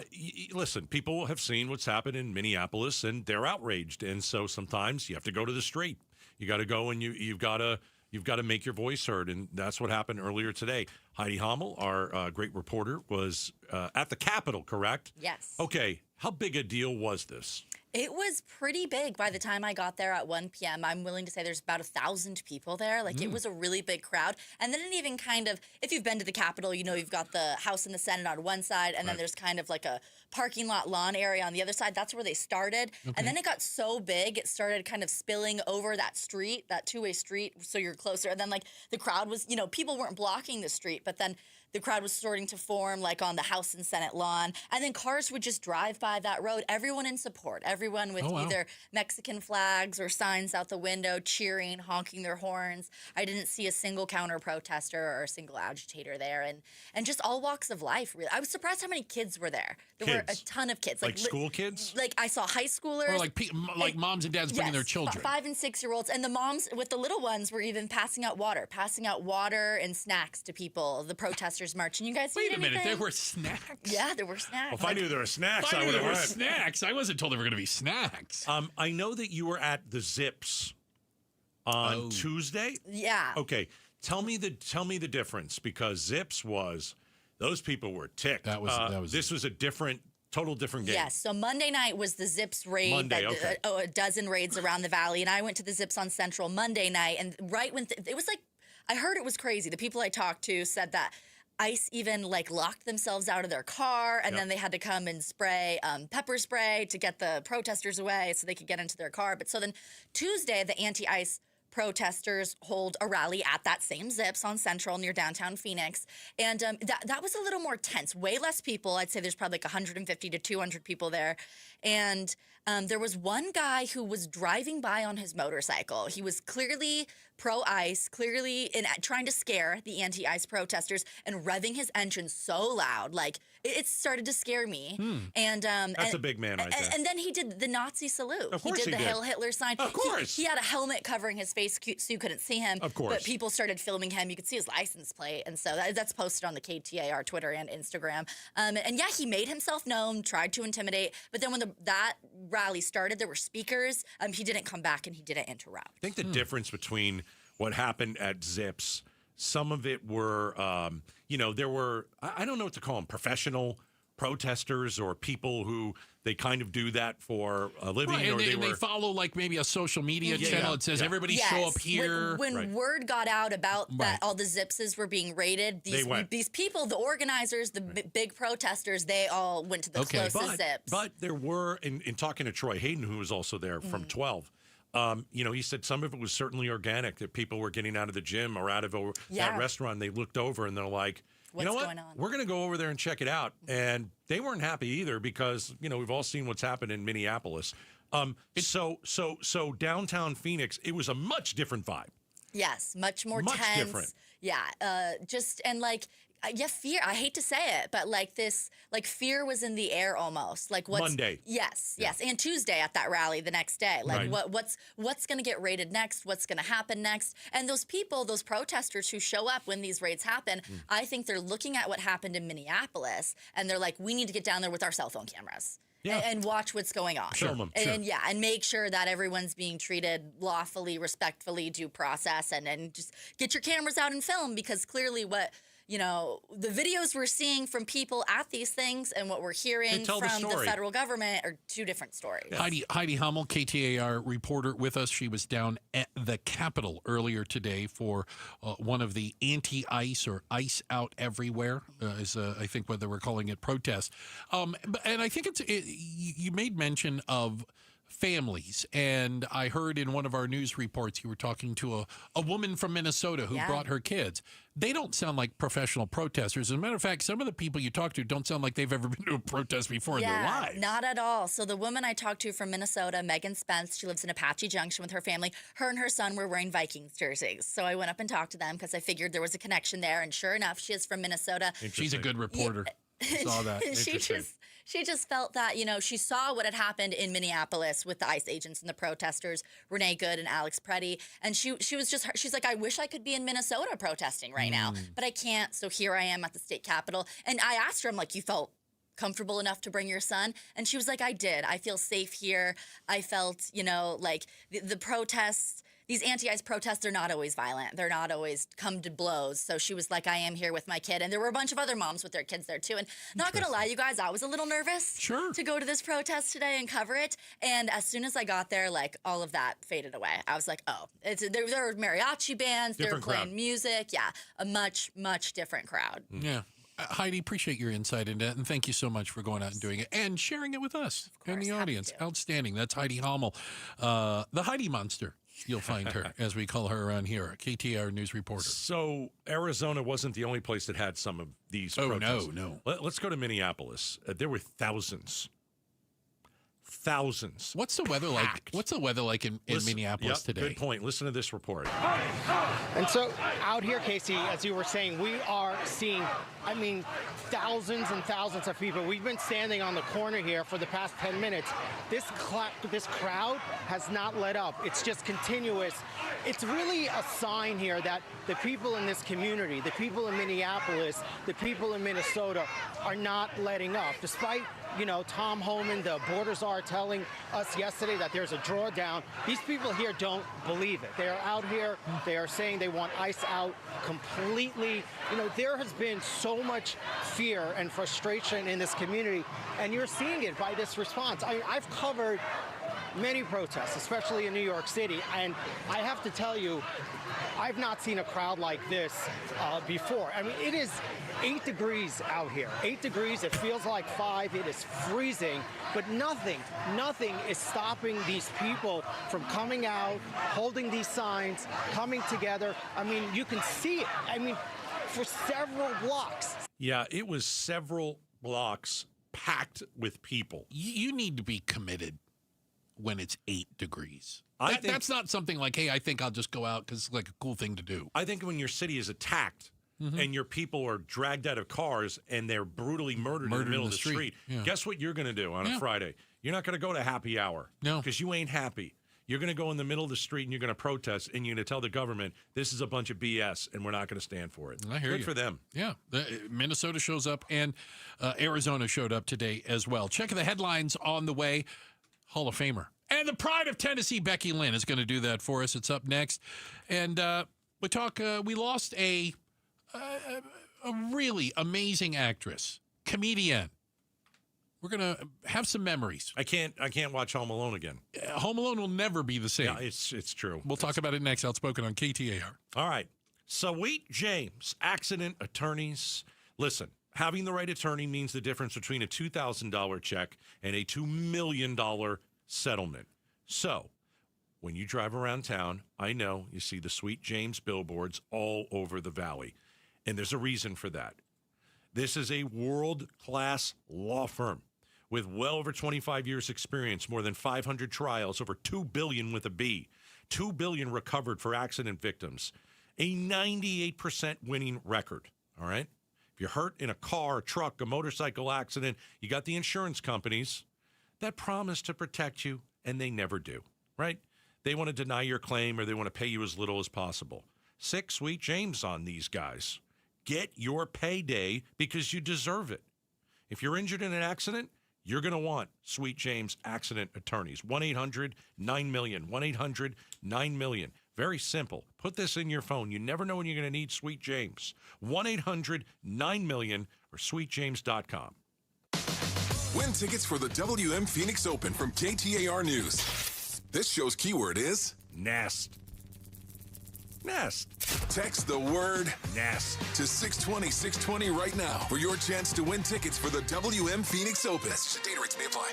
listen, people have seen what's happened in Minneapolis, and they're outraged. And so sometimes you have to go to the street. You got to go and you've got to make your voice heard, and that's what happened earlier today. Heidi Hommel, our great reporter, was at the Capitol, correct? Yes. Okay, how big a deal was this? It was pretty big by the time I got there at 1 p.m. I'm willing to say there's about 1,000 people there. It was a really big crowd. And then it even kind of, if you've been to the Capitol, you've got the House and the Senate on one side, and then there's kind of like a parking lot lawn area on the other side. That's where they started. Okay. And then it got so big, it started kind of spilling over that street, that two-way street, so you're closer. And then the crowd was, people weren't blocking the street, but then the crowd was starting to form, like on the House and Senate lawn. And then cars would just drive by that road, everyone in support, everyone with either Mexican flags or signs out the window, cheering, honking their horns. I didn't see a single counter-protester or a single agitator there. And just all walks of life, really. I was surprised how many kids were there. There were a ton of kids. Like school kids? Like I saw high schoolers. Or like moms and dads bringing their children. 5 and 6 year olds. And the moms with the little ones were even passing out water and snacks to people, the protesters march. And you guys Wait a minute, there were snacks? Yeah, there were snacks. Well, if I knew there were snacks, I I would knew have there were went. snacks. I wasn't told there were going to be snacks. I know that you were at the Zips on Tuesday. Yeah. Okay. Tell me the difference, because Zips those people were ticked. This was a total different game. Yes. So Monday night was the Zips raid. A dozen raids around the valley, and I went to the Zips on Central Monday night, and right when it was like, I heard it was crazy. The people I talked to said that ICE even locked themselves out of their car, and then they had to come and spray pepper spray to get the protesters away so they could get into their car. But so then Tuesday, the anti-ICE protesters hold a rally at that same Zips on Central near downtown Phoenix. And that was a little more tense, way less people. I'd say there's probably 150 to 200 people there. And there was one guy who was driving by on his motorcycle. He was clearly pro-ICE, clearly trying to scare the anti-ICE protesters and revving his engine so loud. It started to scare me. And That's a big man right there. And then he did the Nazi salute. Of course he did the Hail Hitler sign. Of course. He had a helmet covering his face so you couldn't see him. Of course. But people started filming him. You could see his license plate. And so that's posted on the KTAR Twitter and Instagram. And yeah, he made himself known, tried to intimidate. But then when that rally started, there were speakers. He didn't come back and he didn't interrupt. I think the difference between what happened at Zips, some of it were, there were, I don't know what to call them, professional protesters or people who they kind of do that for a living. Right, or they follow maybe a social media channel that says everybody show up here. When word got out about that all the Zipses were being raided, these people, the organizers, the big protesters, they all went to the closest Zips. But there were, in talking to Troy Hayden, who was also there from 12, he said some of it was certainly organic, that people were getting out of the gym or out of that restaurant. They looked over and they're like, you know what? Going on? We're going to go over there and check it out. And they weren't happy either because, we've all seen what's happened in Minneapolis. So downtown Phoenix, it was a much different vibe. Yes, much more much tense. Different. Yeah, fear. I hate to say it, but fear was in the air almost. Monday. Yes, and Tuesday at that rally the next day. What's going to get raided next? What's going to happen next? And those people, those protesters who show up when these raids happen, I think they're looking at what happened in Minneapolis, and they're like, we need to get down there with our cell phone cameras. Yeah. And watch what's going on. Film them. And make sure that everyone's being treated lawfully, respectfully, due process, and just get your cameras out and film, because clearly the videos we're seeing from people at these things and what we're hearing from the federal government are two different stories. Heidi Hummel, KTAR reporter with us. She was down at the Capitol earlier today for one of the anti-ICE or ICE out everywhere, is I think what they were calling it, protests. And I think you made mention of families, and I heard in one of our news reports you were talking to a woman from Minnesota who brought her kids. They don't sound like professional protesters. As a matter of fact, some of the people you talk to don't sound like they've ever been to a protest before in their lives. Not at all. So the woman I talked to from Minnesota, Megan Spence, she lives in Apache Junction with her family. Her and her son were wearing Vikings jerseys. So I went up and talked to them because I figured there was a connection there. And sure enough, she is from Minnesota. She's a good reporter. Saw that. She just felt that, she saw what had happened in Minneapolis with the ICE agents and the protesters, Renee Good and Alex Preddy. And she's like, I wish I could be in Minnesota protesting right now, but I can't. So here I am at the state capitol. And I asked her, I'm like, you felt comfortable enough to bring your son? And she was like, I did. I feel safe here. I felt, the protests. These anti-ICE protests, they're not always violent. They're not always come to blows. So she was like, I am here with my kid. And there were a bunch of other moms with their kids there, too. And not going to lie, you guys, I was a little nervous to go to this protest today and cover it. And as soon as I got there, all of that faded away. I was like, oh, there were mariachi bands. They were playing music. Yeah, a much, much different crowd. Yeah. Heidi, appreciate your insight into it, and thank you so much for going out and doing it and sharing it with us and the audience. Outstanding. That's Heidi Hummel, the Heidi Monster. You'll find her, as we call her around here, a KTAR news reporter. So Arizona wasn't the only place that had some of these protests. No. Let's go to Minneapolis. There were thousands. What's the weather like? Packed. What's the weather like in Minneapolis today? Good point. Listen to this report. And so out here, Casey, as you were saying, we are seeing, thousands and thousands of people. We've been standing on the corner here for the past 10 minutes. This crowd has not let up. It's just continuous. It's really a sign here that the people in this community, the people in Minneapolis, the people in Minnesota are not letting up. Despite, Tom Homan, the Border Czar, telling us yesterday that there's a drawdown, these people here don't believe it. They are out here. They are saying they want ICE out completely. There has been so much fear and frustration in this community, and you're seeing it by this response. I've covered many protests, especially in New York City, and I have to tell you, I've not seen a crowd like this before. It is 8 degrees out here. 8 degrees, it feels like 5. It is freezing, but nothing is stopping these people from coming out, holding these signs, coming together. You can see it. For several blocks. Yeah, it was several blocks packed with people. You need to be committed when it's 8 degrees. That's not something like, hey, I think I'll just go out because it's like a cool thing to do. I think when your city is attacked and your people are dragged out of cars and they're brutally murdered in the middle of the street, guess what you're going to do on a Friday? You're not going to go to happy hour. No. Because you ain't happy. You're going to go in the middle of the street and you're going to protest and you're going to tell the government this is a bunch of BS and we're not going to stand for it. I hear you. Good for them. Yeah. Minnesota shows up and Arizona showed up today as well. Check the headlines on the way. Hall of Famer. And the pride of Tennessee, Becky Lynn, is going to do that for us. It's up next. And we lost a really amazing actress, comedian. We're going to have some memories. I can't watch Home Alone again. Home Alone will never be the same. Yeah, it's true. We'll talk about it next. Outspoken on KTAR. All right. Sweet James, accident attorneys. Listen, having the right attorney means the difference between a $2,000 check and a $2 million settlement. So, when you drive around town, I know you see the Sweet James billboards all over the valley. And there's a reason for that. This is a world-class law firm with well over 25 years experience, more than 500 trials, over $2 billion with a B, $2 billion recovered for accident victims, a 98% winning record, all right? If you're hurt in a car, a truck, a motorcycle accident, you got the insurance companies that promise to protect you, and they never do, right? They want to deny your claim or they want to pay you as little as possible. Sick Sweet James on these guys. Get your payday because you deserve it. If you're injured in an accident, you're going to want Sweet James accident attorneys. 1-800-9-MILLION. 1-800-9-MILLION. Very simple. Put this in your phone. You never know when you're going to need Sweet James. 1-800-9-MILLION or sweetjames.com. Win tickets for the WM Phoenix Open from KTAR News. This show's keyword is Nest. Nest. Text the word Nest to 620-620 right now for your chance to win tickets for the WM Phoenix Open. Data rates may apply.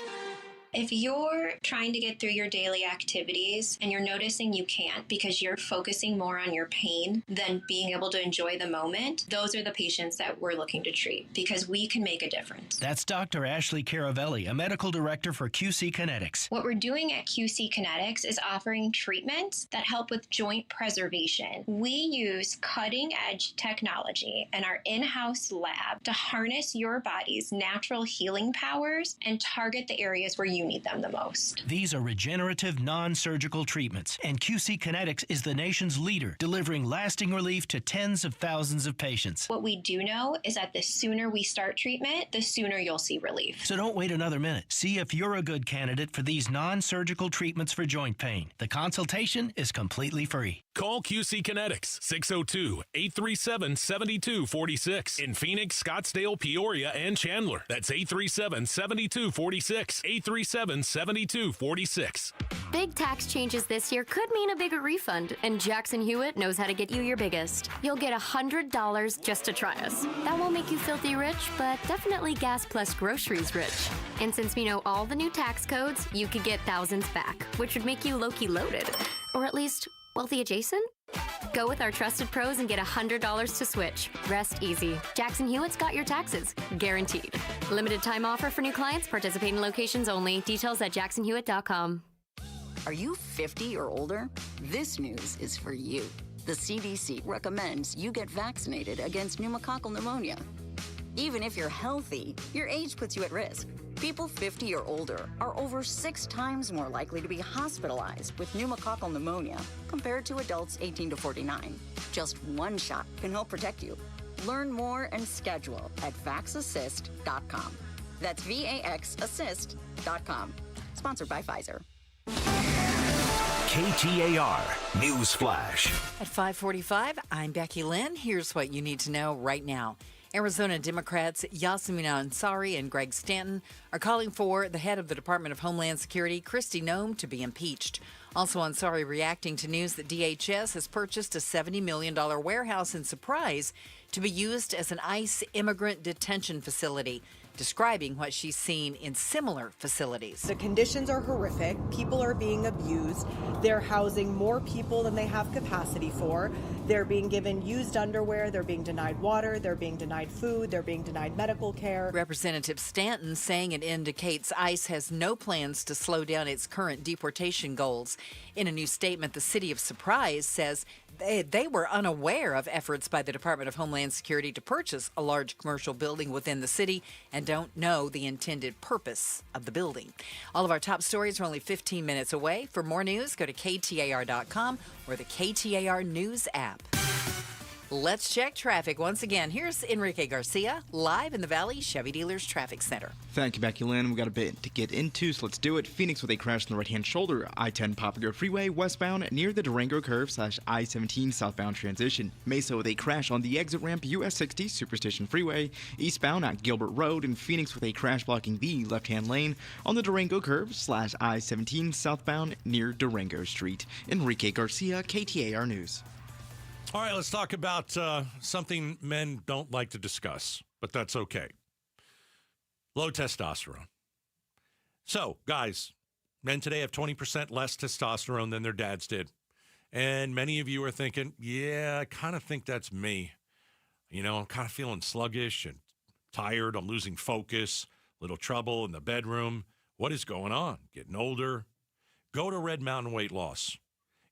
If you're trying to get through your daily activities and you're noticing you can't because you're focusing more on your pain than being able to enjoy the moment, those are the patients that we're looking to treat because we can make a difference. That's Dr. Ashley Caravelli, a medical director for QC Kinetics. What we're doing at QC Kinetics is offering treatments that help with joint preservation. We use cutting-edge technology in our in-house lab to harness your body's natural healing powers and target the areas where you need them the most. These are regenerative, non-surgical treatments, and QC Kinetics is the nation's leader, delivering lasting relief to tens of thousands of patients. What we do know is that the sooner we start treatment, the sooner you'll see relief. So don't wait another minute. See if you're a good candidate for these non-surgical treatments for joint pain. The consultation is completely free. Call QC Kinetics, 602-837-7246. In Phoenix, Scottsdale, Peoria, and Chandler. That's 837-7246. 837-7246. Big tax changes this year could mean a bigger refund, and Jackson Hewitt knows how to get you your biggest. You'll get $100 just to try us. That won't make you filthy rich, but definitely gas plus groceries rich. And since we know all the new tax codes, you could get thousands back, which would make you low-key loaded. Or at least wealthy adjacent? Go with our trusted pros and get $100 to switch. Rest easy. Jackson Hewitt's got your taxes. Guaranteed. Limited time offer for new clients. Participating locations only. Details at jacksonhewitt.com. Are you 50 or older? This news is for you. The CDC recommends you get vaccinated against pneumococcal pneumonia. Even if you're healthy, your age puts you at risk. People 50 or older are over 6 times more likely to be hospitalized with pneumococcal pneumonia compared to adults 18 to 49. Just one shot can help protect you. Learn more and schedule at vaxassist.com. That's VAXassist.com. Sponsored by Pfizer. KTAR News Flash. At 5:45, I'm Becky Lynn. Here's what you need to know right now. Arizona Democrats Yasmin Ansari and Greg Stanton are calling for the head of the Department of Homeland Security, Kristi Noem, to be impeached. Also, Ansari reacting to news that DHS has purchased a $70 million warehouse in Surprise to be used as an ICE immigrant detention facility, describing what she's seen in similar facilities. The conditions are horrific. People are being abused. They're housing more people than they have capacity for. They're being given used underwear. They're being denied water. They're being denied food. They're being denied medical care. Representative Stanton saying it indicates ICE has no plans to slow down its current deportation goals. In a new statement, the city of Surprise says they were unaware of efforts by the Department of Homeland Security to purchase a large commercial building within the city and don't know the intended purpose of the building. All of our top stories are only 15 minutes away. For more news, go to KTAR.com or the KTAR News app. Let's check traffic once again. Here's Enrique Garcia, live in the Valley Chevy Dealers Traffic Center. Thank you, Becky Lynn. We've got a bit to get into, so let's do it. Phoenix with a crash on the right-hand shoulder. I-10 Papago Freeway westbound near the Durango curve / I-17 southbound transition. Mesa with a crash on the exit ramp US 60 Superstition Freeway. Eastbound at Gilbert Road. And Phoenix with a crash blocking the left-hand lane on the Durango curve / I-17 southbound near Durango Street. Enrique Garcia, KTAR News. All right, let's talk about something men don't like to discuss, but that's okay. Low testosterone. So, guys, men today have 20% less testosterone than their dads did. And many of you are thinking, yeah, I kind of think that's me. You know, I'm kind of feeling sluggish and tired. I'm losing focus, little trouble in the bedroom. What is going on? Getting older. Go to Red Mountain Weight Loss.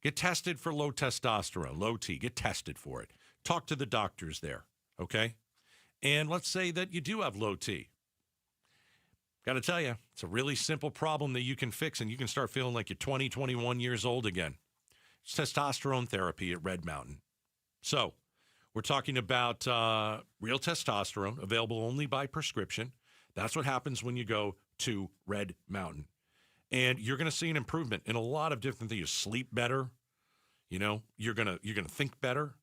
Get tested for low testosterone, low T. Get tested for it. Talk to the doctors there, okay? And let's say that you do have low T. Got to tell you, it's a really simple problem that you can fix, and you can start feeling like you're 20, 21 years old again. It's testosterone therapy at Red Mountain. So we're talking about real testosterone, available only by prescription. That's what happens when you go to Red Mountain. And you're going to see an improvement in a lot of different things. You sleep better. You know, you're gonna think better.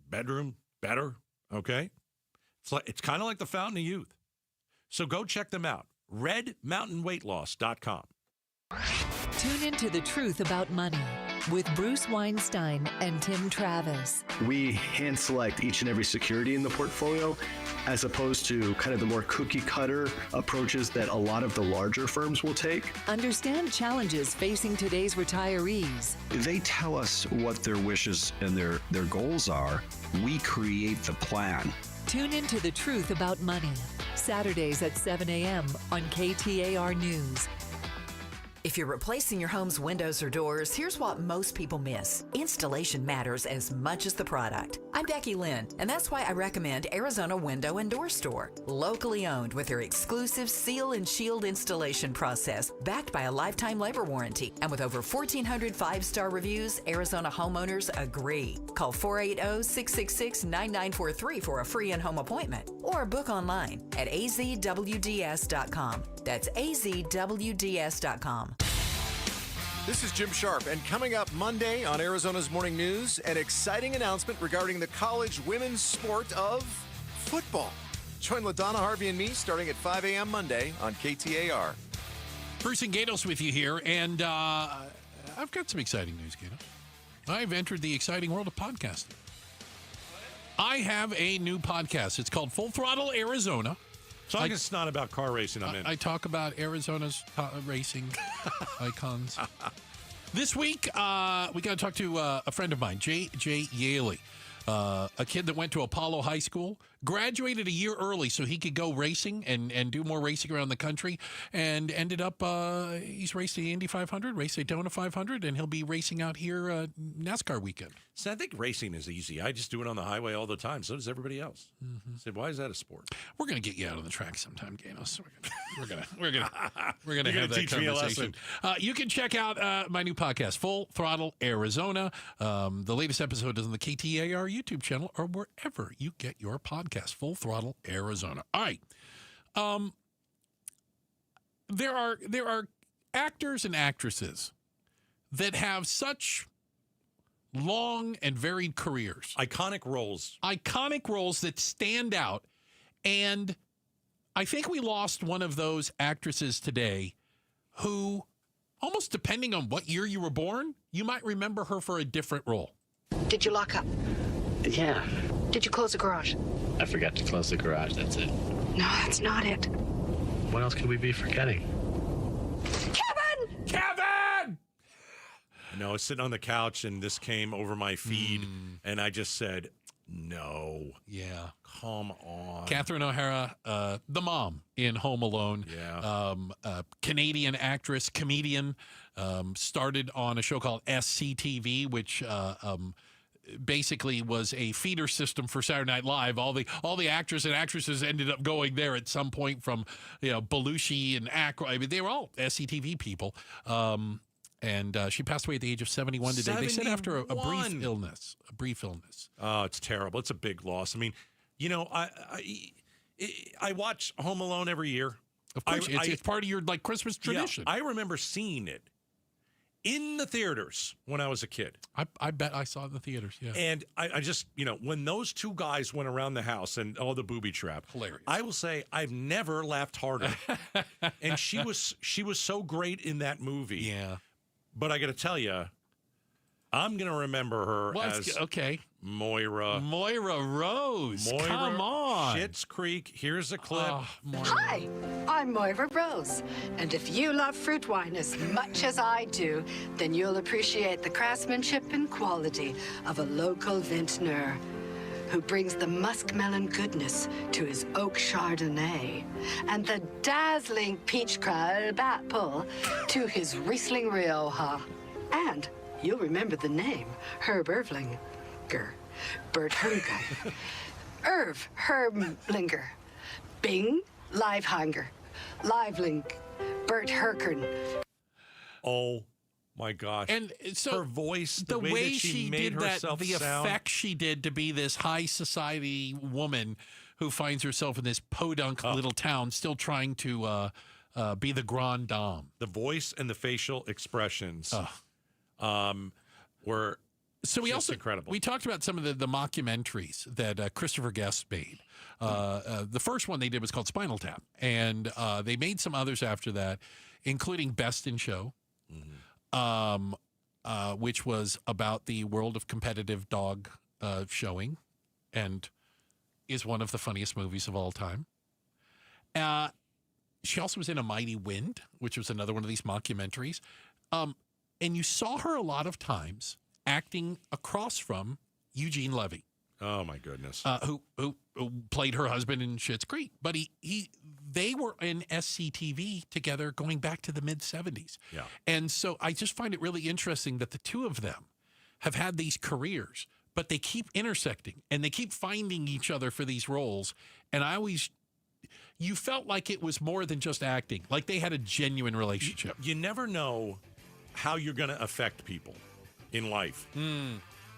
Bedroom better. Okay. It's kind of like the Fountain of Youth. So go check them out. RedMountainWeightLoss.com. Tune into The Truth About Money with Bruce Weinstein and Tim Travis. We hand select each and every security in the portfolio as opposed to kind of the more cookie cutter approaches that a lot of the larger firms will take. Understand challenges facing today's retirees. They tell us what their wishes and their goals are. We create the plan. Tune into The Truth About Money, Saturdays at 7 a.m. on KTAR News. If you're replacing your home's windows or doors, here's what most people miss. Installation matters as much as the product. I'm Becky Lynn, and that's why I recommend Arizona Window and Door Store. Locally owned with their exclusive seal and shield installation process, backed by a lifetime labor warranty. And with over 1,400 five-star reviews, Arizona homeowners agree. Call 480-666-9943 for a free in-home appointment or book online at azwds.com. That's azwds.com. This is Jim Sharp, and coming up Monday on Arizona's Morning News, an exciting announcement regarding the college women's sport of football. Join LaDonna Harvey and me starting at 5 a.m. Monday on KTAR. Bruce and Gatos with you here, and I've got some exciting news, Gatos. I've entered the exciting world of podcasting. I have a new podcast. It's called Full Throttle Arizona. So I guess it's not about car racing. I talk about Arizona's racing icons. This week, we got to talk to a friend of mine, J.J. Yaley, a kid that went to Apollo High School, graduated a year early so he could go racing and do more racing around the country, and ended up, he's raced the Indy 500, raced Daytona 500, and he'll be racing out here NASCAR weekend. So I think racing is easy. I just do it on the highway all the time. So does everybody else. I said, why is that a sport? We're gonna get you out on the track sometime, Ganos. We're gonna have that teach me a conversation. lesson. You can check out my new podcast, Full Throttle Arizona. The latest episode is on the KTAR YouTube channel or wherever you get your podcast. Full Throttle Arizona. All right. There are actors and actresses that have such long and varied careers. Iconic roles. Iconic roles that stand out. And I think we lost one of those actresses today who, almost depending on what year you were born, you might remember her for a different role. Did you lock up? Yeah. Did you close the garage? I forgot to close the garage, that's it. No, that's not it. What else could we be forgetting? Kevin! No, I was sitting on the couch and this came over my feed and I just said, no. Yeah. Come on. Catherine O'Hara, the mom in Home Alone. Yeah. Canadian actress, comedian, started on a show called SCTV, which basically was a feeder system for Saturday Night Live. All the actors and actresses ended up going there at some point from, Belushi and Aykroyd. I mean, they were all SCTV people. And she passed away at the age of 71 today. 71. They said after a brief illness. Oh, it's terrible. It's a big loss. I mean, I watch Home Alone every year. Of course, it's part of your Christmas tradition. Yeah, I remember seeing it in the theaters when I was a kid. I bet I saw it in the theaters, yeah. And I just, when those two guys went around the house and the booby trap. Hilarious. I will say I've never laughed harder. And she was so great in that movie. Yeah. But I got to tell you, I'm going to remember her as Moira. Moira Rose. Come on. Schitt's Creek. Here's a clip. Hi, I'm Moira Rose. And if you love fruit wine as much as I do, then you'll appreciate the craftsmanship and quality of a local vintner who brings the muskmelon goodness to his oak Chardonnay and the dazzling peach crab apple to his Riesling Rioja. And you'll remember the name, Herb Ervlinger, Bert Hermger, Irv Herblinger, Bing Livehanger, Liveling, Bert Herkern. Oh, my gosh. And so her voice, the way that she made did herself that, the sound. effect she did to be this high society woman who finds herself in this podunk little town, still trying to be the grande dame. The voice and the facial expressions were just incredible. We talked about some of the mockumentaries that Christopher Guest made. The first one they did was called Spinal Tap, and they made some others after that, including Best in Show. Which was about the world of competitive dog showing and is one of the funniest movies of all time. She also was in A Mighty Wind, which was another one of these mockumentaries. And you saw her a lot of times acting across from Eugene Levy. Oh, my goodness. Who played her husband in Schitt's Creek. But they were in SCTV together going back to the mid-'70s. Yeah. And so I just find it really interesting that the two of them have had these careers, but they keep intersecting and they keep finding each other for these roles. And you felt like it was more than just acting, like they had a genuine relationship. You never know how you're going to affect people in life.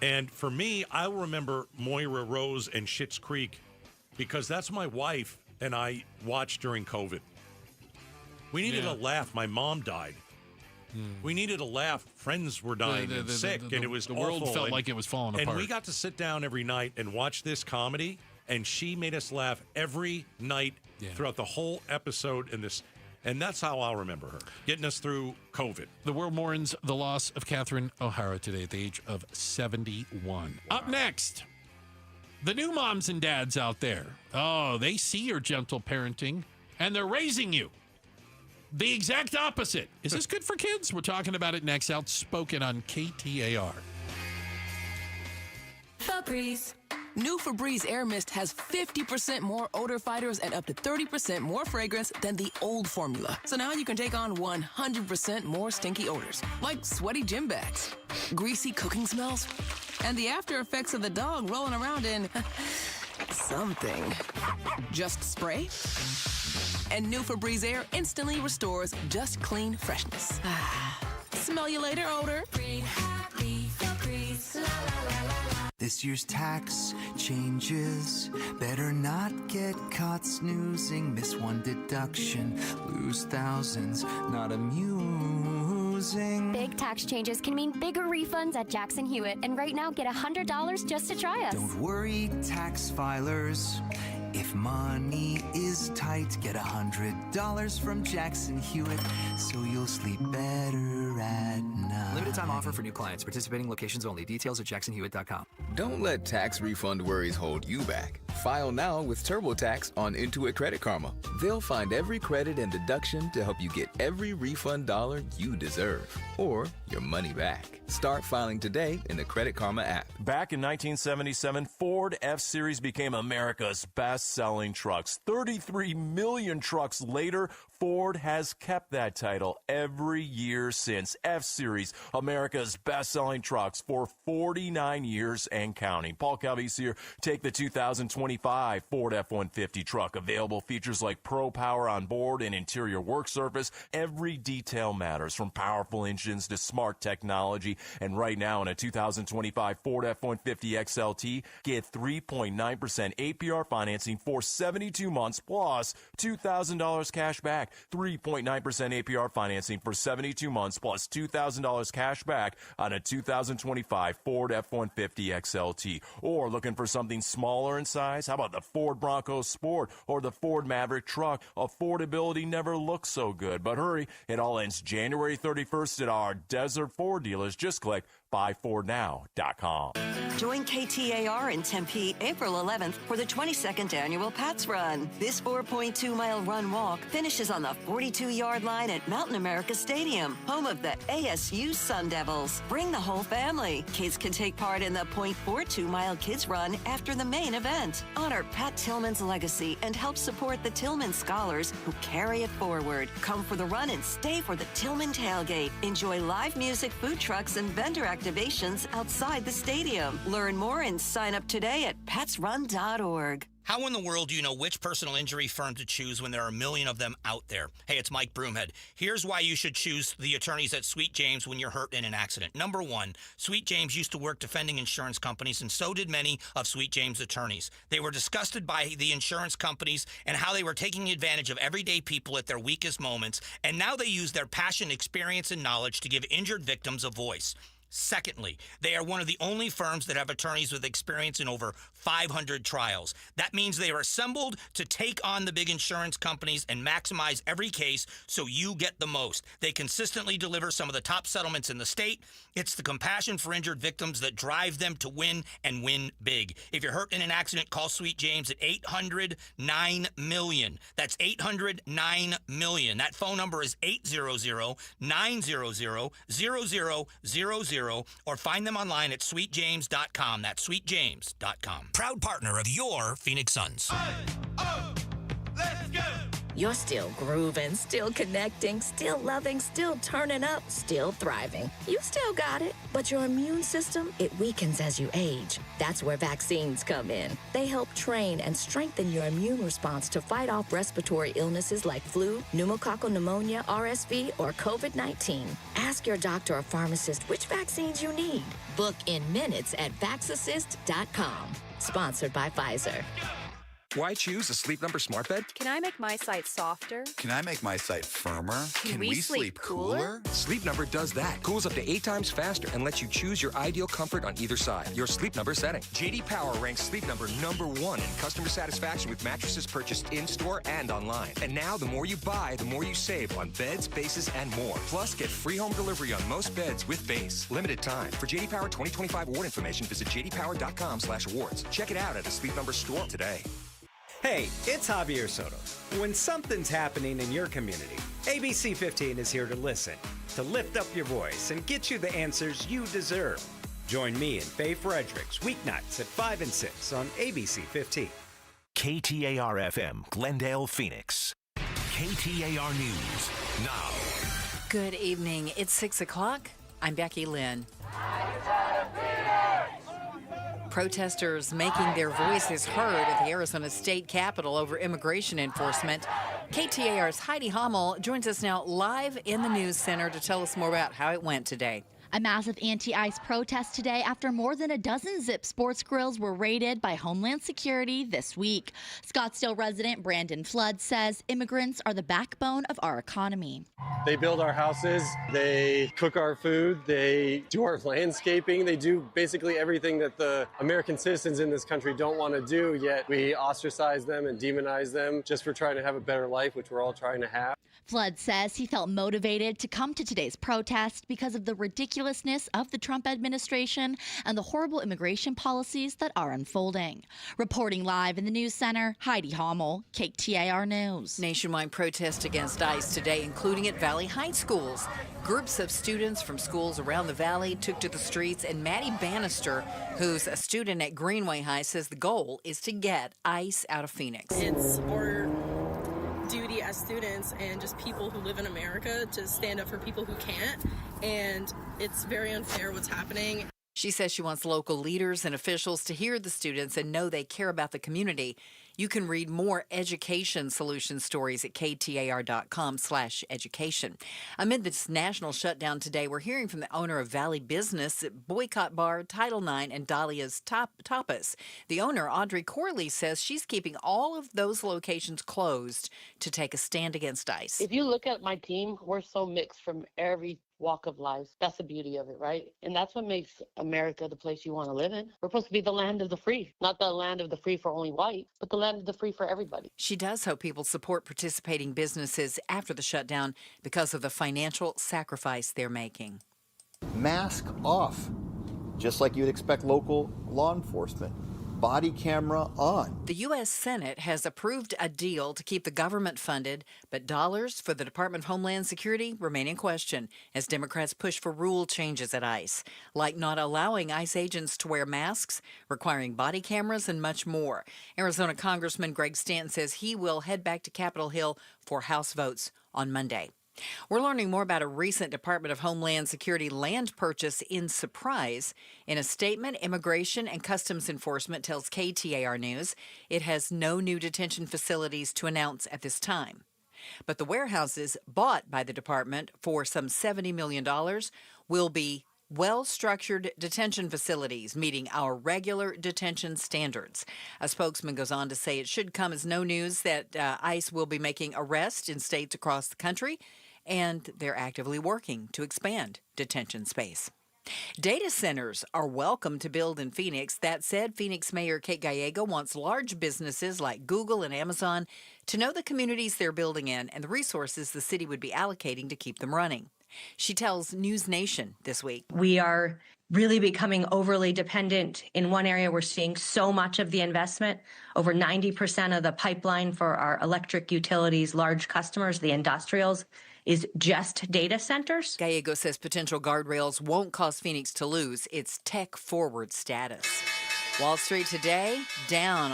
And for me, I remember Moira Rose and Schitt's Creek because that's my wife and I watched during COVID. We needed a laugh. My mom died. We needed a laugh. Friends were dying and sick, and it was the awful. world felt like it was falling apart. And we got to sit down every night and watch this comedy, and she made us laugh every night throughout the whole episode. And that's how I'll remember her, getting us through COVID. The world mourns the loss of Catherine O'Hara today at the age of 71. Wow. Up next, the new moms and dads out there. Oh, they see your gentle parenting, and they're raising you. The exact opposite. Is this good for kids? We're talking about it next. Outspoken on KTAR. Febreze. New Febreze Air Mist has 50% more odor fighters and up to 30% more fragrance than the old formula. So now you can take on 100% more stinky odors, like sweaty gym bags, greasy cooking smells, and the after effects of the dog rolling around in something. Just spray, and new Febreze Air instantly restores just clean freshness. Smell you later, odor. Breathe happy, Febreze. La, la, la, la. This year's tax changes. Better not get caught snoozing. Miss one deduction, lose thousands. Not amusing. Big tax changes can mean bigger refunds at Jackson Hewitt. And right now, get $100 just to try us. Don't worry, tax filers. If money is tight, get $100 from Jackson Hewitt, so you'll sleep better at night. Limited time offer for new clients. Participating locations only. Details at jacksonhewitt.com. Don't let tax refund worries hold you back. File now with TurboTax on Intuit Credit Karma. They'll find every credit and deduction to help you get every refund dollar you deserve, or your money back. Start filing today in the Credit Karma app. Back in 1977, Ford F-Series became America's best-selling trucks. 33 million trucks later, Ford has kept that title every year since. F-Series, America's best-selling trucks for 49 years and counting. Paul Calvise here. Take the 2025 Ford F-150 truck. Available features like Pro Power on board and interior work surface. Every detail matters, from powerful engines to smart technology. And right now, in a 2025 Ford F-150 XLT, get 3.9% APR financing for 72 months plus $2,000 cash back. 3.9% APR financing for 72 months plus $2,000 cash back on a 2025 Ford F-150 XLT. Or looking for something smaller in size? How about the Ford Bronco Sport or the Ford Maverick truck? Affordability never looks so good. But hurry, it all ends January 31st at our Desert Ford dealers. Just click buyfordnow.com. Join KTAR in Tempe April 11th for the 22nd annual Pats Run. This 4.2-mile run-walk finishes on the 42-yard line at Mountain America Stadium, home of the ASU Sun Devils. Bring the whole family. Kids can take part in the 0.42-mile Kids Run after the main event. Honor Pat Tillman's legacy and help support the Tillman scholars who carry it forward. Come for the run and stay for the Tillman tailgate. Enjoy live music, food trucks, and vendor activations outside the stadium. Learn more and sign up today at patsrun.org. How in the world do you know which personal injury firm to choose when there are a million of them out there? Hey, it's Mike Broomhead. Here's why you should choose the attorneys at Sweet James when you're hurt in an accident. Number one, Sweet James used to work defending insurance companies, and so did many of Sweet James' attorneys. They were disgusted by the insurance companies and how they were taking advantage of everyday people at their weakest moments, and now they use their passion, experience, and knowledge to give injured victims a voice. Secondly, they are one of the only firms that have attorneys with experience in over 500 trials. That means they are assembled to take on the big insurance companies and maximize every case so you get the most. They consistently deliver some of the top settlements in the state. It's the compassion for injured victims that drive them to win and win big. If you're hurt in an accident, call Sweet James at 800-9-MILLION. That's 800-9-MILLION. That phone number is 800-900-0000. Or find them online at sweetjames.com. That's sweetjames.com. Proud partner of your Phoenix Suns. Let's go! You're still grooving, still connecting, still loving, still turning up, still thriving. You still got it, but your immune system, it weakens as you age. That's where vaccines come in. They help train and strengthen your immune response to fight off respiratory illnesses like flu, pneumococcal pneumonia, RSV, or COVID-19. Ask your doctor or pharmacist which vaccines you need. Book in minutes at vaxassist.com. Sponsored by Pfizer. Why choose a Sleep Number smart bed? Can I make my site softer? Can I make my site firmer? Can we sleep cooler? Sleep Number does that. Cools up to 8 times faster and lets you choose your ideal comfort on either side. Your Sleep Number setting. JD Power ranks Sleep Number #1 in customer satisfaction with mattresses purchased in-store and online. And now, the more you buy, the more you save on beds, bases, and more. Plus, get free home delivery on most beds with base. Limited time. For JD Power 2025 award information, visit jdpower.com/awards. Check it out at a Sleep Number store today. Hey, it's Javier Soto. When something's happening in your community, ABC 15 is here to listen, to lift up your voice and get you the answers you deserve. Join me and Faye Fredericks weeknights at 5 and 6 on ABC 15. KTAR-FM, Glendale, Phoenix. KTAR News now. Good evening. It's 6 o'clock. I'm Becky Lynn. Protesters making their voices heard at the Arizona State Capitol over immigration enforcement. KTAR's Heidi Hommel joins us now live in the news center to tell us more about how it went today. A massive anti-ICE protest today after more than a dozen Zip sports grills were raided by Homeland Security this week. Scottsdale resident Brandon Flood says immigrants are the backbone of our economy. They build our houses, they cook our food, they do our landscaping, they do basically everything that the American citizens in this country don't want to do, yet we ostracize them and demonize them just for trying to have a better life, which we're all trying to have. Flood says he felt motivated to come to today's protest because of the ridiculousness of the Trump administration and the horrible immigration policies that are unfolding. Reporting live in the news center, Heidi Hommel, KTAR News. Nationwide protest against ICE today, including at Valley High schools. Groups of students from schools around the valley took to the streets, and Maddie Bannister, who's a student at Greenway High, says the goal is to get ICE out of Phoenix. It's our duty as students and just people who live in America to stand up for people who can't, and it's very unfair what's happening. She says she wants local leaders and officials to hear the students and know they care about the community. You can read more education solution stories at KTAR.com/education. Amid this national shutdown today, we're hearing from the owner of Valley Business, Boycott Bar, Title IX, and Dahlia's Tapas. The owner, Audrey Corley, says she's keeping all of those locations closed to take a stand against ICE. If you look at my team, we're so mixed from every walk of life. That's the beauty of it, right? And that's what makes America the place you want to live in. We're supposed to be the land of the free, not the land of the free for only white, but the land of the free for everybody. She does hope people support participating businesses after the shutdown because of the financial sacrifice they're making. Mask off, just like you'd expect local law enforcement. Body camera on. The U.S. Senate has approved a deal to keep the government funded, but dollars for the Department of Homeland Security remain in question as Democrats push for rule changes at ICE, like not allowing ICE agents to wear masks, requiring body cameras, and much more. Arizona Congressman Greg Stanton says he will head back to Capitol Hill for House votes on Monday. We're learning more about a recent Department of Homeland Security land purchase in surprise. In a statement, Immigration and Customs Enforcement tells KTAR News it has no new detention facilities to announce at this time. But the warehouses bought by the department for some $70 million will be well-structured detention facilities meeting our regular detention standards. A spokesman goes on to say it should come as no news that ICE will be making arrests in states across the country, and they're actively working to expand detention space. Data centers are welcome to build in Phoenix. That said, Phoenix Mayor Kate Gallego wants large businesses like Google and Amazon to know the communities they're building in and the resources the city would be allocating to keep them running. She tells News Nation this week. We are really becoming overly dependent. In one area, we're seeing so much of the investment. Over 90% of the pipeline for our electric utilities, large customers, the industrials, is just data centers. Gallego says potential guardrails won't cause Phoenix to lose its tech-forward status. Wall Street today, down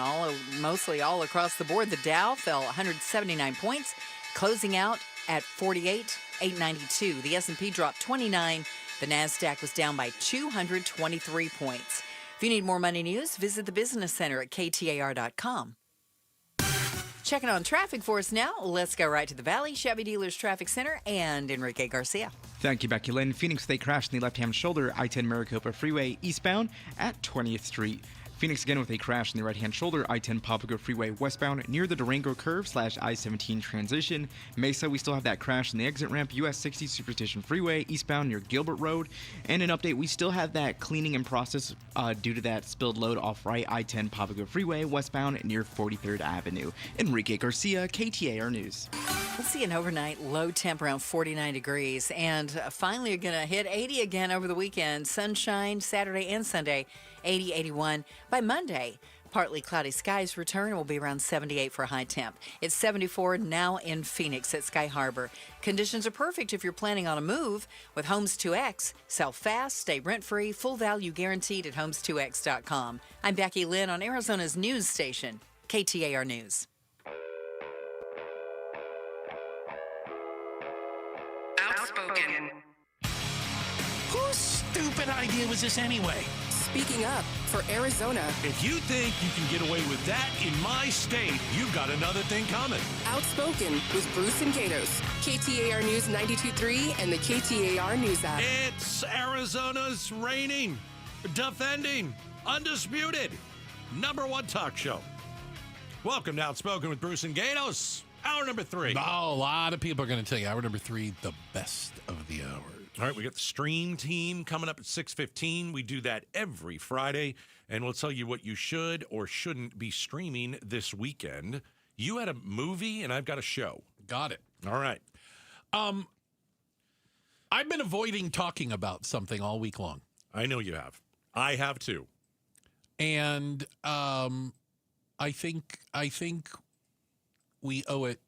mostly all across the board. The Dow fell 179 points, closing out at 48,892. The S&P dropped 29. The NASDAQ was down by 223 points. If you need more money news, visit the Business Center at KTAR.com. Checking on traffic for us now. Let's go right to the Valley Chevy Dealers Traffic Center and Enrique Garcia. Thank you, Becky Lynn. Phoenix, they crashed in the left-hand shoulder, I-10 Maricopa Freeway eastbound at 20th Street. Phoenix again with a crash in the right-hand shoulder, I-10 Papago Freeway westbound near the Durango curve / I-17 transition. Mesa, we still have that crash in the exit ramp, US 60 Superstition Freeway eastbound near Gilbert Road. And an update, we still have that cleaning in process due to that spilled load off right I-10 Papago Freeway westbound near 43rd Avenue. Enrique Garcia, KTAR News. We'll see an overnight low temp around 49 degrees, and finally you're going to hit 80 again over the weekend. Sunshine Saturday and Sunday, 80, 81. By Monday, Partly cloudy skies return and will be around 78 for a high temp. It's 74 now in Phoenix at Sky Harbor. Conditions are perfect if you're planning on a move. With Homes 2X, sell fast, stay rent-free, full value guaranteed at homes2x.com. I'm Becky Lynn on Arizona's news station, KTAR News. Outspoken. Whose stupid idea was this anyway? Speaking up for Arizona. If you think you can get away with that in my state, you've got another thing coming. Outspoken with Bruce and Gatos. KTAR News 92.3 and the KTAR News app. It's Arizona's reigning, defending, undisputed #1 talk show. Welcome to Outspoken with Bruce and Gatos. Hour number 3. Oh, a lot of people are going to tell you hour number 3, the best of the hours. All right, we got the stream team coming up at 6:15. We do that every Friday, and we'll tell you what you should or shouldn't be streaming this weekend. You had a movie, and I've got a show. Got it. All right. I've been avoiding talking about something all week long. I know you have. I have too. And I think we owe it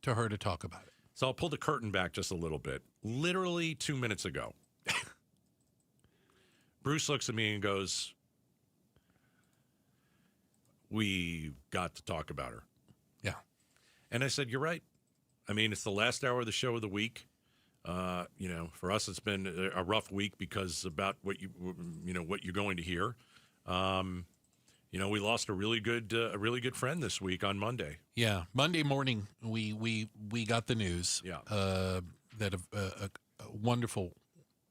to her to talk about it. So I'll pull the curtain back just a little bit. Literally 2 minutes ago, Bruce looks at me and goes, "We got to talk about her." Yeah. And I said, "You're right. I mean, it's the last hour of the show of the week. For us, it's been a rough week because about what what you're going to hear. We lost a really good friend this week on Monday. Yeah, Monday morning we got the news. Yeah. That a wonderful,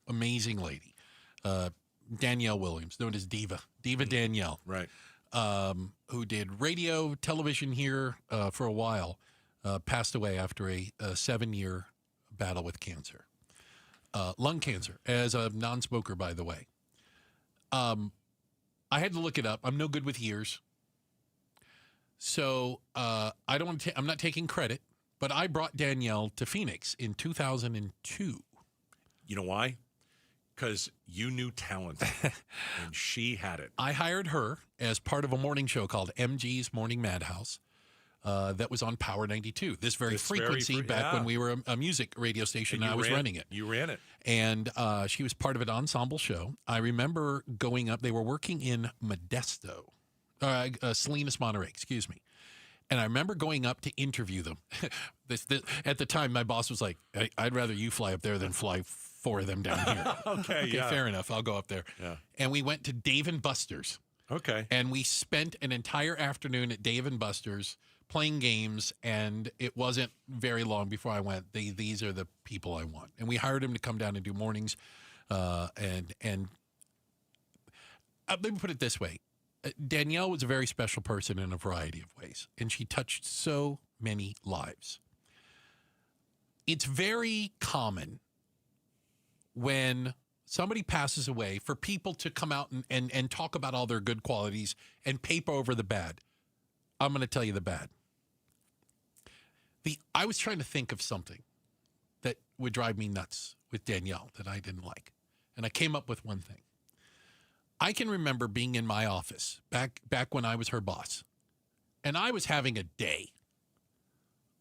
amazing lady, Danielle Williams, known as Diva Danielle, right? Who did radio, television here for a while, passed away after a 7-year battle with cancer, lung cancer, as a non-smoker, by the way. I had to look it up. I'm no good with years. So I'm not taking credit, but I brought Danielle to Phoenix in 2002. You know why? Because you knew talent, and she had it. I hired her as part of a morning show called MG's Morning Madhouse that was on Power 92. This frequency back when we were a music radio station and I was running it. You ran it. And she was part of an ensemble show. I remember going up. They were working in Modesto, Salinas, Monterey, excuse me. And I remember going up to interview them. At the time, my boss was like, I'd rather you fly up there than fly 4 of them down here. Okay, yeah. Fair enough. I'll go up there. Yeah. And we went to Dave & Buster's. Okay. And we spent an entire afternoon at Dave & Buster's playing games, and it wasn't very long before I went, these are the people I want. And we hired him to come down and do mornings. And let me put it this way. Danielle was a very special person in a variety of ways, and she touched so many lives. It's very common when somebody passes away for people to come out and talk about all their good qualities and paper over the bad. I'm going to tell you the bad. I was trying to think of something that would drive me nuts with Danielle that I didn't like, and I came up with one thing. I can remember being in my office back when I was her boss, and I was having a day.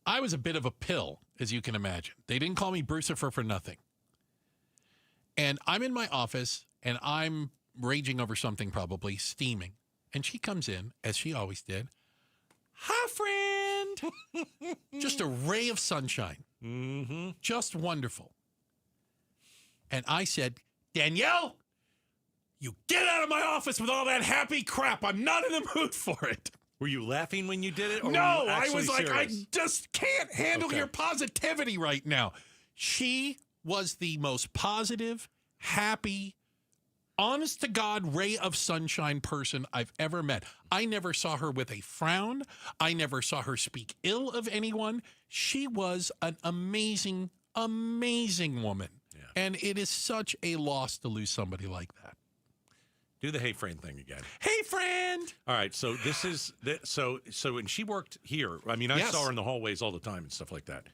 I was a bit of a pill, as you can imagine. They didn't call me Brucifer for nothing. And I'm in my office, and I'm raging over something, probably steaming. And she comes in, as she always did. Hi, friend. Just a ray of sunshine. Mm-hmm. Just wonderful. And I said, Danielle, you get out of my office with all that happy crap. I'm not in the mood for it. Were you laughing when you did it? Or no, were you I was like, serious? I just can't handle your positivity right now. She was the most positive, happy, honest to God, ray of sunshine person I've ever met. I never saw her with a frown. I never saw her speak ill of anyone. She was an amazing, amazing woman. Yeah. And it is such a loss to lose somebody like that. Do the hey friend thing again. Hey friend. All right, so this is so and she worked here. I mean, I saw her in the hallways all the time and stuff like that.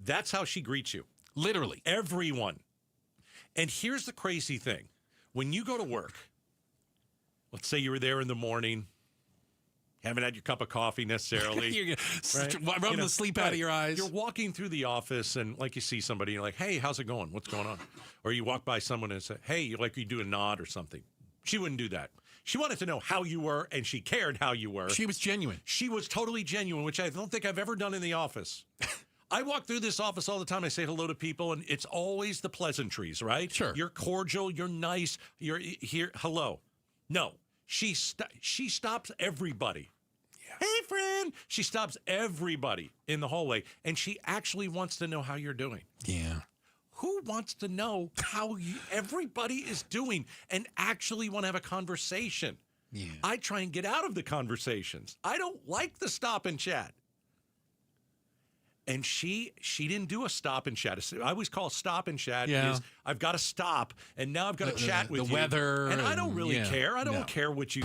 That's how she greets you. Literally. Everyone. And here's the crazy thing. When you go to work, let's say you were there in the morning, haven't had your cup of coffee necessarily. You're right? rubbing the sleep out of your eyes. You're walking through the office and like you see somebody, you're like, hey, how's it going? What's going on? Or you walk by someone and say, hey, like you do a nod or something. She wouldn't do that. She wanted to know how you were, and she cared how you were. She was genuine. She was totally genuine, which I don't think I've ever done in the office. I walk through this office all the time. I say hello to people, and it's always the pleasantries, right? Sure. You're cordial. You're nice. You're here. Hello. No. She stops everybody. Yeah. Hey, friend. She stops everybody in the hallway, and she actually wants to know how you're doing. Yeah. Who wants to know how everybody is doing and actually want to have a conversation? Yeah. I try and get out of the conversations. I don't like the stop and chat. And she didn't do a stop and chat. I always call stop and chat is I've got to stop and now I've got to chat with you. The weather. And I don't really care. I don't No. care what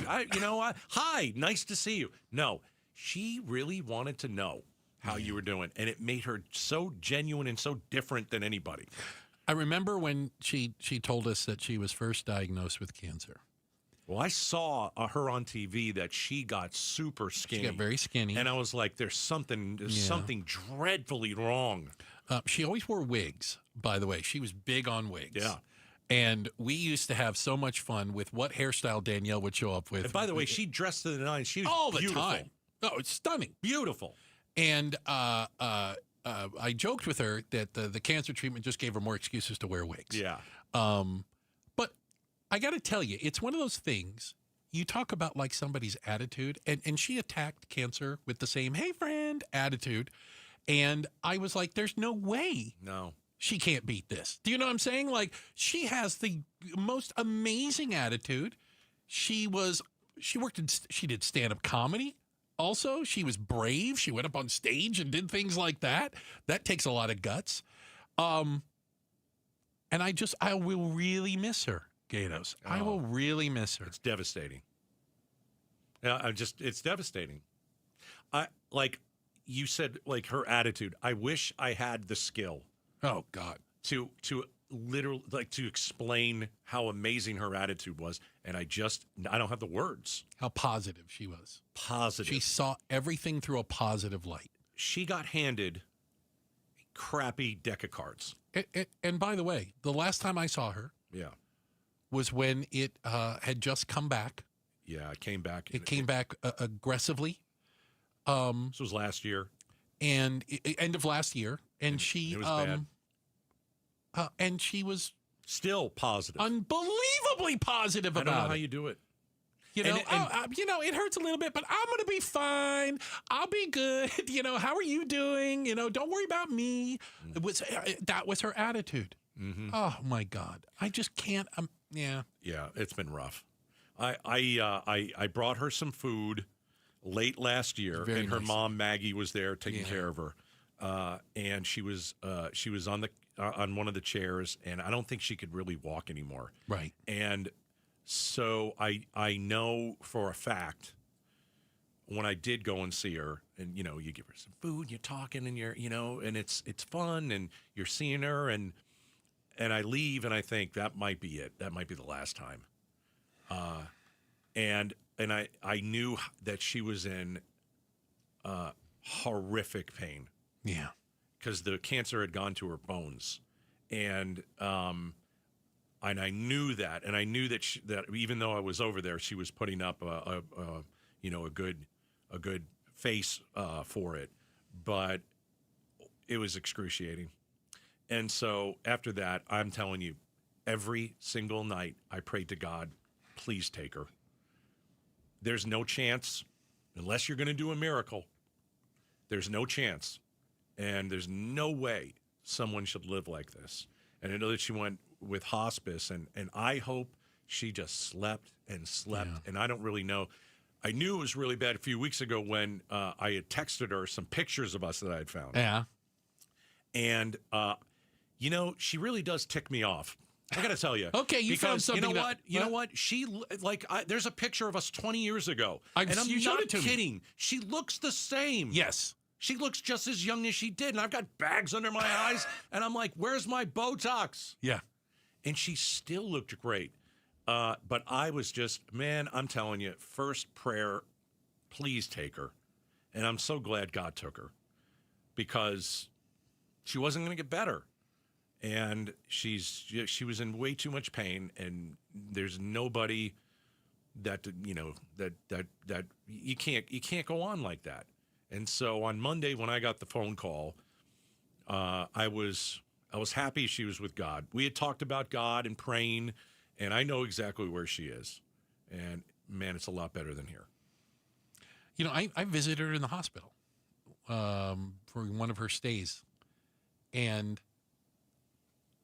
hi, nice to see you. No, she really wanted to know how you were doing. And it made her so genuine and so different than anybody. I remember when she told us that she was first diagnosed with cancer. Well, I saw her on TV that she got super skinny. She got very skinny. And I was like, there's something dreadfully wrong. She always wore wigs, by the way. She was big on wigs. Yeah. And we used to have so much fun with what hairstyle Danielle would show up with. And by the way, she dressed to the nines. She was all beautiful. the time. Oh, it's stunning. Beautiful. And I joked with her that the cancer treatment just gave her more excuses to wear wigs. Yeah. But I got to tell you, it's one of those things. You talk about like somebody's attitude, and she attacked cancer with the same, hey, friend, attitude. And I was like, there's no way. No. She can't beat this. Do you know what I'm saying? Like, she has the most amazing attitude. She did stand-up comedy. Also, she was brave. She went up on stage and did things like that. That takes a lot of guts. And I will really miss her, Gatos. I will really miss her. It's devastating. Yeah, it's devastating. Like you said, like her attitude. I wish I had the skill. Oh God. To literally to explain how amazing her attitude was, and I don't have the words. How positive she was. Positive. She saw everything through a positive light. She got handed a crappy deck of cards. And by the way, the last time I saw her, was when it had just come back. Yeah, it came back. It came back aggressively. This was last year, and end of last year, and she it was bad. And she was still positive, unbelievably positive about it. I don't know how you do it. You know, it hurts a little bit, but I'm going to be fine. I'll be good. You know, how are you doing? You know, don't worry about me. That was her attitude. Mm-hmm. Oh my God, I just can't. Yeah, it's been rough. I brought her some food late last year, and her mom Maggie was there taking care of her, and she was on one of the chairs, and I don't think she could really walk anymore. Right, and so I know for a fact when I did go and see her, and you know, you give her some food, you're talking, and and it's fun, and you're seeing her, and I leave, and I think that might be it. That might be the last time. And I knew that she was in horrific pain. Yeah, because the cancer had gone to her bones, and I knew that, and I knew that that even though I was over there, she was putting up a good face for it, but it was excruciating. And so after that, I'm telling you, every single night I prayed to God, please take her. There's no chance, unless you're going to do a miracle, there's no chance. And there's no way someone should live like this. And I know that she went with hospice, and I hope she just slept and slept. Yeah. And I don't really know. I knew it was really bad a few weeks ago when I had texted her some pictures of us that I had found. Yeah. And, she really does tick me off. I got to tell you. Okay, you found something. You know what? You know what? She, there's a picture of us 20 years ago. And I'm not kidding. She looks the same. Yes. She looks just as young as she did. And I've got bags under my eyes. And I'm like, where's my Botox? Yeah. And she still looked great. But I was just, man, I'm telling you, first prayer, please take her. And I'm so glad God took her because she wasn't going to get better. And she was in way too much pain, and there's nobody that that you can't go on like that. And so on Monday when I got the phone call, I was happy she was with God. We had talked about God and praying, and I know exactly where she is. And man, it's a lot better than here. You know, I visited her in the hospital for one of her stays, and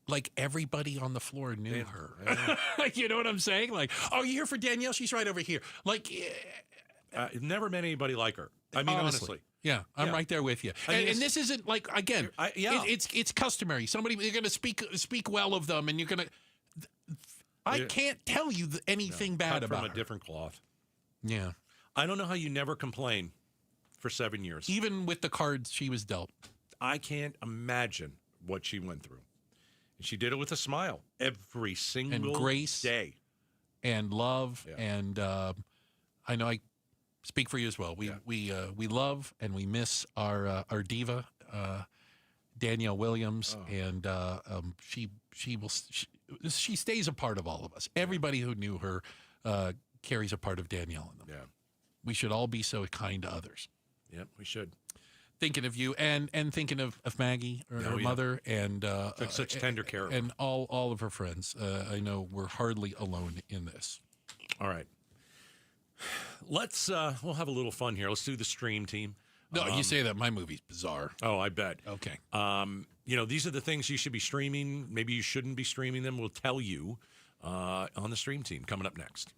like everybody on the floor knew her. You know what I'm saying? Like, oh, you're here for Danielle? She's right over here. Like, never met anybody like her. I mean, honestly. Yeah, I'm right there with you. And this isn't like, again, it's customary. Somebody, you're going to speak well of them, and you're going to. I can't tell you anything bad about her. From a different cloth. Yeah. I don't know how you never complain for 7 years. Even with the cards she was dealt. I can't imagine what she went through. And she did it with a smile every single and grace day. And love. Yeah. And I know I speak for you as well. We love and we miss our diva, Danielle Williams. And she stays a part of all of us. Everybody who knew her carries a part of Danielle in them. Yeah. We should all be so kind to others. Yep, we should. Thinking of you and thinking of Maggie, her mother, and took such tender care of her. And all of her friends. I know we're hardly alone in this. All right. Let's we'll have a little fun here. Let's do the stream team. No, you say that my movie's bizarre. Oh, I bet. Okay. You know, these are the things you should be streaming. Maybe you shouldn't be streaming them. We'll tell you on the stream team coming up next.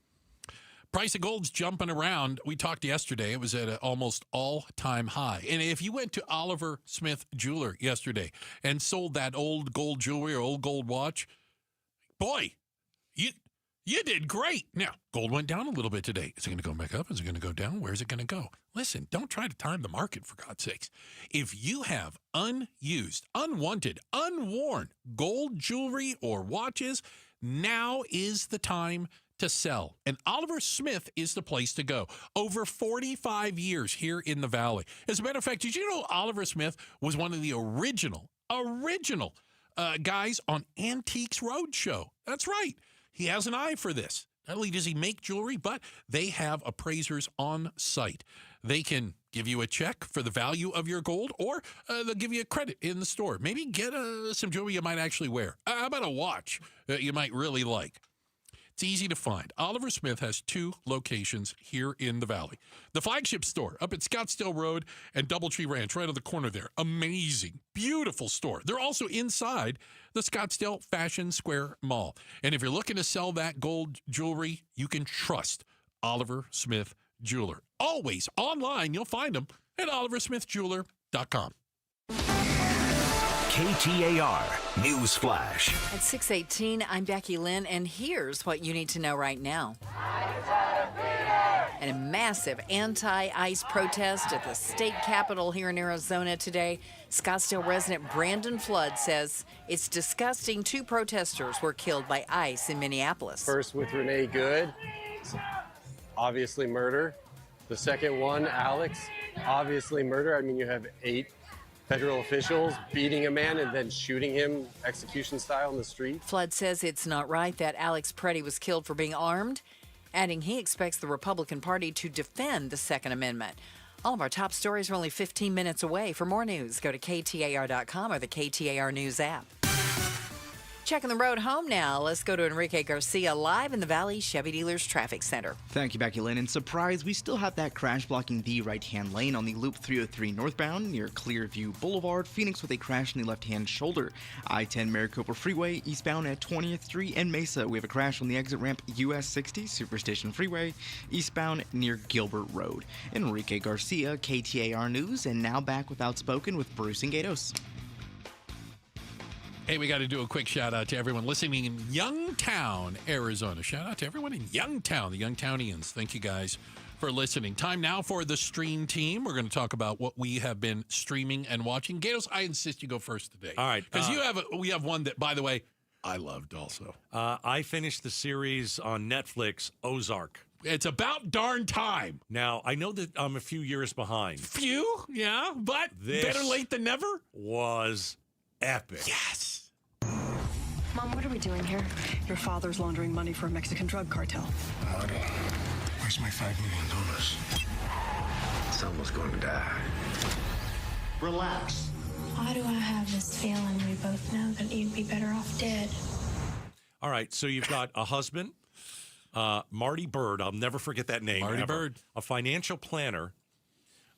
Price of gold's jumping around. We talked yesterday. It was at an almost all-time high. And if you went to Oliver Smith Jeweler yesterday and sold that old gold jewelry or old gold watch, boy, you did great. Now, gold went down a little bit today. Is it going to go back up? Is it going to go down? Where's it going to go? Listen, don't try to time the market, for God's sakes. If you have unused, unwanted, unworn gold jewelry or watches, now is the time to sell. And Oliver Smith is the place to go. Over 45 years here in the Valley. As a matter of fact, did you know Oliver Smith was one of the original guys on Antiques Roadshow? That's right. He has an eye for this. Not only does he make jewelry, but they have appraisers on site. They can give you a check for the value of your gold, or they'll give you a credit in the store. Maybe get some jewelry you might actually wear. How about a watch that you might really like? It's easy to find. Oliver Smith has 2 locations here in the Valley. The flagship store up at Scottsdale Road and Doubletree Ranch, right on the corner there. Amazing, beautiful store. They're also inside the Scottsdale Fashion Square Mall. And if you're looking to sell that gold jewelry, you can trust Oliver Smith Jeweler. Always online, you'll find them at oliversmithjeweler.com. KTAR News Flash. At 6:18, I'm Becky Lynn, and here's what you need to know right now. And a massive anti-ICE protest at the state capitol here in Arizona today. Scottsdale resident Brandon Flood says it's disgusting 2 protesters were killed by ICE in Minneapolis. First with Renee Good, obviously murder. The second one, Alex, obviously murder. I mean, you have 8 federal officials beating a man and then shooting him execution style in the street. Flood says it's not right that Alex Preddy was killed for being armed, adding he expects the Republican Party to defend the Second Amendment. All of our top stories are only 15 minutes away. For more news, go to KTAR.com or the KTAR News app. Checking the road home now. Let's go to Enrique Garcia live in the Valley Chevy Dealers Traffic Center. Thank you, Becky Lynn. And surprise, we still have that crash blocking the right-hand lane on the Loop 303 northbound near Clearview Boulevard. Phoenix with a crash in the left-hand shoulder. I-10 Maricopa Freeway eastbound at 20th Street and Mesa. We have a crash on the exit ramp US 60 Superstition Freeway eastbound near Gilbert Road. Enrique Garcia, KTAR News, and now back with Outspoken with Bruce and Gatos. Hey, we got to do a quick shout out to everyone listening in Youngtown, Arizona. Shout out to everyone in Youngtown, the Youngtownians. Thank you guys for listening. Time now for the stream team. We're going to talk about what we have been streaming and watching. Gatos, I insist you go first today. All right. Because we have one that, by the way, I loved also. I finished the series on Netflix, Ozark. It's about darn time. Now, I know that I'm a few years behind. Few, yeah, but This better late than never. Was epic. Yes. Mom, what are we doing here? Your father's laundering money for a Mexican drug cartel. Marty, where's my $5 million? Someone's going to die. Relax. Why do I have this feeling we both know that you'd be better off dead? All right, so you've got a husband, Marty Bird. I'll never forget that name. Marty ever. Bird. A financial planner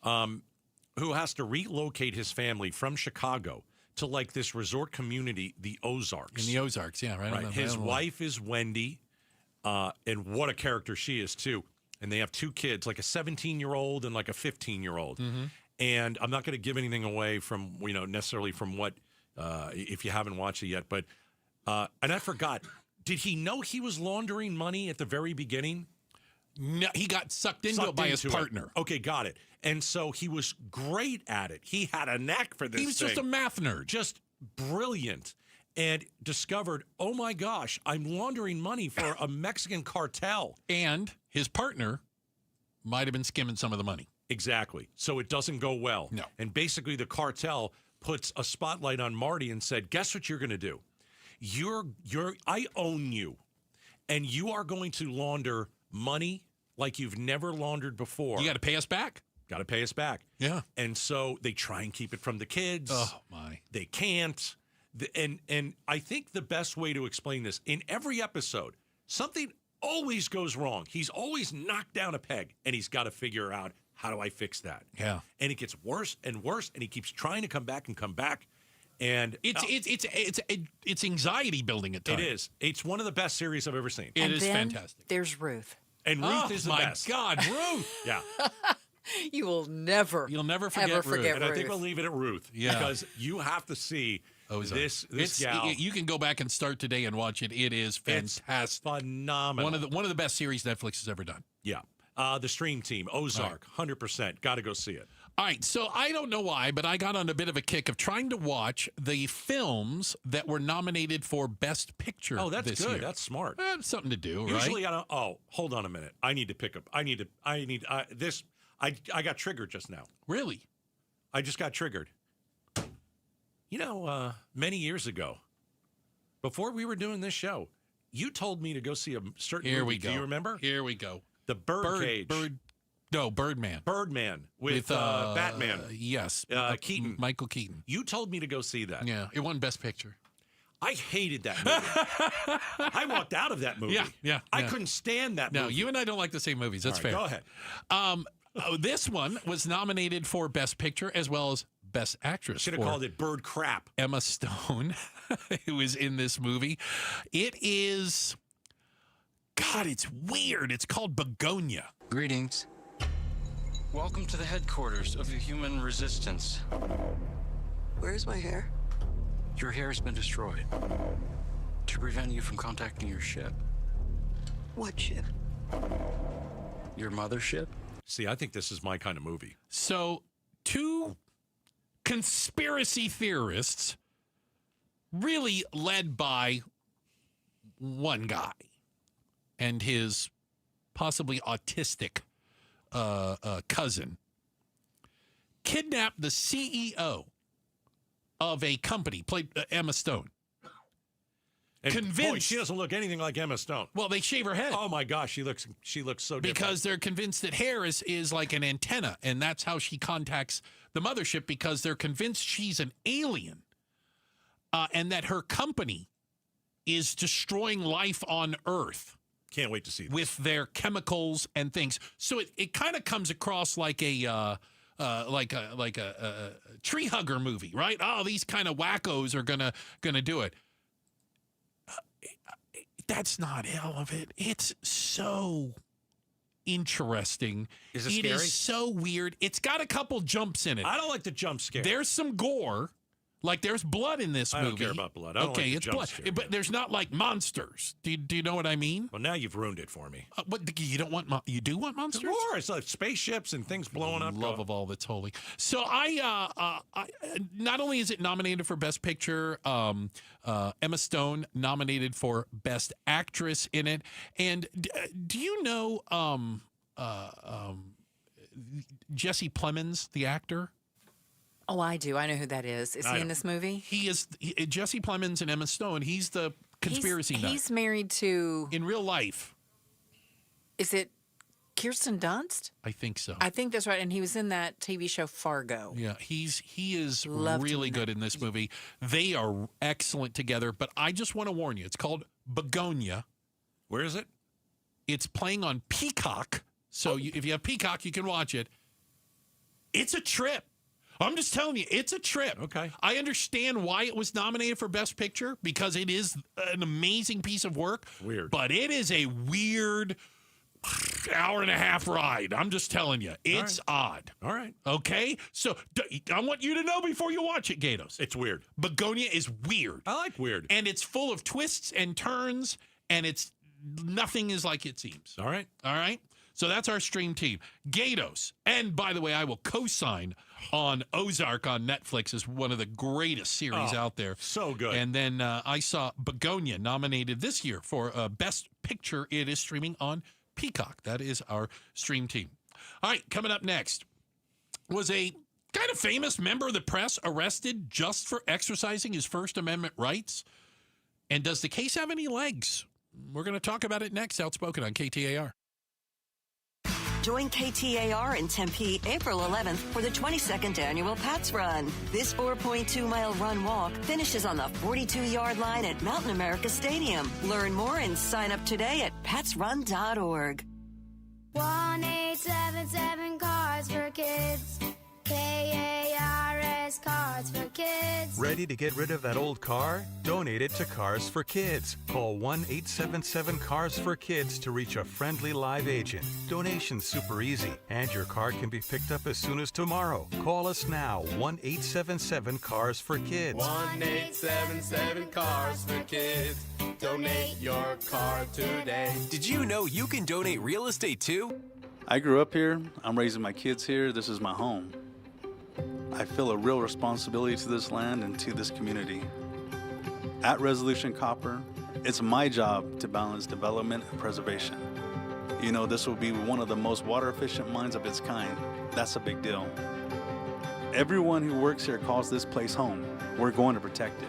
who has to relocate his family from Chicago to like this resort community, the Ozarks. In the Ozarks, yeah, right. His wife is Wendy, and what a character she is, too. And they have two kids, like a 17-year-old and like a 15-year-old. Mm-hmm. And I'm not going to give anything away from, necessarily from what, if you haven't watched it yet. But, and I forgot, did he know he was laundering money at the very beginning? No, he got sucked into it by his partner. Okay, got it. And so he was great at it. He had a knack for this He was just a math nerd. Just brilliant. And discovered, oh my gosh, I'm laundering money for a Mexican cartel. And his partner might have been skimming some of the money. Exactly. So it doesn't go well. No. And basically the cartel puts a spotlight on Marty and said, guess what you're going to do? I own you. And you are going to launder money like you've never laundered before. You got to pay us back. Got to pay us back. Yeah. And so they try and keep it from the kids. Oh, my. They can't. And I think the best way to explain this, in every episode, something always goes wrong. He's always knocked down a peg, and he's got to figure out, how do I fix that? Yeah. And it gets worse and worse, and he keeps trying to come back and come back. And it's anxiety building at times. It is. It's one of the best series I've ever seen. It is fantastic. There's Ruth. And Ruth is the best. Oh, my God, Ruth. Yeah. You'll never forget Ruth. And I think we'll leave it at Ruth. Yeah. Because you have to see this gal. You can go back and start today and watch it. It is fantastic. It's phenomenal. One of the best series Netflix has ever done. Yeah. The Stream Team, Ozark, 100%. Got to go see it. All right, so I don't know why, but I got on a bit of a kick of trying to watch the films that were nominated for Best Picture. Oh, that's this good. year. That's smart. Something to do, right? Usually, hold on a minute. I need to pick up. I got triggered just now. Really? I just got triggered. Many years ago, before we were doing this show, you told me to go see a certain movie. Here we go. Do you remember? Here we go. The Birdcage. Birdman. Birdman with Batman. Yes. Keaton. Michael Keaton. You told me to go see that. Yeah, it won Best Picture. I hated that movie. I walked out of that movie. Yeah. I couldn't stand that movie. No, you and I don't like the same movies. That's fair. Go ahead. This one was nominated for Best Picture as well as Best Actress. Should have called it Bird Crap. Emma Stone, who is in this movie. It is, God, it's weird. It's called Begonia. Greetings. Welcome to the headquarters of the human resistance. Where's my hair? Your hair has been destroyed to prevent you from contacting your ship. What ship? Your mothership? See, I think this is my kind of movie. So, two conspiracy theorists, really led by one guy and his possibly autistic cousin, kidnapped the CEO of a company, played Emma Stone. And convinced boy, she doesn't look anything like Emma Stone. Well, they shave her head. Oh my gosh, she looks so different. Because they're convinced that hair is like an antenna, and that's how she contacts the mothership, because they're convinced she's an alien, and that her company is destroying life on Earth. Can't wait to see this. With their chemicals and things. So it kind of comes across like a tree hugger movie, right? Oh, these kind of wackos are gonna do it. That's not all of it. It's so interesting. Is it scary? It is so weird. It's got a couple jumps in it. I don't like the jump scare. There's some gore, Like, there's blood in this movie. I don't care about blood. I don't Okay, like the it's jump blood. scare. But there's not, like, monsters. Do you know what I mean? Well, now you've ruined it for me. What, you don't want you do want monsters? Of course, like spaceships and things blowing up. Love of all that's holy. So I not only is it nominated for Best Picture, Emma Stone nominated for Best Actress in it. And do you know Jesse Plemons, the actor? Oh, I do. I know who that is. Is he in this movie? He is Jesse Plemons and Emma Stone. He's the conspiracy nut. He's married to... In real life. Is it Kirsten Dunst? I think so. I think that's right. And he was in that TV show Fargo. Yeah, he is Loved really him. good in this movie. They are excellent together. But I just want to warn you. It's called Begonia. Where is it? It's playing on Peacock. So if you have Peacock, you can watch it. It's a trip. I'm just telling you, it's a trip. Okay. I understand why it was nominated for Best Picture, because it is an amazing piece of work. Weird. But it is a weird hour-and-a-half ride. I'm just telling you. It's odd. All right. Okay? So I want you to know before you watch it, Gatos. It's weird. Begonia is weird. I like weird. And it's full of twists and turns, and nothing is like it seems. All right. All right? So that's our stream team. Gatos. And by the way, I will co-sign on Ozark on Netflix is one of the greatest series out there. So good. And then I saw Begonia nominated this year for Best Picture. It is streaming on Peacock. That is our stream team. All right, coming up next was a kind of famous member of the press arrested just for exercising his First Amendment rights. And does the case have any legs? We're going to talk about it next. Outspoken on KTAR. Join KTAR in Tempe April 11th for the 22nd annual Pats Run. This 4.2-mile run-walk finishes on the 42-yard line at Mountain America Stadium. Learn more and sign up today at patsrun.org. 1-877 Cars for Kids. KARS Cars for Kids. Ready to get rid of that old car? Donate it to Cars for Kids. Call 1-877-CARS-FOR-KIDS to reach a friendly live agent. Donation's super easy, and your car can be picked up as soon as tomorrow. Call us now, 1-877-CARS-FOR-KIDS. 1-877-CARS-FOR-KIDS. Donate your car today. Did you know you can donate real estate too? I grew up here. I'm raising my kids here. This is my home. I feel a real responsibility to this land and to this community. At Resolution Copper, it's my job to balance development and preservation. You know, this will be one of the most water-efficient mines of its kind. That's a big deal. Everyone who works here calls this place home. We're going to protect it.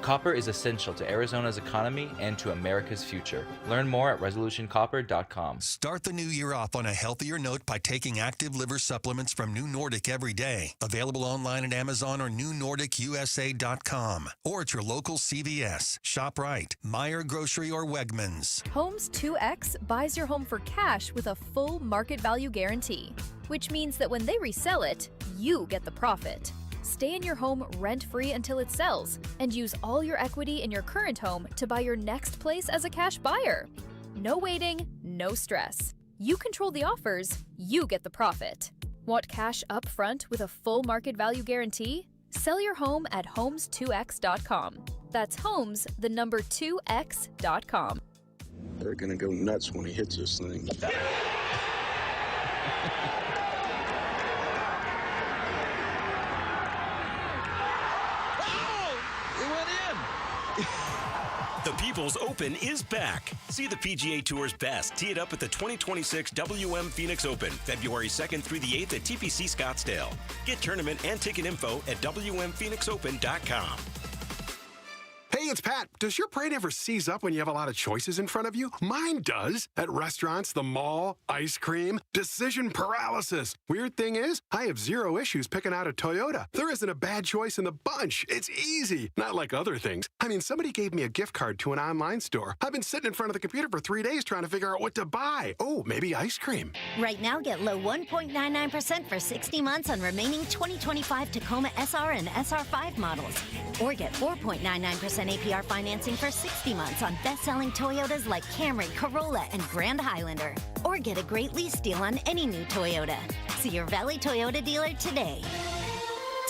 Copper is essential to Arizona's economy and to America's future. Learn more at resolutioncopper.com. Start the new year off on a healthier note by taking active liver supplements from New Nordic every day. Available online at Amazon or newnordicusa.com. Or at your local CVS, ShopRite, Meijer Grocery, or Wegmans. Homes 2X buys your home for cash with a full market value guarantee, which means that when they resell it, you get the profit. Stay in your home rent-free until it sells and use all your equity in your current home to buy your next place as a cash buyer. No waiting, no stress. You control the offers, you get the profit. Want cash up front with a full market value guarantee? Sell your home at homes2x.com. That's homes, the number 2x.com. They're gonna go nuts when he hits this thing. The People's Open is back. See the PGA Tour's best tee it up at the 2026 WM Phoenix Open, February 2nd through the 8th at TPC Scottsdale. Get tournament and ticket info at WMPhoenixOpen.com. Hey, it's Pat. Does your brain ever seize up when you have a lot of choices in front of you? Mine does. At restaurants, the mall, ice cream, decision paralysis. Weird thing is, I have zero issues picking out a Toyota. There isn't a bad choice in the bunch. It's easy. Not like other things. I mean, somebody gave me a gift card to an online store. I've been sitting in front of the computer for 3 days trying to figure out what to buy. Oh, maybe ice cream. Right now, get low 1.99% for 60 months on remaining 2025 Tacoma SR and SR5 models. Or get 4.99% APR financing for 60 months on best-selling Toyotas like Camry, Corolla, and Grand Highlander. Or get a great lease deal on any new Toyota. See your Valley Toyota dealer today.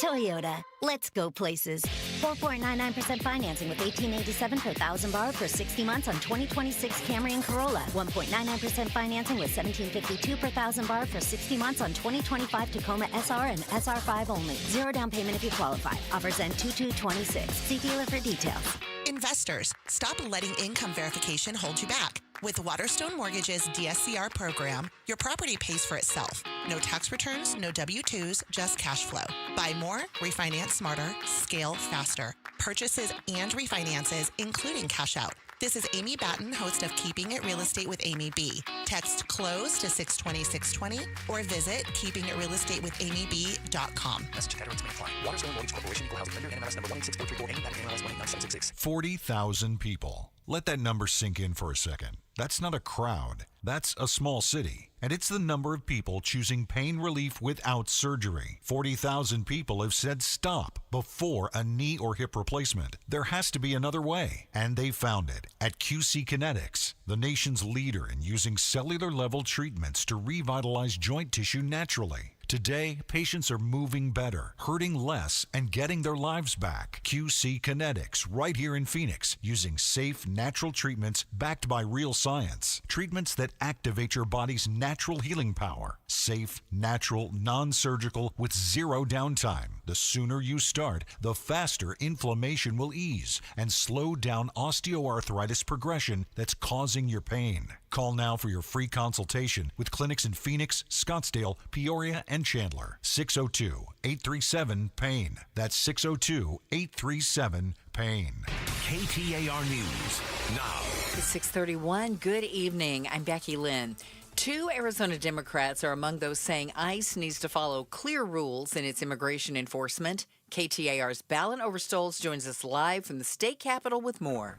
Toyota. Let's go places. 4.99% financing with $1,887 per $1,000 for 60 months on 2026 Camry and Corolla. 1.99% financing with $1,752 per $1,000 for 60 months on 2025 Tacoma SR and SR5 only. Zero down payment if you qualify. Offers end 2/2/26. See dealer for details. Investors, stop letting income verification hold you back. With Waterstone Mortgage's DSCR program, your property pays for itself. No tax returns, no W-2s, just cash flow. Buy more, refinance smarter, scale faster. Purchases and refinances, including cash out. This is Amy Batten, host of Keeping It Real Estate with Amy B. Text CLOSE to 620-620 or visit keepingitrealestatewithamyb.com. Message and data rates may apply. Waterstone Mortgage Corporation, Equal Housing Lender, NMLS number 1864348, NMLS 1897666. 40,000 people. Let that number sink in for a second. That's not a crowd. That's a small city. And it's the number of people choosing pain relief without surgery. 40,000 people have said stop before a knee or hip replacement. There has to be another way. And they found it at QC Kinetics, the nation's leader in using cellular-level treatments to revitalize joint tissue naturally. Today, patients are moving better, hurting less, and getting their lives back. QC Kinetics, right here in Phoenix, using safe, natural treatments backed by real science. Treatments that activate your body's natural healing power. Safe, natural, non-surgical, with zero downtime. The sooner you start, the faster inflammation will ease and slow down osteoarthritis progression that's causing your pain. Call now for your free consultation with clinics in Phoenix, Scottsdale, Peoria, and Chandler. 602-837-PAIN. That's 602-837-PAIN. KTAR News now. It's 6:31. Good evening. I'm Becky Lynn. 2 Arizona Democrats are among those saying ICE needs to follow clear rules in its immigration enforcement. KTAR's Balin Overstoles joins us live from the state capitol with more.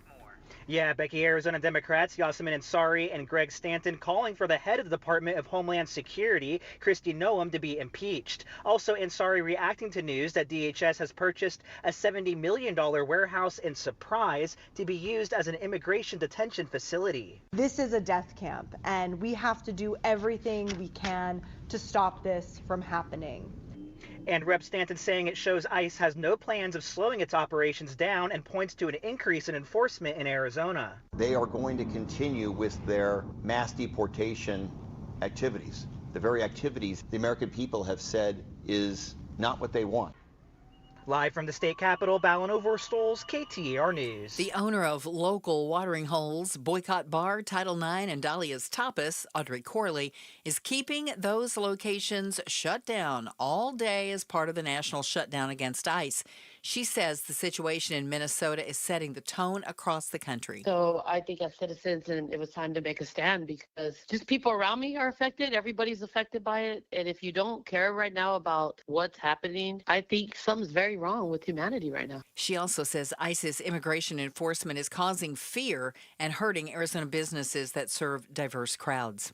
Yeah, Becky, Arizona Democrats Yasemin Ansari and Greg Stanton calling for the head of the Department of Homeland Security, Kristi Noem, to be impeached. Also, Ansari reacting to news that DHS has purchased a $70 million warehouse in Surprise to be used as an immigration detention facility. This is a death camp, and we have to do everything we can to stop this from happening. And Rep. Stanton saying it shows ICE has no plans of slowing its operations down and points to an increase in enforcement in Arizona. They are going to continue with their mass deportation activities, the very activities the American people have said is not what they want. Live from the state capitol, Balin Overstoles, KTAR News. The owner of local watering holes, Boycott Bar, Title IX, and Dahlia's Tapas, Audrey Corley, is keeping those locations shut down all day as part of the national shutdown against ICE. She says the situation in Minnesota is setting the tone across the country. So I think as citizens, and it was time to make a stand because just people around me are affected. Everybody's affected by it. And if you don't care right now about what's happening, I think something's very wrong with humanity right now. She also says ICE's immigration enforcement is causing fear and hurting Arizona businesses that serve diverse crowds.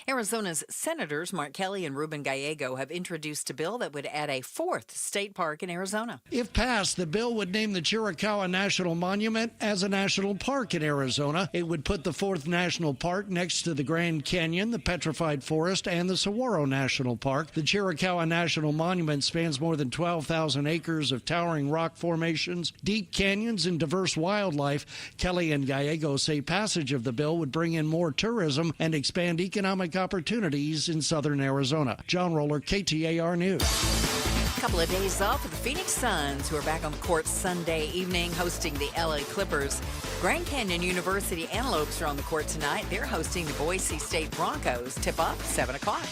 Arizona's Senators Mark Kelly and Ruben Gallego have introduced a bill that would add a 4th state park in Arizona. If passed, the bill would name the Chiricahua National Monument as a national park in Arizona. It would put the 4th national park next to the Grand Canyon, the Petrified Forest, and the Saguaro National Park. The Chiricahua National Monument spans more than 12,000 acres of towering rock formations, deep canyons, and diverse wildlife. Kelly and Gallego say passage of the bill would bring in more tourism and expand economic opportunities in southern Arizona. John Roller, KTAR News. A couple of days off for the Phoenix Suns, who are back on the court Sunday evening hosting the LA Clippers. Grand Canyon University Antelopes are on the court tonight. They're hosting the Boise State Broncos. Tip-off, 7 o'clock.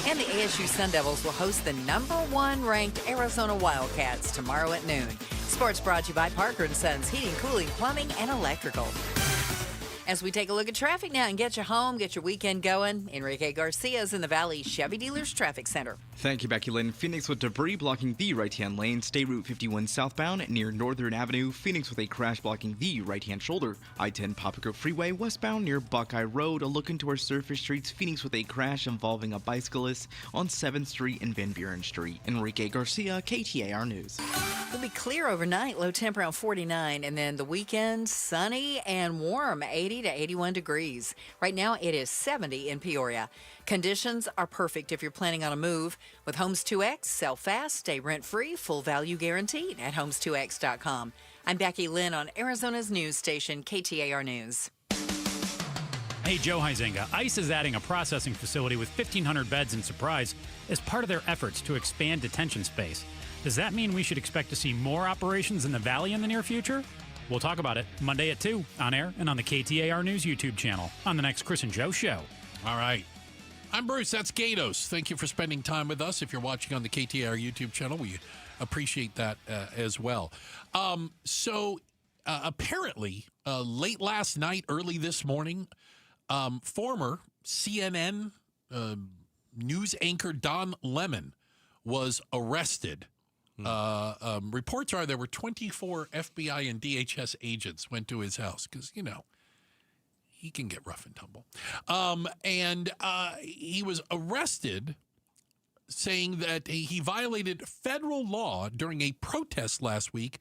And the ASU Sun Devils will host the #1 ranked Arizona Wildcats tomorrow at noon. Sports brought to you by Parker & Sons Heating, Cooling, Plumbing, and Electrical. As we take a look at traffic now and get you home, get your weekend going, Enrique Garcia's in the Valley Chevy Dealers Traffic Center. Thank you, Becky Lynn. Phoenix with debris blocking the right-hand lane. State Route 51 southbound near Northern Avenue. Phoenix with a crash blocking the right-hand shoulder. I-10 Papago Freeway westbound near Buckeye Road. A look into our surface streets. Phoenix with a crash involving a bicyclist on 7th Street and Van Buren Street. Enrique Garcia, KTAR News. It'll be clear overnight, low temp around 49, and then the weekend, sunny and warm, 80 to 81 degrees. Right now, it is 70 in Peoria. Conditions are perfect if you're planning on a move. With Homes 2X, sell fast, stay rent-free, full value guaranteed at homes2x.com. I'm Becky Lynn on Arizona's news station, KTAR News. Hey, Joe Huizenga. ICE is adding a processing facility with 1,500 beds in Surprise as part of their efforts to expand detention space. Does that mean we should expect to see more operations in the Valley in the near future? We'll talk about it Monday at 2 on air and on the KTAR News YouTube channel on the next Chris and Joe Show. All right. I'm Bruce. That's Gatos. Thank you for spending time with us. If you're watching on the KTAR YouTube channel, we appreciate that as well. Apparently, late last night, early this morning, former CNN news anchor Don Lemon was arrested. Reports are there were 24 FBI and DHS agents went to his house because, he can get rough and tumble. He was arrested saying that he violated federal law during a protest last week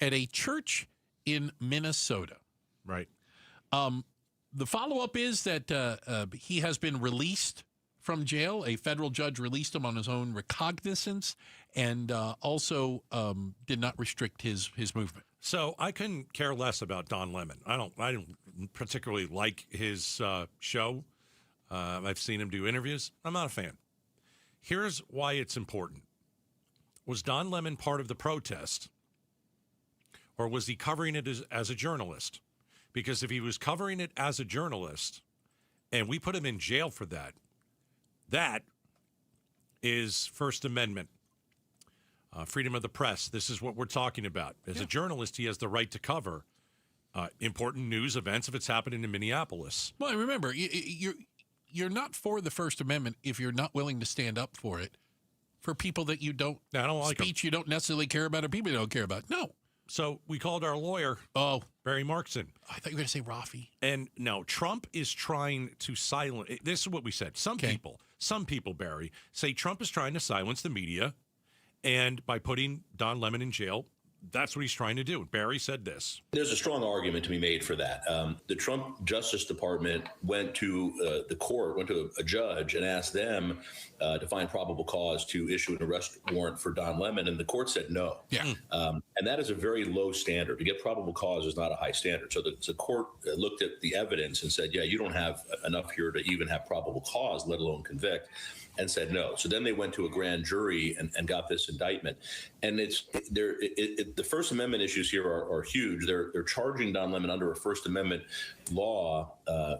at a church in Minnesota. Right. The follow-up is that he has been released from jail. A federal judge released him on his own recognizance and also did not restrict his movement. So I couldn't care less about Don Lemon. I don't particularly like his show. I've seen him do interviews. I'm not a fan. Here's why it's important. Was Don Lemon part of the protest, or was he covering it as a journalist? Because if he was covering it as a journalist and we put him in jail for that, that is First Amendment. Freedom of the press. This is what we're talking about. As a journalist, he has the right to cover important news events if it's happening in Minneapolis. Well, remember, you're not for the First Amendment if you're not willing to stand up for it for people that you don't like speech you don't necessarily care about or people you don't care about. No. So we called our lawyer, Barry Markson. I thought you were going to say Rafi. And no, Trump is trying to silence. This is what we said. Some people, Barry, say Trump is trying to silence the media. And by putting Don Lemon in jail, that's what he's trying to do. Barry said this. There's a strong argument to be made for that. The Trump Justice Department went to the court, went to a judge and asked them to find probable cause to issue an arrest warrant for Don Lemon. And the court said no. Yeah. And that is a very low standard. To get probable cause is not a high standard. So the court looked at the evidence and said, yeah, you don't have enough here to even have probable cause, let alone convict. And said no. So then they went to a grand jury and got this indictment. And the First Amendment issues here are huge. They're charging Don Lemon under a First Amendment law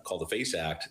called the FACE Act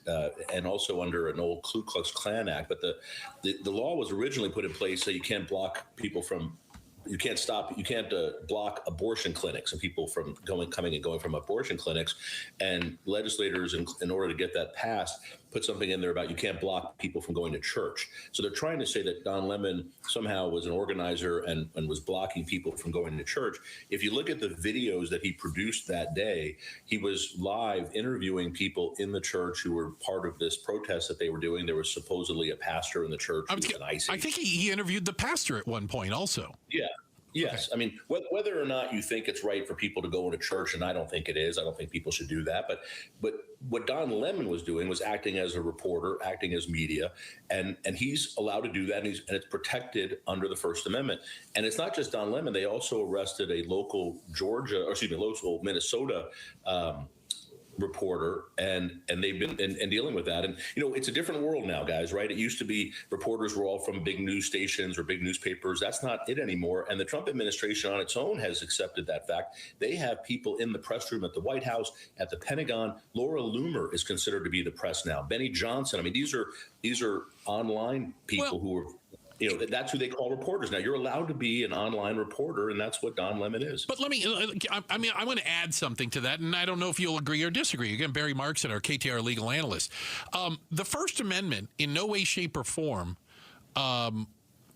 and also under an old Ku Klux Klan Act. But the law was originally put in place so you can't block people from. You can't block abortion clinics and people from coming and going from abortion clinics. And legislators, in order to get that passed, put something in there about you can't block people from going to church. So they're trying to say that Don Lemon somehow was an organizer and was blocking people from going to church. If you look at the videos that he produced that day, he was live interviewing people in the church who were part of this protest that they were doing. There was supposedly a pastor in the church who was an IC. I think he interviewed the pastor at one point also. Yeah. Yes. Okay. I mean, whether or not you think it's right for people to go into church, and I don't think it is. I don't think people should do that. But what Don Lemon was doing was acting as a reporter, acting as media, and he's allowed to do that, and it's protected under the First Amendment. And it's not just Don Lemon. They also arrested a local local Minnesota reporter, and they've been and dealing with that. And it's a different world now, guys, right? It used to be reporters were all from big news stations or big newspapers. That's not it anymore. And the Trump administration on its own has accepted that fact. They have people in the press room at the White House, at the Pentagon. Laura Loomer is considered to be the press now. Benny Johnson. I mean, these are online people who are. That's who they call reporters. Now, you're allowed to be an online reporter, and that's what Don Lemon is. But I want to add something to that, and I don't know if you'll agree or disagree. Again, Barry Markson, our KTAR legal analyst. The First Amendment, in no way, shape, or form,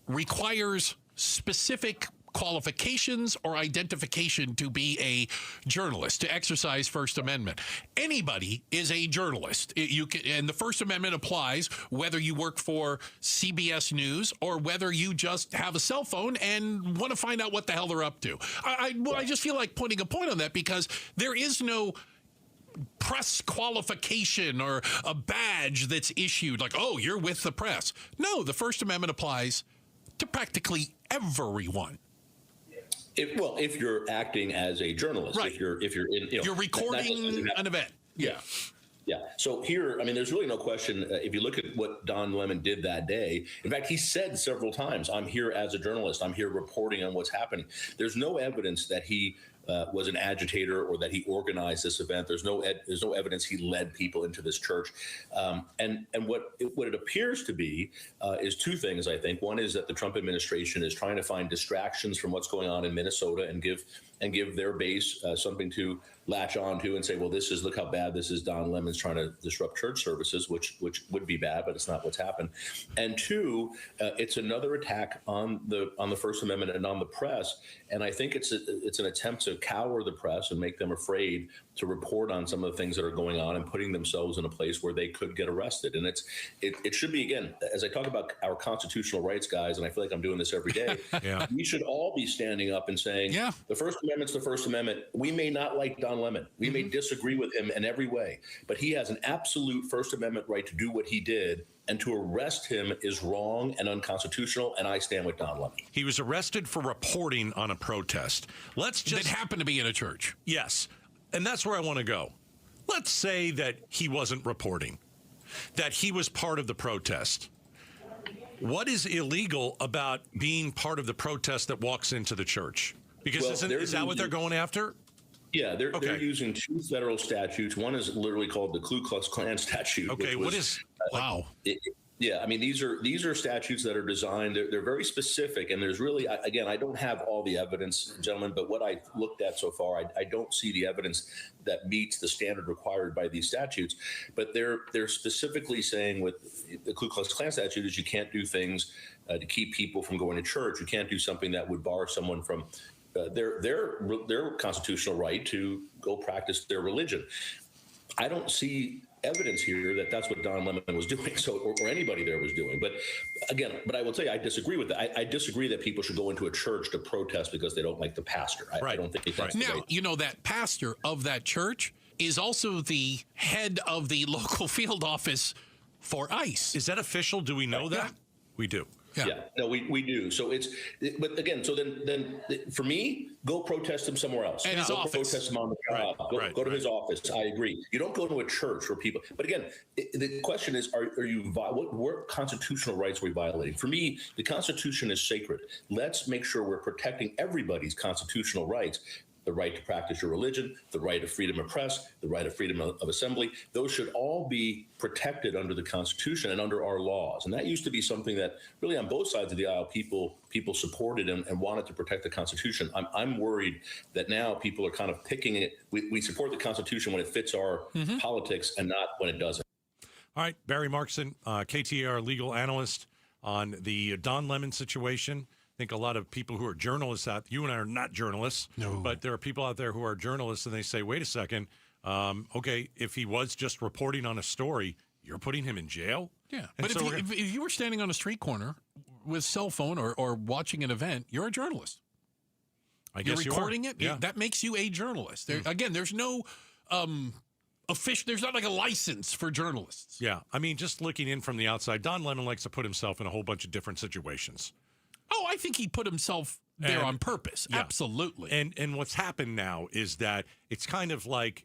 requires specific qualifications or identification to be a journalist, to exercise First Amendment. Anybody is a journalist. And the First Amendment applies whether you work for CBS News or whether you just have a cell phone and want to find out what the hell they're up to. I just feel like putting a point on that because there is no press qualification or a badge that's issued, like, oh, you're with the press. No, the First Amendment applies to practically everyone. If you're acting as a journalist, right. if you're in, you're recording an event. Yeah. Yeah. So here, I mean, there's really no question. If you look at what Don Lemon did that day, in fact, he said several times, I'm here as a journalist. I'm here reporting on what's happening. There's no evidence that he was an agitator or that he organized this event. There's no evidence he led people into this church. And what it appears to be is two things, I think. One is that the Trump administration is trying to find distractions from what's going on in Minnesota and give their base something to latch on to and say, well, look how bad this is. Don Lemon's trying to disrupt church services, which would be bad, but it's not what's happened. And two, it's another attack on the First Amendment and on the press. And I think it's an attempt to cower the press and make them afraid to report on some of the things that are going on and putting themselves in a place where they could get arrested. And it should be, again, as I talk about our constitutional rights, guys, and I feel like I'm doing this every day, we should all be standing up and saying, the First Amendment's the First Amendment. We may not like Don Lemon. We may disagree with him in every way, but he has an absolute First Amendment right to do what he did. And to arrest him is wrong and unconstitutional, and I stand with Don Lemon. He was arrested for reporting on a protest. That happened to be in a church. Yes, and that's where I want to go. Let's say that he wasn't reporting, that he was part of the protest. What is illegal about being part of the protest that walks into the church? Because is that what they're going after? Yeah, they're using two federal statutes. One is literally called the Ku Klux Klan statute. Okay, what is? Wow. Yeah, I mean, these are statutes that are designed. They're very specific, and there's really, again, I don't have all the evidence, gentlemen, but what I looked at so far, I don't see the evidence that meets the standard required by these statutes. But they're specifically saying with the Ku Klux Klan statute is you can't do things to keep people from going to church. You can't do something that would bar someone from their constitutional right to go practice their religion. I don't see evidence here that that's what Don Lemon was doing, or anybody there was doing. But again, I will tell you, I disagree with that. I disagree that people should go into a church to protest because they don't like the pastor. I don't think that's now, you know, that pastor of that church is also the head of the local field office for ICE. Is that official? Do we know that? We do. Yeah, no, we do. So but again, so then for me, go protest him somewhere else. And his office. Protest him on the job. Go to his office. I agree. You don't go to a church where people. But again, the question is, are you what constitutional rights are we violating? For me, the Constitution is sacred. Let's make sure we're protecting everybody's constitutional rights. The right to practice your religion, the right of freedom of press, the right of freedom of assembly. Those should all be protected under the Constitution and under our laws. And that used to be something that really on both sides of the aisle, people supported and wanted to protect the Constitution. I'm worried that now people are kind of picking it. We support the Constitution when it fits our politics and not when it doesn't. All right, Barry Markson, KTAR legal analyst on the Don Lemon situation. I think a lot of people who are journalists you and I are not journalists, but there are people out there who are journalists and they say, wait a second, okay, if he was just reporting on a story, you're putting him in jail? Yeah, and but if you were standing on a street corner with cell phone or watching an event, you're a journalist. I guess you're recording it. Yeah. That makes you a journalist. Again, there's no official. There's not like a license for journalists. Yeah, I mean, just looking in from the outside, Don Lemon likes to put himself in a whole bunch of different situations. Oh, I think he put himself there on purpose. Yeah. Absolutely. And what's happened now is that it's kind of like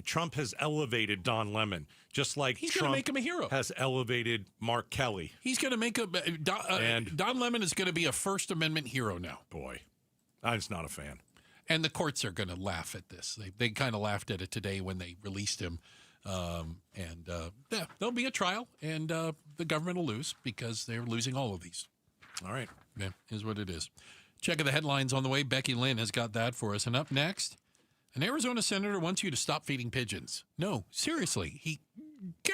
Trump has elevated Don Lemon, just like he's going to make him a hero. Has elevated Mark Kelly. He's going to make Don Lemon is going to be a First Amendment hero now. Boy, I'm just not a fan. And the courts are going to laugh at this. They kind of laughed at it today when they released him. There'll be a trial, and the government will lose because they're losing all of these. All right. Yeah, is what it is. Checking the headlines on the way. Becky Lynn has got that for us. And up next, an Arizona senator wants you to stop feeding pigeons. No, seriously. He's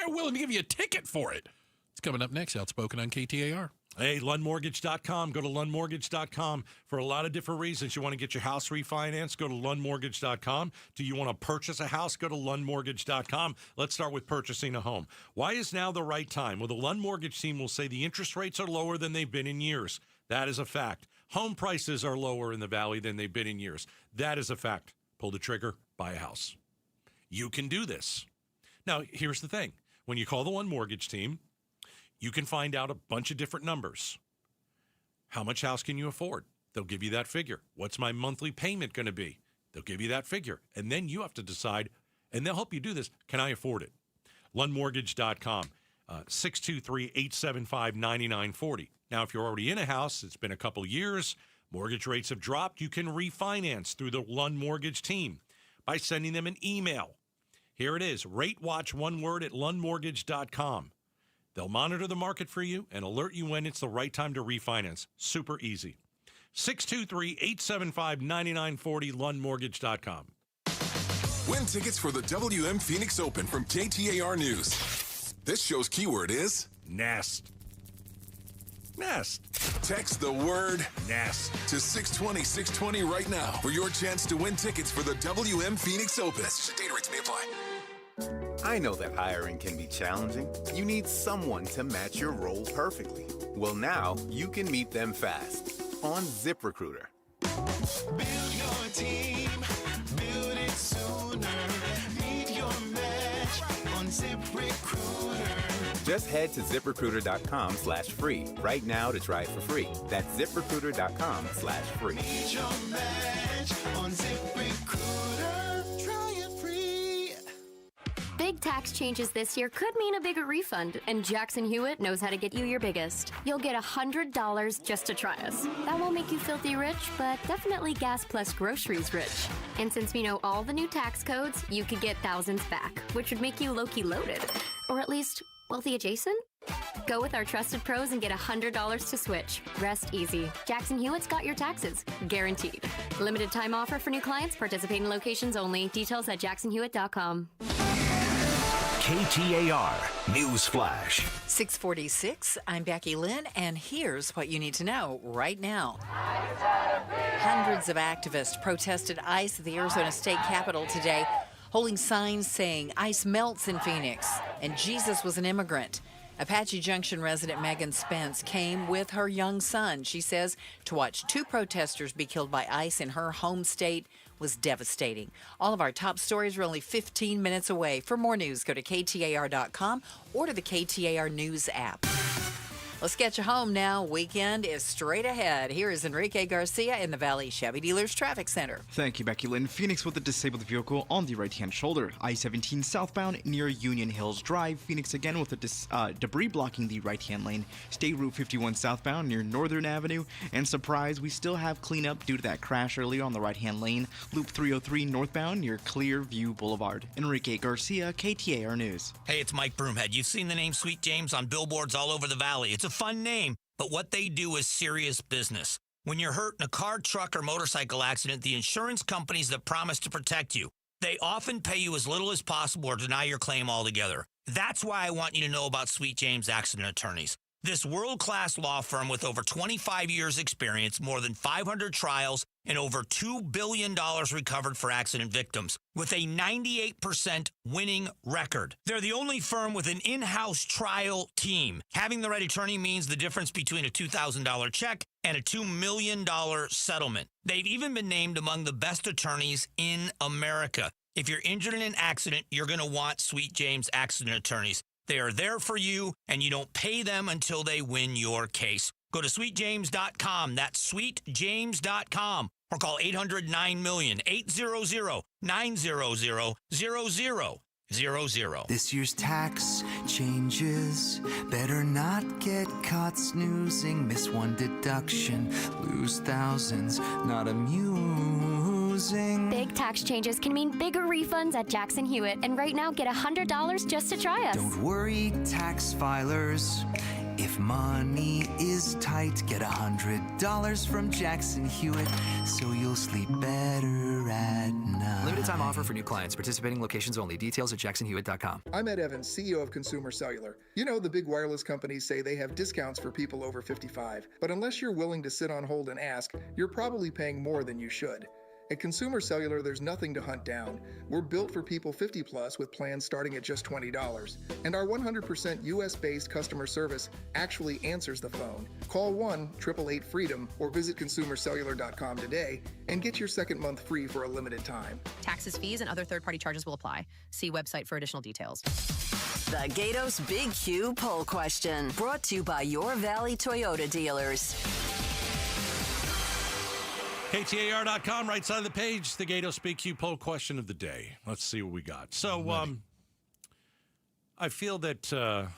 willing to give you a ticket for it. It's coming up next. Outspoken on KTAR. Hey, LundMortgage.com. Go to LundMortgage.com for a lot of different reasons. You want to get your house refinanced? Go to LundMortgage.com. Do you want to purchase a house? Go to LundMortgage.com. Let's start with purchasing a home. Why is now the right time? Well, the Lund Mortgage team will say the interest rates are lower than they've been in years. That is a fact. Home prices are lower in the valley than they've been in years. That is a fact. Pull the trigger, buy a house. You can do this. Now, here's the thing. When you call the One Mortgage team, you can find out a bunch of different numbers. How much house can you afford? They'll give you that figure. What's my monthly payment going to be? They'll give you that figure. And then you have to decide, and they'll help you do this. Can I afford it? LundMortgage.com, 623-875-9940. Now, if you're already in a house, it's been a couple years, mortgage rates have dropped, you can refinance through the Lund Mortgage team by sending them an email. Here it is, Rate Watch, one word, at LundMortgage.com. They'll monitor the market for you and alert you when it's the right time to refinance. Super easy. 623-875-9940, LundMortgage.com. Win tickets for the WM Phoenix Open from KTAR News. This show's keyword is Nest. Nest. Text the word Nest to 620-620 right now for your chance to win tickets for the WM Phoenix Open. Data rates may apply. I know that hiring can be challenging. You need someone to match your role perfectly. Well, now you can meet them fast on ZipRecruiter. Build your team, build it sooner. Meet your match on ZipRecruiter. Just head to ZipRecruiter.com/free right now to try it for free. That's ZipRecruiter.com/free. Meet your match on ZipRecruiter. Try it free. Big tax changes this year could mean a bigger refund, and Jackson Hewitt knows how to get you your biggest. You'll get $100 just to try us. That won't make you filthy rich, but definitely gas plus groceries rich. And since we know all the new tax codes, you could get thousands back, which would make you low-key loaded. Or at least wealthy adjacent? Go with our trusted pros and get $100 to switch. Rest easy. Jackson Hewitt's got your taxes. Guaranteed. Limited time offer for new clients. Participating locations only. Details at jacksonhewitt.com. KTAR News Flash. 646, I'm Becky Lynn, and here's what you need to know right now. Hundreds of activists protested ICE at the Arizona State Capitol today, holding signs saying ICE melts in Phoenix and Jesus was an immigrant. Apache Junction resident Megan Spence came with her young son. She says to watch two protesters be killed by ICE in her home state was devastating. All of our top stories are only 15 minutes away. For more news, go to KTAR.com or to the KTAR News app. Let's get you home now. Weekend is straight ahead. Here is Enrique Garcia in the Valley Chevy Dealers Traffic Center. Thank you, Becky Lynn. Phoenix with a disabled vehicle on the right-hand shoulder. I-17 southbound near Union Hills Drive. Phoenix again with a debris blocking the right-hand lane. State Route 51 southbound near Northern Avenue. And surprise, we still have cleanup due to that crash earlier on the right-hand lane. Loop 303 northbound near Clearview Boulevard. Enrique Garcia, KTAR News. Hey, it's Mike Broomhead. You've seen the name Sweet James on billboards all over the valley. It's a fun name, but what they do is serious business. When you're hurt in a car, truck, or motorcycle accident, the insurance companies that promise to protect you, they often pay you as little as possible or deny your claim altogether. That's why I want you to know about Sweet James Accident Attorneys. This world-class law firm with over 25 years experience, more than 500 trials, and over $2 billion recovered for accident victims, with a 98% winning record. They're the only firm with an in-house trial team. Having the right attorney means the difference between a $2,000 check and a $2 million settlement. They've even been named among the best attorneys in America. If you're injured in an accident, you're going to want Sweet James Accident Attorneys. They are there for you, and you don't pay them until they win your case. Go to sweetjames.com. That's sweetjames.com. Or call 800-9-MILLION, 800-900-0000. This year's tax changes. Better not get caught snoozing. Miss one deduction, lose thousands. Not amusing. Big tax changes can mean bigger refunds at Jackson Hewitt. And right now, get $100 just to try us. Don't worry, tax filers. If money is tight, get $100 from Jackson Hewitt, so you'll sleep better at night. Limited time offer for new clients. Participating locations only. Details at jacksonhewitt.com. I'm Ed Evans, CEO of Consumer Cellular. You know, the big wireless companies say they have discounts for people over 55. But unless you're willing to sit on hold and ask, you're probably paying more than you should. At Consumer Cellular, there's nothing to hunt down. We're built for people 50 plus with plans starting at just $20. And our 100% US-based customer service actually answers the phone. Call 1-888-FREEDOM or visit consumercellular.com today and get your second month free for a limited time. Taxes, fees, and other third-party charges will apply. See website for additional details. The Gatos Big Q poll question, brought to you by your Valley Toyota dealers. KTAR.com, right side of the page, the Gatos Big Q poll question of the day. Let's see what we got. So, I feel that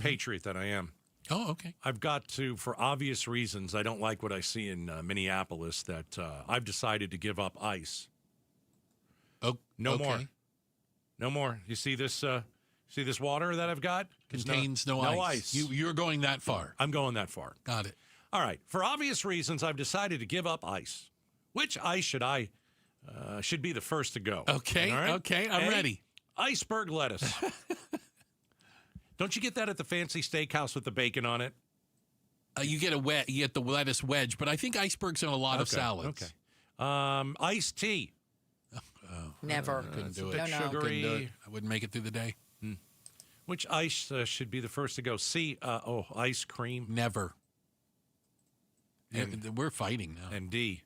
patriot that I am. Oh, okay. I've got to, for obvious reasons, I don't like what I see in Minneapolis, that I've decided to give up ice. Oh, no more. No more. You see this? See this water that I've got? Contains no ice. You're going that far. I'm going that far. Got it. All right. For obvious reasons, I've decided to give up ice. Which ice should be the first to go? Okay. All right? Okay. I'm ready. Iceberg lettuce. Don't you get that at the fancy steakhouse with the bacon on it? You get the lettuce wedge, but I think iceberg's in a lot of salads. Okay. Iced tea. Never. Couldn't do it. No. Sugary. Couldn't do it. I wouldn't make it through the day. Which ice should be the first to go? C. Ice cream. Never. And, we're fighting now. And D.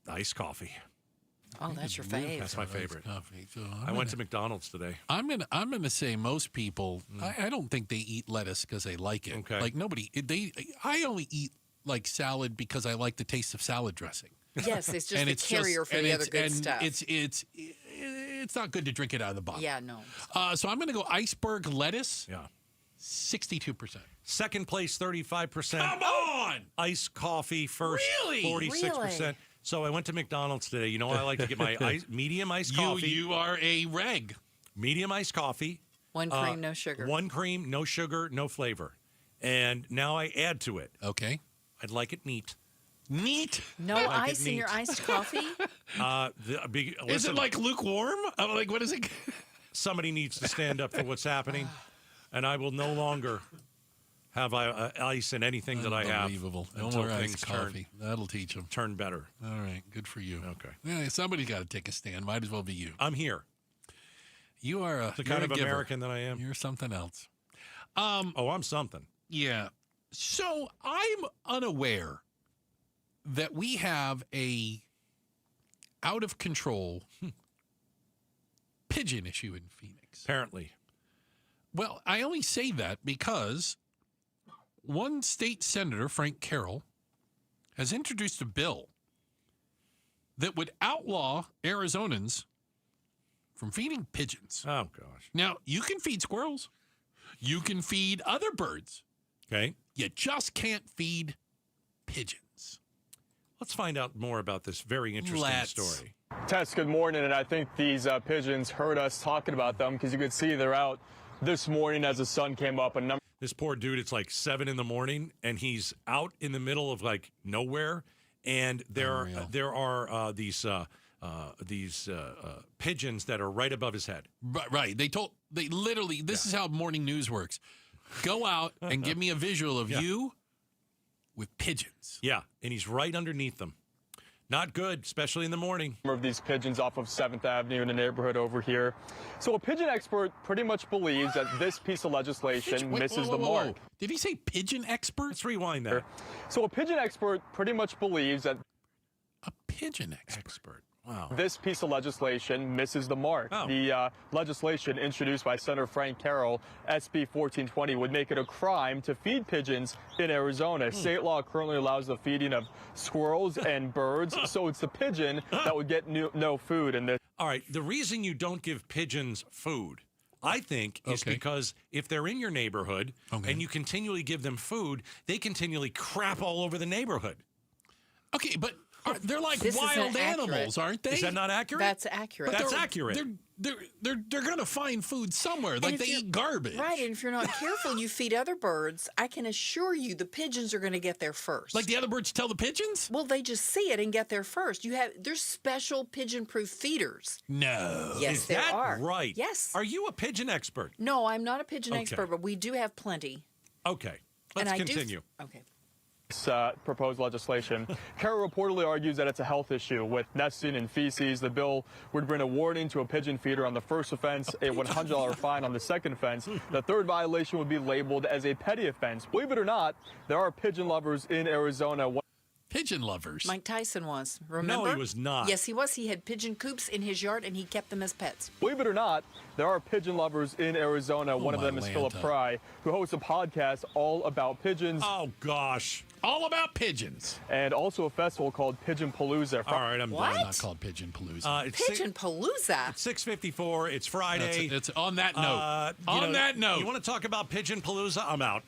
Iced coffee. Oh, that's your fave. That's my favorite. Coffee. So I went to McDonald's today. I'm gonna say most people. I don't think they eat lettuce because they like it. Okay. Like nobody. I only eat like salad because I like the taste of salad dressing. Yes, it's just the carrier for the other good stuff. It's not good to drink it out of the bottle. Yeah, no. So I'm gonna go iceberg lettuce. Yeah. 62%. Second place, 35%. Come on! Iced coffee first, Really? 46%. Really? So I went to McDonald's today. You know, I like to get my medium iced coffee. You are a reg. Medium iced coffee. One cream, no sugar. One cream, no sugar, no flavor. And now I add to it. Okay. I'd like it neat. Neat? No ice in your iced coffee? Is it like lukewarm? Like, what is it? Somebody needs to stand up for what's happening. And I will no longer have ice in anything that I have. Unbelievable. No Until more things iced coffee. That'll teach them. Turn better. All right. Good for you. Okay. Yeah, somebody's got to take a stand. Might as well be you. I'm here. You are the kind of American that I am. You're something else. I'm something. Yeah. So I'm unaware that we have a out of control pigeon issue in Phoenix. Apparently. Well, I only say that because one state senator, Frank Carroll, has introduced a bill that would outlaw Arizonans from feeding pigeons. Oh, gosh. Now, you can feed squirrels. You can feed other birds. Okay. You just can't feed pigeons. Let's find out more about this very interesting story. Tess, good morning. And I think these pigeons heard us talking about them because you could see they're out this morning as the sun came up. This poor dude, it's like 7 a.m, and he's out in the middle of like nowhere, and there are these pigeons that are right above his head. Right. They literally, this is how morning news works. Go out and give me a visual of you with pigeons. Yeah, and he's right underneath them. Not good, especially in the morning. Of these pigeons off of 7th Avenue in the neighborhood over here. So a pigeon expert pretty much believes that this piece of legislation misses the mark. Did he say pigeon expert? Let's rewind that. So a pigeon expert pretty much believes that a pigeon expert. Wow. This piece of legislation misses the mark. Oh. The legislation introduced by Senator Frank Carroll, SB 1420, would make it a crime to feed pigeons in Arizona. State law currently allows the feeding of squirrels and birds, so it's the pigeon that would get no food in this. All right, the reason you don't give pigeons food, I think, is because if they're in your neighborhood and you continually give them food, they continually crap all over the neighborhood. Okay, but they're like wild animals, aren't they? Is that not accurate? That's accurate. That's accurate. They're going to find food somewhere. Like they eat garbage. Right, and if you're not careful, you feed other birds. I can assure you the pigeons are going to get there first. Like the other birds tell the pigeons? Well, they just see it and get there first. There's special pigeon-proof feeders. No. Yes, there are. Right. Yes. Are you a pigeon expert? No, I'm not a pigeon expert, but we do have plenty. Okay. Let's continue. Okay. Proposed legislation. Carroll reportedly argues that it's a health issue with nesting and feces. The bill would bring a warning to a pigeon feeder on the first offense, a $100 fine on the second offense. The third violation would be labeled as a petty offense. Believe it or not, there are pigeon lovers in Arizona. Pigeon lovers? Mike Tyson was. Remember? No, he was not. Yes, he was. He had pigeon coops in his yard, and he kept them as pets. Believe it or not, there are pigeon lovers in Arizona. One of them is Philip Fry, who hosts a podcast all about pigeons. Oh, gosh. All about pigeons. And also a festival called Pigeon Palooza. All right, I'm done. It's not called Pigeon Palooza. Pigeon Palooza? It's 6:54. It's Friday. It's on that note. That note. You want to talk about Pigeon Palooza? I'm out.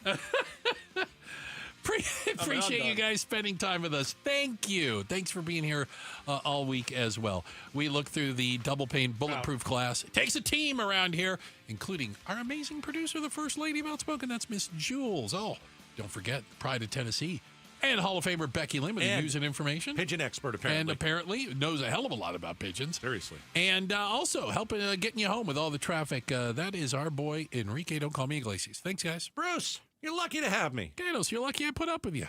Appreciate you guys spending time with us. Thank you. Thanks for being here all week as well. We look through the double pane bulletproof class. It takes a team around here, including our amazing producer, the First Lady of Outspoken. That's Miss Jules. Oh, don't forget, Pride of Tennessee. And Hall of Famer Becky Lynn with the news and information. Pigeon expert, apparently. And apparently knows a hell of a lot about pigeons. Seriously. And also helping getting you home with all the traffic. That is our boy, Enrique. Don't call me Iglesias. Thanks, guys. Bruce, you're lucky to have me. Gatos, you're lucky I put up with you.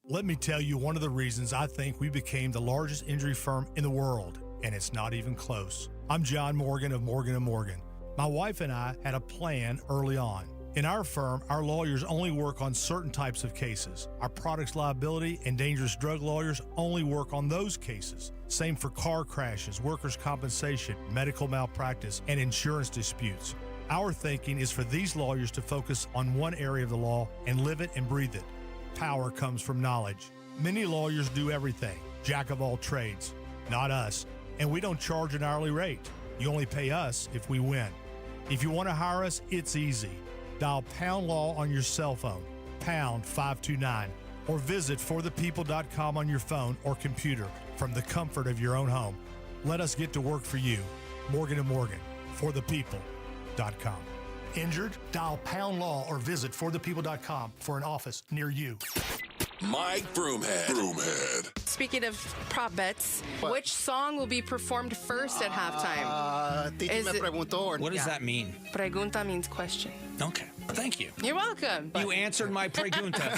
Let me tell you one of the reasons I think we became the largest injury firm in the world, and it's not even close. I'm John Morgan of Morgan & Morgan. My wife and I had a plan early on. In our firm, our lawyers only work on certain types of cases. Our products liability and dangerous drug lawyers only work on those cases. Same for car crashes, workers' compensation, medical malpractice, and insurance disputes. Our thinking is for these lawyers to focus on one area of the law and live it and breathe it. Power comes from knowledge. Many lawyers do everything, jack of all trades. Not us. And we don't charge an hourly rate. You only pay us if we win. If you want to hire us, it's easy. Dial Pound Law on your cell phone, pound 529, or visit forthepeople.com on your phone or computer from the comfort of your own home. Let us get to work for you. Morgan & Morgan, forthepeople.com. Injured? Dial Pound Law or visit forthepeople.com for an office near you. Mike Broomhead. Speaking of prop bets, which song will be performed first at halftime? Titi me preguntó. What does that mean? Pregunta means question. Okay. Thank you. You're welcome. You answered my pregunta.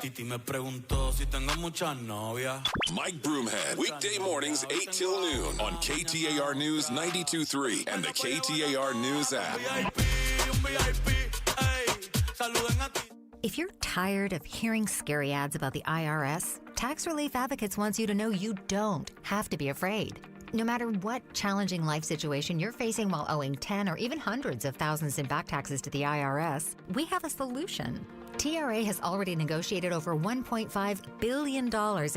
Titi me preguntó si tengo muchas novias. Mike Broomhead, weekday mornings 8 till noon on KTAR News 92.3 and the KTAR News app. If you're tired of hearing scary ads about the IRS, Tax Relief Advocates wants you to know you don't have to be afraid. No matter what challenging life situation you're facing while owing 10 or even hundreds of thousands in back taxes to the IRS, we have a solution. TRA has already negotiated over $1.5 billion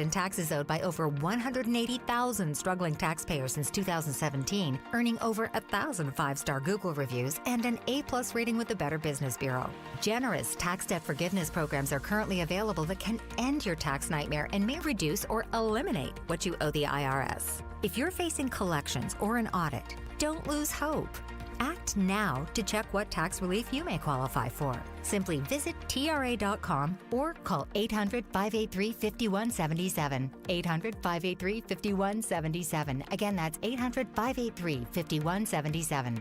in taxes owed by over 180,000 struggling taxpayers since 2017, earning over 1,000 five-star Google reviews and an A+ rating with the Better Business Bureau. Generous tax debt forgiveness programs are currently available that can end your tax nightmare and may reduce or eliminate what you owe the IRS. If you're facing collections or an audit, don't lose hope. Act now to check what tax relief you may qualify for. Simply visit TRA.com or call 800-583-5177. 800-583-5177. Again, that's 800-583-5177.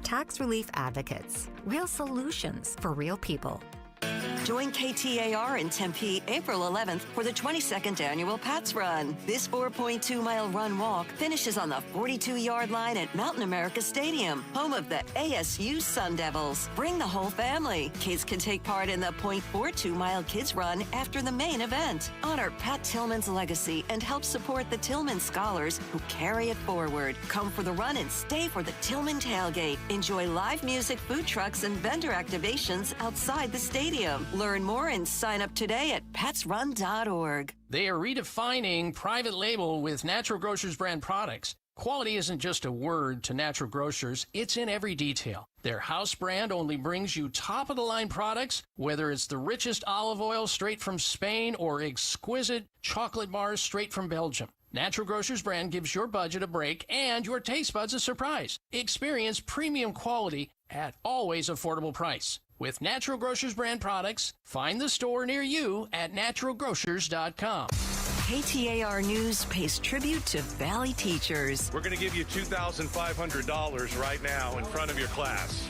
Tax Relief Advocates. Real solutions for real people. Join KTAR in Tempe, April 11th for the 22nd annual Pats Run. This 4.2-mile run-walk finishes on the 42-yard line at Mountain America Stadium, home of the ASU Sun Devils. Bring the whole family. Kids can take part in the 0.42-mile Kids Run after the main event. Honor Pat Tillman's legacy and help support the Tillman scholars who carry it forward. Come for the run and stay for the Tillman tailgate. Enjoy live music, food trucks, and vendor activations outside the stadium. Learn more and sign up today at petsrun.org. They are redefining private label with Natural Grocers brand products. Quality isn't just a word to Natural Grocers, it's in every detail. Their house brand only brings you top-of-the-line products, whether it's the richest olive oil straight from Spain or exquisite chocolate bars straight from Belgium. Natural Grocers brand gives your budget a break and your taste buds a surprise. Experience premium quality at always affordable price. With Natural Grocers brand products, find the store near you at naturalgrocers.com. KTAR News pays tribute to Valley teachers. We're going to give you $2,500 right now in front of your class.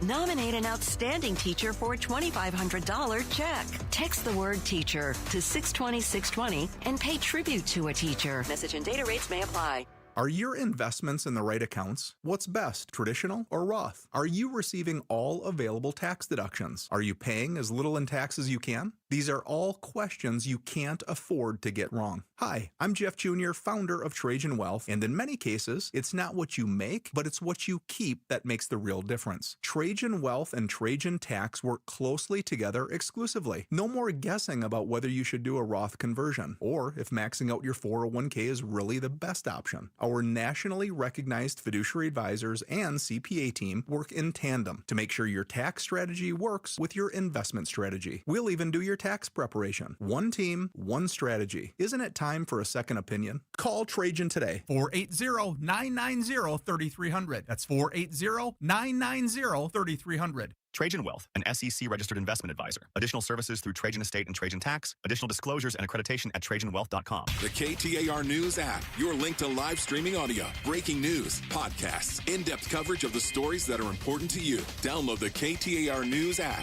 Nominate an outstanding teacher for a $2,500 check. Text the word teacher to 620-620 and pay tribute to a teacher. Message and data rates may apply. Are your investments in the right accounts? What's best, traditional or Roth? Are you receiving all available tax deductions? Are you paying as little in tax as you can? These are all questions you can't afford to get wrong. Hi, I'm Jeff Jr., founder of Trajan Wealth, and in many cases, it's not what you make, but it's what you keep that makes the real difference. Trajan Wealth and Trajan Tax work closely together exclusively. No more guessing about whether you should do a Roth conversion, or if maxing out your 401k is really the best option. Our nationally recognized fiduciary advisors and CPA team work in tandem to make sure your tax strategy works with your investment strategy. We'll even do your tax preparation. One team, one strategy. Isn't it time for a second opinion? Call Trajan today. 480-990-3300. That's 480-990-3300. Trajan Wealth, an SEC-registered investment advisor. Additional services through Trajan Estate and Trajan Tax. Additional disclosures and accreditation at TrajanWealth.com. The KTAR News app, your link to live streaming audio, breaking news, podcasts, in-depth coverage of the stories that are important to you. Download the KTAR News app.